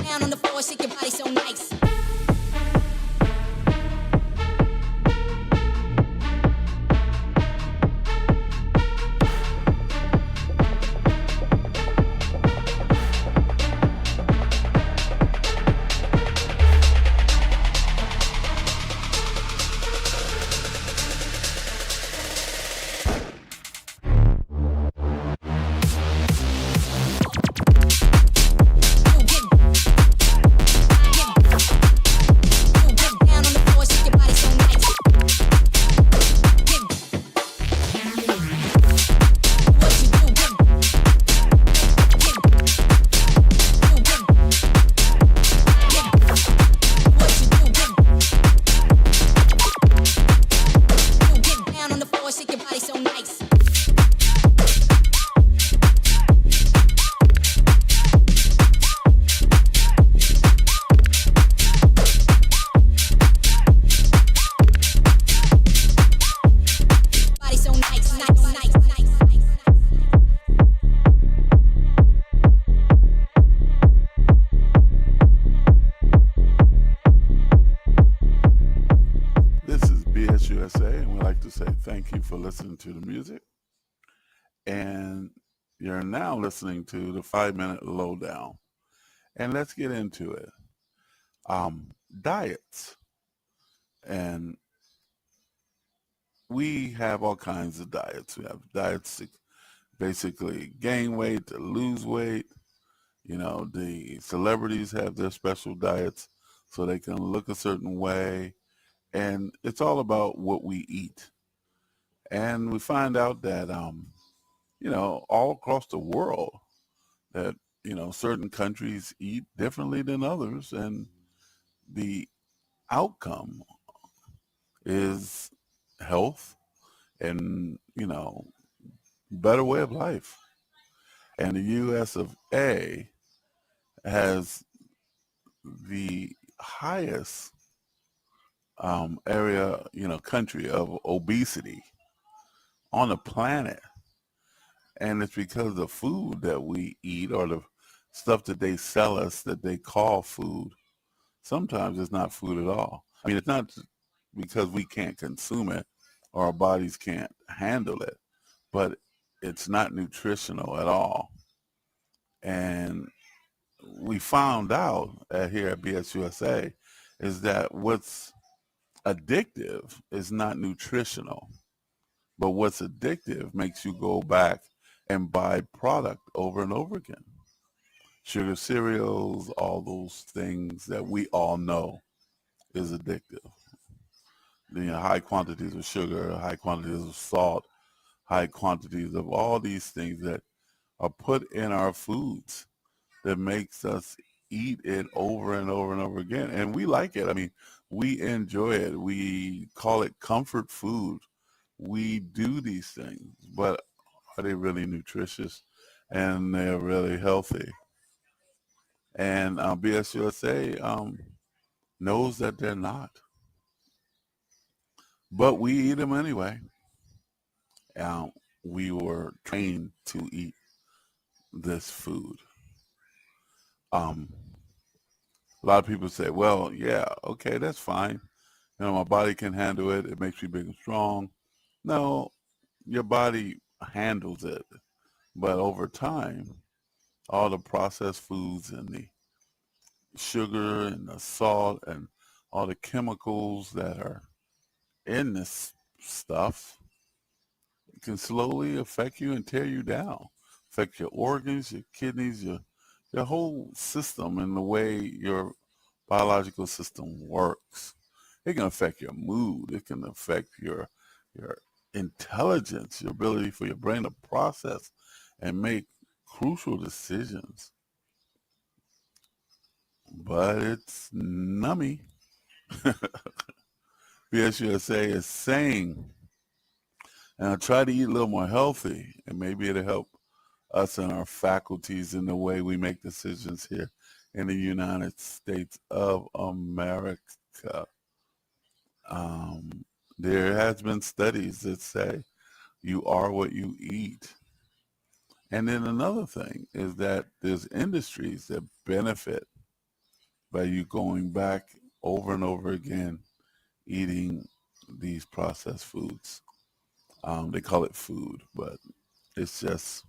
Down on the floor, shake your body so nice. Down on the floor, shake your body so nice. What you do? Down on the floor, shake your body so nice. Body so nice, nice, nice, nice, nice. This is BSUSA, and we'd like to say thank you for listening to the music. And you're now listening to the 5-minute lowdown. And let's get into it. Diets. And we have all kinds of diets. We have diets to basically gain weight, to lose weight. You know, the celebrities have their special diets so they can look a certain way. And it's all about what we eat. And we find out that, you know, all across the world that, you know, certain countries eat differently than others. And the outcome is health, and, better way of life. And the U.S. of A has the highest country of obesity on the planet. And it's because the food that we eat or the stuff that they sell us that they call food, sometimes it's not food at all. I mean, it's not because we can't consume it or our bodies can't handle it, but it's not nutritional at all. And we found out here at BSUSA is that what's addictive is not nutritional, but what's addictive makes you go back and buy product over and over again. Sugar cereals, all those things that we all know is addictive. High quantities of sugar, high quantities of salt, high quantities of all these things that are put in our foods that makes us eat it over and over and over again. And we like it. I mean, we enjoy it. We call it comfort food. We do these things, but are they really nutritious and they're really healthy? And BSUSA knows that they're not. But we eat them anyway. We were trained to eat this food. A lot of people say, well, yeah, okay, that's fine. My body can handle it. It makes me big and strong. No, your body handles it. But over time, all the processed foods and the sugar and the salt and all the chemicals that are in this stuff can slowly affect you and tear you down, affect your organs, your kidneys, your whole system and the way your biological system works. It can affect your mood. It can affect your intelligence, your ability for your brain to process and make crucial decisions. But it's nummy. BSUSA is saying, and I try to eat a little more healthy, and maybe it'll help us and our faculties in the way we make decisions here in the United States of America. There has been studies that say you are what you eat. And then another thing is that there's industries that benefit by you going back over and over again eating these processed foods. They call it food, but it's just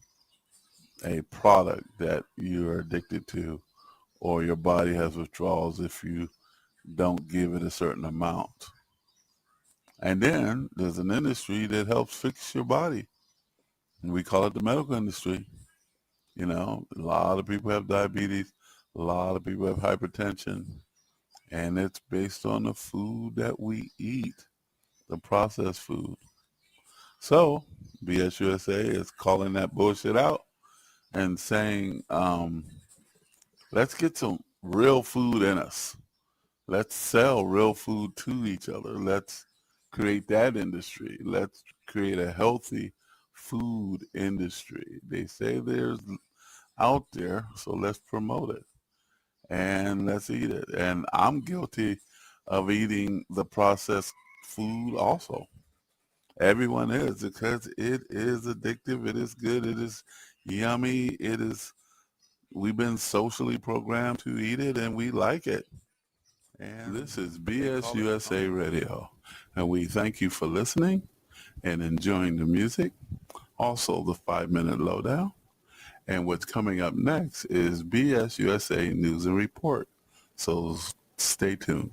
a product that you're addicted to, or your body has withdrawals if you don't give it a certain amount. And then there's an industry that helps fix your body. And we call it the medical industry. A lot of people have diabetes. A lot of people have hypertension. And it's based on the food that we eat, the processed food. So BSUSA is calling that bullshit out and saying, let's get some real food in us. Let's sell real food to each other. Let's create that industry. Let's create a healthy food industry. They say there's out there, so let's promote it and let's eat it. And I'm guilty of eating the processed food also. Everyone is, because it is addictive. It is good. It is yummy. We've been socially programmed to eat it, and we like it. And this is BSUSA Radio, and we thank you for listening and enjoying the music. Also, the 5-minute lowdown. And what's coming up next is BSUSA News and Report. So stay tuned.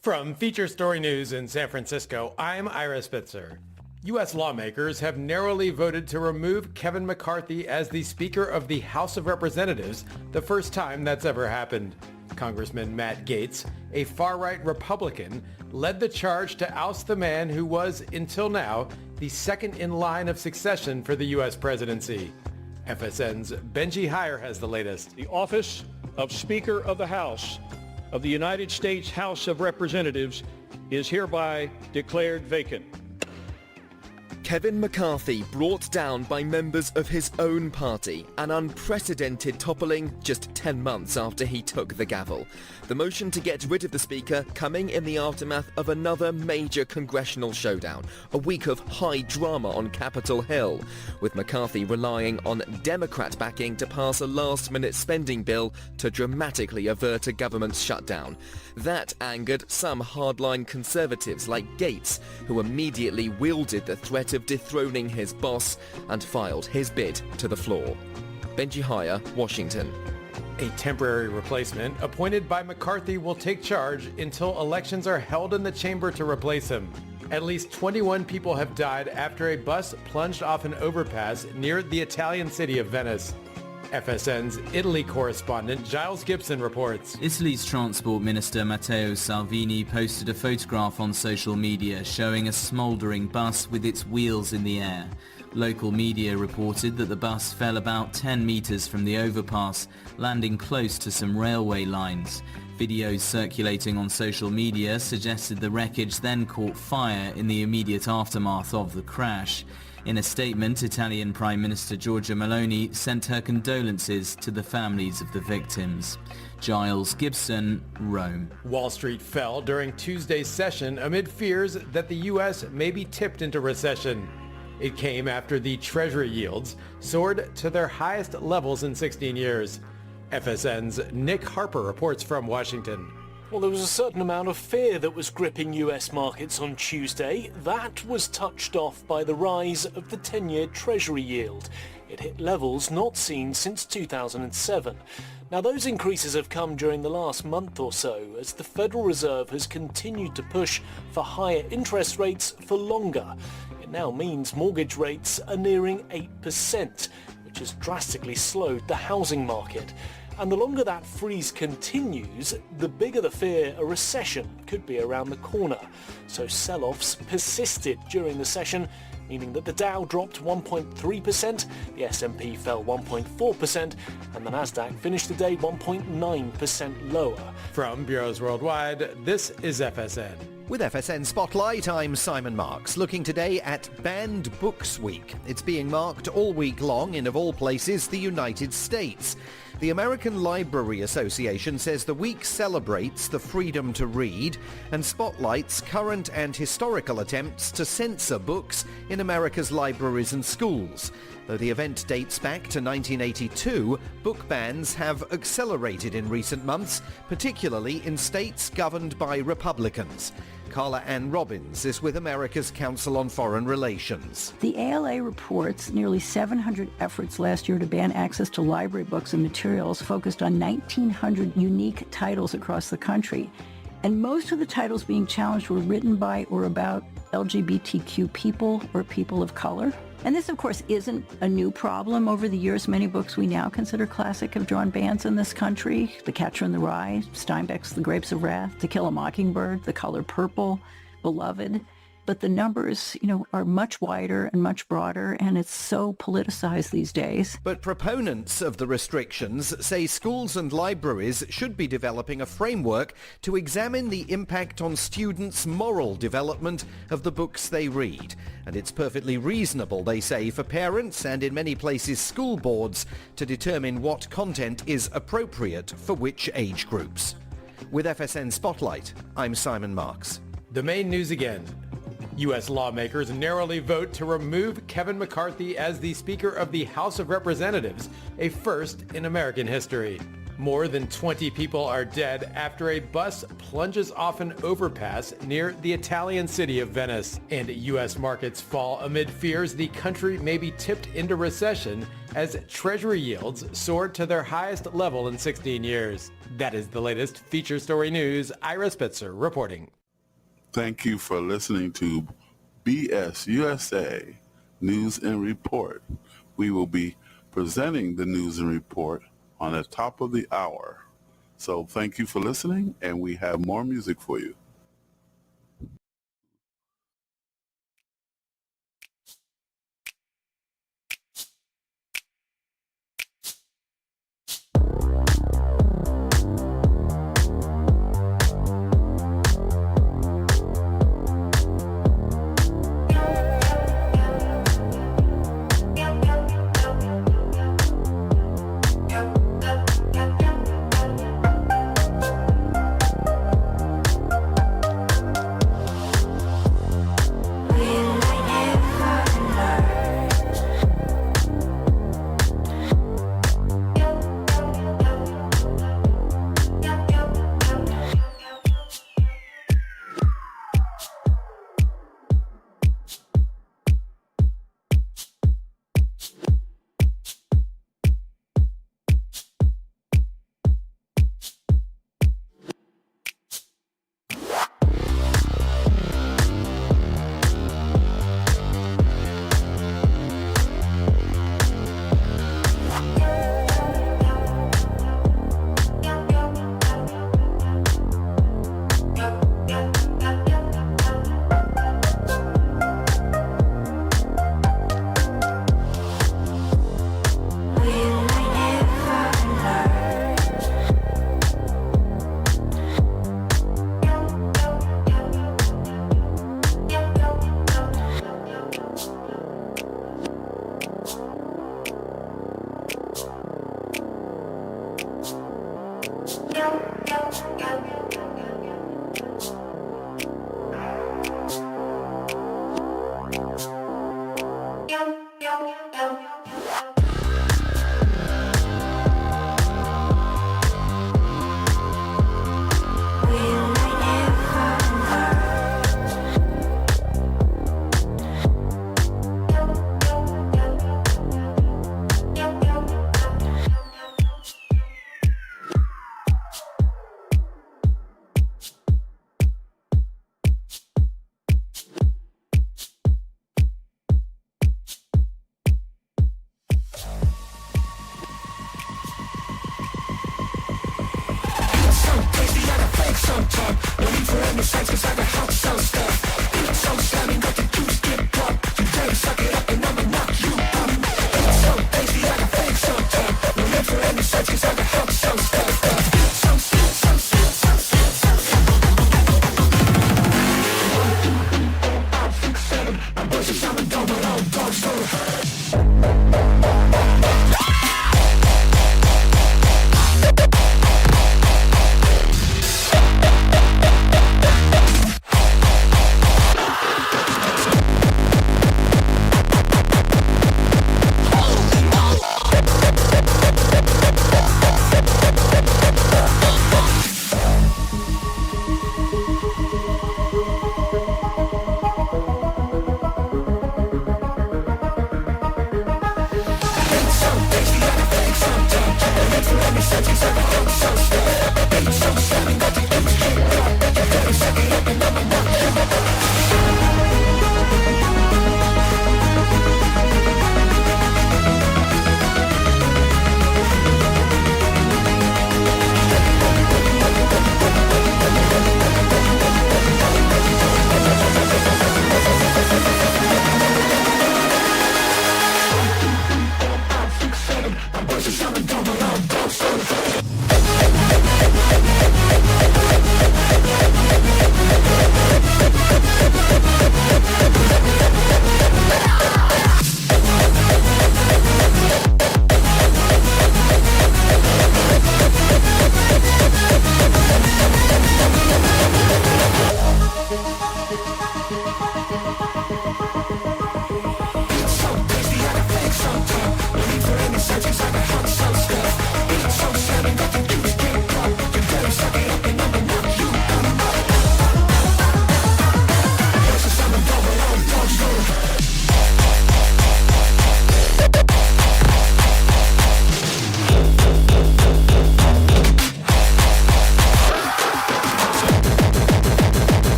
From Feature Story News in San Francisco, I'm Ira Spitzer. U.S. lawmakers have narrowly voted to remove Kevin McCarthy as the Speaker of the House of Representatives, the first time that's ever happened. Congressman Matt Gaetz, a far-right Republican, led the charge to oust the man who was, until now, the second in line of succession for the U.S. presidency. FSN's Benji Heyer has the latest. The office of Speaker of the House of the United States House of Representatives is hereby declared vacant. Kevin McCarthy brought down by members of his own party, an unprecedented toppling just 10 months after he took the gavel. The motion to get rid of the Speaker coming in the aftermath of another major congressional showdown, a week of high drama on Capitol Hill, with McCarthy relying on Democrat backing to pass a last-minute spending bill to dramatically avert a government shutdown. That angered some hardline conservatives like Gates, who immediately wielded the threat of dethroning his boss and filed his bid to the floor. Benji Hire, Washington. A temporary replacement appointed by McCarthy will take charge until elections are held in the chamber to replace him. At least 21 people have died after a bus plunged off an overpass near the Italian city of Venice. FSN's Italy correspondent Giles Gibson reports. Italy's Transport Minister Matteo Salvini posted a photograph on social media showing a smouldering bus with its wheels in the air. Local media reported that the bus fell about 10 meters from the overpass, landing close to some railway lines. Videos circulating on social media suggested the wreckage then caught fire in the immediate aftermath of the crash. In a statement, Italian Prime Minister Giorgia Meloni sent her condolences to the families of the victims. Giles Gibson, Rome. Wall Street fell during Tuesday's session amid fears that the U.S. may be tipped into recession. It came after the Treasury yields soared to their highest levels in 16 years. FSN's Nick Harper reports from Washington. Well, there was a certain amount of fear that was gripping US markets on Tuesday. That was touched off by the rise of the 10-year Treasury yield. It hit levels not seen since 2007. Now, those increases have come during the last month or so as the Federal Reserve has continued to push for higher interest rates for longer. It now means mortgage rates are nearing 8%, which has drastically slowed the housing market. And the longer that freeze continues, the bigger the fear a recession could be around the corner. So sell-offs persisted during the session, meaning that the Dow dropped 1.3%, the S&P fell 1.4%, and the Nasdaq finished the day 1.9% lower. From Bureaus Worldwide, this is FSN. With FSN Spotlight, I'm Simon Marks, looking today at Banned Books Week. It's being marked all week long in, of all places, the United States. The American Library Association says the week celebrates the freedom to read and spotlights current and historical attempts to censor books in America's libraries and schools. Though the event dates back to 1982, book bans have accelerated in recent months, particularly in states governed by Republicans. Carla Ann Robbins is with America's Council on Foreign Relations. The ALA reports nearly 700 efforts last year to ban access to library books and materials focused on 1,900 unique titles across the country. And most of the titles being challenged were written by or about LGBTQ people or people of color. And this, of course, isn't a new problem. Over the years, many books we now consider classic have drawn bans in this country. The Catcher in the Rye, Steinbeck's The Grapes of Wrath, To Kill a Mockingbird, The Color Purple, Beloved. But the numbers, are much wider and much broader, and it's so politicized these days. But proponents of the restrictions say schools and libraries should be developing a framework to examine the impact on students' moral development of the books they read. And it's perfectly reasonable, they say, for parents and in many places school boards to determine what content is appropriate for which age groups. With FSN Spotlight, I'm Simon Marks. The main news again. U.S. lawmakers narrowly vote to remove Kevin McCarthy as the Speaker of the House of Representatives, a first in American history. More than 20 people are dead after a bus plunges off an overpass near the Italian city of Venice. And U.S. markets fall amid fears the country may be tipped into recession as Treasury yields soared to their highest level in 16 years. That is the latest feature story news. Ira Spitzer reporting. Thank you for listening to BSUSA News and Report. We will be presenting the news and report on the top of the hour. So thank you for listening, and we have more music for you. Hey,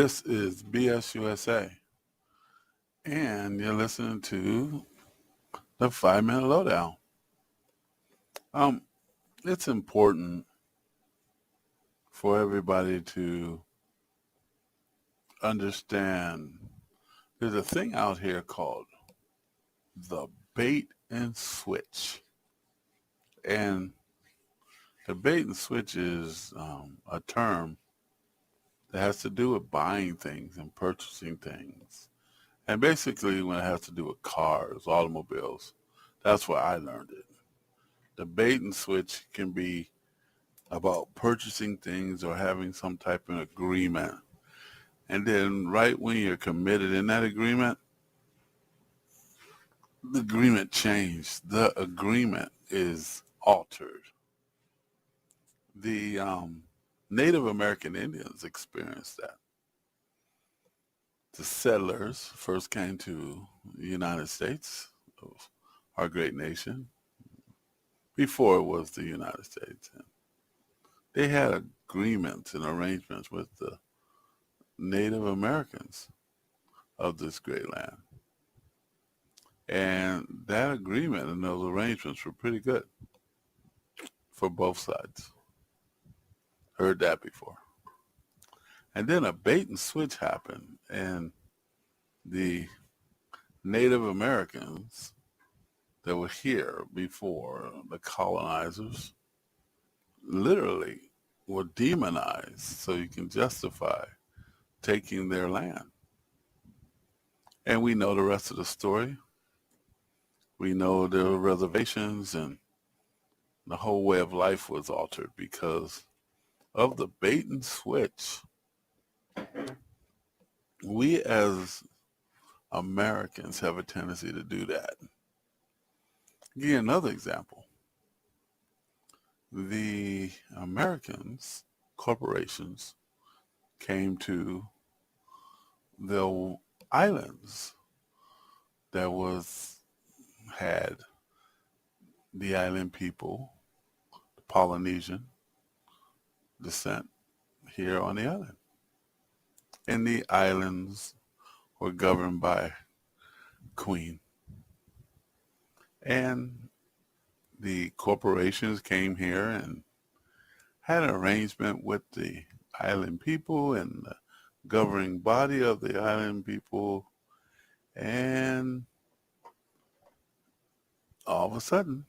This is BS USA, and you're listening to the 5-Minute Lowdown. It's important for everybody to understand there's a thing out here called the bait and switch. And the bait and switch is a term that has to do with buying things and purchasing things. And basically when it has to do with cars, automobiles, that's where I learned it. The bait and switch can be about purchasing things or having some type of agreement. And then right when you're committed in that agreement, the agreement changed. The agreement is altered. The Native American Indians experienced that. The settlers first came to the United States, our great nation, before it was the United States. And they had agreements and arrangements with the Native Americans of this great land. And that agreement and those arrangements were pretty good for both sides. Heard that before. And then a bait and switch happened, and the Native Americans that were here before the colonizers literally were demonized so you can justify taking their land. And we know the rest of the story. We know there were reservations, and the whole way of life was altered because of the bait and switch. We as Americans have a tendency to do that. Give you another example. The Americans, corporations, came to the islands that had the island people, the Polynesian descent here on the island. And the islands were governed by Queen. And the corporations came here and had an arrangement with the island people and the governing body of the island people. And all of a sudden,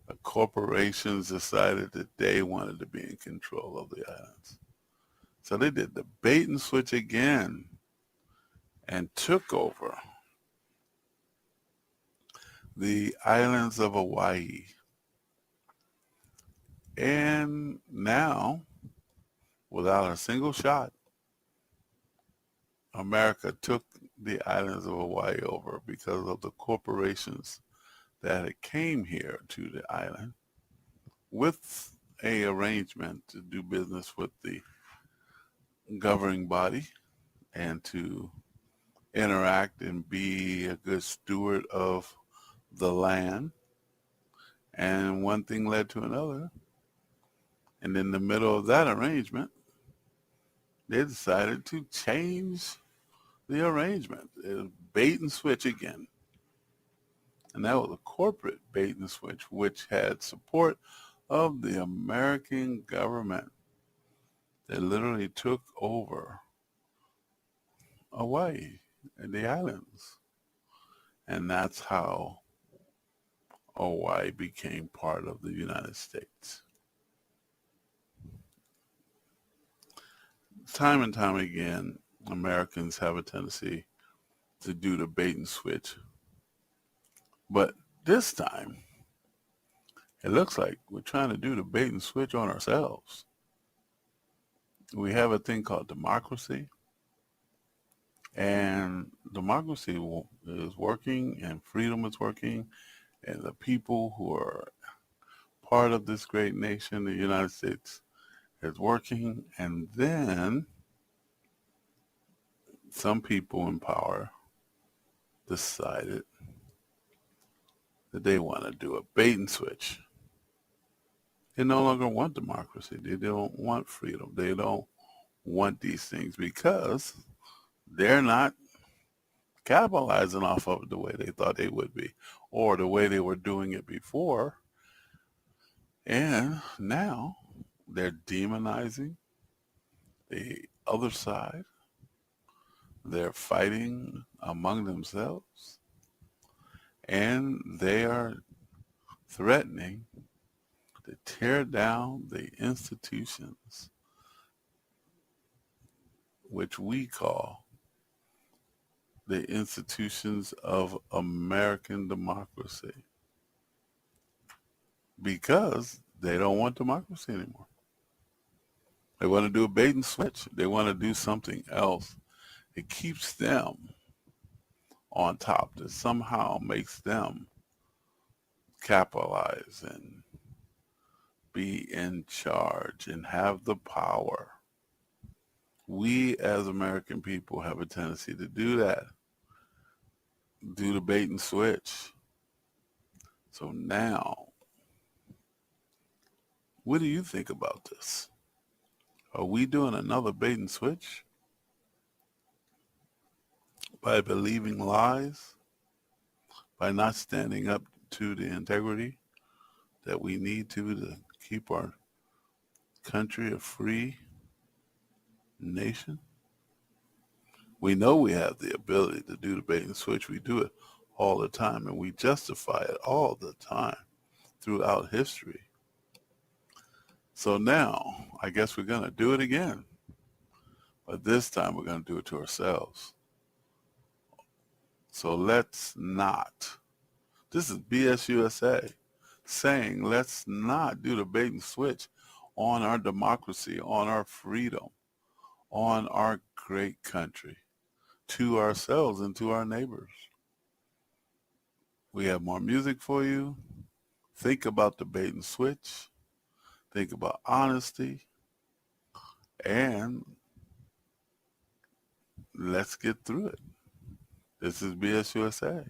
the corporations decided that they wanted to be in control of the islands. So they did the bait and switch again and took over the islands of Hawaii. And now, without a single shot, America took the islands of Hawaii over because of the corporations that came here to the island with a arrangement to do business with the governing body and to interact and be a good steward of the land. And one thing led to another. And in the middle of that arrangement, they decided to change the arrangement. It was bait and switch again. And that was a corporate bait and switch, which had support of the American government that literally took over Hawaii and the islands. And that's how Hawaii became part of the United States. Time and time again, Americans have a tendency to do the bait and switch. But this time, it looks like we're trying to do the bait and switch on ourselves. We have a thing called democracy, and democracy is working, and freedom is working, and the people who are part of this great nation, the United States, is working. And then some people in power decided that they want to do a bait and switch. They no longer want democracy. They don't want freedom. They don't want these things because they're not capitalizing off of it the way they thought they would be, or the way they were doing it before. And now they're demonizing the other side. They're fighting among themselves, and they are threatening to tear down the institutions which we call the institutions of American democracy, because they don't want democracy anymore. They want to do a bait and switch. They want to do something else. It keeps them on top, that somehow makes them capitalize and be in charge and have the power. We as American people have a tendency to do that, do the bait and switch. So now, what do you think about this? Are we doing another bait and switch by believing lies, by not standing up to the integrity that we need to keep our country a free nation? We know we have the ability to do the bait and switch. We do it all the time, and we justify it all the time throughout history. So now, I guess we're going to do it again. But this time we're going to do it to ourselves. So let's not. This is BS USA saying let's not do the bait and switch on our democracy, on our freedom, on our great country, to ourselves and to our neighbors. We have more music for you. Think about the bait and switch. Think about honesty. And let's get through it. This is BS USA.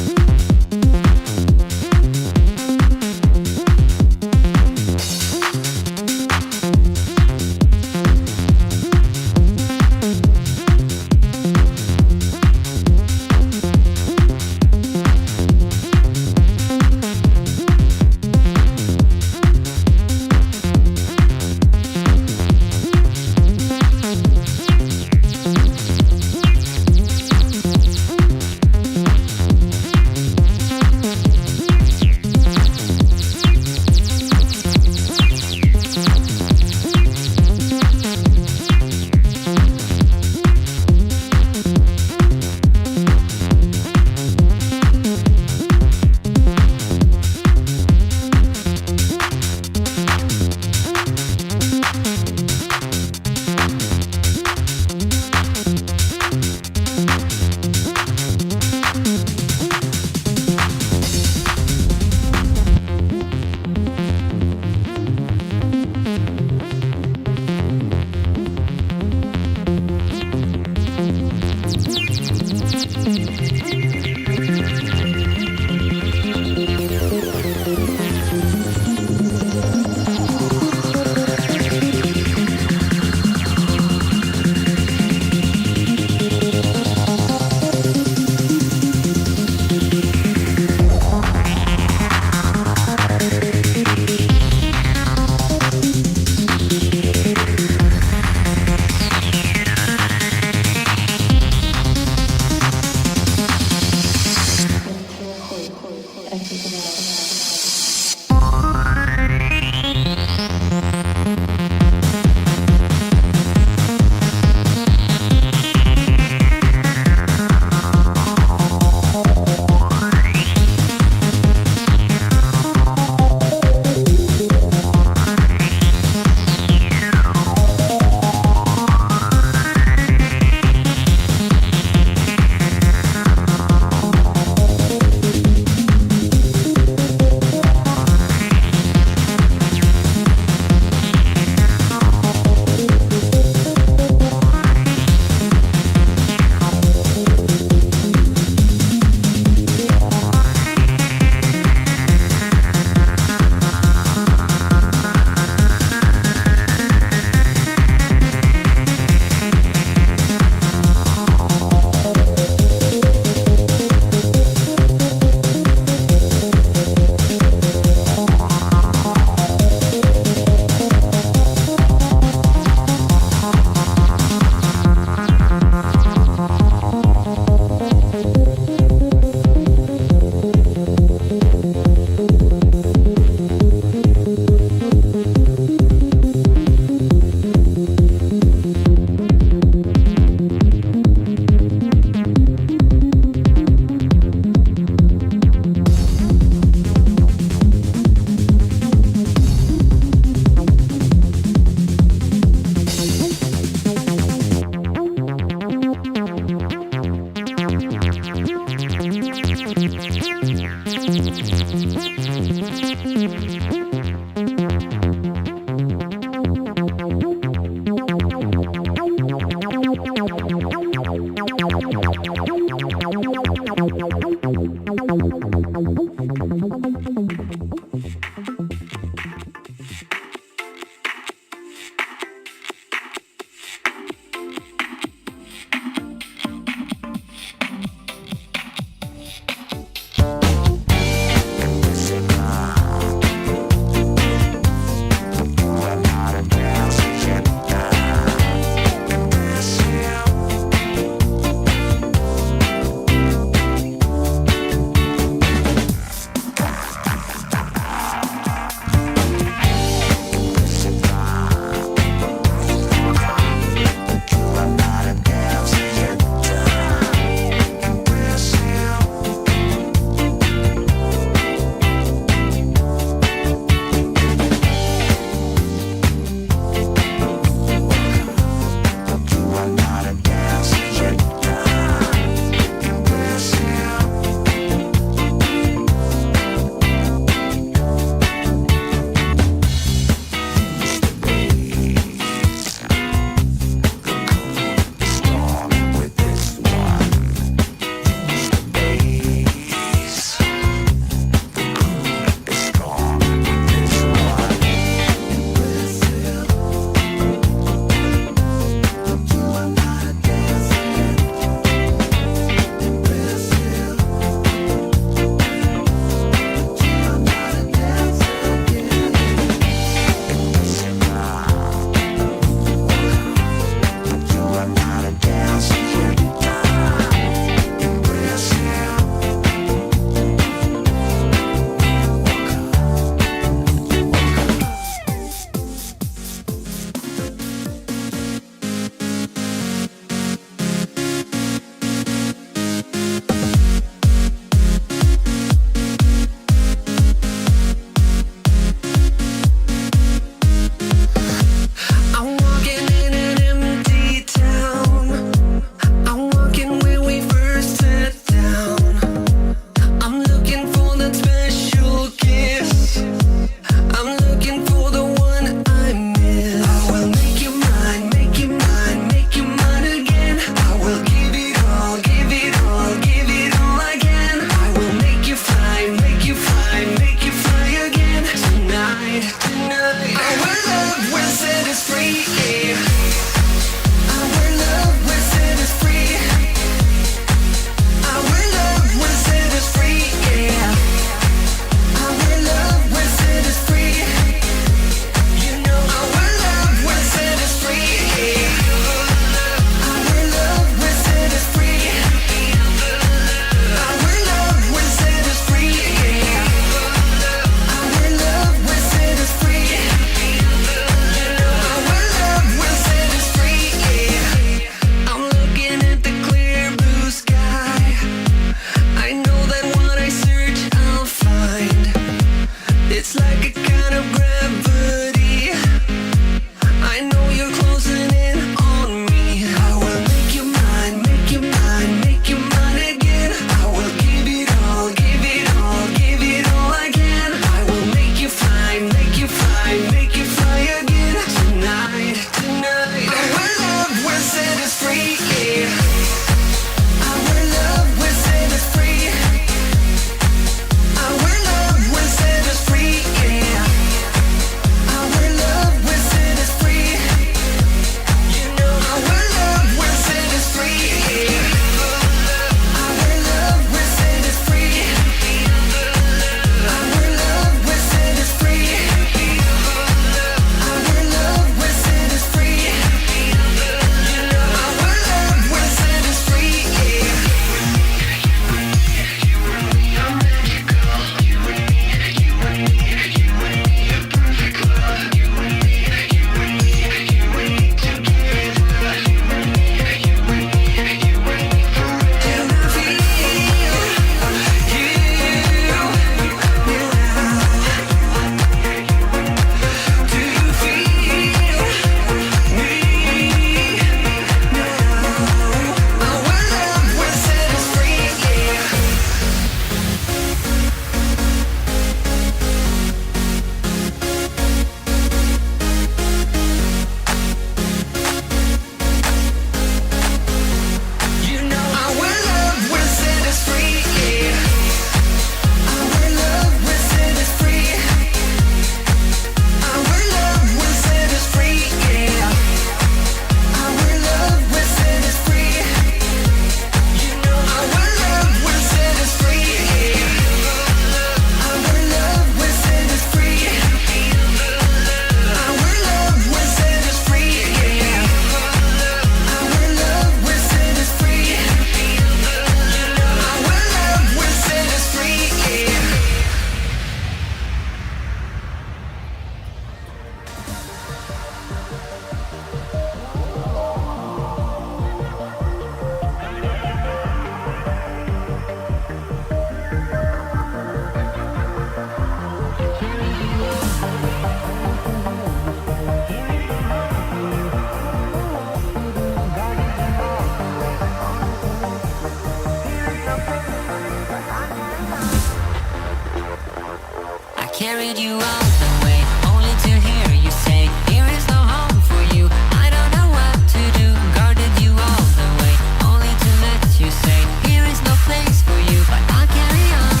carried you all the way, only to hear you say, here is no home for you. I don't know what to do, guarded you all the way, only to let you say, here is no place for you. But I'll carry on.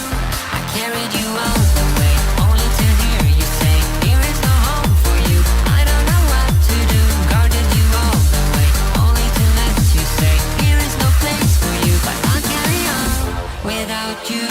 I carried you all the way, only to hear you say, here is no home for you. I don't know what to do, guarded you all the way, only to let you say, here is no place for you. But I'll carry on without you.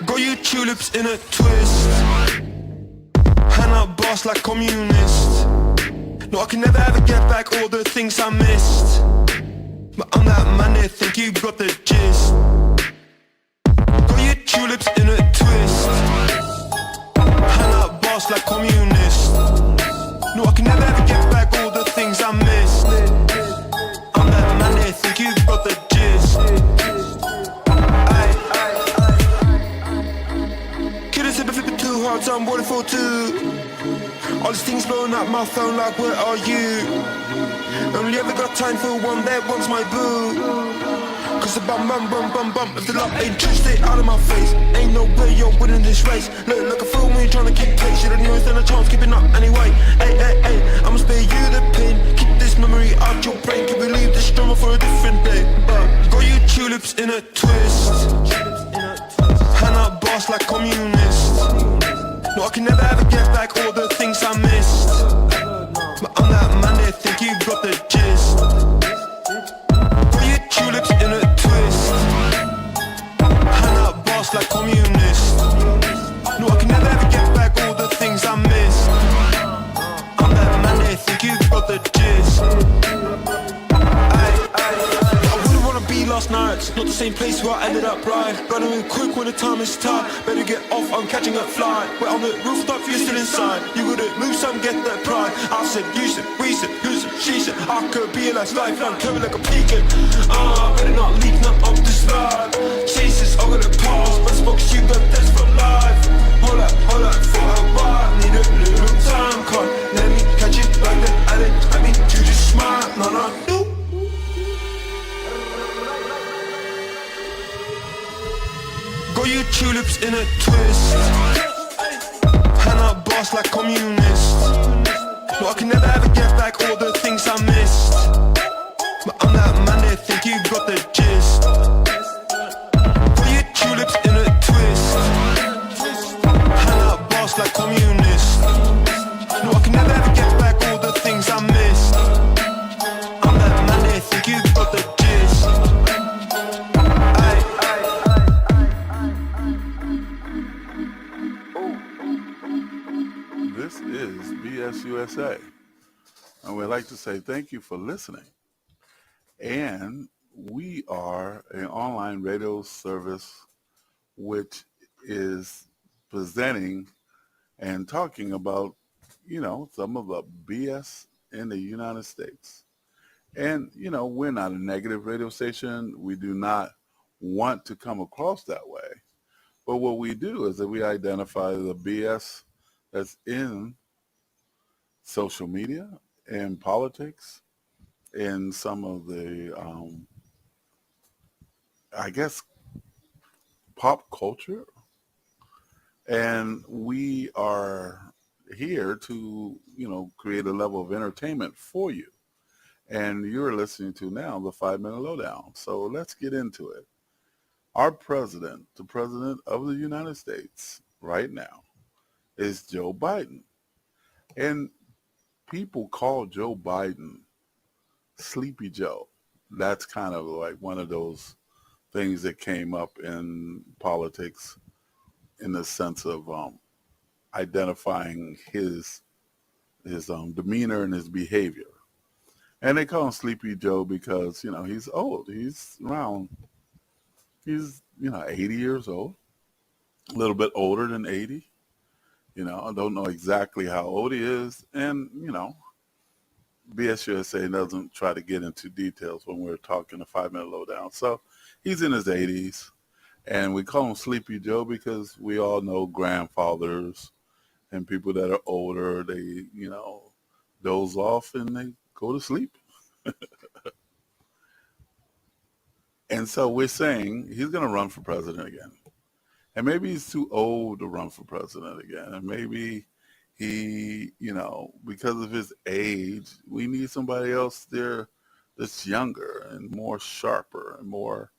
Got you tulips in a twist, hand up boss like communist. No, I can never ever get back all the things I missed, but I'm that man that think you got the gist. Got you tulips in a twist, hand up boss like communist. No, I can never ever get back all the things I missed. I'm that man that think you got the gist. Too hard, so I'm waiting for two. All these things blowing up my phone like, where are you? Only ever got time for one, that one's my boo. Cause the bum bum bum bum bum, if the love ain't true, stay out of my face. Ain't no way you're winning this race. Look like a fool when you're trying to keep pace. You don't even stand a chance keeping up anyway. Hey, hey, hey, I'ma spare you the pain. Keep this memory out your brain. Can we leave this drama for a different day? Got you tulips in a twist, hand up boss like communist. No, I can never ever get back all the things I missed, but I'm that man that think you got the gist. Got you tulips in a twist, hand up boss like communist. No, I can never ever get back all the things I missed. I'm that man that think you got the gist. I wouldn't wanna be last night, not the same place where I ended up right. Gotta move quick when the time is tight. Better get off, I'm catching a flight. We're on the rooftop, you're still inside. You gotta move some, get that pride. I said, you said, we said, who said, she said. I could be a last lifeline, carry like a pecan. Better not leak none of this life. Jesus, I'm gonna pause, but smoke sugar, that's for life. Hold up, for a while. Need a little time, can't let me catch it like that. I didn't expect me to just smile, no, do. Got you tulips in a twist, hand up boss like communist. No, I can never ever get back all the things I missed, but I'm that man that think you got the gist. Got you tulips in a twist, hand up boss like communist. No, I can never ever get back all the things I missed. I'm that man that think you got the gist. This is BS USA. And we'd like to say thank you for listening. And we are an online radio service which is presenting and talking about, some of the BS in the United States. And, we're not a negative radio station. We do not want to come across that way. But what we do is that we identify the BS that's in social media, in politics, in some of the, I guess, pop culture. And we are here to, create a level of entertainment for you. And you're listening to now the 5-Minute Lowdown. So let's get into it. Our president, the president of the United States right now, is Joe Biden. And people call Joe Biden Sleepy Joe. That's kind of like one of those things that came up in politics in the sense of identifying his demeanor and his behavior. And they call him Sleepy Joe because, he's old. He's 80 years old, a little bit older than 80. I don't know exactly how old he is. And, BSUSA doesn't try to get into details when we're talking a 5-Minute Lowdown. So he's in his 80s. And we call him Sleepy Joe because we all know grandfathers and people that are older, they, doze off and they go to sleep. And so we're saying he's going to run for president again. And maybe he's too old to run for president again. And maybe he, because of his age, we need somebody else there that's younger and more sharper and more,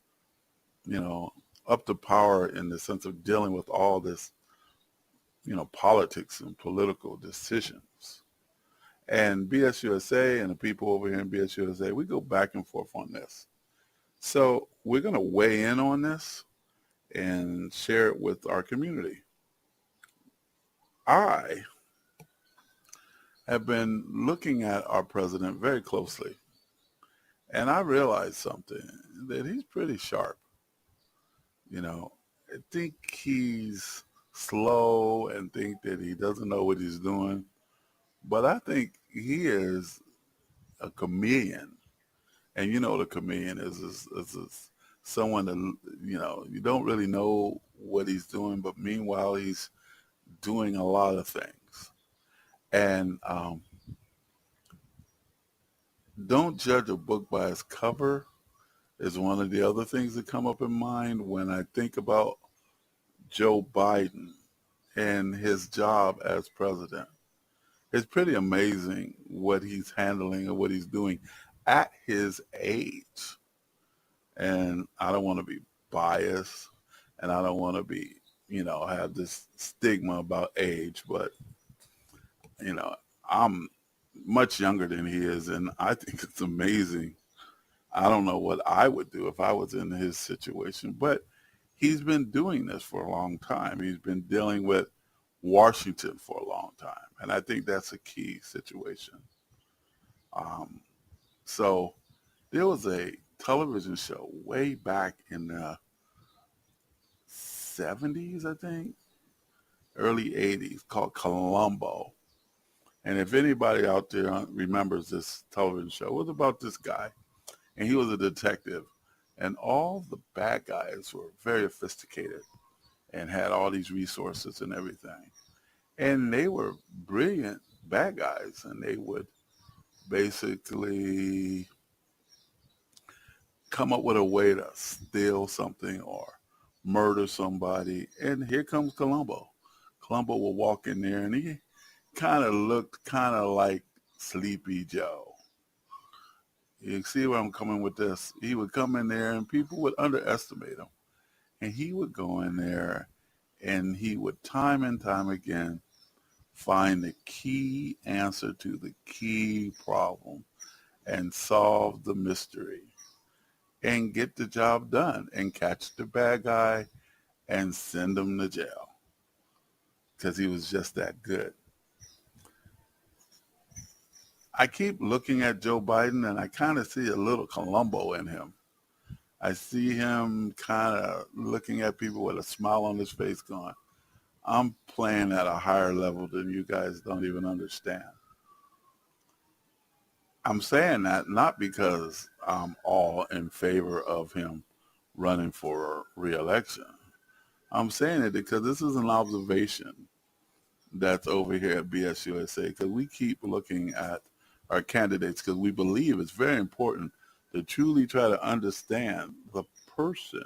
up to power in the sense of dealing with all this, politics and political decisions. And BSUSA and the people over here in BSUSA, we go back and forth on this. So we're going to weigh in on this and share it with our community. I have been looking at our president very closely, and I realized something, that he's pretty sharp. I think he's slow and think that he doesn't know what he's doing, but I think he is a chameleon. And the chameleon is someone that, you don't really know what he's doing, but meanwhile, he's doing a lot of things. And don't judge a book by its cover is one of the other things that come up in mind when I think about Joe Biden and his job as president. It's pretty amazing what he's handling and what he's doing at his age. And I don't want to be biased, and I don't want to be, have this stigma about age, but, I'm much younger than he is, and I think it's amazing. I don't know what I would do if I was in his situation, but he's been doing this for a long time. He's been dealing with Washington for a long time, and I think that's a key situation. So there was a television show way back in the 70s, I think, early 80s, called Columbo. And if anybody out there remembers this television show, it was about this guy, and he was a detective, and all the bad guys were very sophisticated and had all these resources and everything. And they were brilliant bad guys, and they would basically come up with a way to steal something or murder somebody. And here comes Columbo. Columbo will walk in there, and he kind of looked kind of like Sleepy Joe. You see where I'm coming with this? He would come in there, and people would underestimate him. And he would go in there, and he would time and time again find the key answer to the key problem and solve the mystery and get the job done and catch the bad guy and send him to jail because he was just that good. I keep looking at Joe Biden, and I kind of see a little Columbo in him. I see him kind of looking at people with a smile on his face going, I'm playing at a higher level than you guys don't even understand. I'm saying that not because I'm all in favor of him running for re-election. I'm saying it because this is an observation that's over here at BSUSA, because we keep looking at our candidates because we believe it's very important to truly try to understand the person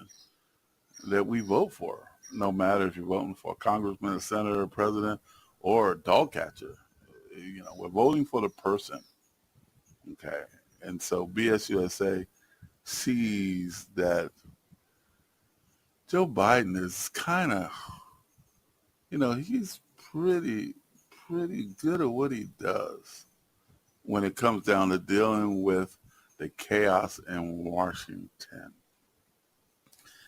that we vote for, no matter if you're voting for a congressman, a senator, a president, or a dog catcher. You know, we're voting for the person, okay? And so BSUSA sees that Joe Biden is kind of, you know, he's pretty good at what he does when it comes down to dealing with the chaos in Washington.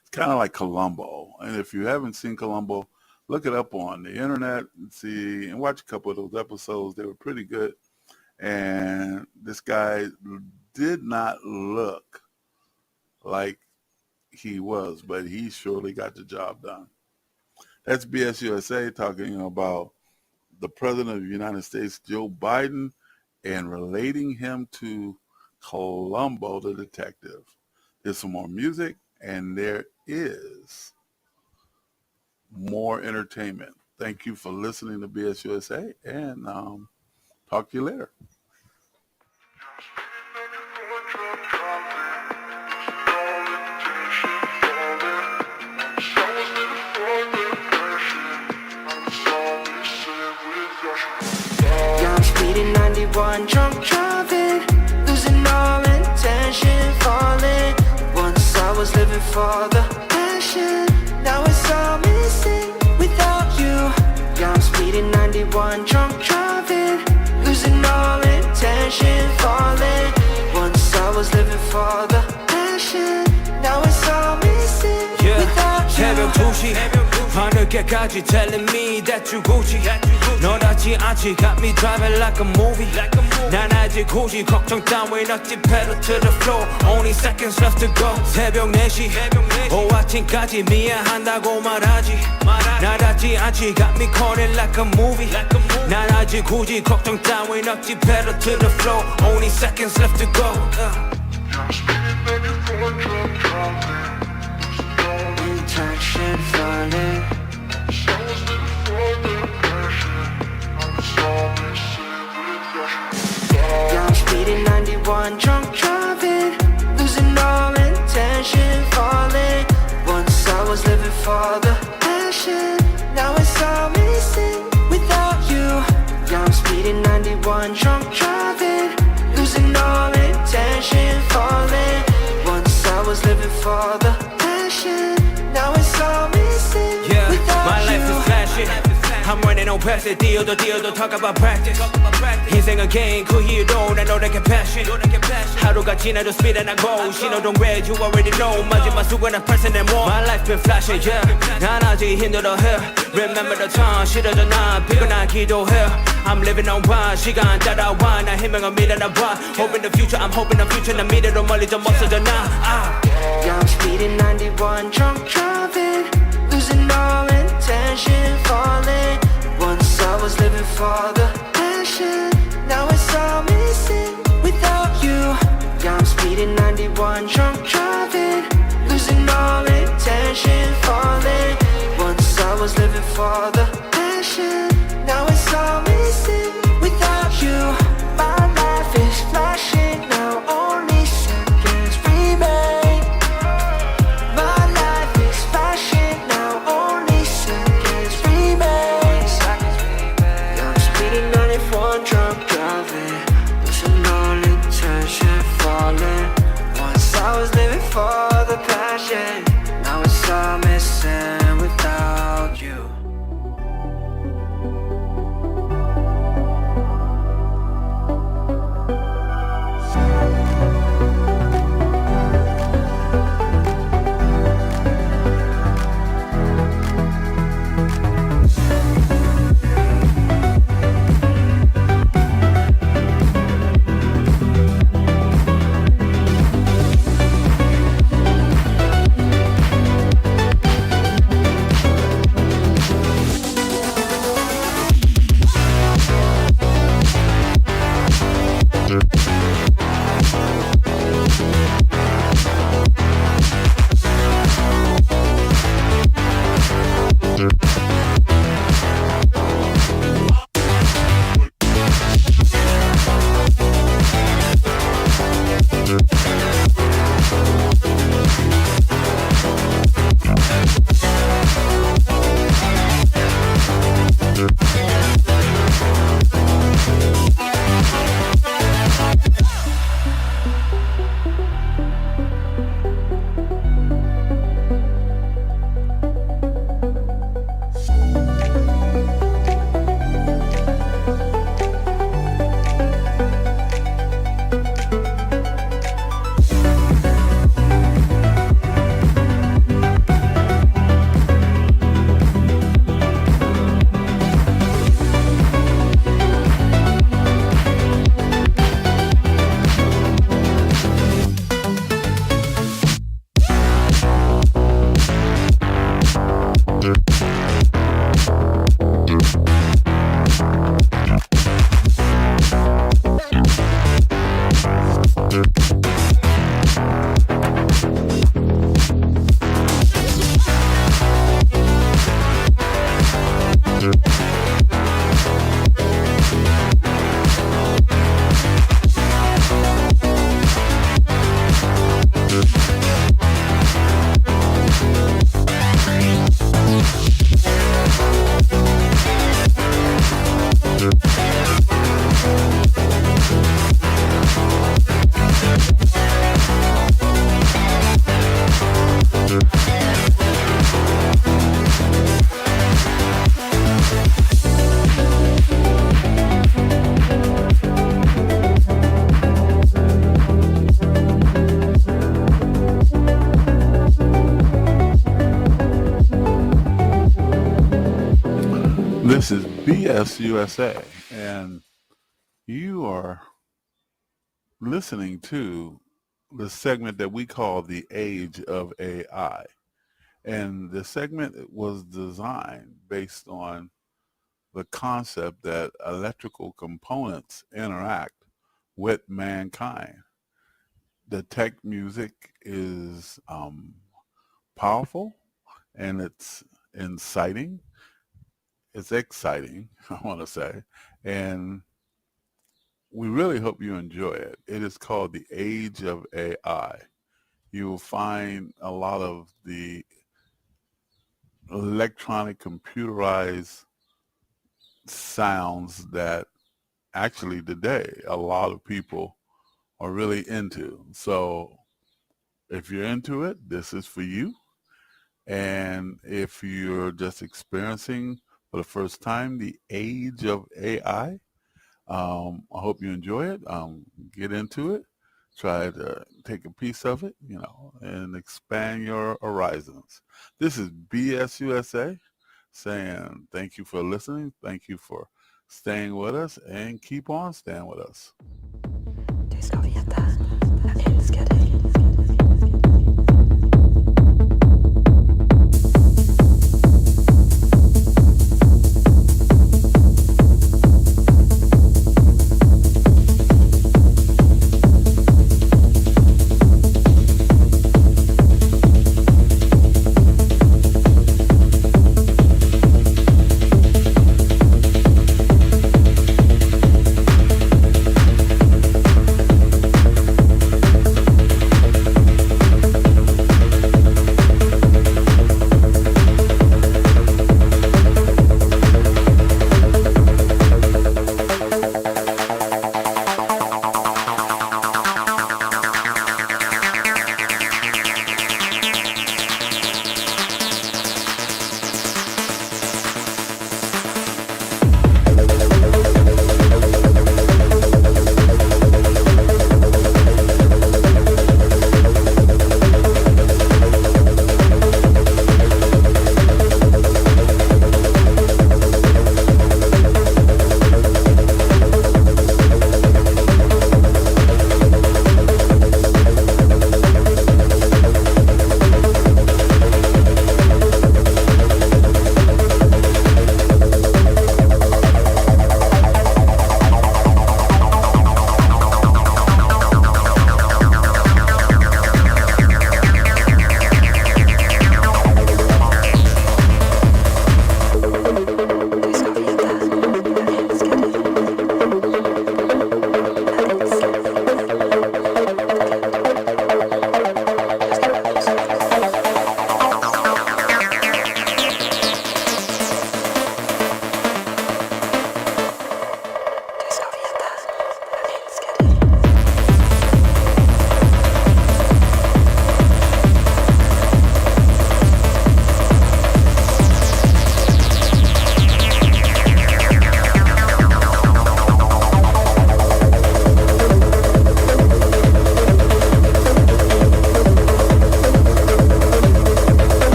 It's kind of like Columbo. And if you haven't seen Columbo, look it up on the internet and see and watch a couple of those episodes. They were pretty good. And this guy did not look like he was, but he surely got the job done. That's BSUSA talking about the President of the United States, Joe Biden, and relating him to Columbo the detective. There's some more music, and there is more entertainment. Thank you for listening to BSUSA, and talk to you later. Yeah, I'm speeding 91, drunk driving, losing all intention, falling. Once I was living for the passion, now it's all missing without you. Yeah, I'm speeding 91, drunk driving, losing all intention, falling. Once I was living for the passion, now it's all missing without you. 새벽 2시 밤늦게까지 telling me that you Gucci 너답지 않지 got me driving like a movie 난 아직 굳이 걱정 따윈 없지 pedal to the floor only seconds left to go 새벽 4시 오후 아침까지 미안한다고 말하지 나답지 않지 got me calling like a movie 난 아직 굳이 걱정 따윈 없지 pedal to the floor only seconds left to go Intention falling. Yeah, I'm speeding 91, drunk driving, losing all intention, falling. Once I was living for the passion, now it's all missing without you. Yeah, I'm speeding 91, drunk driving, losing all intention, falling. Once I was living for the passion, now it's all missing without my life you. is flashing I'm running on past it 뛰어도 talk about practice 인생은 game 그 이유로 난 너에게 passion 하루가 지나도 speed and I go 신호등 red you already know 마지막 수건은 person and more My life been flashing yeah 난 아직 힘들어해 Remember the time 싫어져 난 피곤한 기도해 I'm living on one 시간 따라와 나 희망을 밀어나 봐 Hoping the future I'm hoping the future 난 미래로 멀리 좀 없어져 나 Yeah, I'm speeding 91, drunk driving, losing all intention, falling. Once I was living for the passion, now it's all missing without you. Yeah, I'm speeding 91, drunk driving, losing all intention, falling. Once I was living for the passion, now it's all missing without you. My life is flashing now, only seconds remain. My life is flashing now, only seconds remain. Yeah, I'm speeding 91, drunk driving, losing all intention, falling. Once I was living for the passion, now it's all missing without you. This is BS USA, and you are listening to the segment that we call the Age of AI. And the segment was designed based on the concept that electrical components interact with mankind. The tech music is powerful, and it's inciting. It's exciting, I want to say, and we really hope you enjoy it. It is called The Age of AI. You will find a lot of the electronic computerized sounds that actually today a lot of people are really into. So if you're into it, this is for you. And if you're just experiencing for the first time the age of AI, I hope you enjoy it. Get into it. Try to take a piece of it, and expand your horizons. This is BS USA saying thank you for listening. Thank you for staying with us, and keep on staying with us.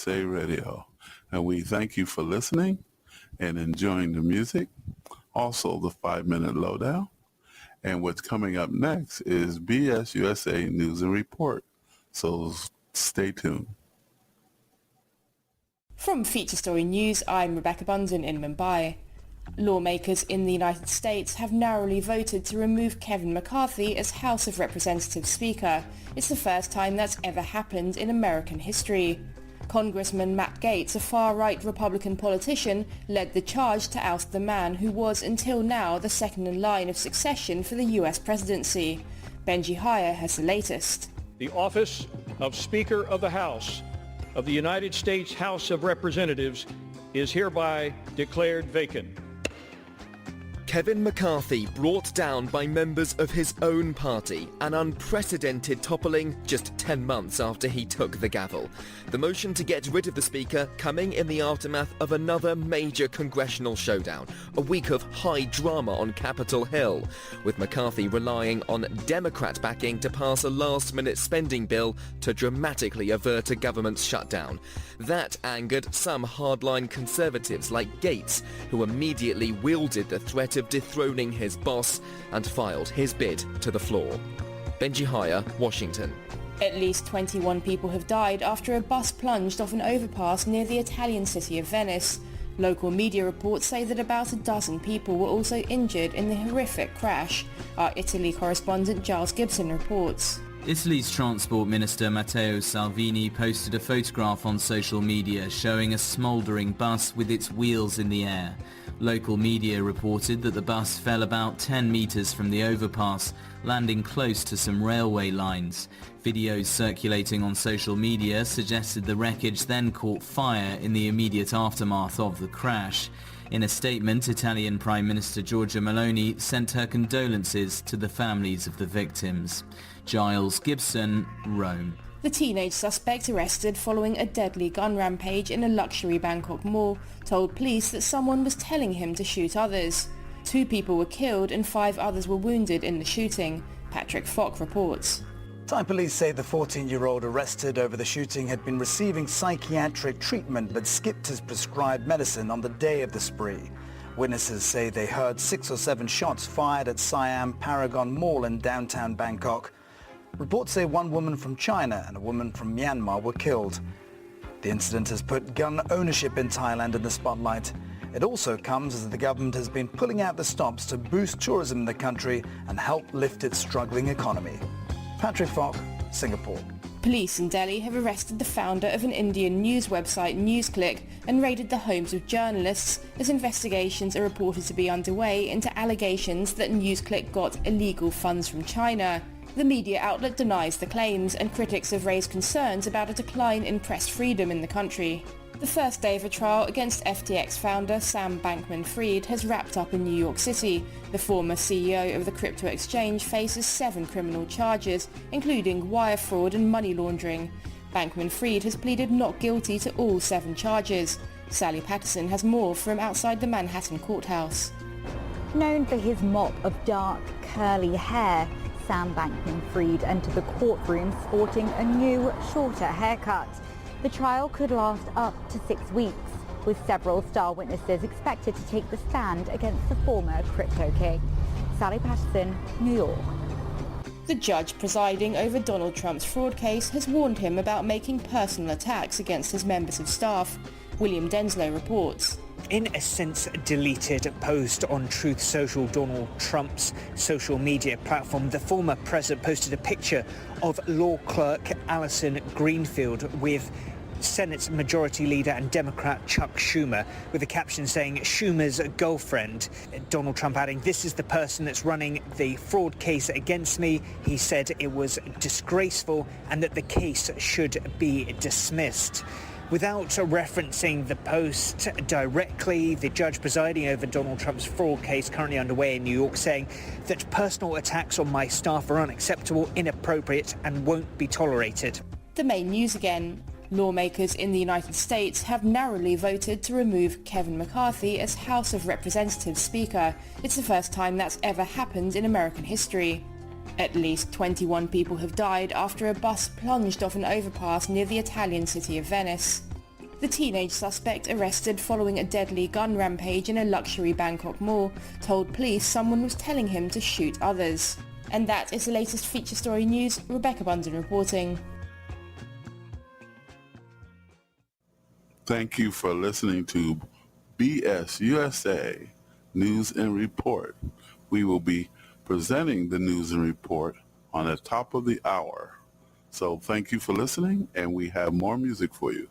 USA Radio. And we thank you for listening and enjoying the music. Also, the 5-minute lowdown. And what's coming up next is BSUSA News and Report. So stay tuned. From Feature Story News, I'm Rebecca Bunton in Mumbai. Lawmakers in the United States have narrowly voted to remove Kevin McCarthy as House of Representatives Speaker. It's the first time that's ever happened in American history. Congressman Matt Gaetz, a far-right Republican politician, led the charge to oust the man who was until now the second in line of succession for the US presidency. Benji Hire has the latest. The office of Speaker of the House of the United States House of Representatives is hereby declared vacant. Kevin McCarthy brought down by members of his own party, an unprecedented toppling just 10 months after he took the gavel. The motion to get rid of the Speaker coming in the aftermath of another major congressional showdown, a week of high drama on Capitol Hill, with McCarthy relying on Democrat backing to pass a last-minute spending bill to dramatically avert a government shutdown. That angered some hardline conservatives like Gaetz, who immediately wielded the threat of dethroning his boss and filed his bid to the floor. Benji Hire, Washington. At least 21 people have died after a bus plunged off an overpass near the Italian city of Venice. Local media reports say that about a dozen people were also injured in the horrific crash. Our Italy correspondent Giles Gibson reports. Italy's Transport Minister Matteo Salvini posted a photograph on social media showing a smouldering bus with its wheels in the air. Local media reported that the bus fell about 10 meters from the overpass, landing close to some railway lines. Videos circulating on social media suggested the wreckage then caught fire in the immediate aftermath of the crash. In a statement, Italian Prime Minister Giorgia Meloni sent her condolences to the families of the victims. Giles Gibson, Rome. The teenage suspect arrested following a deadly gun rampage in a luxury Bangkok mall told police that someone was telling him to shoot others. 2 people were killed and 5 others were wounded in the shooting. Patrick Falk reports. Thai police say the 14-year-old arrested over the shooting had been receiving psychiatric treatment but skipped his prescribed medicine on the day of the spree. Witnesses say they heard 6 or 7 shots fired at Siam Paragon Mall in downtown Bangkok. Reports say 1 woman from China and a woman from Myanmar were killed. The incident has put gun ownership in Thailand in the spotlight. It also comes as the government has been pulling out the stops to boost tourism in the country and help lift its struggling economy. Patrick Falk, Singapore. Police in Delhi have arrested the founder of an Indian news website NewsClick and raided the homes of journalists as investigations are reported to be underway into allegations that NewsClick got illegal funds from China. The media outlet denies the claims, and critics have raised concerns about a decline in press freedom in the country. The first day of a trial against FTX founder Sam Bankman-Fried has wrapped up in New York City. The former CEO of the crypto exchange faces 7 criminal charges, including wire fraud and money laundering. Bankman-Fried has pleaded not guilty to all 7 charges. Sally Patterson has more from outside the Manhattan courthouse. Known for his mop of dark, curly hair, Sam Bankman-Fried entered the courtroom sporting a new, shorter haircut. The trial could last up to 6 weeks, with several star witnesses expected to take the stand against the former crypto king. Sally Patterson, New York. The judge presiding over Donald Trump's fraud case has warned him about making personal attacks against his members of staff. William Denslow reports. In a since-deleted post on Truth Social, Donald Trump's social media platform, the former president posted a picture of law clerk Alison Greenfield with Senate Majority Leader and Democrat Chuck Schumer, with a caption saying, "Schumer's girlfriend." Donald Trump adding, "This is the person that's running the fraud case against me." He said it was disgraceful and that the case should be dismissed. Without referencing the post directly, the judge presiding over Donald Trump's fraud case currently underway in New York saying that personal attacks on my staff are unacceptable, inappropriate, and won't be tolerated. The main news again. Lawmakers in the United States have narrowly voted to remove Kevin McCarthy as House of Representatives Speaker. It's the first time that's ever happened in American history. At least 21 people have died after a bus plunged off an overpass near the Italian city of Venice. The teenage suspect, arrested following a deadly gun rampage in a luxury Bangkok mall, told police someone was telling him to shoot others. And that is the latest feature story news. Rebecca Bunden reporting. Thank you for listening to BS USA News and Report. We will be presenting the news and report on the top of the hour. So thank you for listening, and we have more music for you.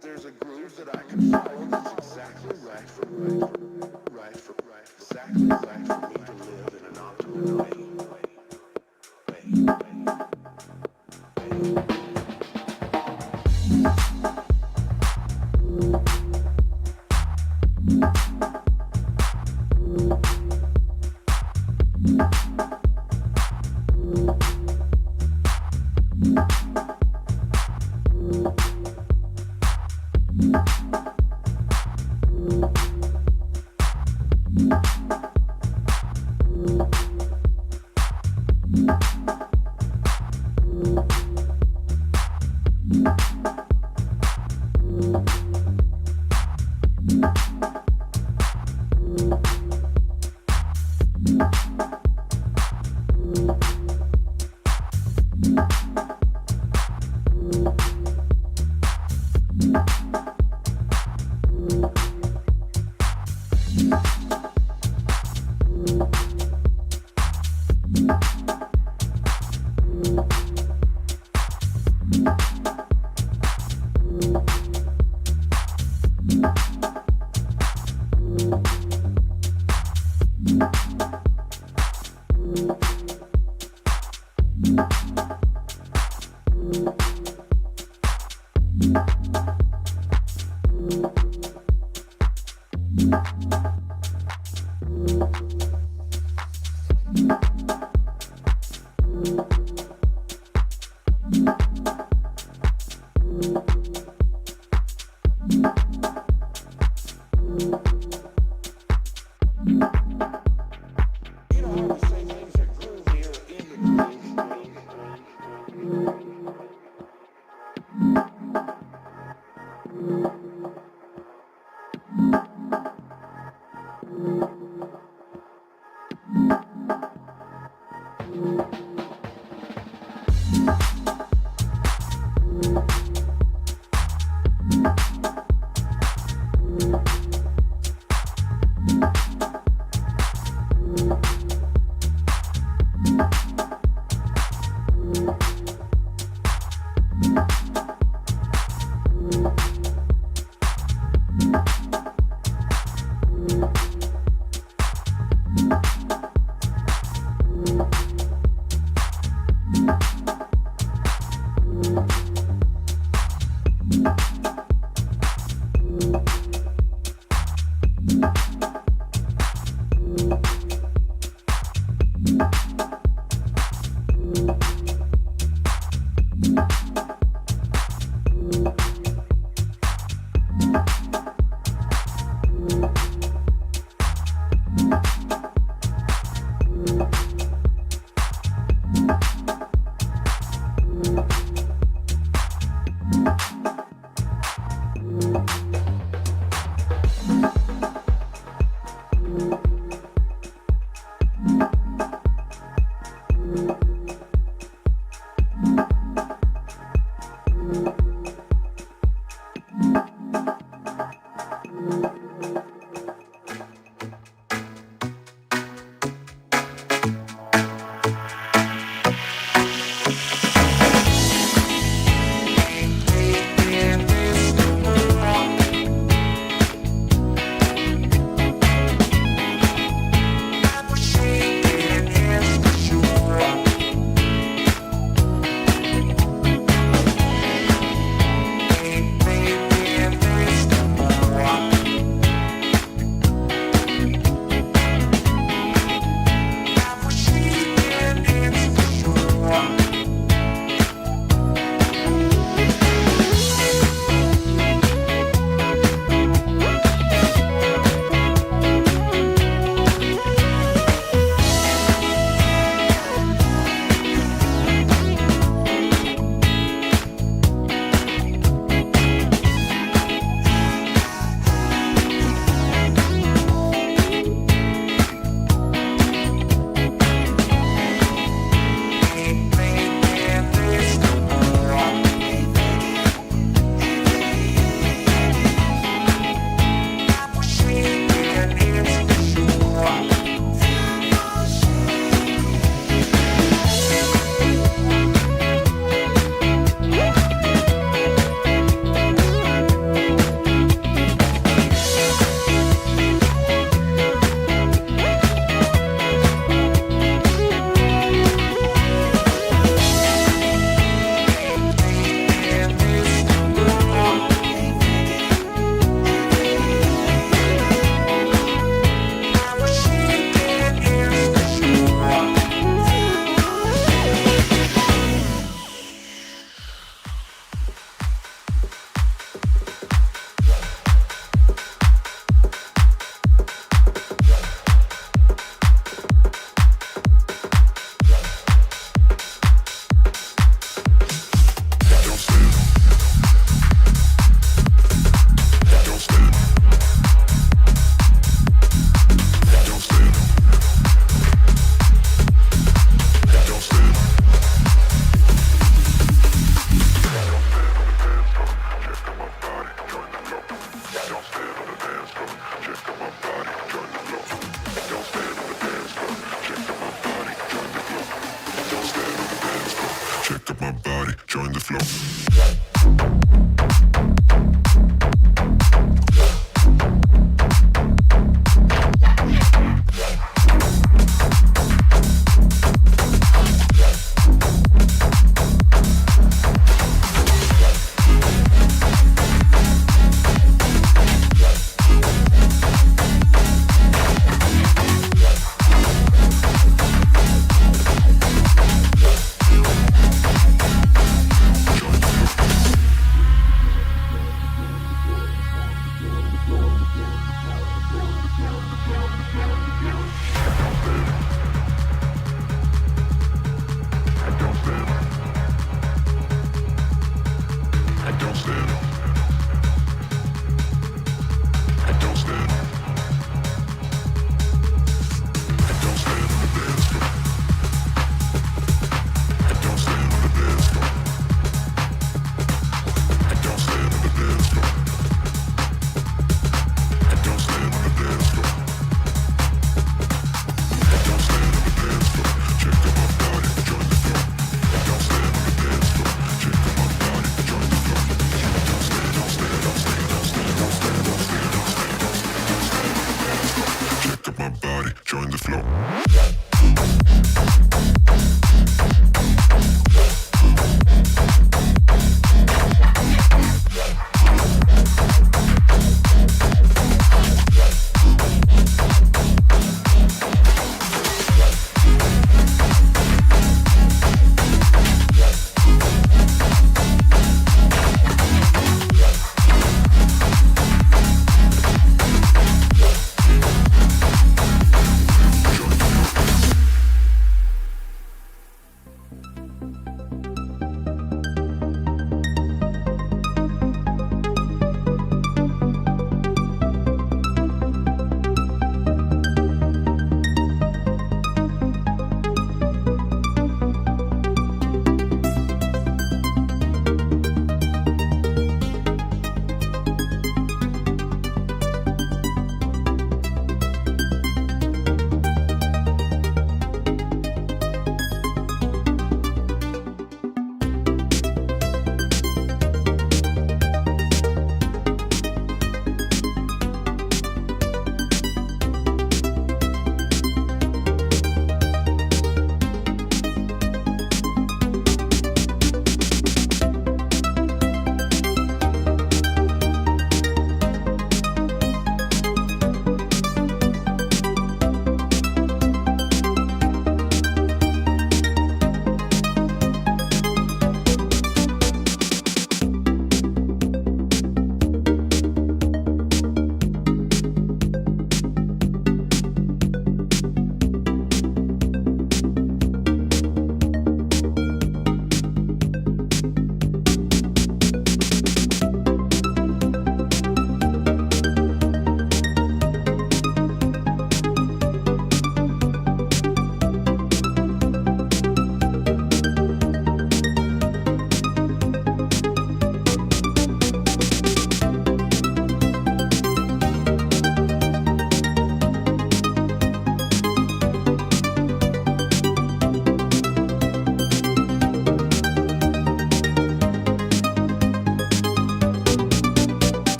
There's a groove that I can follow that's exactly right for me. Exactly right for me to live in an optimal way. Join the flow.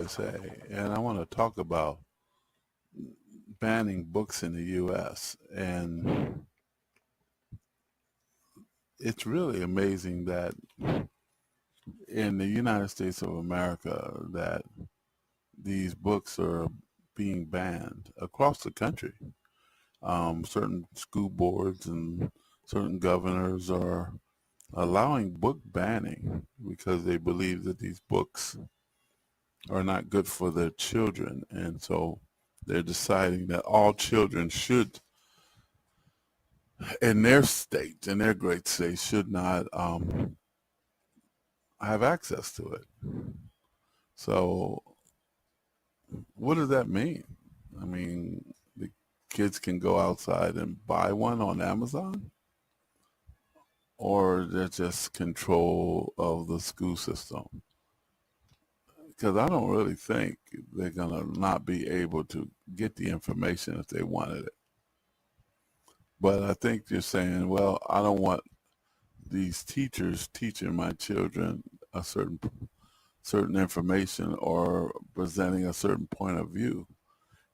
USA, and I want to talk about banning books in the U.S. And it's really amazing that in the United States of America that these books are being banned across the country. Certain school boards and certain governors are allowing book banning because they believe that these books are not good for their children. And so they're deciding that all children should, in their state, in their great state, should not have access to it. So what does that mean? I mean, the kids can go outside and buy one on Amazon? Or they're just control of the school system? Because I don't really think they're going to not be able to get the information if they wanted it. But I think you're saying, well, I don't want these teachers teaching my children a certain information or presenting a certain point of view.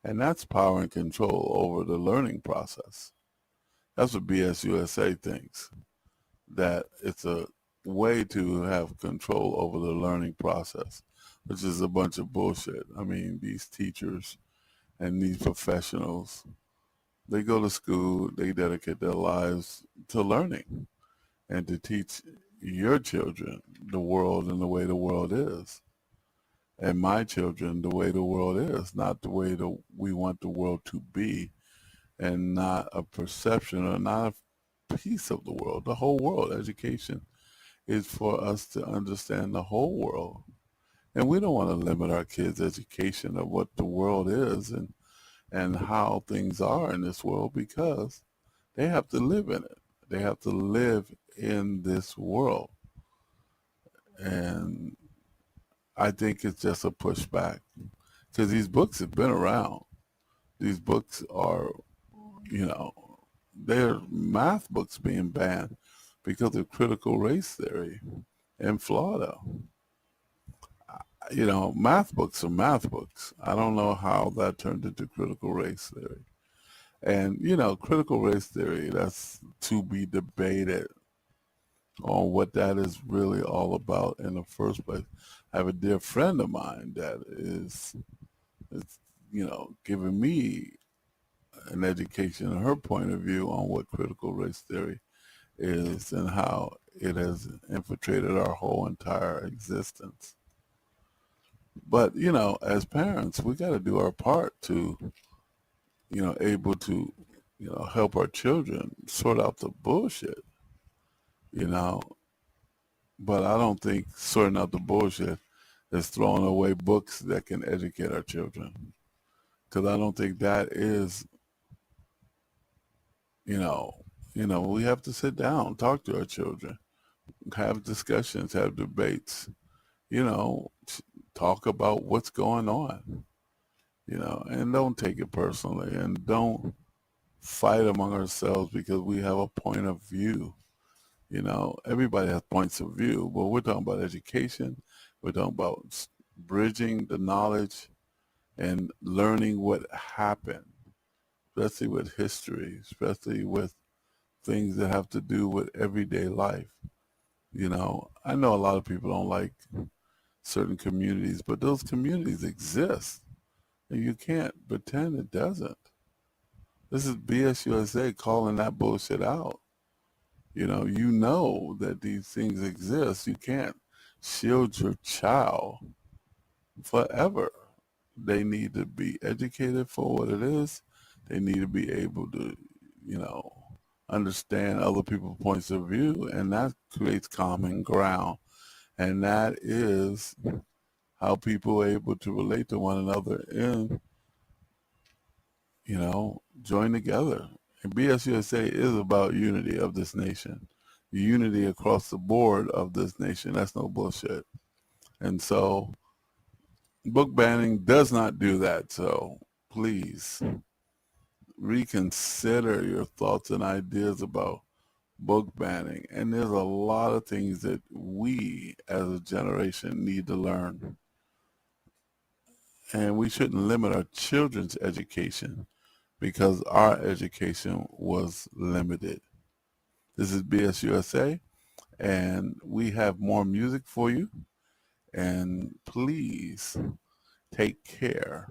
And that's power and control over the learning process. That's what BSUSA thinks, that it's a way to have control over the learning process, which is a bunch of bullshit. I mean, these teachers and these professionals, they go to school, they dedicate their lives to learning and to teach your children the world and the way the world is. And my children the way the world is, not the way that we want the world to be, and not a perception or not a piece of the world, the whole world. Education is for us to understand the whole world. And we don't want to limit our kids' education of what the world is and how things are in this world, because they have to live in it. They have to live in this world. And I think it's just a pushback, because these books have been around. These books are, they're math books being banned because of critical race theory in Florida. Math books are math books. I don't know how that turned into critical race theory. And, critical race theory, that's to be debated on what that is really all about in the first place. I have a dear friend of mine that is giving me an education and her point of view on what critical race theory is and how it has infiltrated our whole entire existence. But, as parents, we got to do our part to, able to, help our children sort out the bullshit, But I don't think sorting out the bullshit is throwing away books that can educate our children. Because I don't think that is, we have to sit down, talk to our children, have discussions, have debates, talk about what's going on, and don't take it personally, and don't fight among ourselves because we have a point of view. Everybody has points of view, but we're talking about education. We're talking about bridging the knowledge and learning what happened, especially with history, especially with things that have to do with everyday life. I know a lot of people don't like certain communities, but those communities exist, and you can't pretend it doesn't. This is BSUSA calling that bullshit out. You know that these things exist. You can't shield your child forever. They need to be educated for what it is. They need to be able to, understand other people's points of view, and that creates common ground. And that is how people are able to relate to one another and, join together. And BSUSA is about unity of this nation, unity across the board of this nation. That's no bullshit. And so book banning does not do that. So please reconsider your thoughts and ideas about book banning. And there's a lot of things that we as a generation need to learn. And we shouldn't limit our children's education because our education was limited. This is BSUSA, and we have more music for you. And please take care.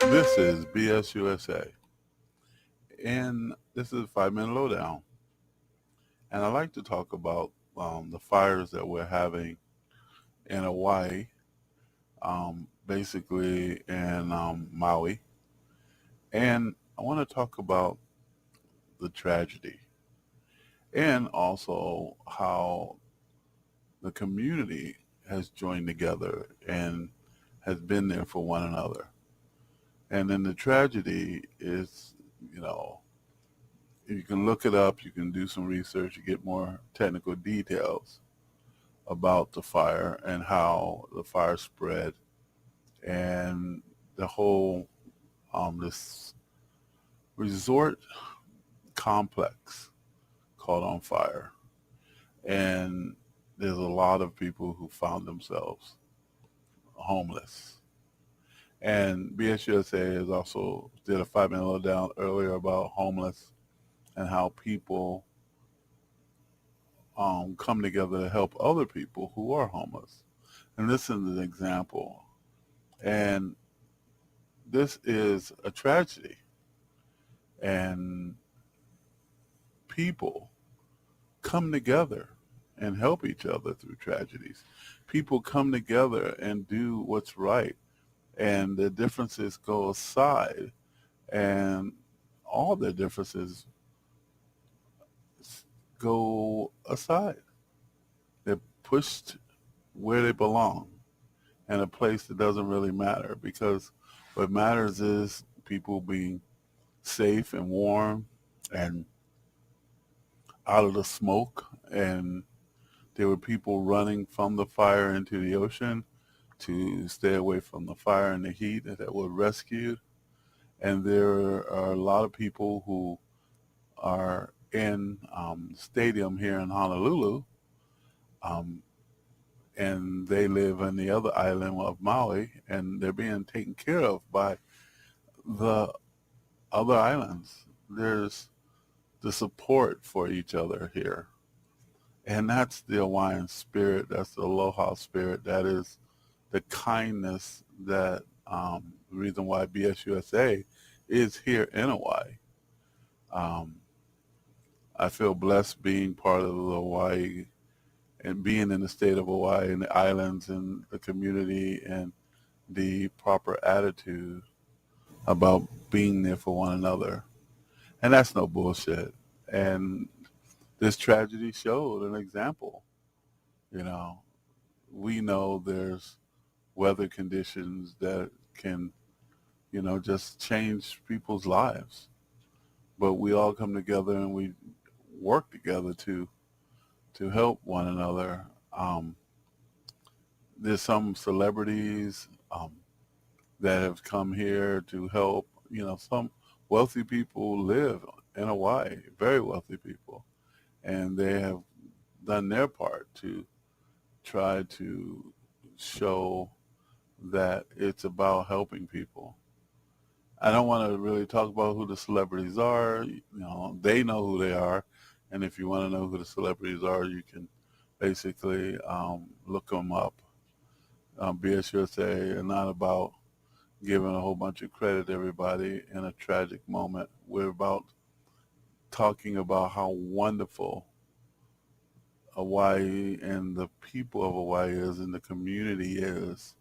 This is BSUSA, and this is a 5-minute lowdown. And I like to talk about the fires that we're having in Hawaii, basically in Maui. And I want to talk about the tragedy and also how the community has joined together and has been there for one another. And then the tragedy is, you know, you can look it up, you can do some research, you get more technical details about the fire and how the fire spread and the whole this resort complex caught on fire. And there's a lot of people who found themselves homeless. And BSUSA has also did a 5-minute lowdown earlier about homeless and how people come together to help other people who are homeless. And this is an example. And this is a tragedy. And people come together and help each other through tragedies. People come together and do what's right. And the differences go aside. And all the differences go aside. They're pushed where they belong in a place that doesn't really matter, because what matters is people being safe and warm and out of the smoke. And there were people running from the fire into the ocean to stay away from the fire and the heat that were rescued. And there are a lot of people who are in the stadium here in Honolulu, and they live on the other island of Maui, and they're being taken care of by the other islands. There's the support for each other here. And that's the Hawaiian spirit, that's the aloha spirit, that is the kindness that the reason why BSUSA is here in Hawaii. I feel blessed being part of the Hawaii and being in the state of Hawaii and the islands and the community and the proper attitude about being there for one another. And that's no bullshit. And this tragedy showed an example. You know, we know there's weather conditions that can, you know, just change people's lives. But we all come together and we work together to help one another. There's some celebrities that have come here to help. You know, some wealthy people live in Hawaii, very wealthy people, and they have done their part to try to show that it's about helping people. I don't want to really talk about who the celebrities are. You know, they know who they are. And if you want to know who the celebrities are, you can basically look them up. BSUSA are not about giving a whole bunch of credit to everybody in a tragic moment. We're about talking about how wonderful Hawaii and the people of Hawaii is and the community is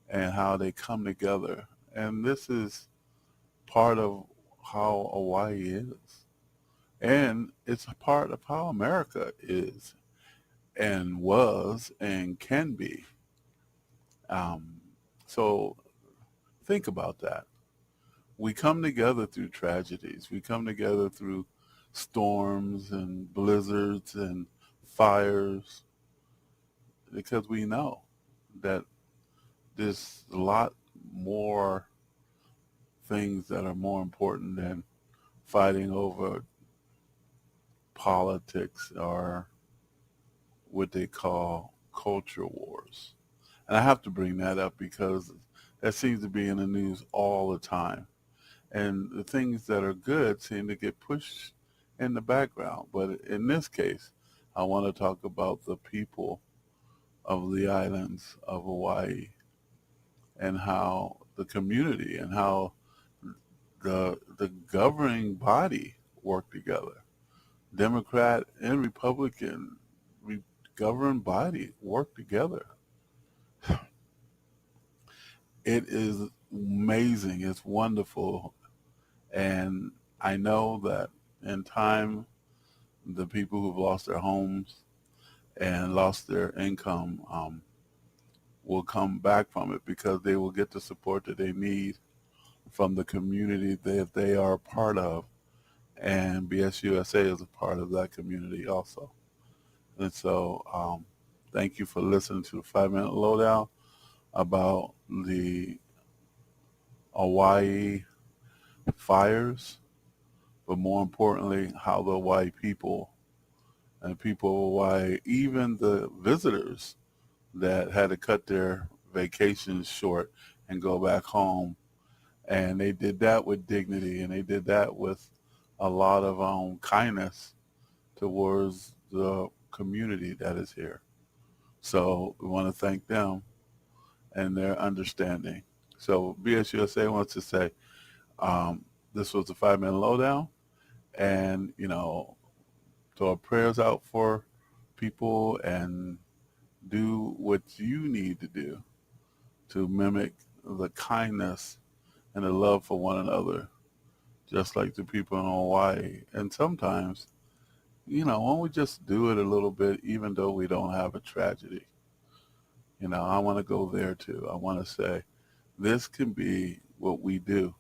and how they come together. And this is part of how Hawaii is. And it's a part of how America is and was and can be. So think about that. We come together through tragedies. We come together through storms and blizzards and fires because we know that there's a lot more things that are more important than fighting over politics or what they call culture wars. And I have to bring that up because that seems to be in the news all the time. And the things that are good seem to get pushed in the background. But in this case, I want to talk about the people of the islands of Hawaii and how the community and how the governing body work together. Democrat and Republican governing body work together. It is amazing. It's wonderful. And I know that in time, the people who've lost their homes and lost their income will come back from it because they will get the support that they need from the community that they are a part of. And BSUSA is a part of that community also. And so thank you for listening to the 5-Minute Lowdown about the Hawaii fires, but more importantly, how the Hawaii people and people of Hawaii, even the visitors that had to cut their vacations short and go back home, and they did that with dignity, and they did that with a lot of kindness towards the community that is here. So we want to thank them and their understanding. So BSUSA wants to say this was the 5-Minute Lowdown, and throw our prayers out for people and do what you need to do to mimic the kindness and the love for one another, just like the people in Hawaii. And sometimes, why don't we just do it a little bit, even though we don't have a tragedy? I want to go there too. I want to say this can be what we do.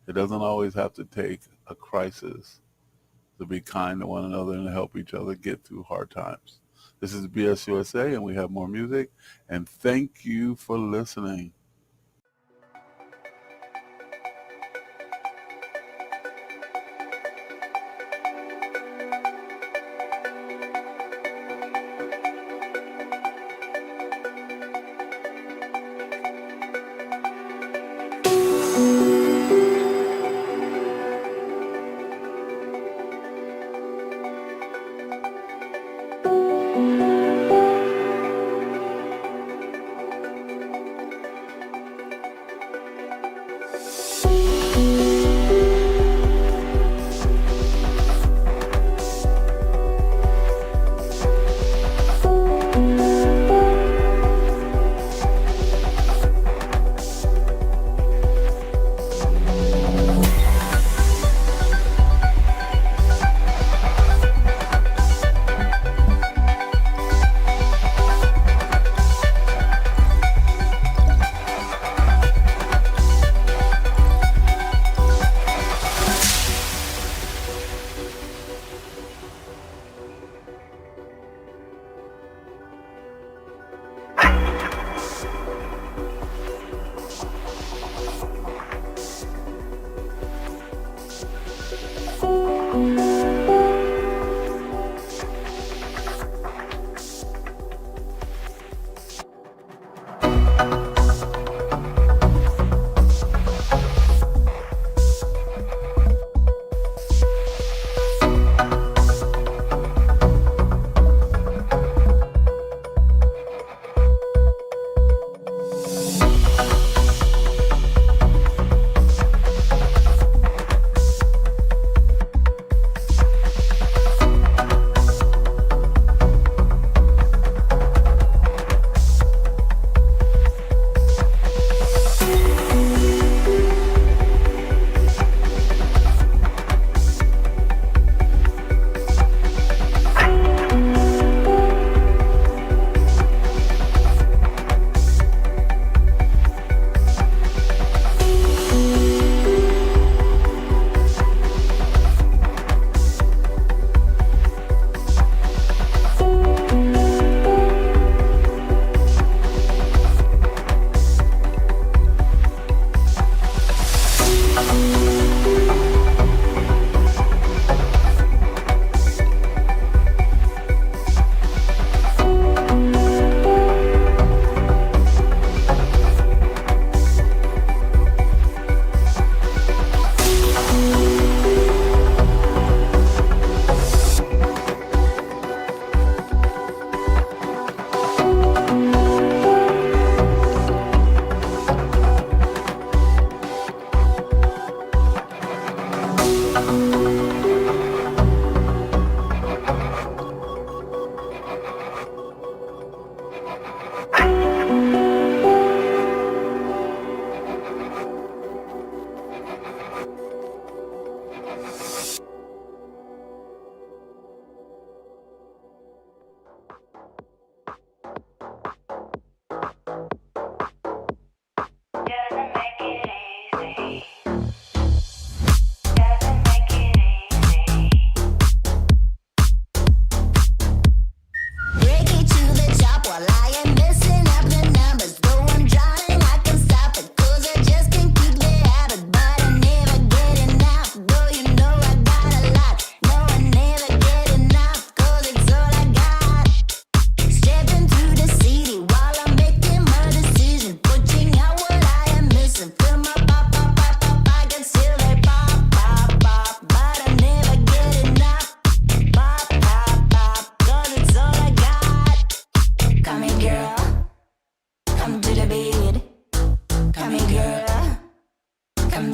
It doesn't always have to take a crisis to be kind to one another and help each other get through hard times. This is BSUSA, and we have more music. And thank you for listening.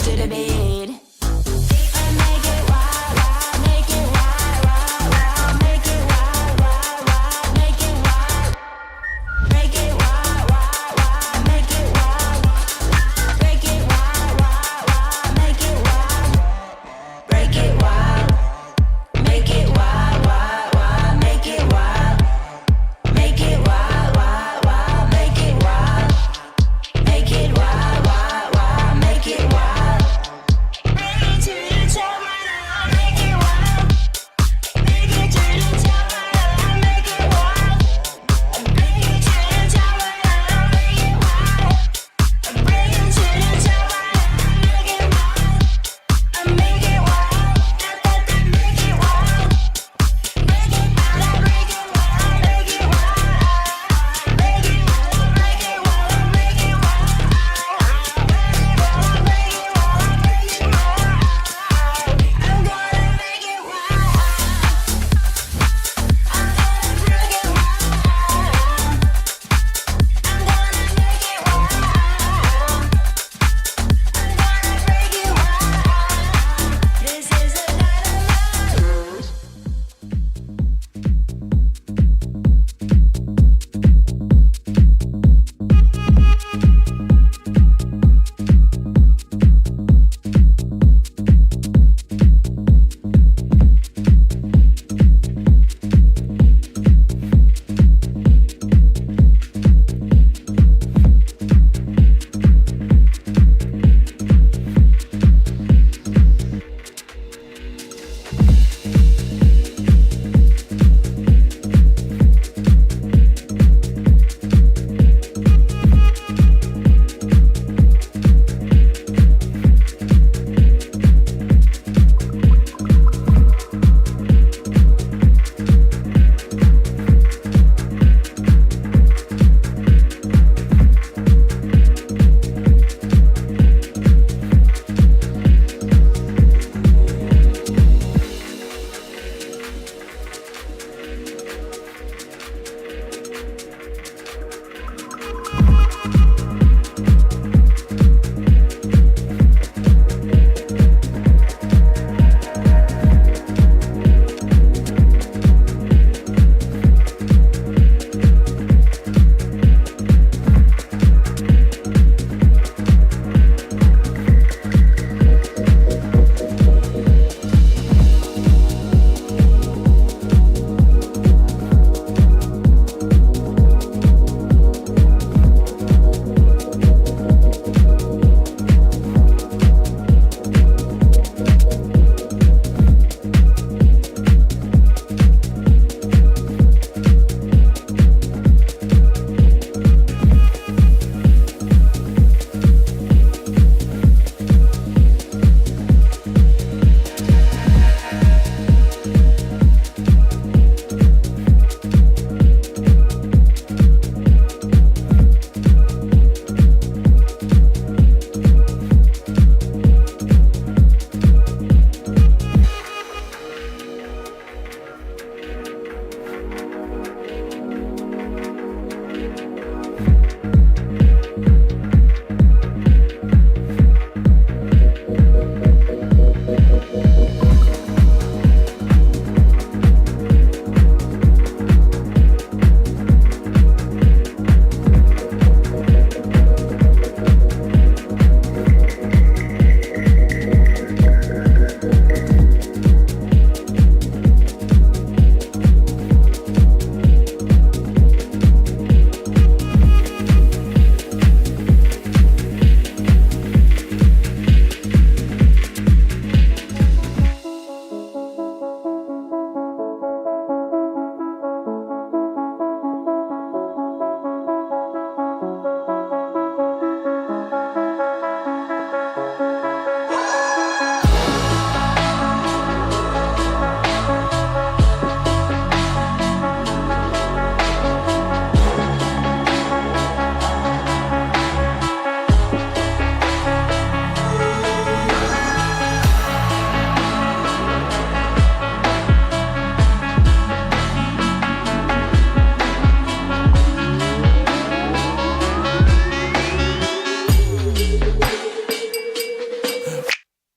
to the beat. And make it wild, wild, make it wild, wild, wild, make it wild, wild, wild, make it wild. Make it wild, wild, wild, make it wild. Break it wild, wild, wild, make it wild. Break it wild. Make it wild, wild, wild, make it wild. Make it wild, wild, wild, make it wild. Make it wild, wild, wild, make it wild.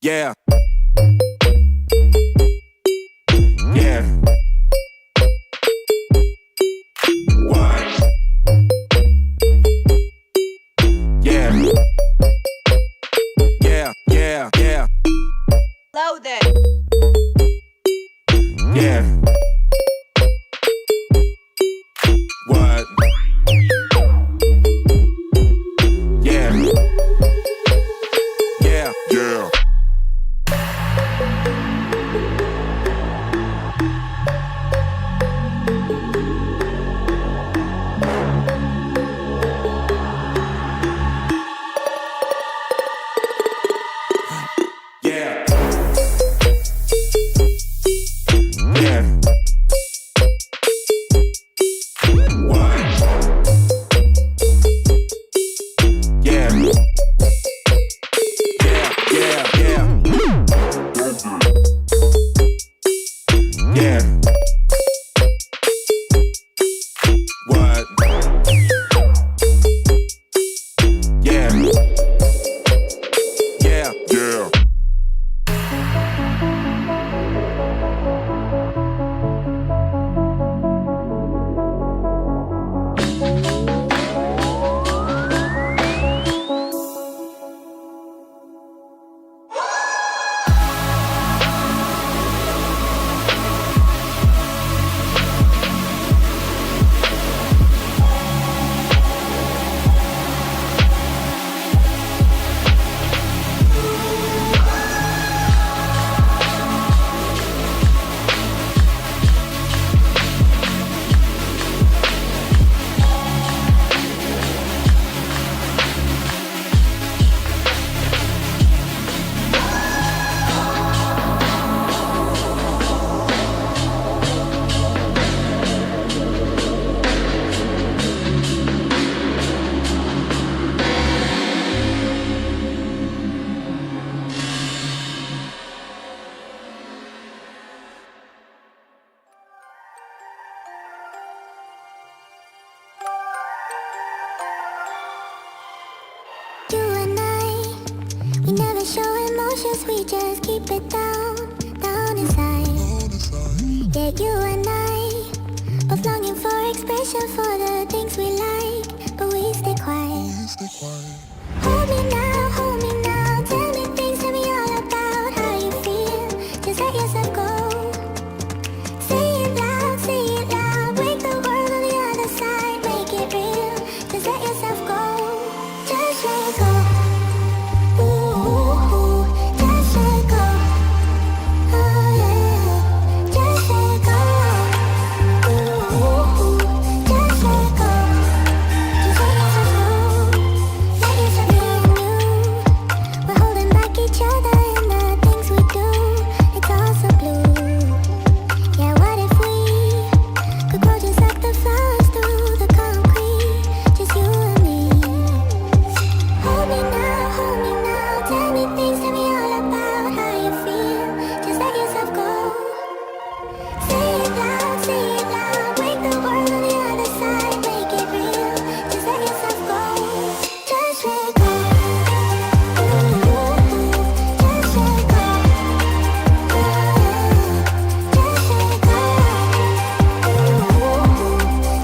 Yeah. Yeah. What? Yeah. Yeah, yeah, yeah. Loaded. Yeah. What? Yeah. Yeah. Yeah. Yeah. Yeah. What? Yeah. Yeah, yeah, yeah. Yeah. What? Yeah. Yeah. Yeah. You and I, we never show emotions, we just keep it down, down inside. Yeah, you and I, both longing for expression for the things we like, but we stay quiet. Hold me now, tell me things, tell me all about how you feel. Just let yourself go. Say it loud, wake the world on the other side, make it real. Just let yourself go, just let go. Ooh, just let go. Oh yeah, just let go. Ooh, just let go. Just let yourself go. Let yourself be you. We're holding back each other in the things we do. It's all so blue. Yeah, what if we could grow just like the flowers through the concrete? Just you and me. Hold me now, tell me things, tell me all about how you feel. Just let yourself go. Say it loud, wake the world on the other side, make it real. Just let yourself go. Just let go. Just let go. Just let go.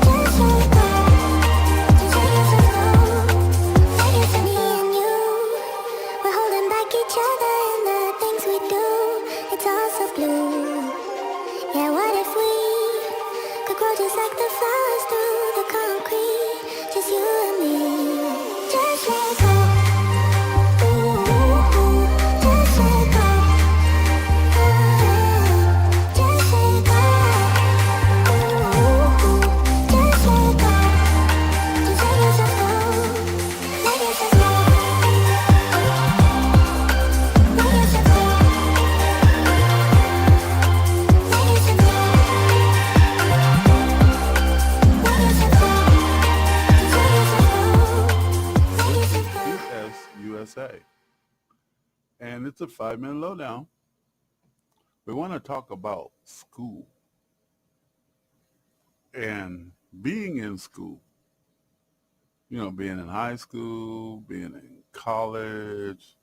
Just let go. Just let yourself go. Let yourself be in you. We're holding back each other in the things we do. It's all so blue. Yeah, what if we could grow just like the flowers through the concrete? Just you and me. Just let go. Ooh, just let go. Just let go. Ooh, just let go. Just let yourself go. Let yourself go. Let yourself go. Let yourself go. Let yourself go. Just let yourself go. Let yourself go. USA. And it's a 5-minute lowdown. We want to talk about school and being in school. You know, being in high school, being in college,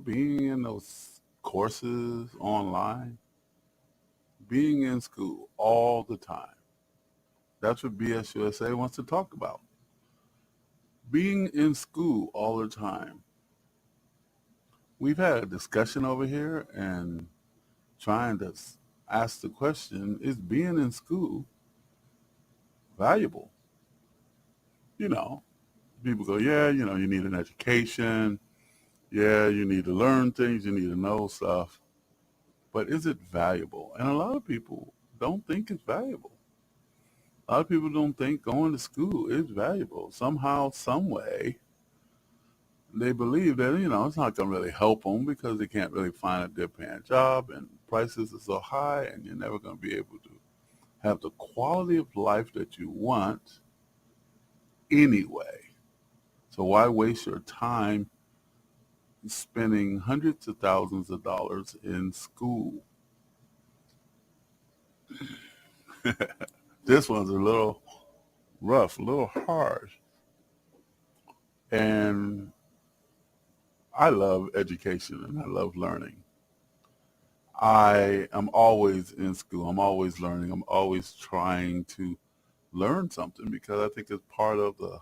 being in those courses online, being in school all the time. That's what BSUSA wants to talk about. Being in school all the time. We've had a discussion over here and trying to ask the question, is being in school valuable? People go, yeah, you need an education. Yeah, you need to learn things. You need to know stuff. But is it valuable? And a lot of people don't think it's valuable. A lot of people don't think going to school is valuable. Somehow, some way, they believe that, it's not going to really help them because they can't really find a good paying job and prices are so high and you're never going to be able to have the quality of life that you want anyway. So why waste your time spending hundreds of thousands of dollars in school? This one's a little rough, a little hard. And I love education and I love learning. I am always in school. I'm always learning. I'm always trying to learn something because I think it's part of the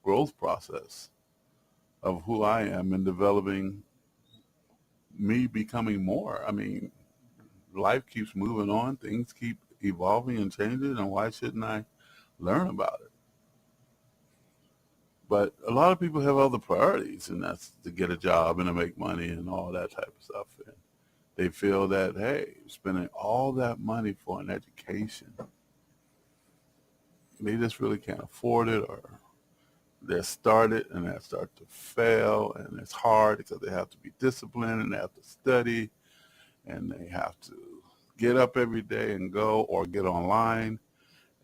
growth process of who I am in developing me becoming more. I mean, life keeps moving on. Things keep evolving and changing, and why shouldn't I learn about it? But a lot of people have other priorities, and that's to get a job and to make money and all that type of stuff. And they feel that, hey, spending all that money for an education, they just really can't afford it, or they start it and they start to fail, and it's hard because they have to be disciplined and they have to study and they have to get up every day and go or get online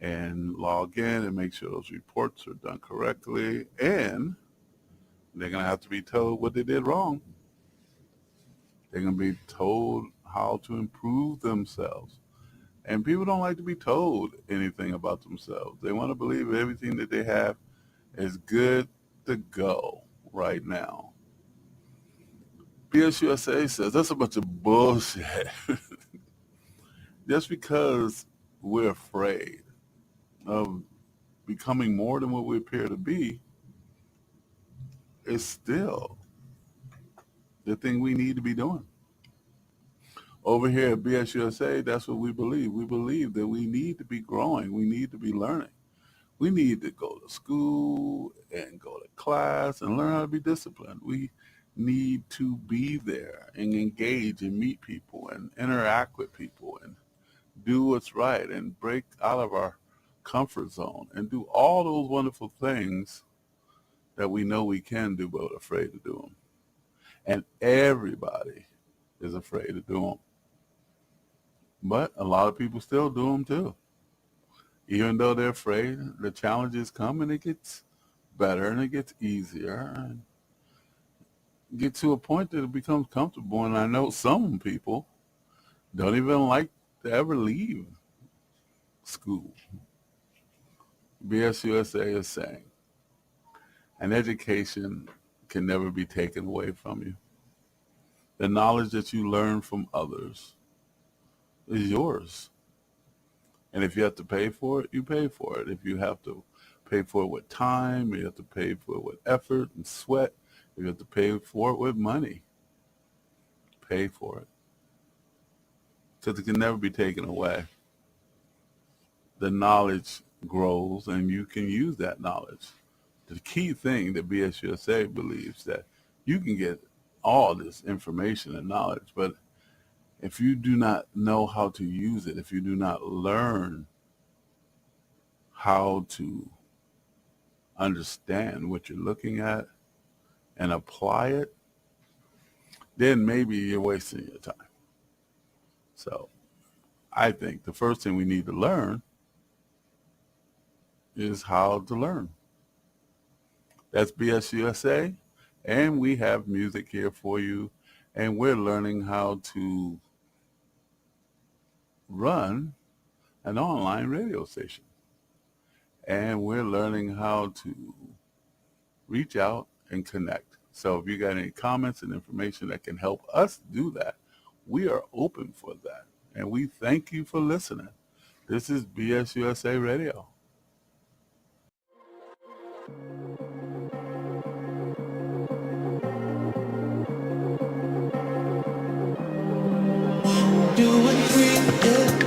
and log in and make sure those reports are done correctly, and they're going to have to be told what they did wrong. They're going to be told how to improve themselves. And people don't like to be told anything about themselves. They want to believe everything that they have is good to go right now. BSUSA says that's a bunch of bullshit. Just because we're afraid of becoming more than what we appear to be is still the thing we need to be doing. Over here at BSUSA, that's what we believe. We believe that we need to be growing. We need to be learning. We need to go to school and go to class and learn how to be disciplined. We need to be there and engage and meet people and interact with people and do what's right and break out of our comfort zone and do all those wonderful things that we know we can do but are afraid to do them. And everybody is afraid to do them. But a lot of people still do them too. Even though they're afraid, the challenges come and it gets better and it gets easier and get to a point that it becomes comfortable. And I know some people don't even like to ever leave school. BSUSA is saying an education can never be taken away from you. The knowledge that you learn from others is yours. And if you have to pay for it, you pay for it. If you have to pay for it with time, you have to pay for it with effort and sweat, you have to pay for it with money. Pay for it. Because it can never be taken away. The knowledge grows and you can use that knowledge. The key thing that BSUSA believes that you can get all this information and knowledge, but if you do not know how to use it, if you do not learn how to understand what you're looking at and apply it, then maybe you're wasting your time. So I think the first thing we need to learn is how to learn. That's BSUSA, and we have music here for you, and we're learning how to run an online radio station. And we're learning how to reach out and connect. So if you got any comments and information that can help us do that, we are open for that. And we thank you for listening. This is BSUSA Radio. Do it free, yeah.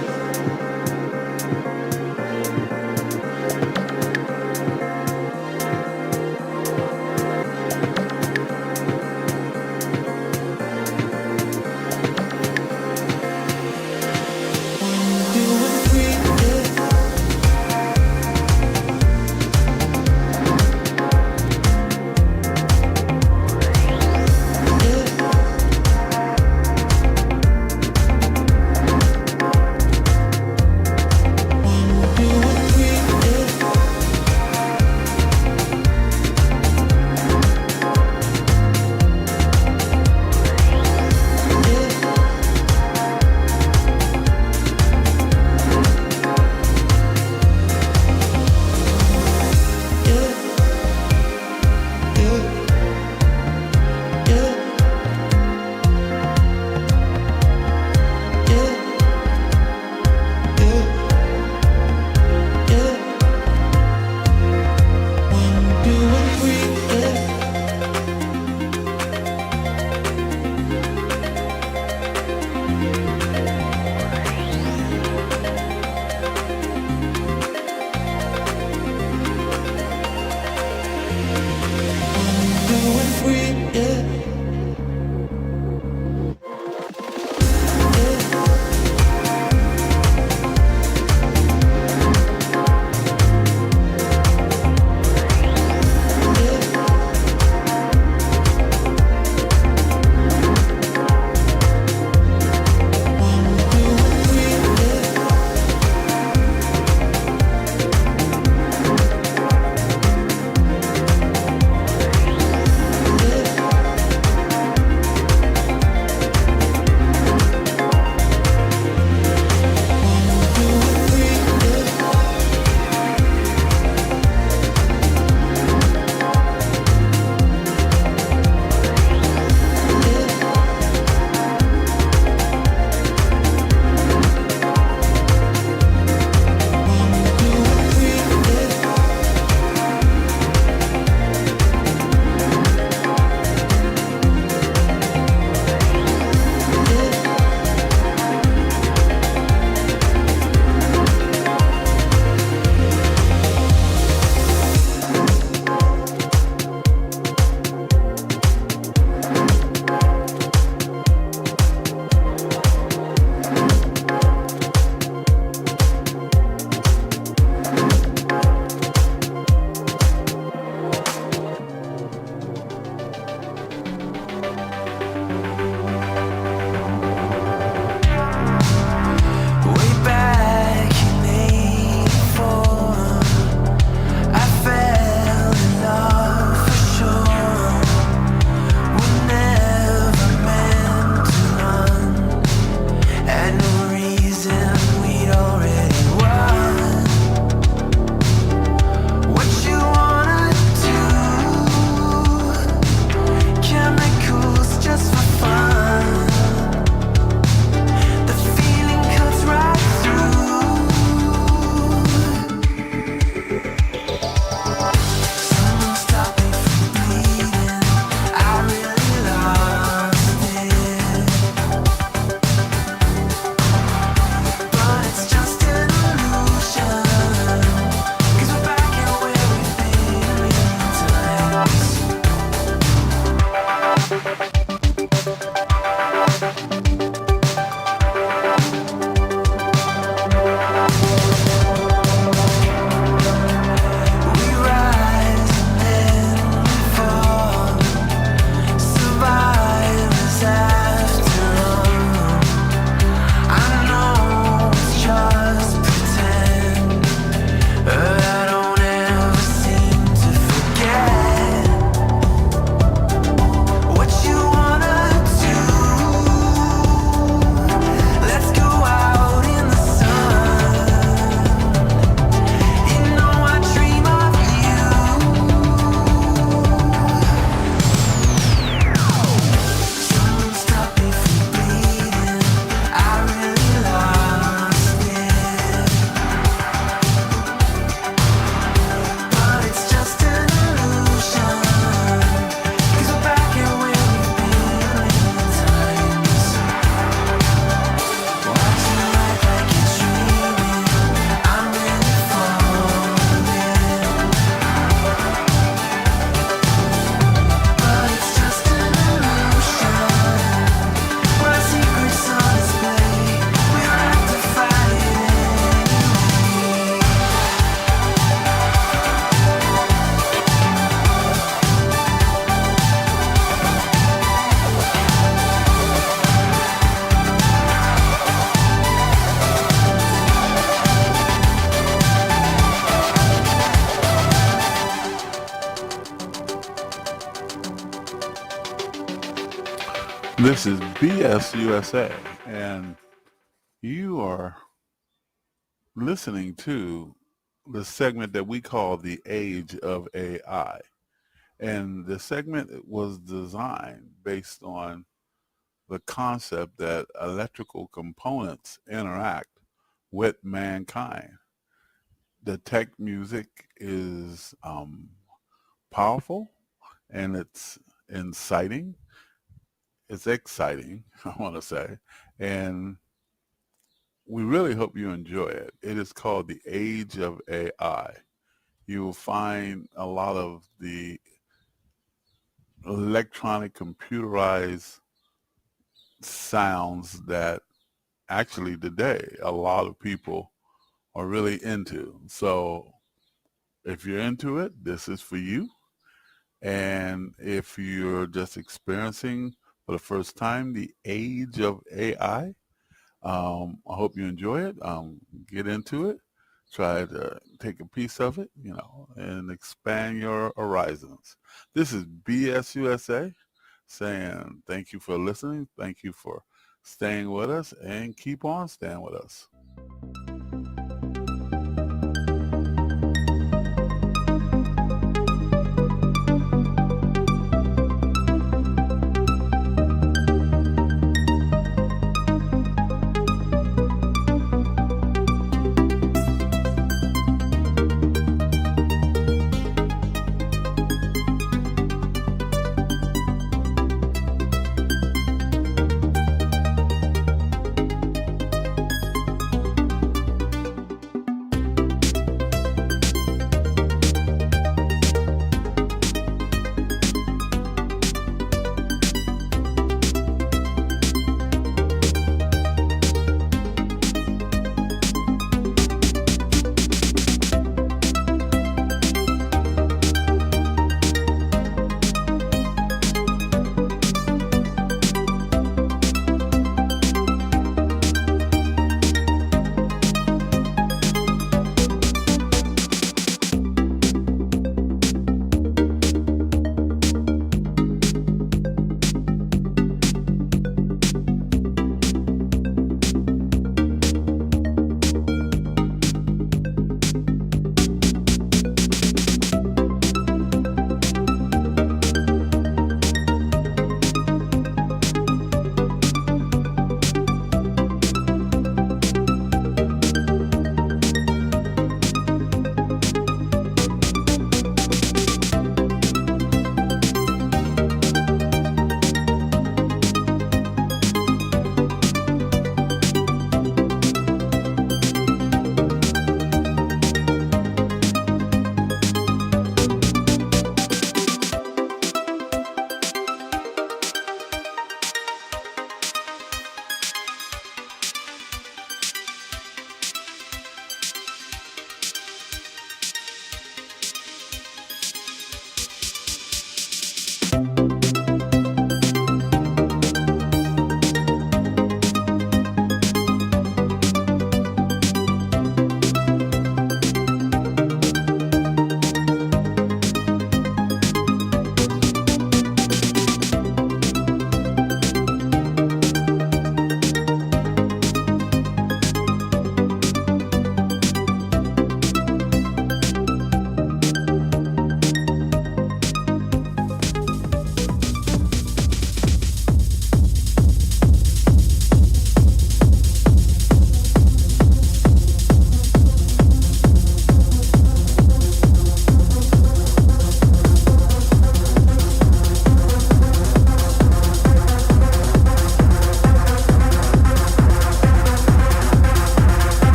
This is BS USA, and you are listening to the segment that we call the Age of AI. And the segment was designed based on the concept that electrical components interact with mankind. The tech music is powerful, and it's inciting. It's exciting, I want to say, and we really hope you enjoy it. It is called the Age of AI. You will find a lot of the electronic computerized sounds that actually today a lot of people are really into. So if you're into it, this is for you. And if you're just experiencing for the first time the age of AI, I hope you enjoy it. Get into it. Try to take a piece of it, and expand your horizons. This is BS USA saying thank you for listening. Thank you for staying with us, and keep on staying with us.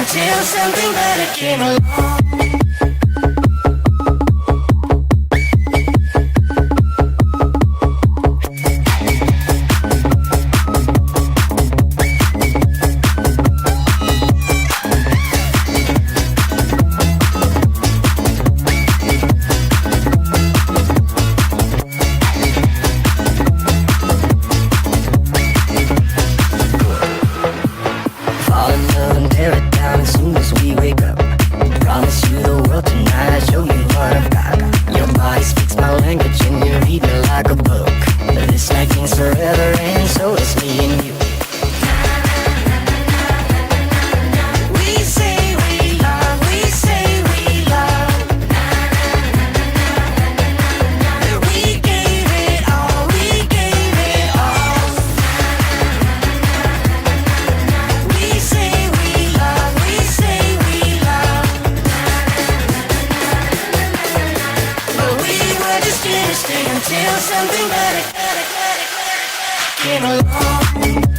until something better came along. Until something better came along.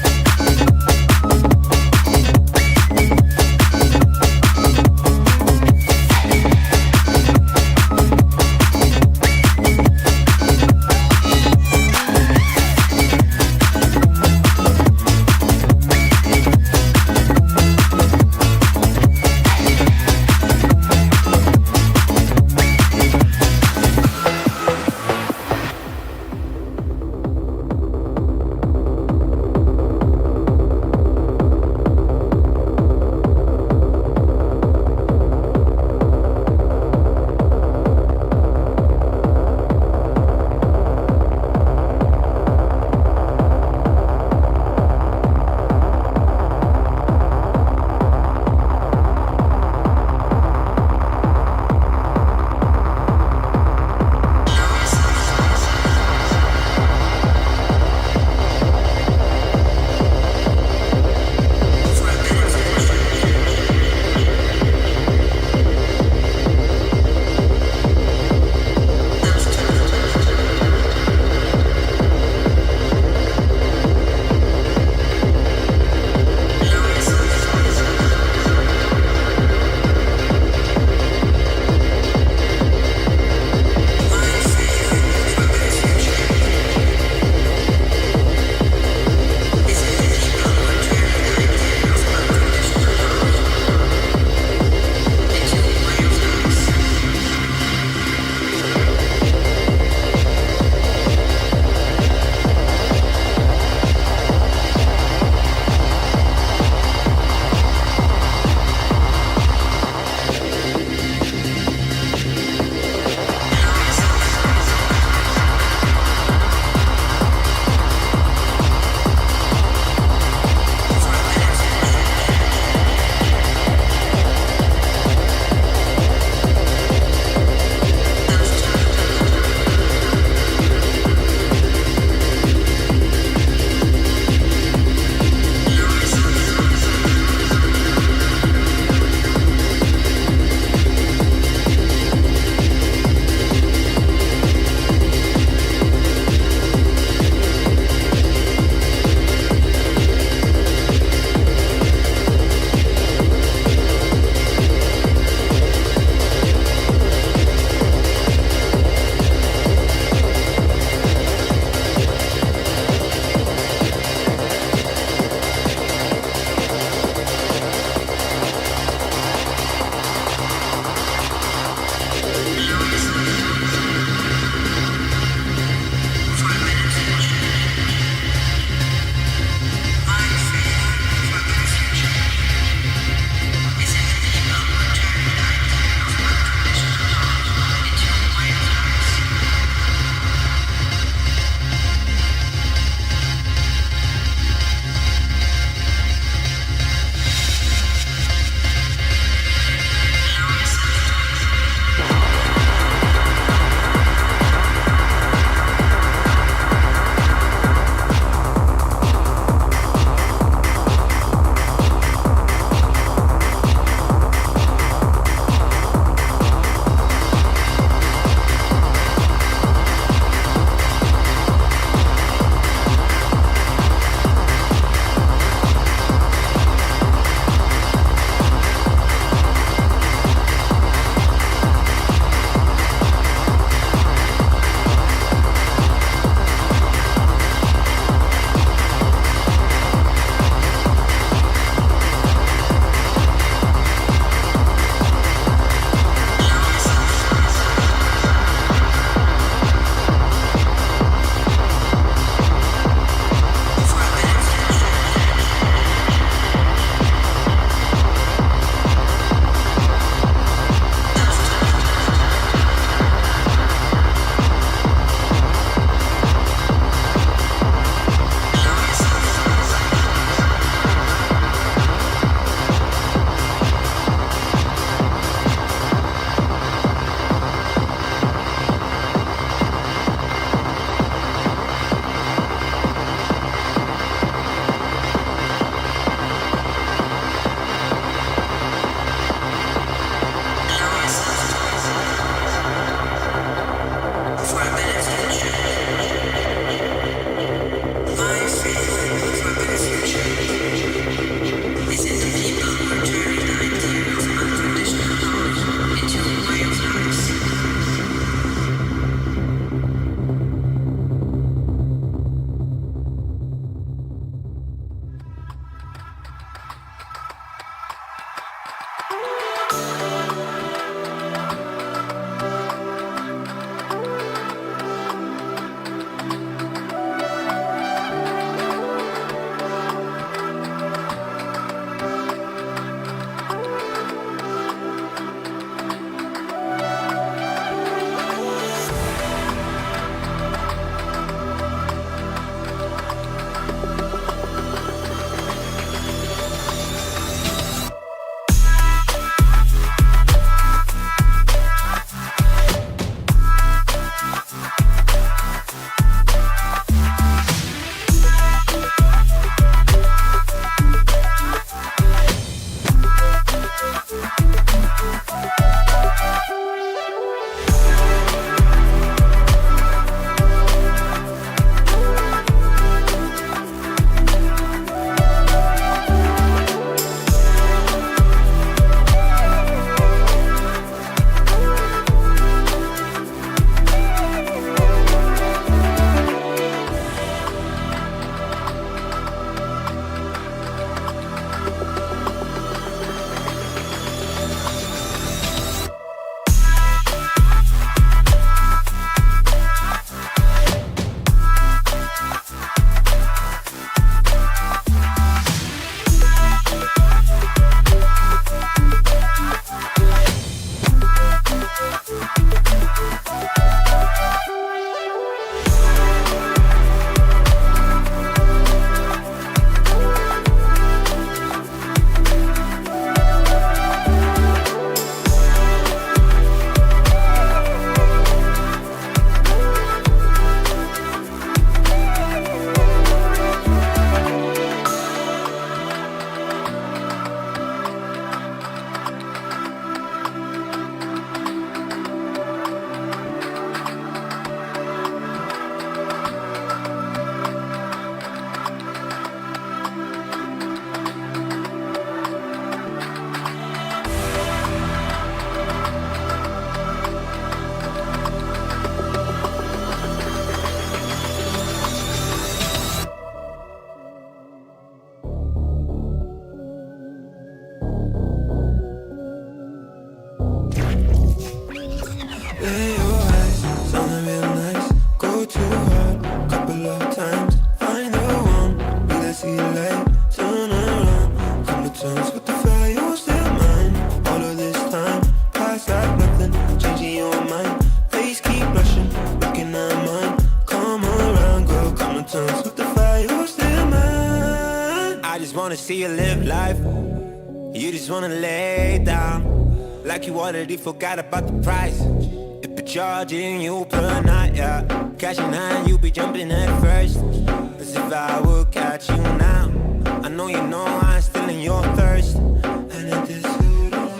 wanna see you live life. You just wanna lay down like you already forgot about the price. If you're charging you per night, yeah, cash in hand, you be jumping at first. As if I would catch you now. I know you know I'm still in your thirst. And it is good on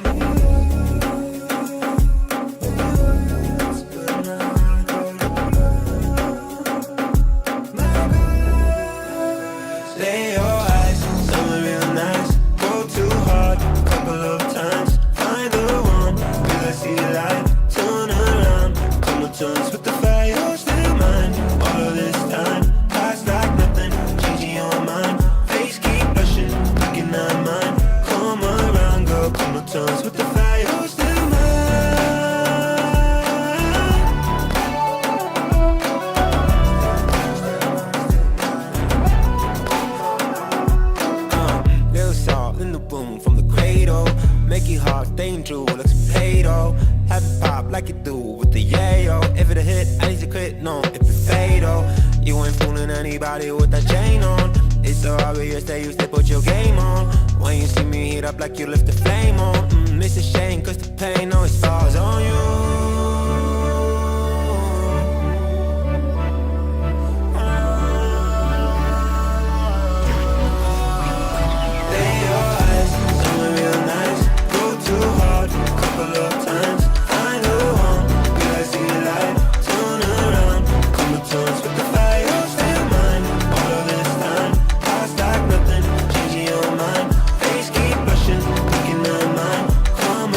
Lay your eyes, somewhere real nice. Go too hard, couple of times. Find the one, will I see the light? Turn around, come on turns with the fire, still mine. All of this time, past like nothing, changing your mind. Face keep blushing, looking at mine. Come around, girl, come on turns with the fire, still mine. Little salt in the boom from the cradle. Make it hard, staying true like some Play-Doh. Have it pop like you do with the yayo. If it a hit, I need to quit, no, if it's fatal. You ain't fooling anybody with that chain on. It's so obvious that you still put your game on. When you see me heat up like you lift the flame on. It's a shame cause the pain always falls on you. Lay your eyes, somewhere real nice. Go too hard, couple of times. Find the one, will I see the light? Turn around, come to terms with the fire, still mine. All of this time, past like nothing, changing your mind. Face keep blushing, looking at mine. Come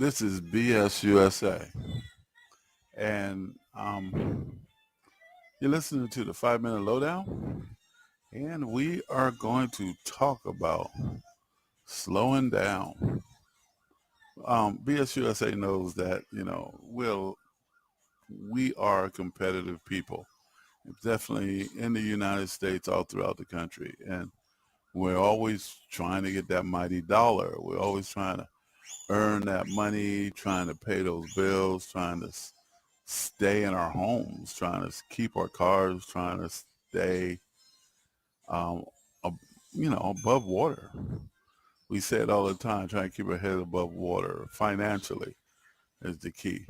This is BS USA. And you're listening to the 5-Minute Lowdown. And we are going to talk about slowing down. BS USA knows that, we are competitive people, definitely in the United States, all throughout the country. And we're always trying to get that mighty dollar. We're always trying to earn that money, trying to pay those bills, trying to stay in our homes, trying to keep our cars, trying to stay, above water. We say it all the time, trying to keep our head above water financially is the key.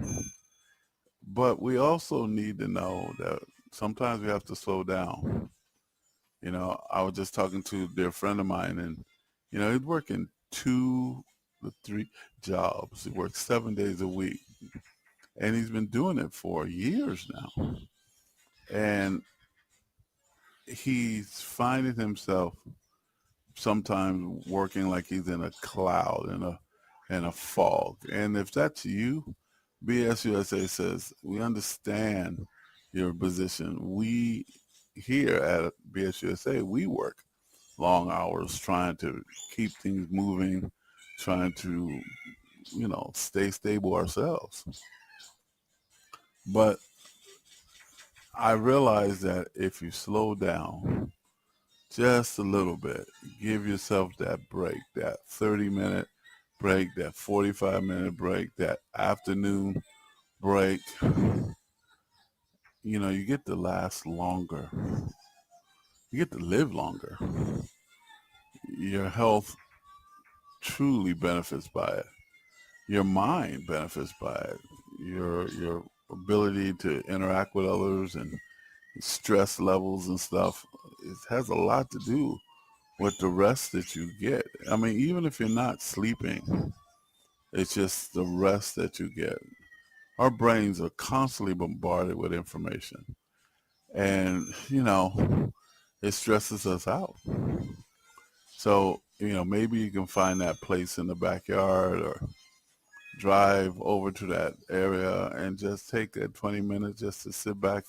But we also need to know that sometimes we have to slow down. I was just talking to a dear friend of mine, and, he's working 2 to 3 jobs. He works 7 days a week, and he's been doing it for years now. And he's finding himself sometimes working like he's in a cloud, in a fog. And if that's you, BS USA says, we understand your position. We here at BS USA, we work long hours trying to keep things moving, trying to, stay stable ourselves. But I realize that if you slow down just a little bit, give yourself that break, that 30-minute break, that 45-minute break, that afternoon break, you get to last longer. You get to live longer. Your health truly benefits by it. Your mind benefits by it. Your ability to interact with others and stress levels and stuff, it has a lot to do with the rest that you get. I mean, even if you're not sleeping, it's just the rest that you get. Our brains are constantly bombarded with information, and it stresses us out. So maybe you can find that place in the backyard or drive over to that area and just take that 20 minutes just to sit back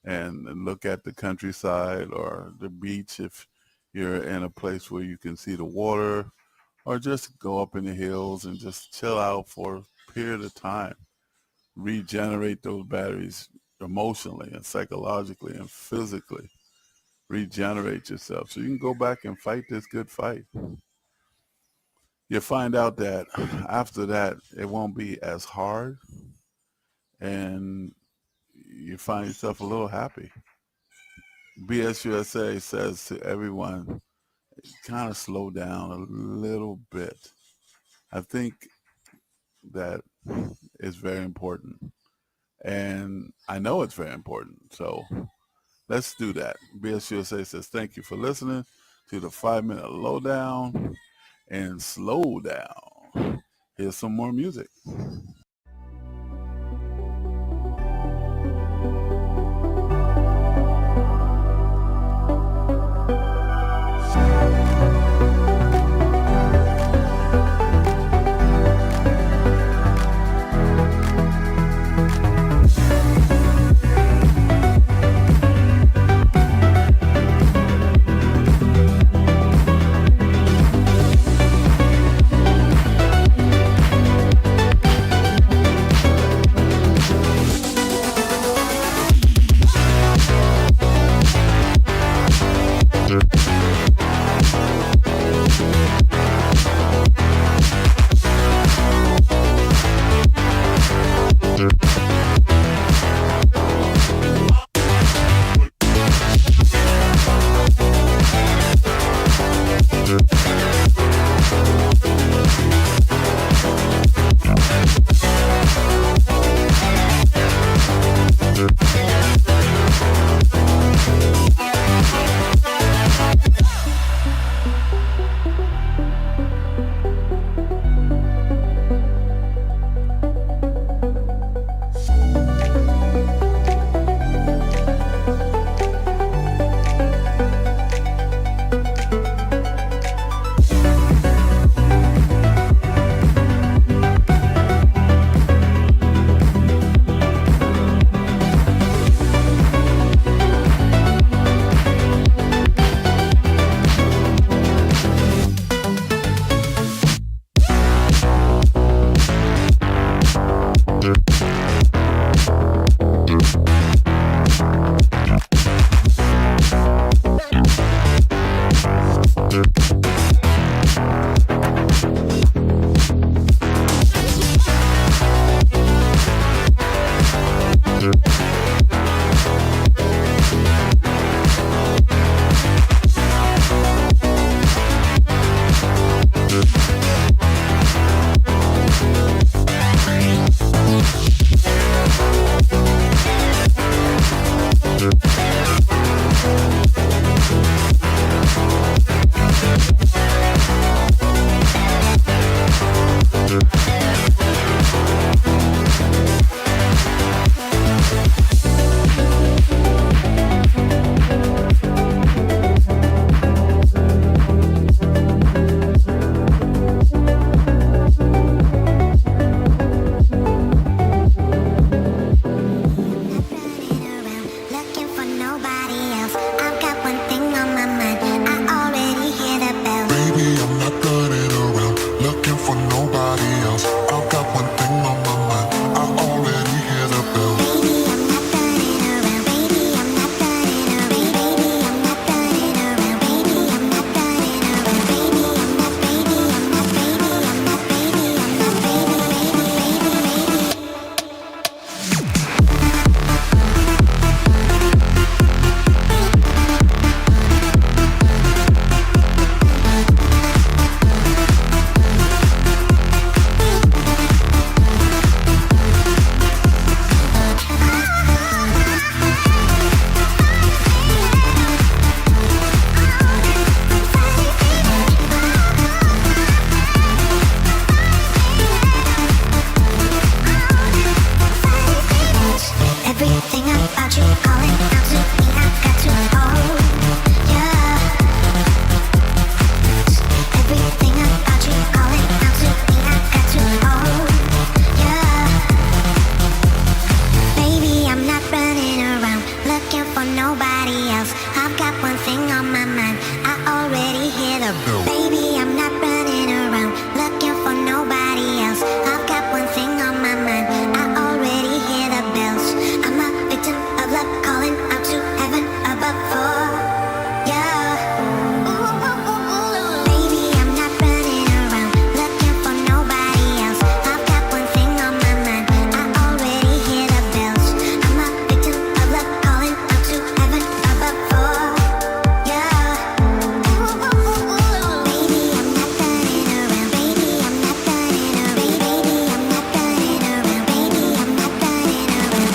and look at the countryside or the beach if you're in a place where you can see the water, or just go up in the hills and just chill out for a period of time. Regenerate those batteries emotionally and psychologically and physically. Regenerate yourself so you can go back and fight this good fight. You find out that after that, it won't be as hard, and you find yourself a little happy. BS USA says to everyone, kind of slow down a little bit. I think that is very important, and I know it's very important. So let's do that. BS USA says thank you for listening to the 5-Minute Lowdown, and slow down. Here's some more music. nobody else. I've got one thing on my mind. I already hear the baby, I'm not running around looking for nobody else. I've got one thing on my mind. I already hear the bells. I'm a victim of love calling out to heaven above for yeah. Baby, I'm not running around looking for nobody else. I've got one thing on my mind. I already hear the bells. I'm a victim of love calling out to heaven above for yeah. Baby, I'm not running around. Baby, I'm not running around. Baby, I'm not running around. Baby, I'm not running around. Baby, I'm not. Baby, I'm not. Baby, I'm not. Baby, I'm not.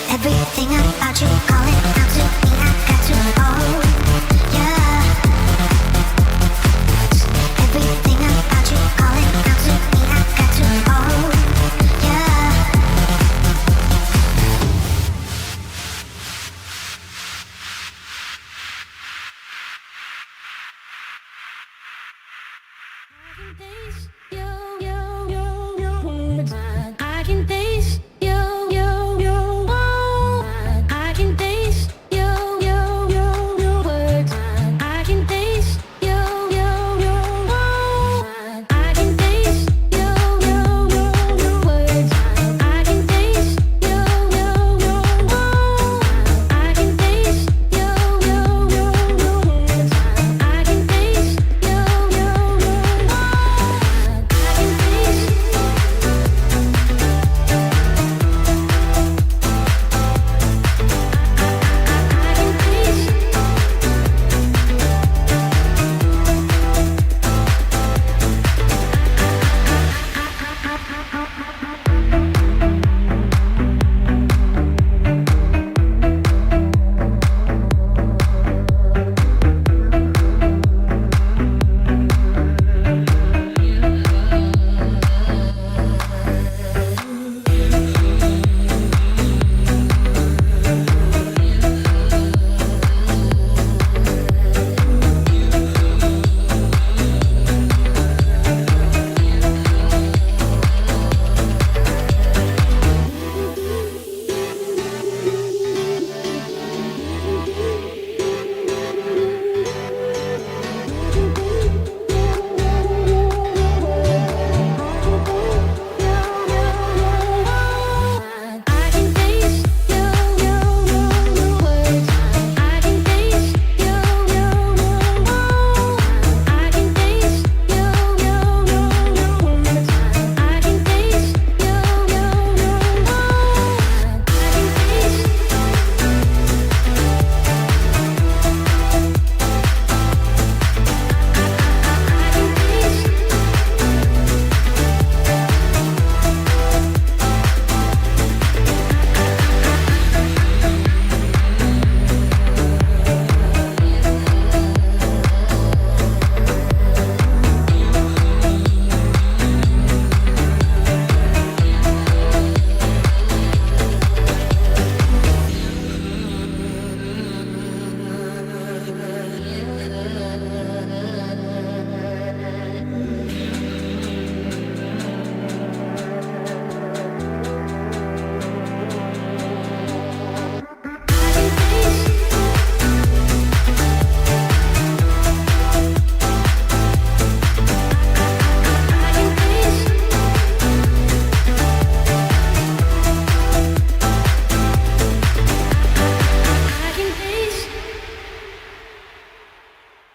Everything about you calling out to me, I got to own, yeah. Everything about you calling out to me, I got to own, yeah. I can taste your I can taste your words. I can taste your I can taste your words. I can taste your I can taste your words. I can taste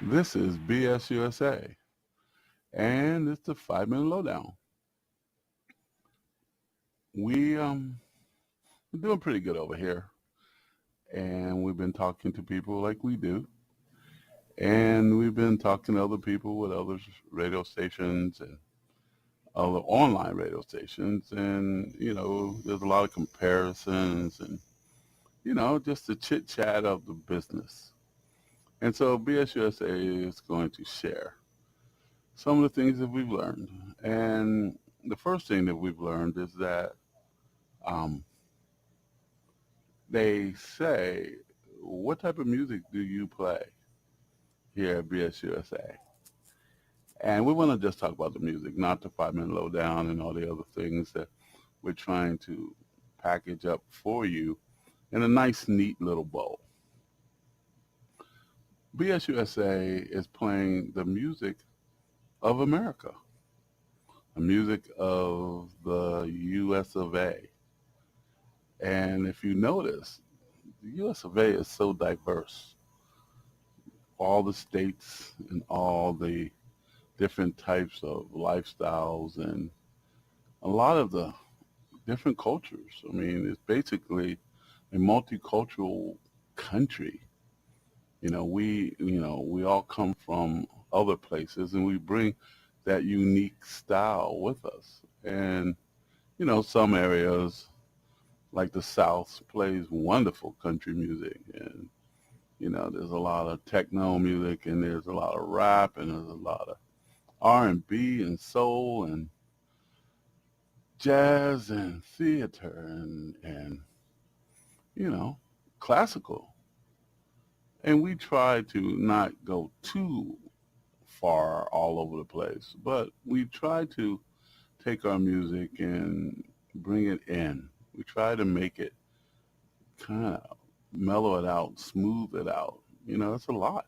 This is BSUSA, and it's the 5-minute lowdown. We're doing pretty good over here, and we've been talking to people like we do, and we've been talking to other people with other radio stations, and other online radio stations, and there's a lot of comparisons and just the chit chat of the business. And so BSUSA is going to share some of the things that we've learned. And the first thing that we've learned is that they say, what type of music do you play here at BSUSA? And we want to just talk about the music, not the 5-minute lowdown and all the other things that we're trying to package up for you in a nice, neat little bowl. BSUSA is playing the music of America, the music of the U.S. of A. And if you notice, the U.S. of A is so diverse. All the states and all the different types of lifestyles and a lot of the different cultures. I mean, it's basically a multicultural country. We all come from other places and we bring that unique style with us. And, some areas like the South plays wonderful country music, and, there's a lot of techno music, and there's a lot of rap, and there's a lot of R&B and soul and jazz and theater and classical. And we try to not go too far all over the place, but we try to take our music and bring it in. We try to make it kind of mellow it out, smooth it out. It's a lot.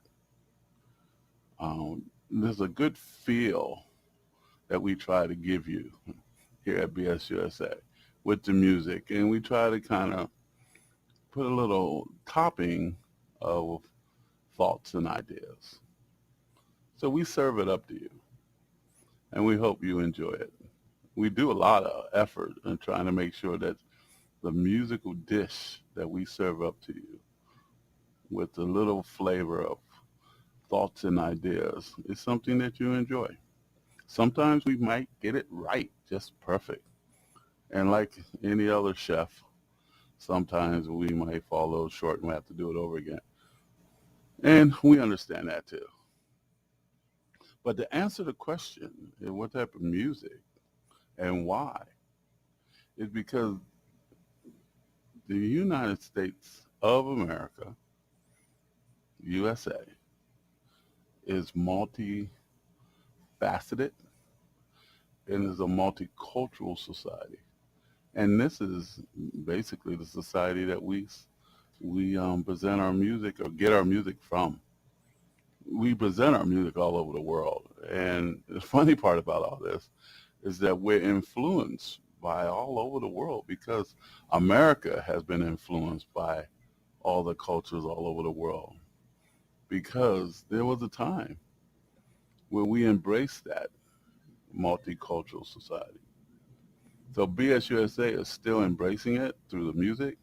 There's a good feel that we try to give you here at BSUSA with the music, and we try to kind of put a little topping of thoughts and ideas. So we serve it up to you, and we hope you enjoy it. We do a lot of effort in trying to make sure that the musical dish that we serve up to you with a little flavor of thoughts and ideas is something that you enjoy. Sometimes we might get it right, just perfect. And like any other chef, sometimes we might fall a little short and we have to do it over again. And we understand that too. But to answer the question, what type of music and why, is because the United States of America, USA, is multifaceted and is a multicultural society. And this is basically the society that we present our music or get our music from. We present our music all over the world. And the funny part about all this is that we're influenced by all over the world because America has been influenced by all the cultures all over the world. Because there was a time where we embraced that multicultural society. So BSUSA is still embracing it through the music.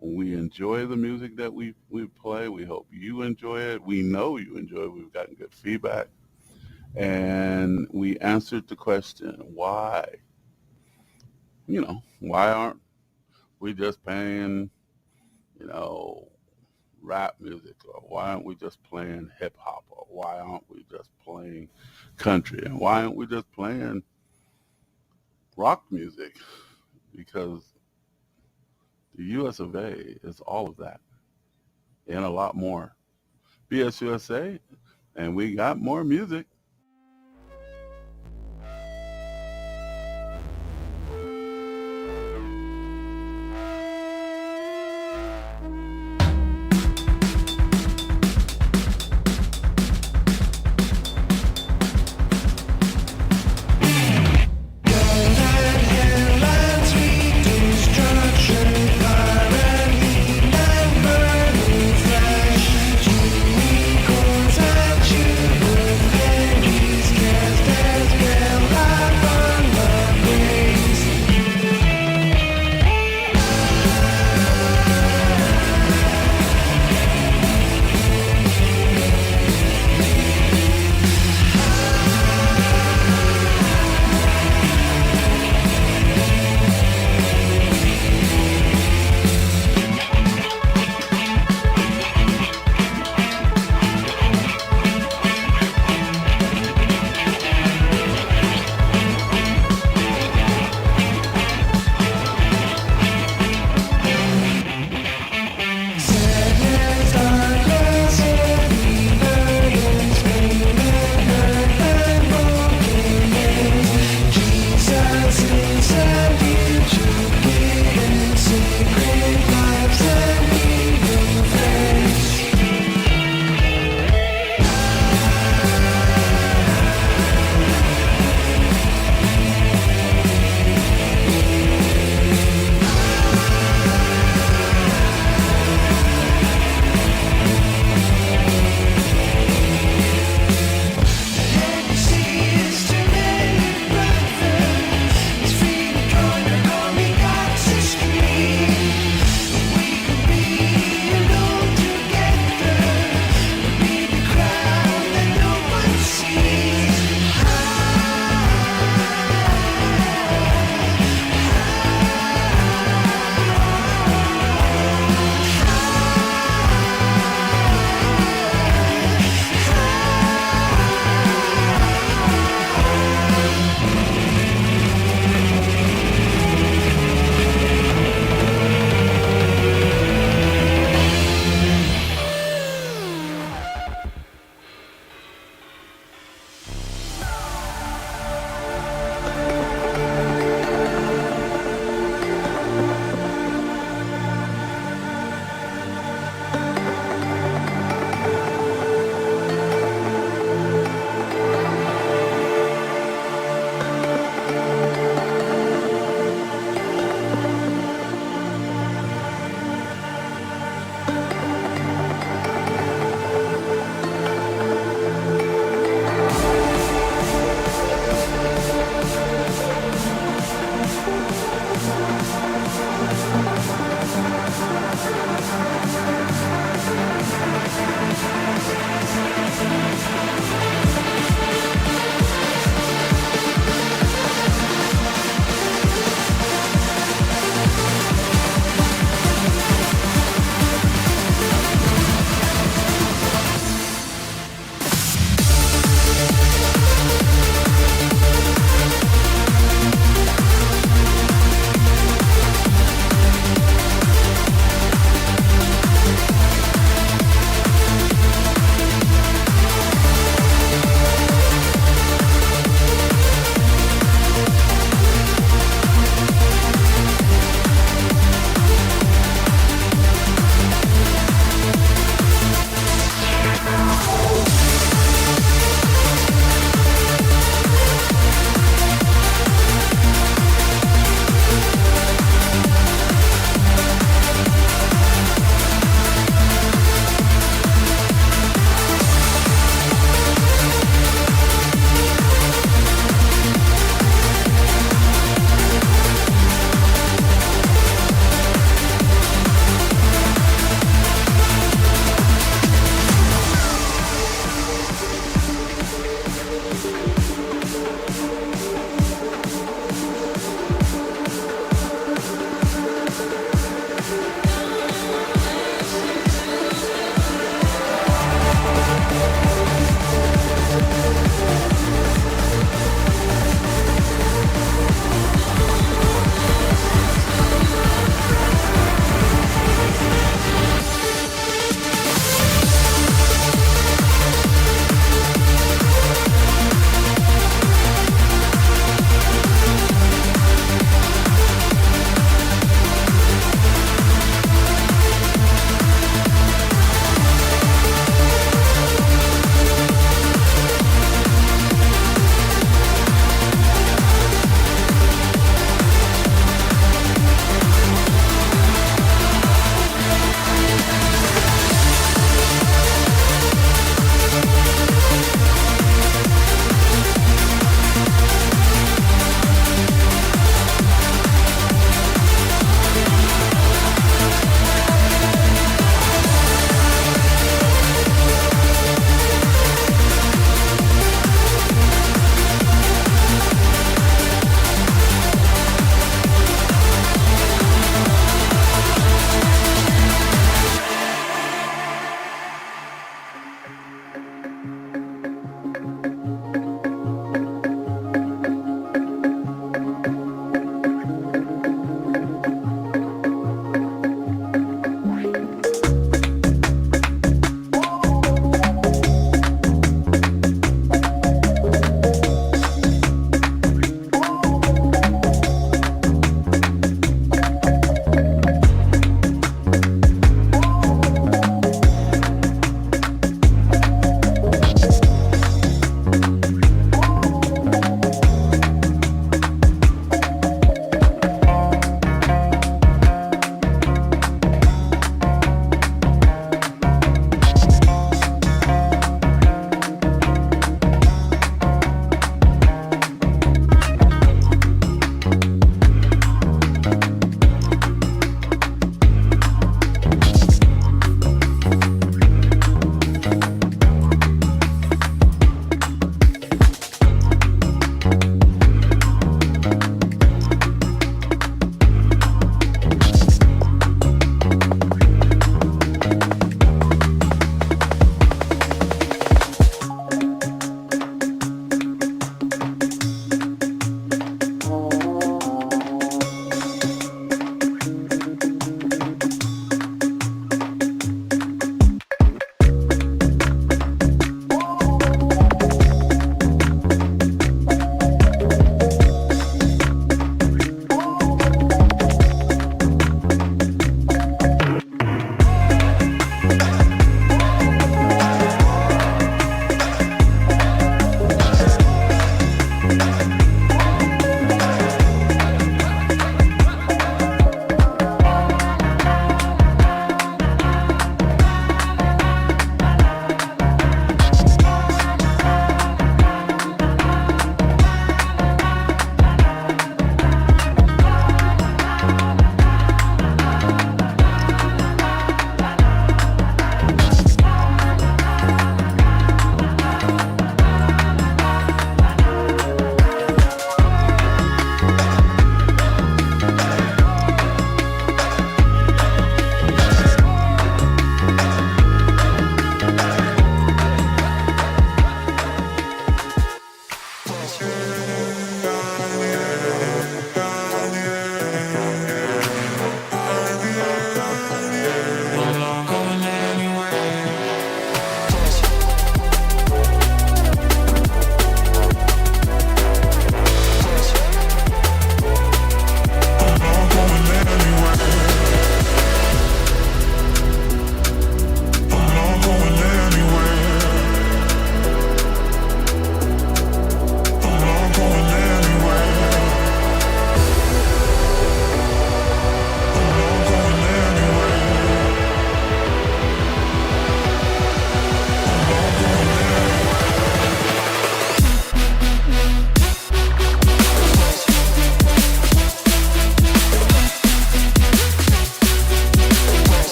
We enjoy the music that we play. We hope you enjoy it. We know you enjoy it. We've gotten good feedback. And we answered the question, why? Why aren't we just playing, rap music? Or why aren't we just playing hip hop? Or why aren't we just playing country? And why aren't we just playing rock music? Because the US of A is all of that and a lot more. BSUSA, and we got more music. Destruction, fire and heat and burning flesh.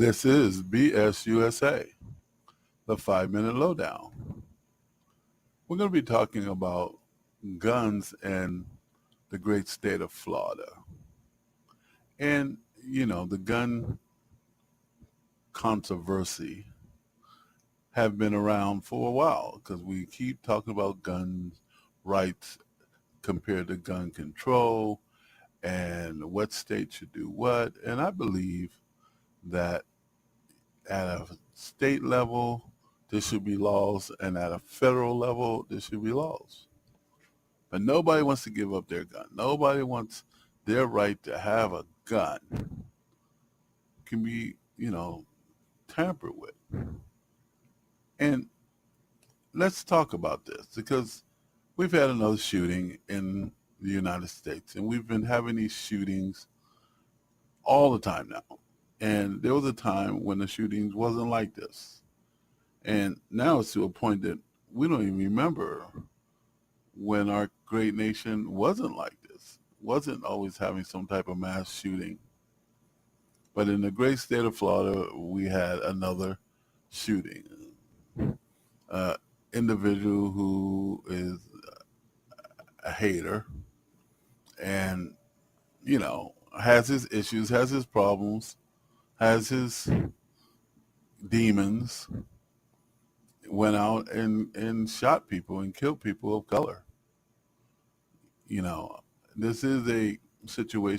This is BSUSA, the 5-Minute Lowdown. We're going to be talking about guns in the great state of Florida. And, you know, the gun controversy have been around for a while because we keep talking about gun rights compared to gun control and what state should do what. And I believe that at a state level, there should be laws, and at a federal level, there should be laws. But nobody wants to give up their gun. Nobody wants their right to have a gun can be, tampered with. And let's talk about this, because we've had another shooting in the United States, and we've been having these shootings all the time now. And there was a time when the shootings wasn't like this. And now it's to a point that we don't even remember when our great nation wasn't like this, wasn't always having some type of mass shooting. But in the great state of Florida, we had another shooting. Individual who is a hater and, has his issues, has his problems, has his demons, went out and shot people and killed people of color. This is a situation